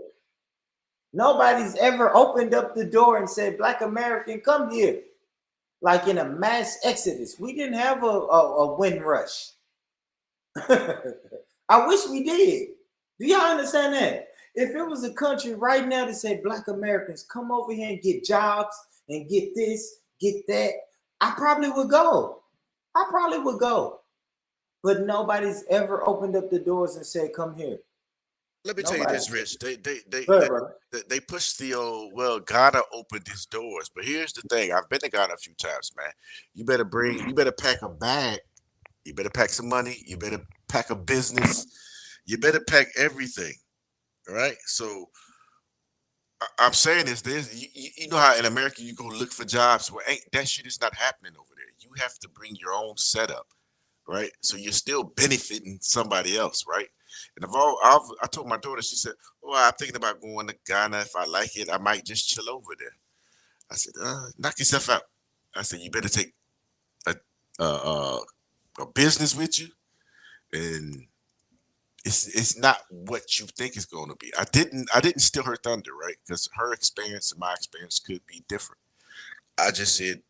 Nobody's ever opened up the door and said, Black American, come here. Like in a mass exodus. We didn't have a wind rush. I wish we did. Do y'all understand that? If it was a country right now that said Black Americans come over here and get jobs and get this, get that, I probably would go. But nobody's ever opened up the doors and said, come here. Let me tell you this, Rich. They push the old, well, Ghana opened its doors. But here's the thing. I've been to Ghana a few times, man. You better pack a bag. You better pack some money. You better pack a business. You better pack everything. All right? So I'm saying this, you know how in America you go look for jobs? Well, that shit is not happening over there. You have to bring your own setup, right? So you're still benefiting somebody else, right? And I told my daughter, she said, "Oh, I'm thinking about going to Ghana. If I like it, I might just chill over there." I said, "Knock yourself out." I said, "You better take a business with you, and it's not what you think it's going to be." I didn't steal her thunder, right? Because her experience and my experience could be different. I just said,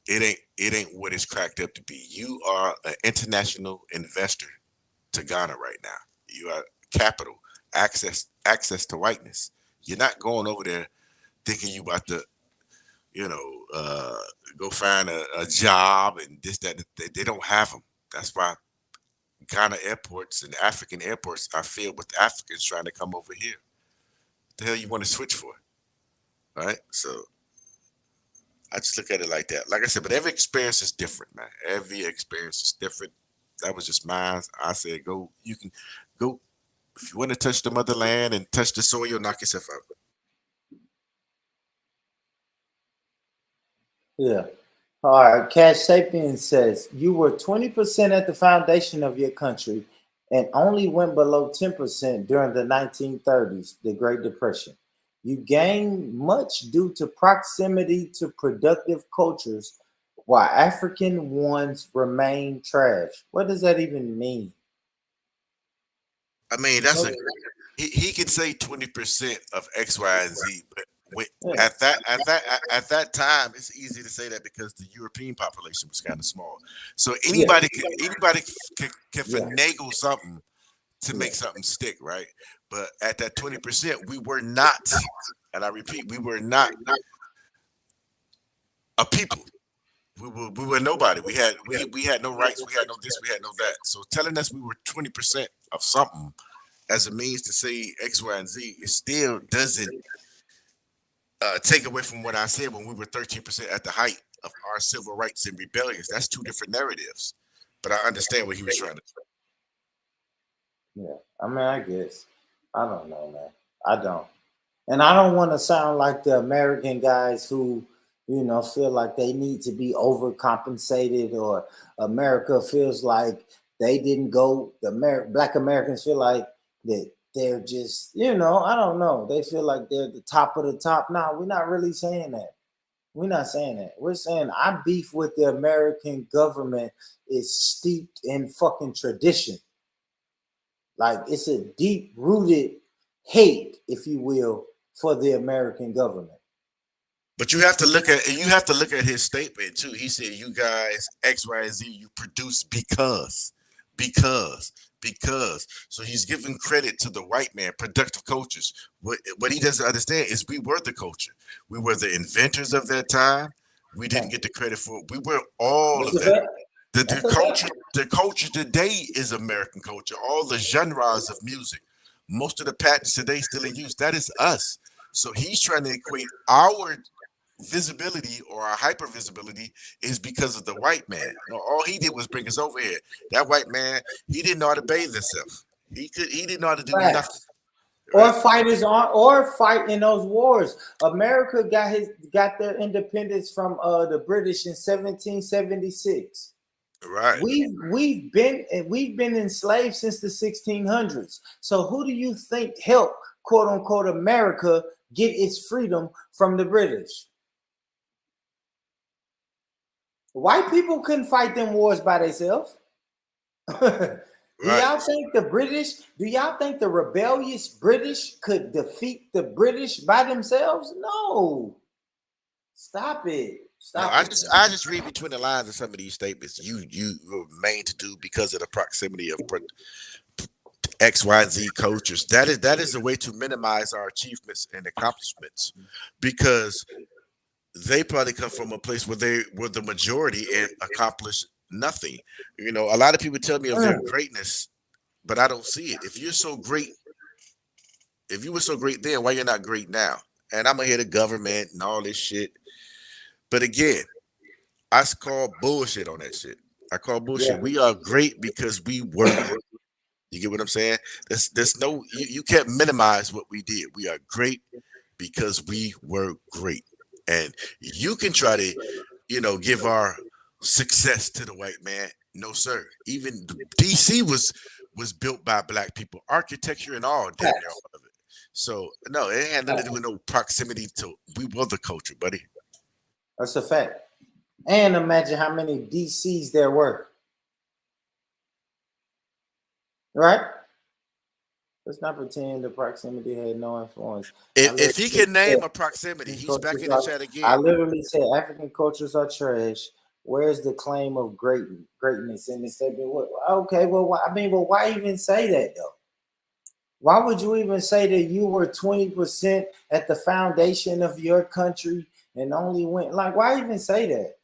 it ain't what it's cracked up to be. You are an international investor to Ghana right now. You are capital, access to whiteness. You're not going over there thinking you about to, go find a job and this, that. They don't have them. That's why Ghana airports and African airports are filled with Africans trying to come over here. What the hell you want to switch for? All right? So I just look at it like that. Like I said, but every experience is different, man. Every experience is different. That was just mine. I said, you can go. If you want to touch the motherland and touch the soil, knock yourself out. Yeah. All right. Cash Sapien says, you were 20% at the foundation of your country and only went below 10% during the 1930s, the Great Depression. You gained much due to proximity to productive cultures, while African ones remain trash. What does that even mean? I mean, he could say 20% of X, Y, and Z, but at that time, it's easy to say that because the European population was kind of small. So anybody can finagle something to make something stick, right? But at that 20%, we were not, and I repeat, we were not a people. We were nobody. We had no rights. We had no this. We had no that. So telling us we were 20% of something as a means to say X, Y, and Z, it still doesn't take away from what I said when we were 13% at the height of our civil rights and rebellions. That's two different narratives. But I understand what he was trying to say. Yeah, I mean, I guess. I don't know, man. I don't. And I don't want to sound like the American guys who, feel like they need to be overcompensated, or America feels like they didn't go, Black Americans feel like that they're just, I don't know. They feel like they're the top of the top. No, we're not really saying that. We're not saying that. We're saying our beef with the American government is steeped in fucking tradition. Like, it's a deep-rooted hate, if you will, for the American government. But you have to look at his statement too. He said, "You guys, X, Y, and Z, you produce because." So he's giving credit to the white man, productive cultures. What he doesn't understand is we were the culture. We were the inventors of that time. We didn't get the credit for it. We were all of that. The culture today is American culture. All the genres of music, most of the patents today still in use. That is us. So he's trying to equate our visibility or our hyper visibility is because of the white man. All he did was bring us over here. That white man, he didn't know how to bathe himself. He didn't know how to do nothing. Right? Or fight in those wars. America got their independence from the British in 1776. Right. We've been enslaved since the 1600s. So who do you think helped, quote unquote, America get its freedom from the British? White people couldn't fight them wars by themselves. Right. Do y'all think the British? Do y'all think the rebellious British could defeat the British by themselves? No. Stop it. Stop it. I just read between the lines of some of these statements. You were made to do because of the proximity of X, Y, and Z cultures. That is a way to minimize our achievements and accomplishments, because they probably come from a place where they were the majority and accomplished nothing. You know, a lot of people tell me of their greatness, but I don't see it. If you're so great, if you were so great then, why you're not great now? And I'm gonna hear the government and all this shit. But again, I call bullshit on that shit. I call bullshit. Yeah. We are great because we were great. You get what I'm saying? There's no, you can't minimize what we did. We are great because we were great. And you can try to, you know, give our success to the white man. No, sir. Even DC was built by black people, architecture and all, damn near all of it. So no, it had nothing to do with no proximity to, we were the culture, buddy. That's a fact. And imagine how many DCs there were. Right? Let's not pretend the proximity had no influence. If he can name a proximity, he's back in the chat again. I literally said African cultures are trash. Where's the claim of greatness in this statement? Okay, well, why even say that though? Why would you even say that you were 20% at the foundation of your country and only went, like, why even say that?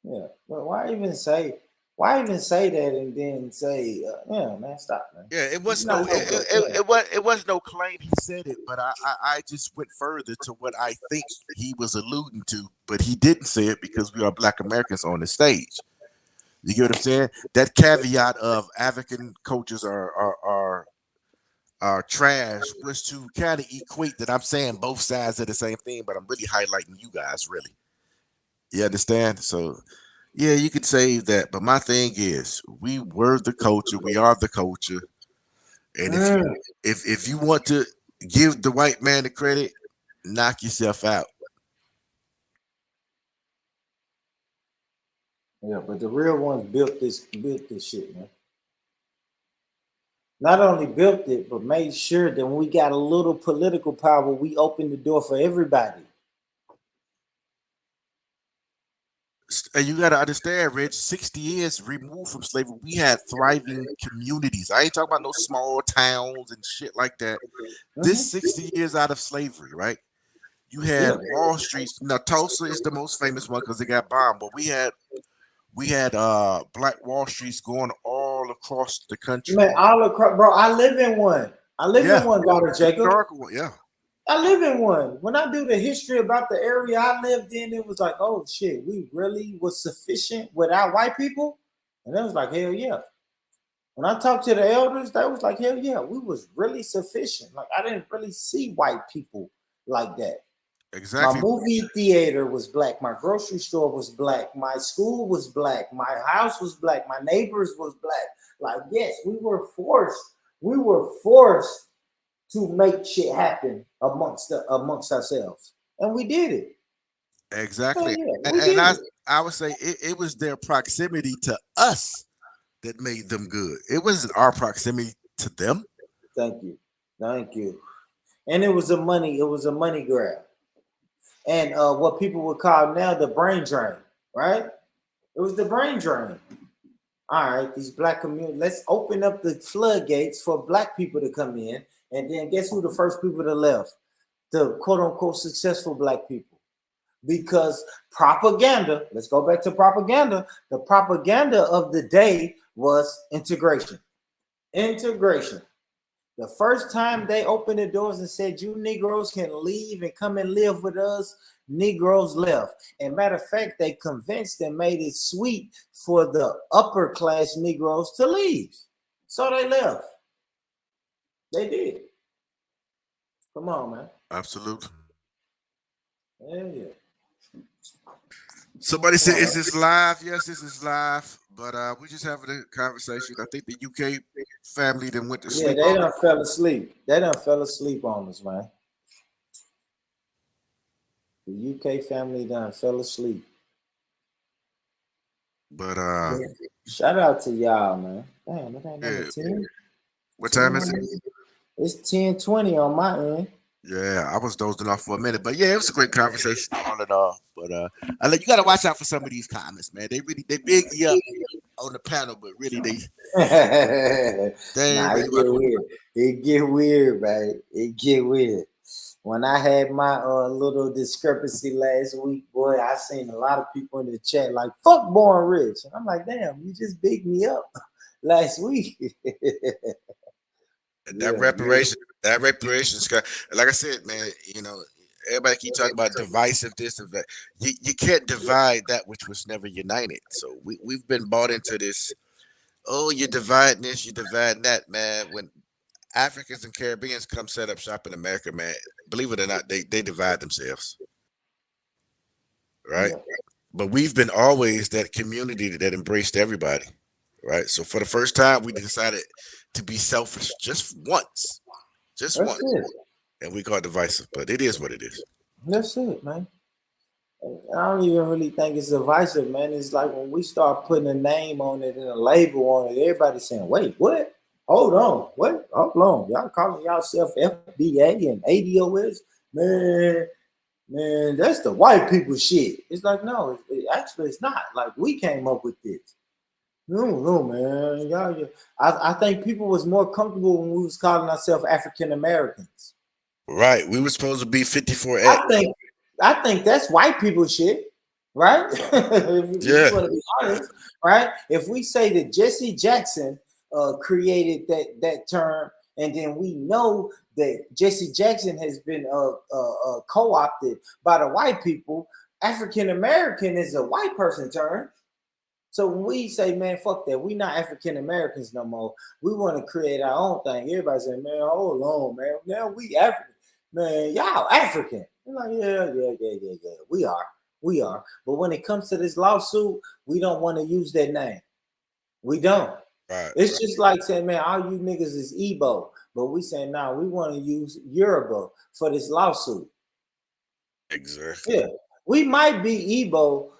Yeah, but why even say that and then say, yeah, man, stop, man. Yeah, it was it was no claim he said it, but I just went further to what I think he was alluding to, but he didn't say it because we are Black Americans on the stage. You get what I'm saying? That caveat of African cultures are trash was to kind of equate that I'm saying both sides of the same thing, but I'm really highlighting you guys, really. You understand? So yeah, you could say that, but my thing is, we were the culture, we are the culture, and if you want to give the white man the credit, knock yourself out. Yeah, but the real ones built this shit, man. Not only built it, but made sure that when we got a little political power, we opened the door for everybody. And you got to understand, Rich, 60 years removed from slavery, we had thriving communities. I ain't talking about no small towns and shit like that. This 60 years out of slavery, right? You had Wall Street. Now, Tulsa is the most famous one because it got bombed, but we had Black Wall Streets going all across the country. Man, all across, bro. I live in one. In one, Dr. Jacob. Yeah. I live in one. When I do the history about the area I lived in, it was like, oh shit, we really was sufficient without white people? And it was like, hell yeah. When I talked to the elders, that was like, hell yeah, we was really sufficient. Like, I didn't really see white people like that. Exactly. My movie theater was black. My grocery store was black. My school was black. My house was black. My neighbors was black. Like, yes, we were forced to make shit happen amongst ourselves. And we did it. Exactly. Yeah, I would say it was their proximity to us that made them good. It wasn't our proximity to them. Thank you. And it was a money grab. And what people would call now the brain drain, right? It was the brain drain. All right, these black communities, let's open up the floodgates for black people to come in. And then guess who the first people that left? The quote unquote successful black people. Because propaganda, let's go back to propaganda. The propaganda of the day was integration. The first time they opened the doors and said, you Negroes can leave and come and live with us, Negroes left. And matter of fact, they convinced and made it sweet for the upper class Negroes to leave. So they left. They did. Come on, man. Absolutely. Yeah. Somebody said, is this live? Yes, this is live. But we just having a conversation. I think the UK family then went to sleep. Yeah, they done fell asleep. They done fell asleep on us, man. The UK family done fell asleep. But shout out to y'all, man. Damn, it ain't number 10. What time is it? It's 10:20 on my end. Yeah, I was dozing off for a minute, but yeah, it was a great conversation all in all. But I you gotta watch out for some of these comments, man. They big you up on the panel, but really they nah, really it get weird. It get weird, man. It get weird. When I had my little discrepancy last week, boy, I seen a lot of people in the chat like "fuck Born Rich," and I'm like, damn, you just bigged me up last week. That reparation, like I said, man, everybody keep talking about divisive this and that. You can't divide that which was never united. So we've been bought into this. Oh, you divide this, you divide that, man. When Africans and Caribbeans come set up shop in America, man, believe it or not, they divide themselves, right? But we've been always that community that embraced everybody, right? So for the first time, we decided to be selfish just once. Just That's once. it. And we call it divisive, but it is what it is. That's it, man. I don't even really think it's divisive, man. It's like when we start putting a name on it and a label on it, everybody's saying, wait, what? Hold on. What? Hold on. Y'all calling yourself FBA and ADOS? Man, that's the white people shit. It's like, no, actually it's not. Like, we came up with this. No, man. I think people was more comfortable when we was calling ourselves African Americans. Right. We were supposed to be 54X. I think that's white people shit, right? If you want to be honest, right? If we say that Jesse Jackson created that term, and then we know that Jesse Jackson has been co-opted by the white people, African American is a white person term. So when we say, man, fuck that, we not African Americans no more. We want to create our own thing. Everybody say, man, hold on, man. Now we African. Man, y'all African. I'm like, yeah. We are. But when it comes to this lawsuit, we don't want to use that name. We don't. Right. It's just like saying, man, all you niggas is Igbo. But we saying, nah, we want to use Yoruba for this lawsuit. Exactly. Yeah. We might be Igbo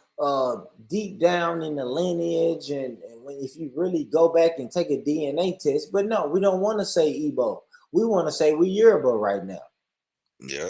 deep down in the lineage, and if you really go back and take a DNA test, but no, we don't want to say Igbo. We want to say we Yoruba right now. Yeah.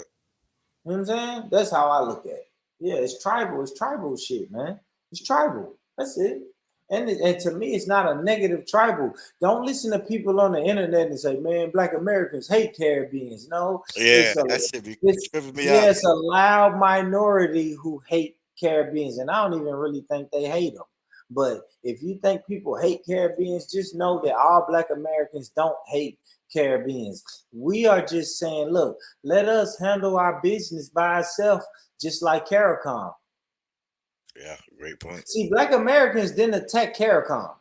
You know what I'm saying? That's how I look at it. Yeah, it's tribal. It's tribal shit, man. It's tribal. That's it. And to me, it's not a negative tribal. Don't listen to people on the internet and say, man, Black Americans hate Caribbeans. No. Yeah, that should be tripping me out. It's a loud minority who hate Caribbeans, and I don't even really think they hate them. But if you think people hate Caribbeans, just know that all Black Americans don't hate Caribbeans. We are just saying, look, let us handle our business by ourselves, just like CARICOM. Yeah, great point. See, Black Americans didn't attack CARICOM,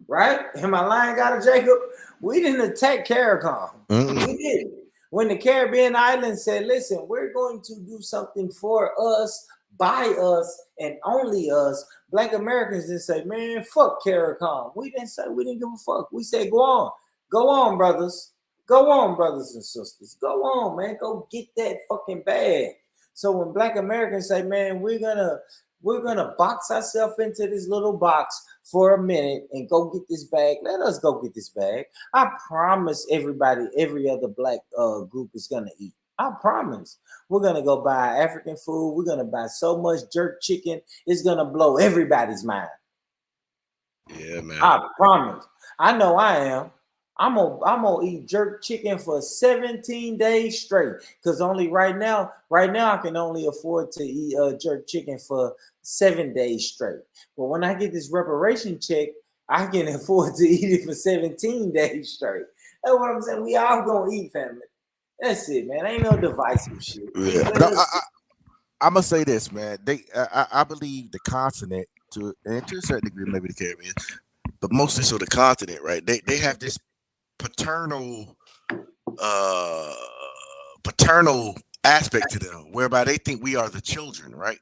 right? Am I lying, God, Jacob? We didn't attack CARICOM. We didn't. When the Caribbean islands said, listen, we're going to do something for us, by us, and only us, Black Americans didn't say, man, fuck CARICOM. We didn't give a fuck. We said, go on, brothers. Go on, brothers and sisters. Go on, man. Go get that fucking bag. So when Black Americans say, man, we're gonna box ourselves into this little box for a minute and go get this bag, let us go get this bag. I promise everybody, every other Black group is gonna eat. I promise. We're gonna go buy African food. We're gonna buy so much jerk chicken, it's gonna blow everybody's mind. Yeah, man. I promise. I know I am. I'm gonna eat jerk chicken for 17 days straight. Cause only right now I can only afford to eat jerk chicken for 7 days straight. But when I get this reparation check, I can afford to eat it for 17 days straight. That's what I'm saying. We all gonna eat, family. That's it, man. Ain't no divisive shit. Yeah. I'm gonna say this, man. I believe the continent to a certain degree, maybe the Caribbean, but mostly so the continent, right? They have this paternal aspect to them, whereby they think we are the children, right?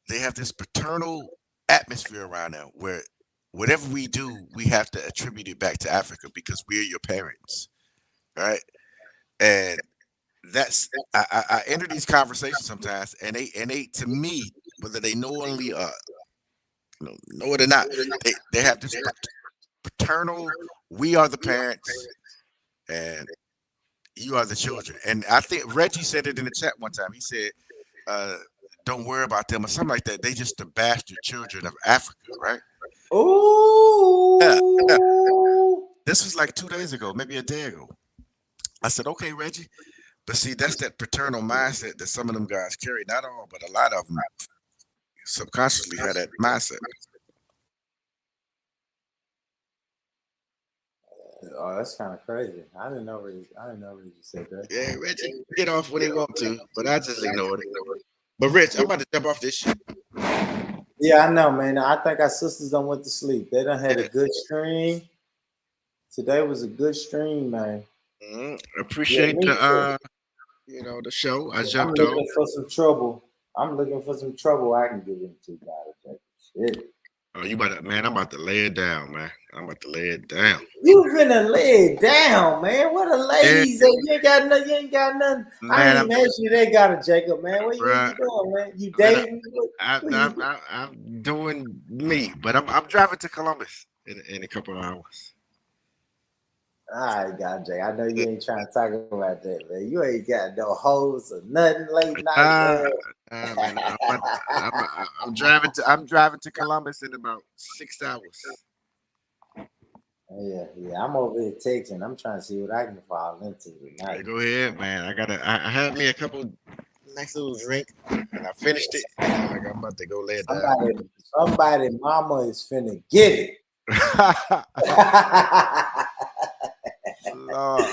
They have this paternal atmosphere around them where whatever we do, we have to attribute it back to Africa because we're your parents, right? And that's I enter these conversations sometimes, and they to me, whether they knowingly know it or not, they have this paternal. We are the parents, and you are the children. And I think Reggie said it in the chat one time. He said, "Don't worry about them," or something like that. They just the bastard children of Africa, right? Ooh. Yeah. This was like 2 days ago, maybe a day ago. I said, "Okay, Reggie." But see, that's that paternal mindset that some of them guys carry. Not all, but a lot of them subconsciously had that mindset. Oh, that's kind of crazy. I didn't know Reggie said that. Yeah, Reggie get off when they want to, but I just ignored it. But Rich, I'm about to jump off this shit. Yeah, I know, man. I think our sisters done went to sleep. They done had a good stream. Today was a good stream, man. Appreciate the the show. I jumped I'm looking for some trouble. I'm looking for some trouble I can get into, guys. Shit. Oh, you about to, man? I'm about to lay it down, man. I'm about to lay it down. You finna lay it down, man. What the ladies at? You ain't got nothing. You ain't got nothing. Man, I ain't even asked you they got a Jacob, man. What you doing, man? You dating? I'm doing me, but I'm driving to Columbus in a couple of hours. All right, God, Jay. I know you ain't trying to talk about that, man. You ain't got no hoes or nothing late night. Man, I'm driving to Columbus in about 6 hours. Yeah. I'm over here texting. I'm trying to see what I can fall into tonight. Hey, go ahead, man. I had me a couple nice little drink, and I finished it. I'm about to go lay it down. Somebody, mama is finna get it. Lord,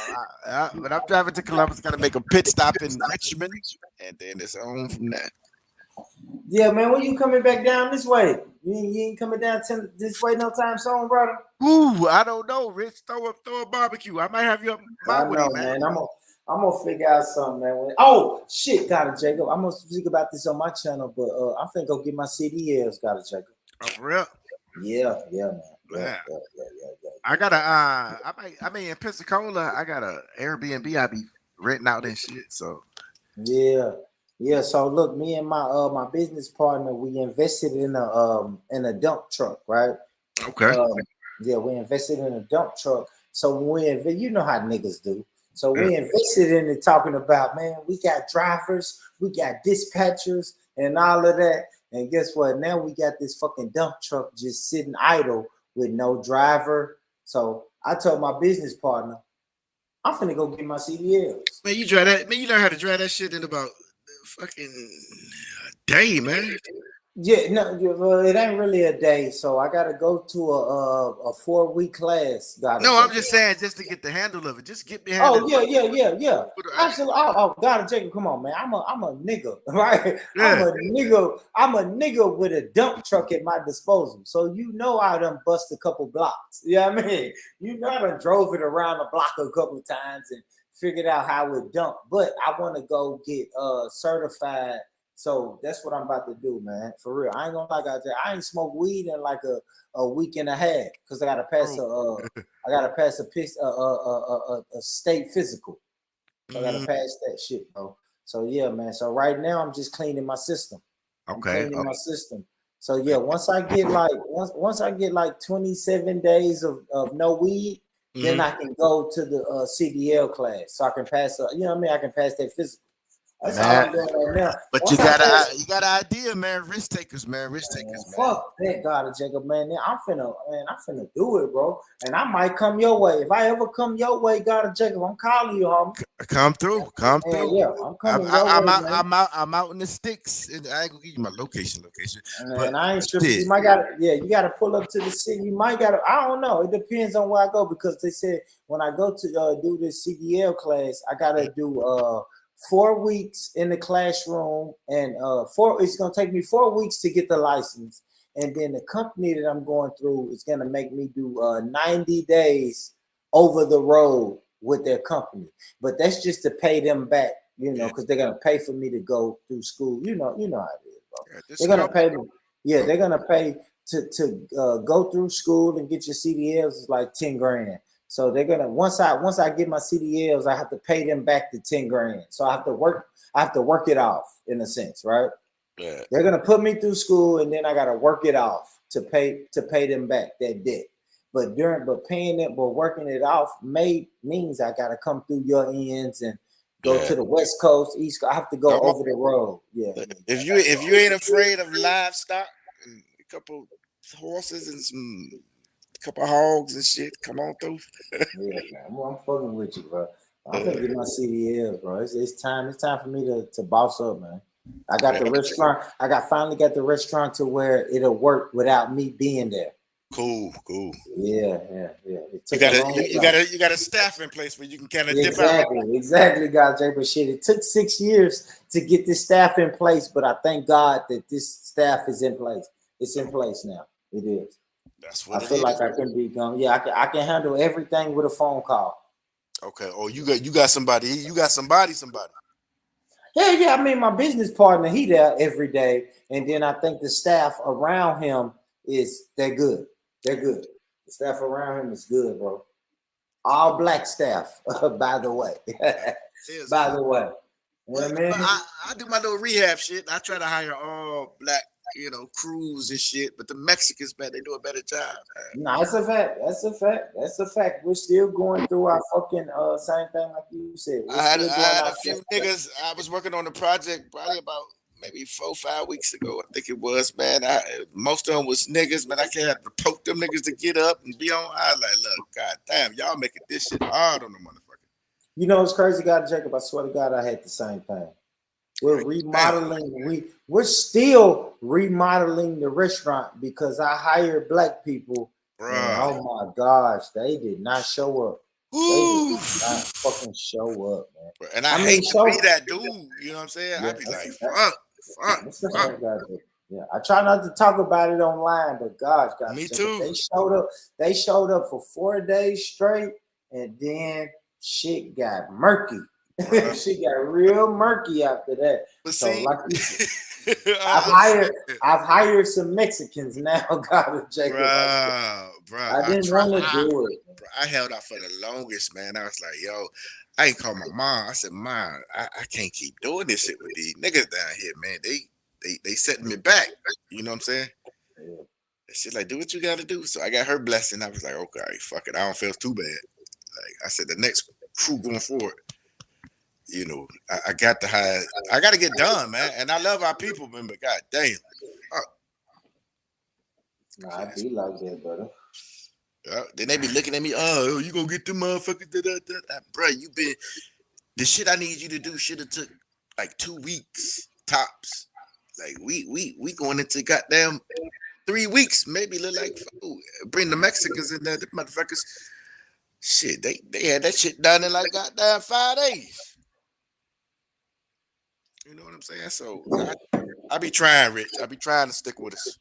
but I'm driving to Columbus. Got to make a pit stop in Richmond, and then it's on from there. Yeah, man. When you coming back down this way? You ain't coming down this way no time soon, brother. Ooh, I don't know, Rich. Throw a barbecue. I might have you up my way, man. I'm gonna figure out something, man. Oh shit, got it, Jacob. I'm gonna speak about this on my channel, but I'm finna go get my CDLs, got it, Jacob. Oh, for real? Yeah, man. Yeah. I got I mean, in Pensacola, I got a Airbnb I be renting out and shit. So yeah. So look, me and my business partner, we invested in a dump truck, right? Okay. Yeah, we invested in a dump truck. So when you know how niggas do. So we invested in it, talking about, man, we got drivers, we got dispatchers, and all of that. And guess what? Now we got this fucking dump truck just sitting idle with no driver. So I told my business partner, I'm finna go get my CDLs. Man, you drive that. Man, you learn how to drive that shit in about fucking a day, man. Yeah, no, it ain't really a day. So I gotta go to a 4-week class. I'm just saying, just to get the handle of it. Just get behind. Oh yeah. Absolutely. Oh, God, Jacob, come on, man. I'm a nigga, right? Yeah. I'm a nigga with a dump truck at my disposal. So you know I done bust a couple blocks. You know what I mean? You know I done drove it around the block a couple of times and figured out how it dump. But I want to go get certified. So that's what I'm about to do, man. For real. I ain't gonna lie, guys. I ain't smoked weed in like a week and a half because I gotta pass a state physical. So I gotta pass that shit, bro. So yeah, man. So right now I'm just cleaning my system. My system. So yeah, once I get like 27 days of no weed, then I can go to the CDL class. So I can pass I can pass that physical. That's all I'm doing right now. But you got an idea, man. Risk takers, man. Fuck that, God, Jacob, man. I'm finna do it, bro. And I might come your way. If I ever come your way, God, Jacob, I'm calling you, homie. Come through. Yeah, I'm coming. I'm out in the sticks. And I ain't gonna give you my location. And I ain't sure. You gotta pull up to the city. You might gotta. I don't know. It depends on where I go because they said when I go to do this CDL class, I gotta do 4 weeks in the classroom, and it's gonna take me 4 weeks to get the license, and then the company that I'm going through is gonna make me do 90 days over the road with their company. But that's just to pay them back, because they're gonna pay for me to go through school. You know how it is, bro. They're gonna pay me. Yeah, they're gonna pay to go through school and get your CDLs is like 10 grand. So they're gonna once I get my CDLs, I have to pay them back the 10 grand. So I have to work it off in a sense, right? Yeah. They're gonna put me through school and then I gotta work it off to pay them back that debt. But paying it, but working it off means I gotta come through your ends and go to the West Coast, East Coast. I have to go over the road. Yeah. If you ain't afraid of livestock, and a couple horses and a couple hogs and shit, come on through. Yeah, man. I'm fucking with you, bro. I'm gonna get my CDLs, bro. It's time. It's time for me to boss up, man. I got the restaurant. Finally got the restaurant to where it'll work without me being there. Cool. Yeah. You got a staff in place where you can kind of dip out. Exactly, God, Jay. But shit, it took 6 years to get this staff in place, but I thank God that this staff is in place. It's in place now. It is. That's what I feel like I can be gone. Yeah, I can handle everything with a phone call. Okay. Oh, you got somebody. You got somebody. Yeah. I mean, my business partner, he there every day, and then I think the staff around him they're good. They're good. The staff around him is good, bro. All black staff, by the way. By the way. You know what I mean? I do my little rehab shit. I try to hire all black, crews and shit, but the Mexicans, man, they do a better job. No, that's a fact. We're still going through our fucking same thing like you said. I had a few niggas. I was working on the project probably about maybe 4 or 5 weeks ago, I think it was, man. Most of them was niggas, man. I can't have to poke them niggas to get up and be on. I was like, look, god damn, y'all making this shit hard on the motherfucker. You know what's crazy, God, Jacob? I swear to God, I had the same thing. We're remodeling. We're still remodeling the restaurant because I hired black people. And, oh my gosh, they did not show up. They did not fucking show up, man. And I hate to be that dude. You know what I'm saying? Yeah, I'd be like, fuck. Yeah, I try not to talk about it online, but gosh, me too. They showed up for 4 days straight, and then shit got murky. Shit got real murky after that. But so see, like I've hired some Mexicans now. God, Jacob, bro, I didn't want to do it. Bro, I held out for the longest, man. I was like, yo, I ain't called my mom. I said, Mom, I can't keep doing this shit with these niggas down here, man. They setting me back. You know what I'm saying? Yeah. She's like, do what you gotta do. So I got her blessing. I was like, okay, fuck it. I don't feel too bad. Like I said, the next crew going forward, I got to hire. I got to get done, man. And I love our people, man. But god damn, I be like that, brother. Then they be looking at me. Oh, you gonna get the motherfuckers? Bro, you been the shit I need you to do should have took like 2 weeks tops. Like we going into goddamn 3 weeks, maybe look like bring the Mexicans in there. The motherfuckers, shit, they had that shit done in like goddamn 5 days. You know what I'm saying? So I be trying, Rich. I be trying to stick with us.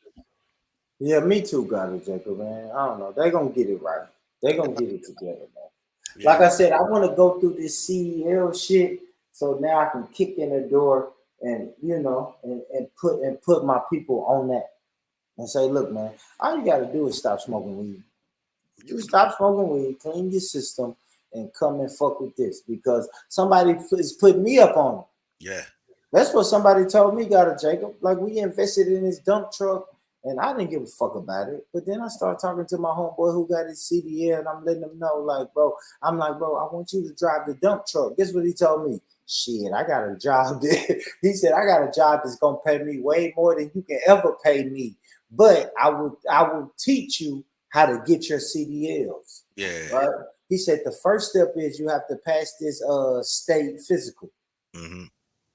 Yeah, me too, God, Jacob, man. I don't know. They gonna get it right. They gonna get it together, man. Yeah. Like I said, I want to go through this CEL shit, so now I can kick in the door and and put my people on that and say, look, man, all you gotta do is stop smoking weed. You stop smoking weed, clean your system, and come and fuck with this because somebody is putting me up on it. Yeah. That's what somebody told me, Jacob. Like, we invested in his dump truck, and I didn't give a fuck about it. But then I started talking to my homeboy who got his CDL, and I'm letting him know, like, bro, I want you to drive the dump truck. Guess what he told me? Shit, I got a job there. He said, I got a job that's going to pay me way more than you can ever pay me. But I will teach you how to get your CDLs. Yeah. Right? He said, the first step is you have to pass this state physical. Mm-hmm.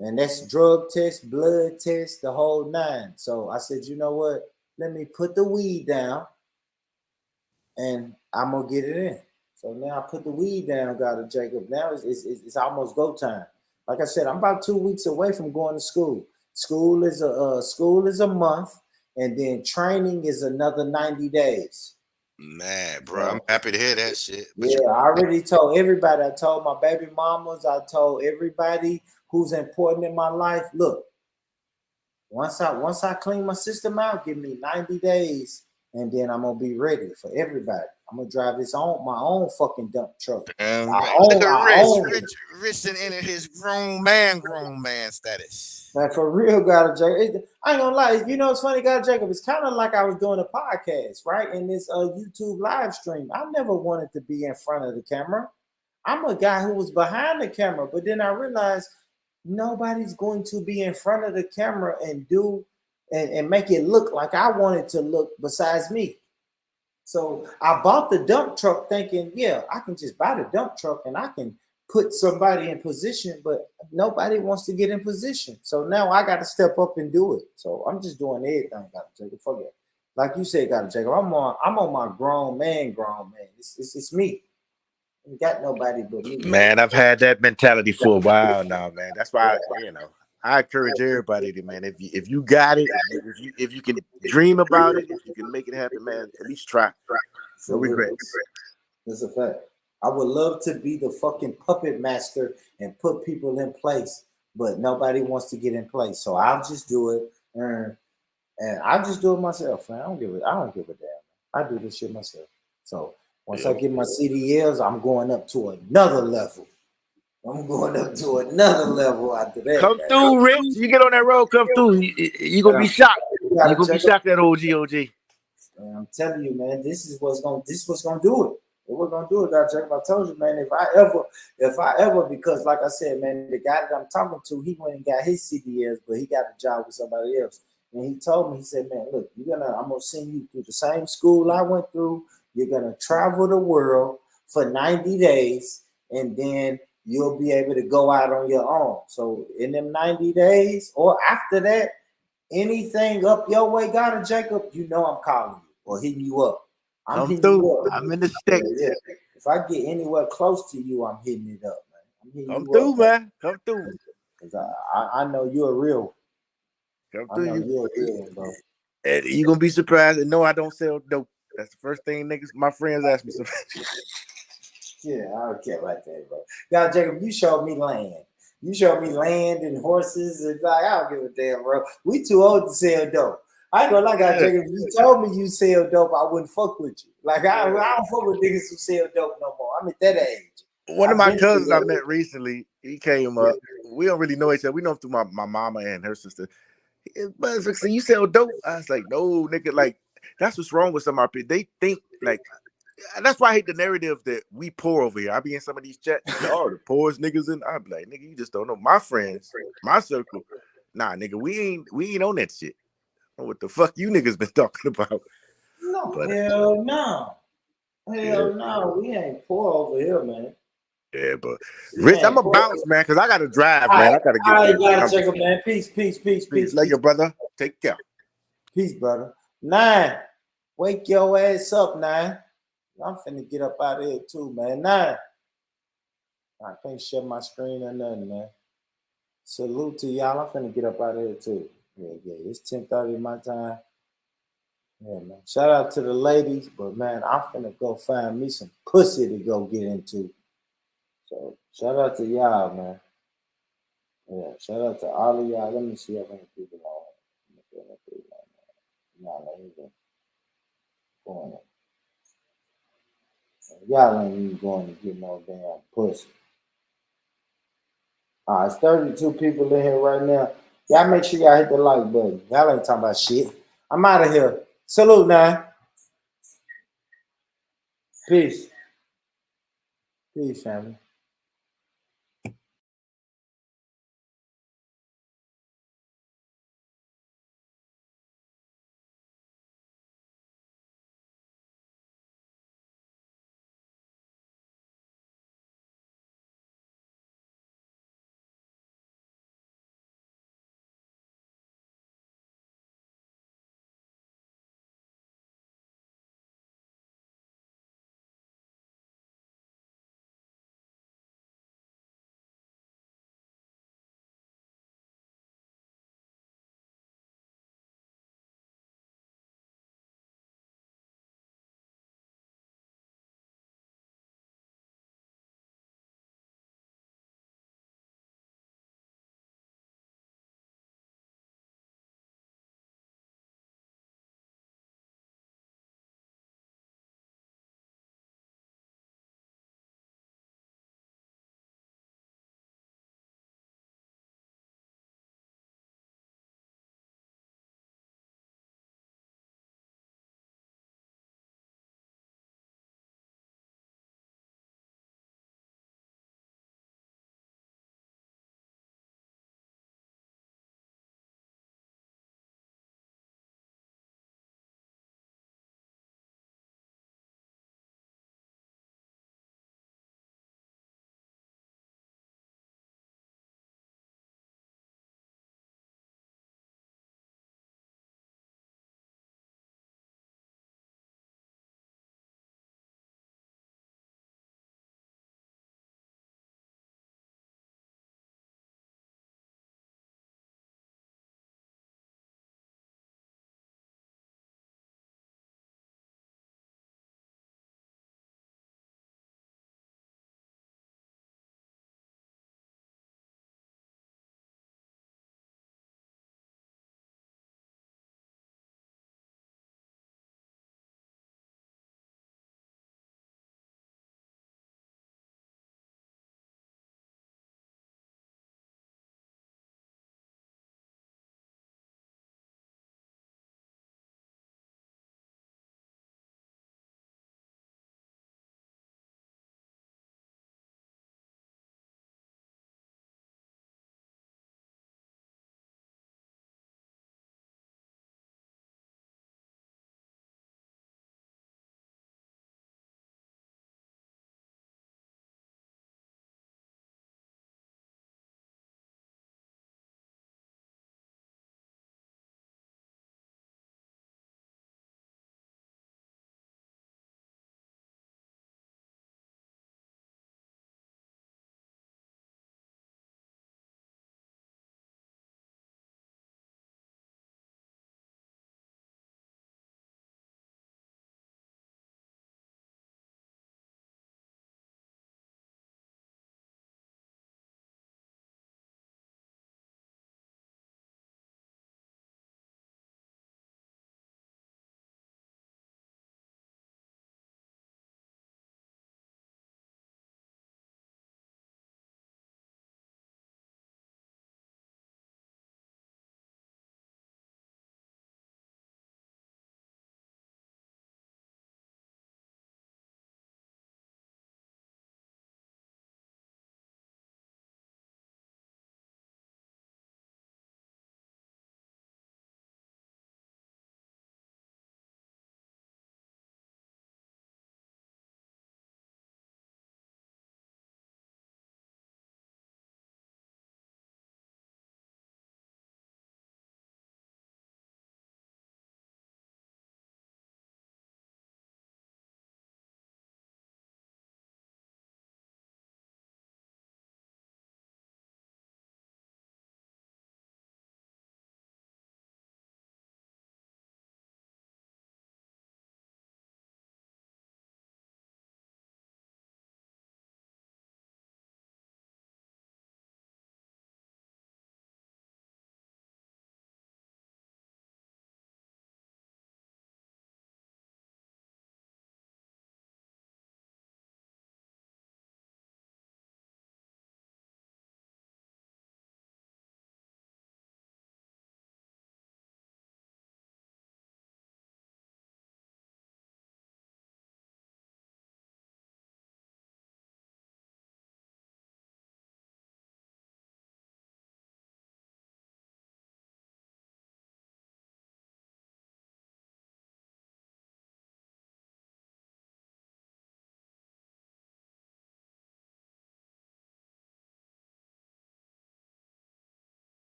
And that's drug test, blood test, the whole 9. So I said, you know what? Let me put the weed down and I'm going to get it in. So now I put the weed down, Jacob. Now it's almost go time. Like I said, I'm about 2 weeks away from going to school. School is a month, and then training is another 90 days. Man, bro, I'm happy to hear that shit. But yeah, I already told everybody. I told my baby mamas. I told everybody who's important in my life. Look, once I clean my system out, give me 90 days, and then I'm gonna be ready for everybody. I'm gonna drive my own fucking dump truck. Right. Look at Rich and entered his grown man status. Like for real, God Jacob. I ain't gonna lie. You know, it's funny, God Jacob. It's kind of like I was doing a podcast, right? In this YouTube live stream. I never wanted to be in front of the camera. I'm a guy who was behind the camera, but then I realized nobody's going to be in front of the camera and do and make it look like I want it to look besides me. So I bought the dump truck thinking, yeah, I can just buy the dump truck and I can put somebody in position, but nobody wants to get in position. So now I got to step up and do it. So I'm just doing everything, Dr. Jacob. Fuck it. Like you said, Dr. Jacob, I'm on my grown man. It's me. Ain't got nobody but me. Man, I've had that mentality for a while now, man. That's why I encourage everybody to, man, if you got it, if you can dream about it, if you can make it happen, man, at least try. No regrets. That's a fact. I would love to be the fucking puppet master and put people in place, but nobody wants to get in place. So I'll just do it, and I'll just do it myself, man. I don't give a damn. I do this shit myself. So once I get my CDLs, I'm going up to another level. After that. Come through, Rich. You get on that road, come through. You're going to be shocked. You're going to be shocked at OG. Man, I'm telling you, man, this is what's gonna do it. We're gonna do it, Dr. Jacob. I told you, man, if I ever, because like I said, man, the guy that I'm talking to, he went and got his CDLs, but he got a job with somebody else. And he told me, he said, man, look, I'm gonna send you through the same school I went through. You're gonna travel the world for 90 days, and then you'll be able to go out on your own. So in them 90 days or after that, anything up your way, Dr. Jacob, you know I'm calling you or hitting you up. I'm through. I'm in the stick. Yeah. If I get anywhere close to you, I'm hitting it up, man. Come through, man. Come through. Because I know you're a real. Come through. You're a real one, bro. And you're going to be surprised. And no, I don't sell dope. That's the first thing my friends ask me. Yeah, I don't care about that, bro. God, Jacob, you showed me land. You showed me land and horses. And like, I don't give a damn, bro. We too old to sell dope. I ain't gonna lie, God, Jacob. If you told me you sell dope, I wouldn't fuck with you. Like, I don't fuck with niggas who sell dope no more. I'm at that age. One of my cousins I met recently, he came up. We don't really know each other. We know him through my mama and her sister. But so you sell dope? I was like, no, nigga. Like, that's what's wrong with some of our people. They think, like, that's why I hate the narrative that we poor over here. I be in some of these chats, oh, the poorest niggas in. I be like, nigga, you just don't know. My friends, my circle, nah, nigga, we ain't on that shit. What the fuck you niggas been talking about? No, hell no. Hell no. We ain't poor over here, man. Yeah, but Rich, I'm going to bounce, man, because I got to drive, man. I got to get there. All right, got to check him, man. Peace. Love your brother. Take care. Peace, brother. 9. Wake your ass up, 9. I'm finna get up out of here, too, man. 9. I can't shut my screen or nothing, man. Salute to y'all. I'm finna get up out of here, too. Yeah. It's 10:30 my time. Yeah, man. Shout out to the ladies, but man, I'm finna go find me some pussy to go get into. So shout out to y'all, man. Yeah, shout out to all of y'all. Let me see how many people are. Y'all ain't even going to get no damn pussy. All right, it's 32 people in here right now. Y'all make sure y'all hit the like button. Y'all ain't talking about shit. I'm out of here. Salute now. Peace. Peace, family.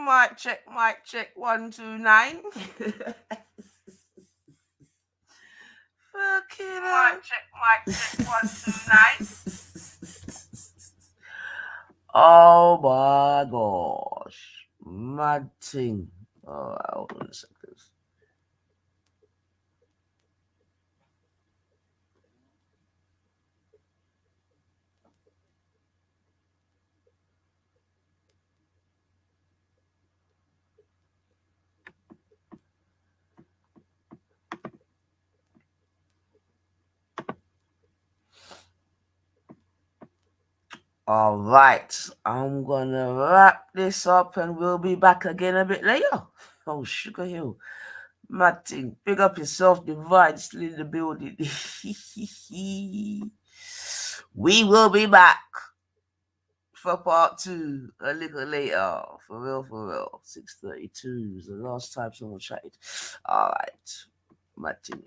Mic check, 129. Fucking mic check, 129. Oh my gosh. Mad thing. Oh, hold on a second. All right, I'm gonna wrap this up and we'll be back again a bit later. Oh, Sugar Hill. Martin, pick up yourself, Divide, still in the building. We will be back for part 2 a little later. For real. 6:32 is the last time someone chatted. All right, Martin.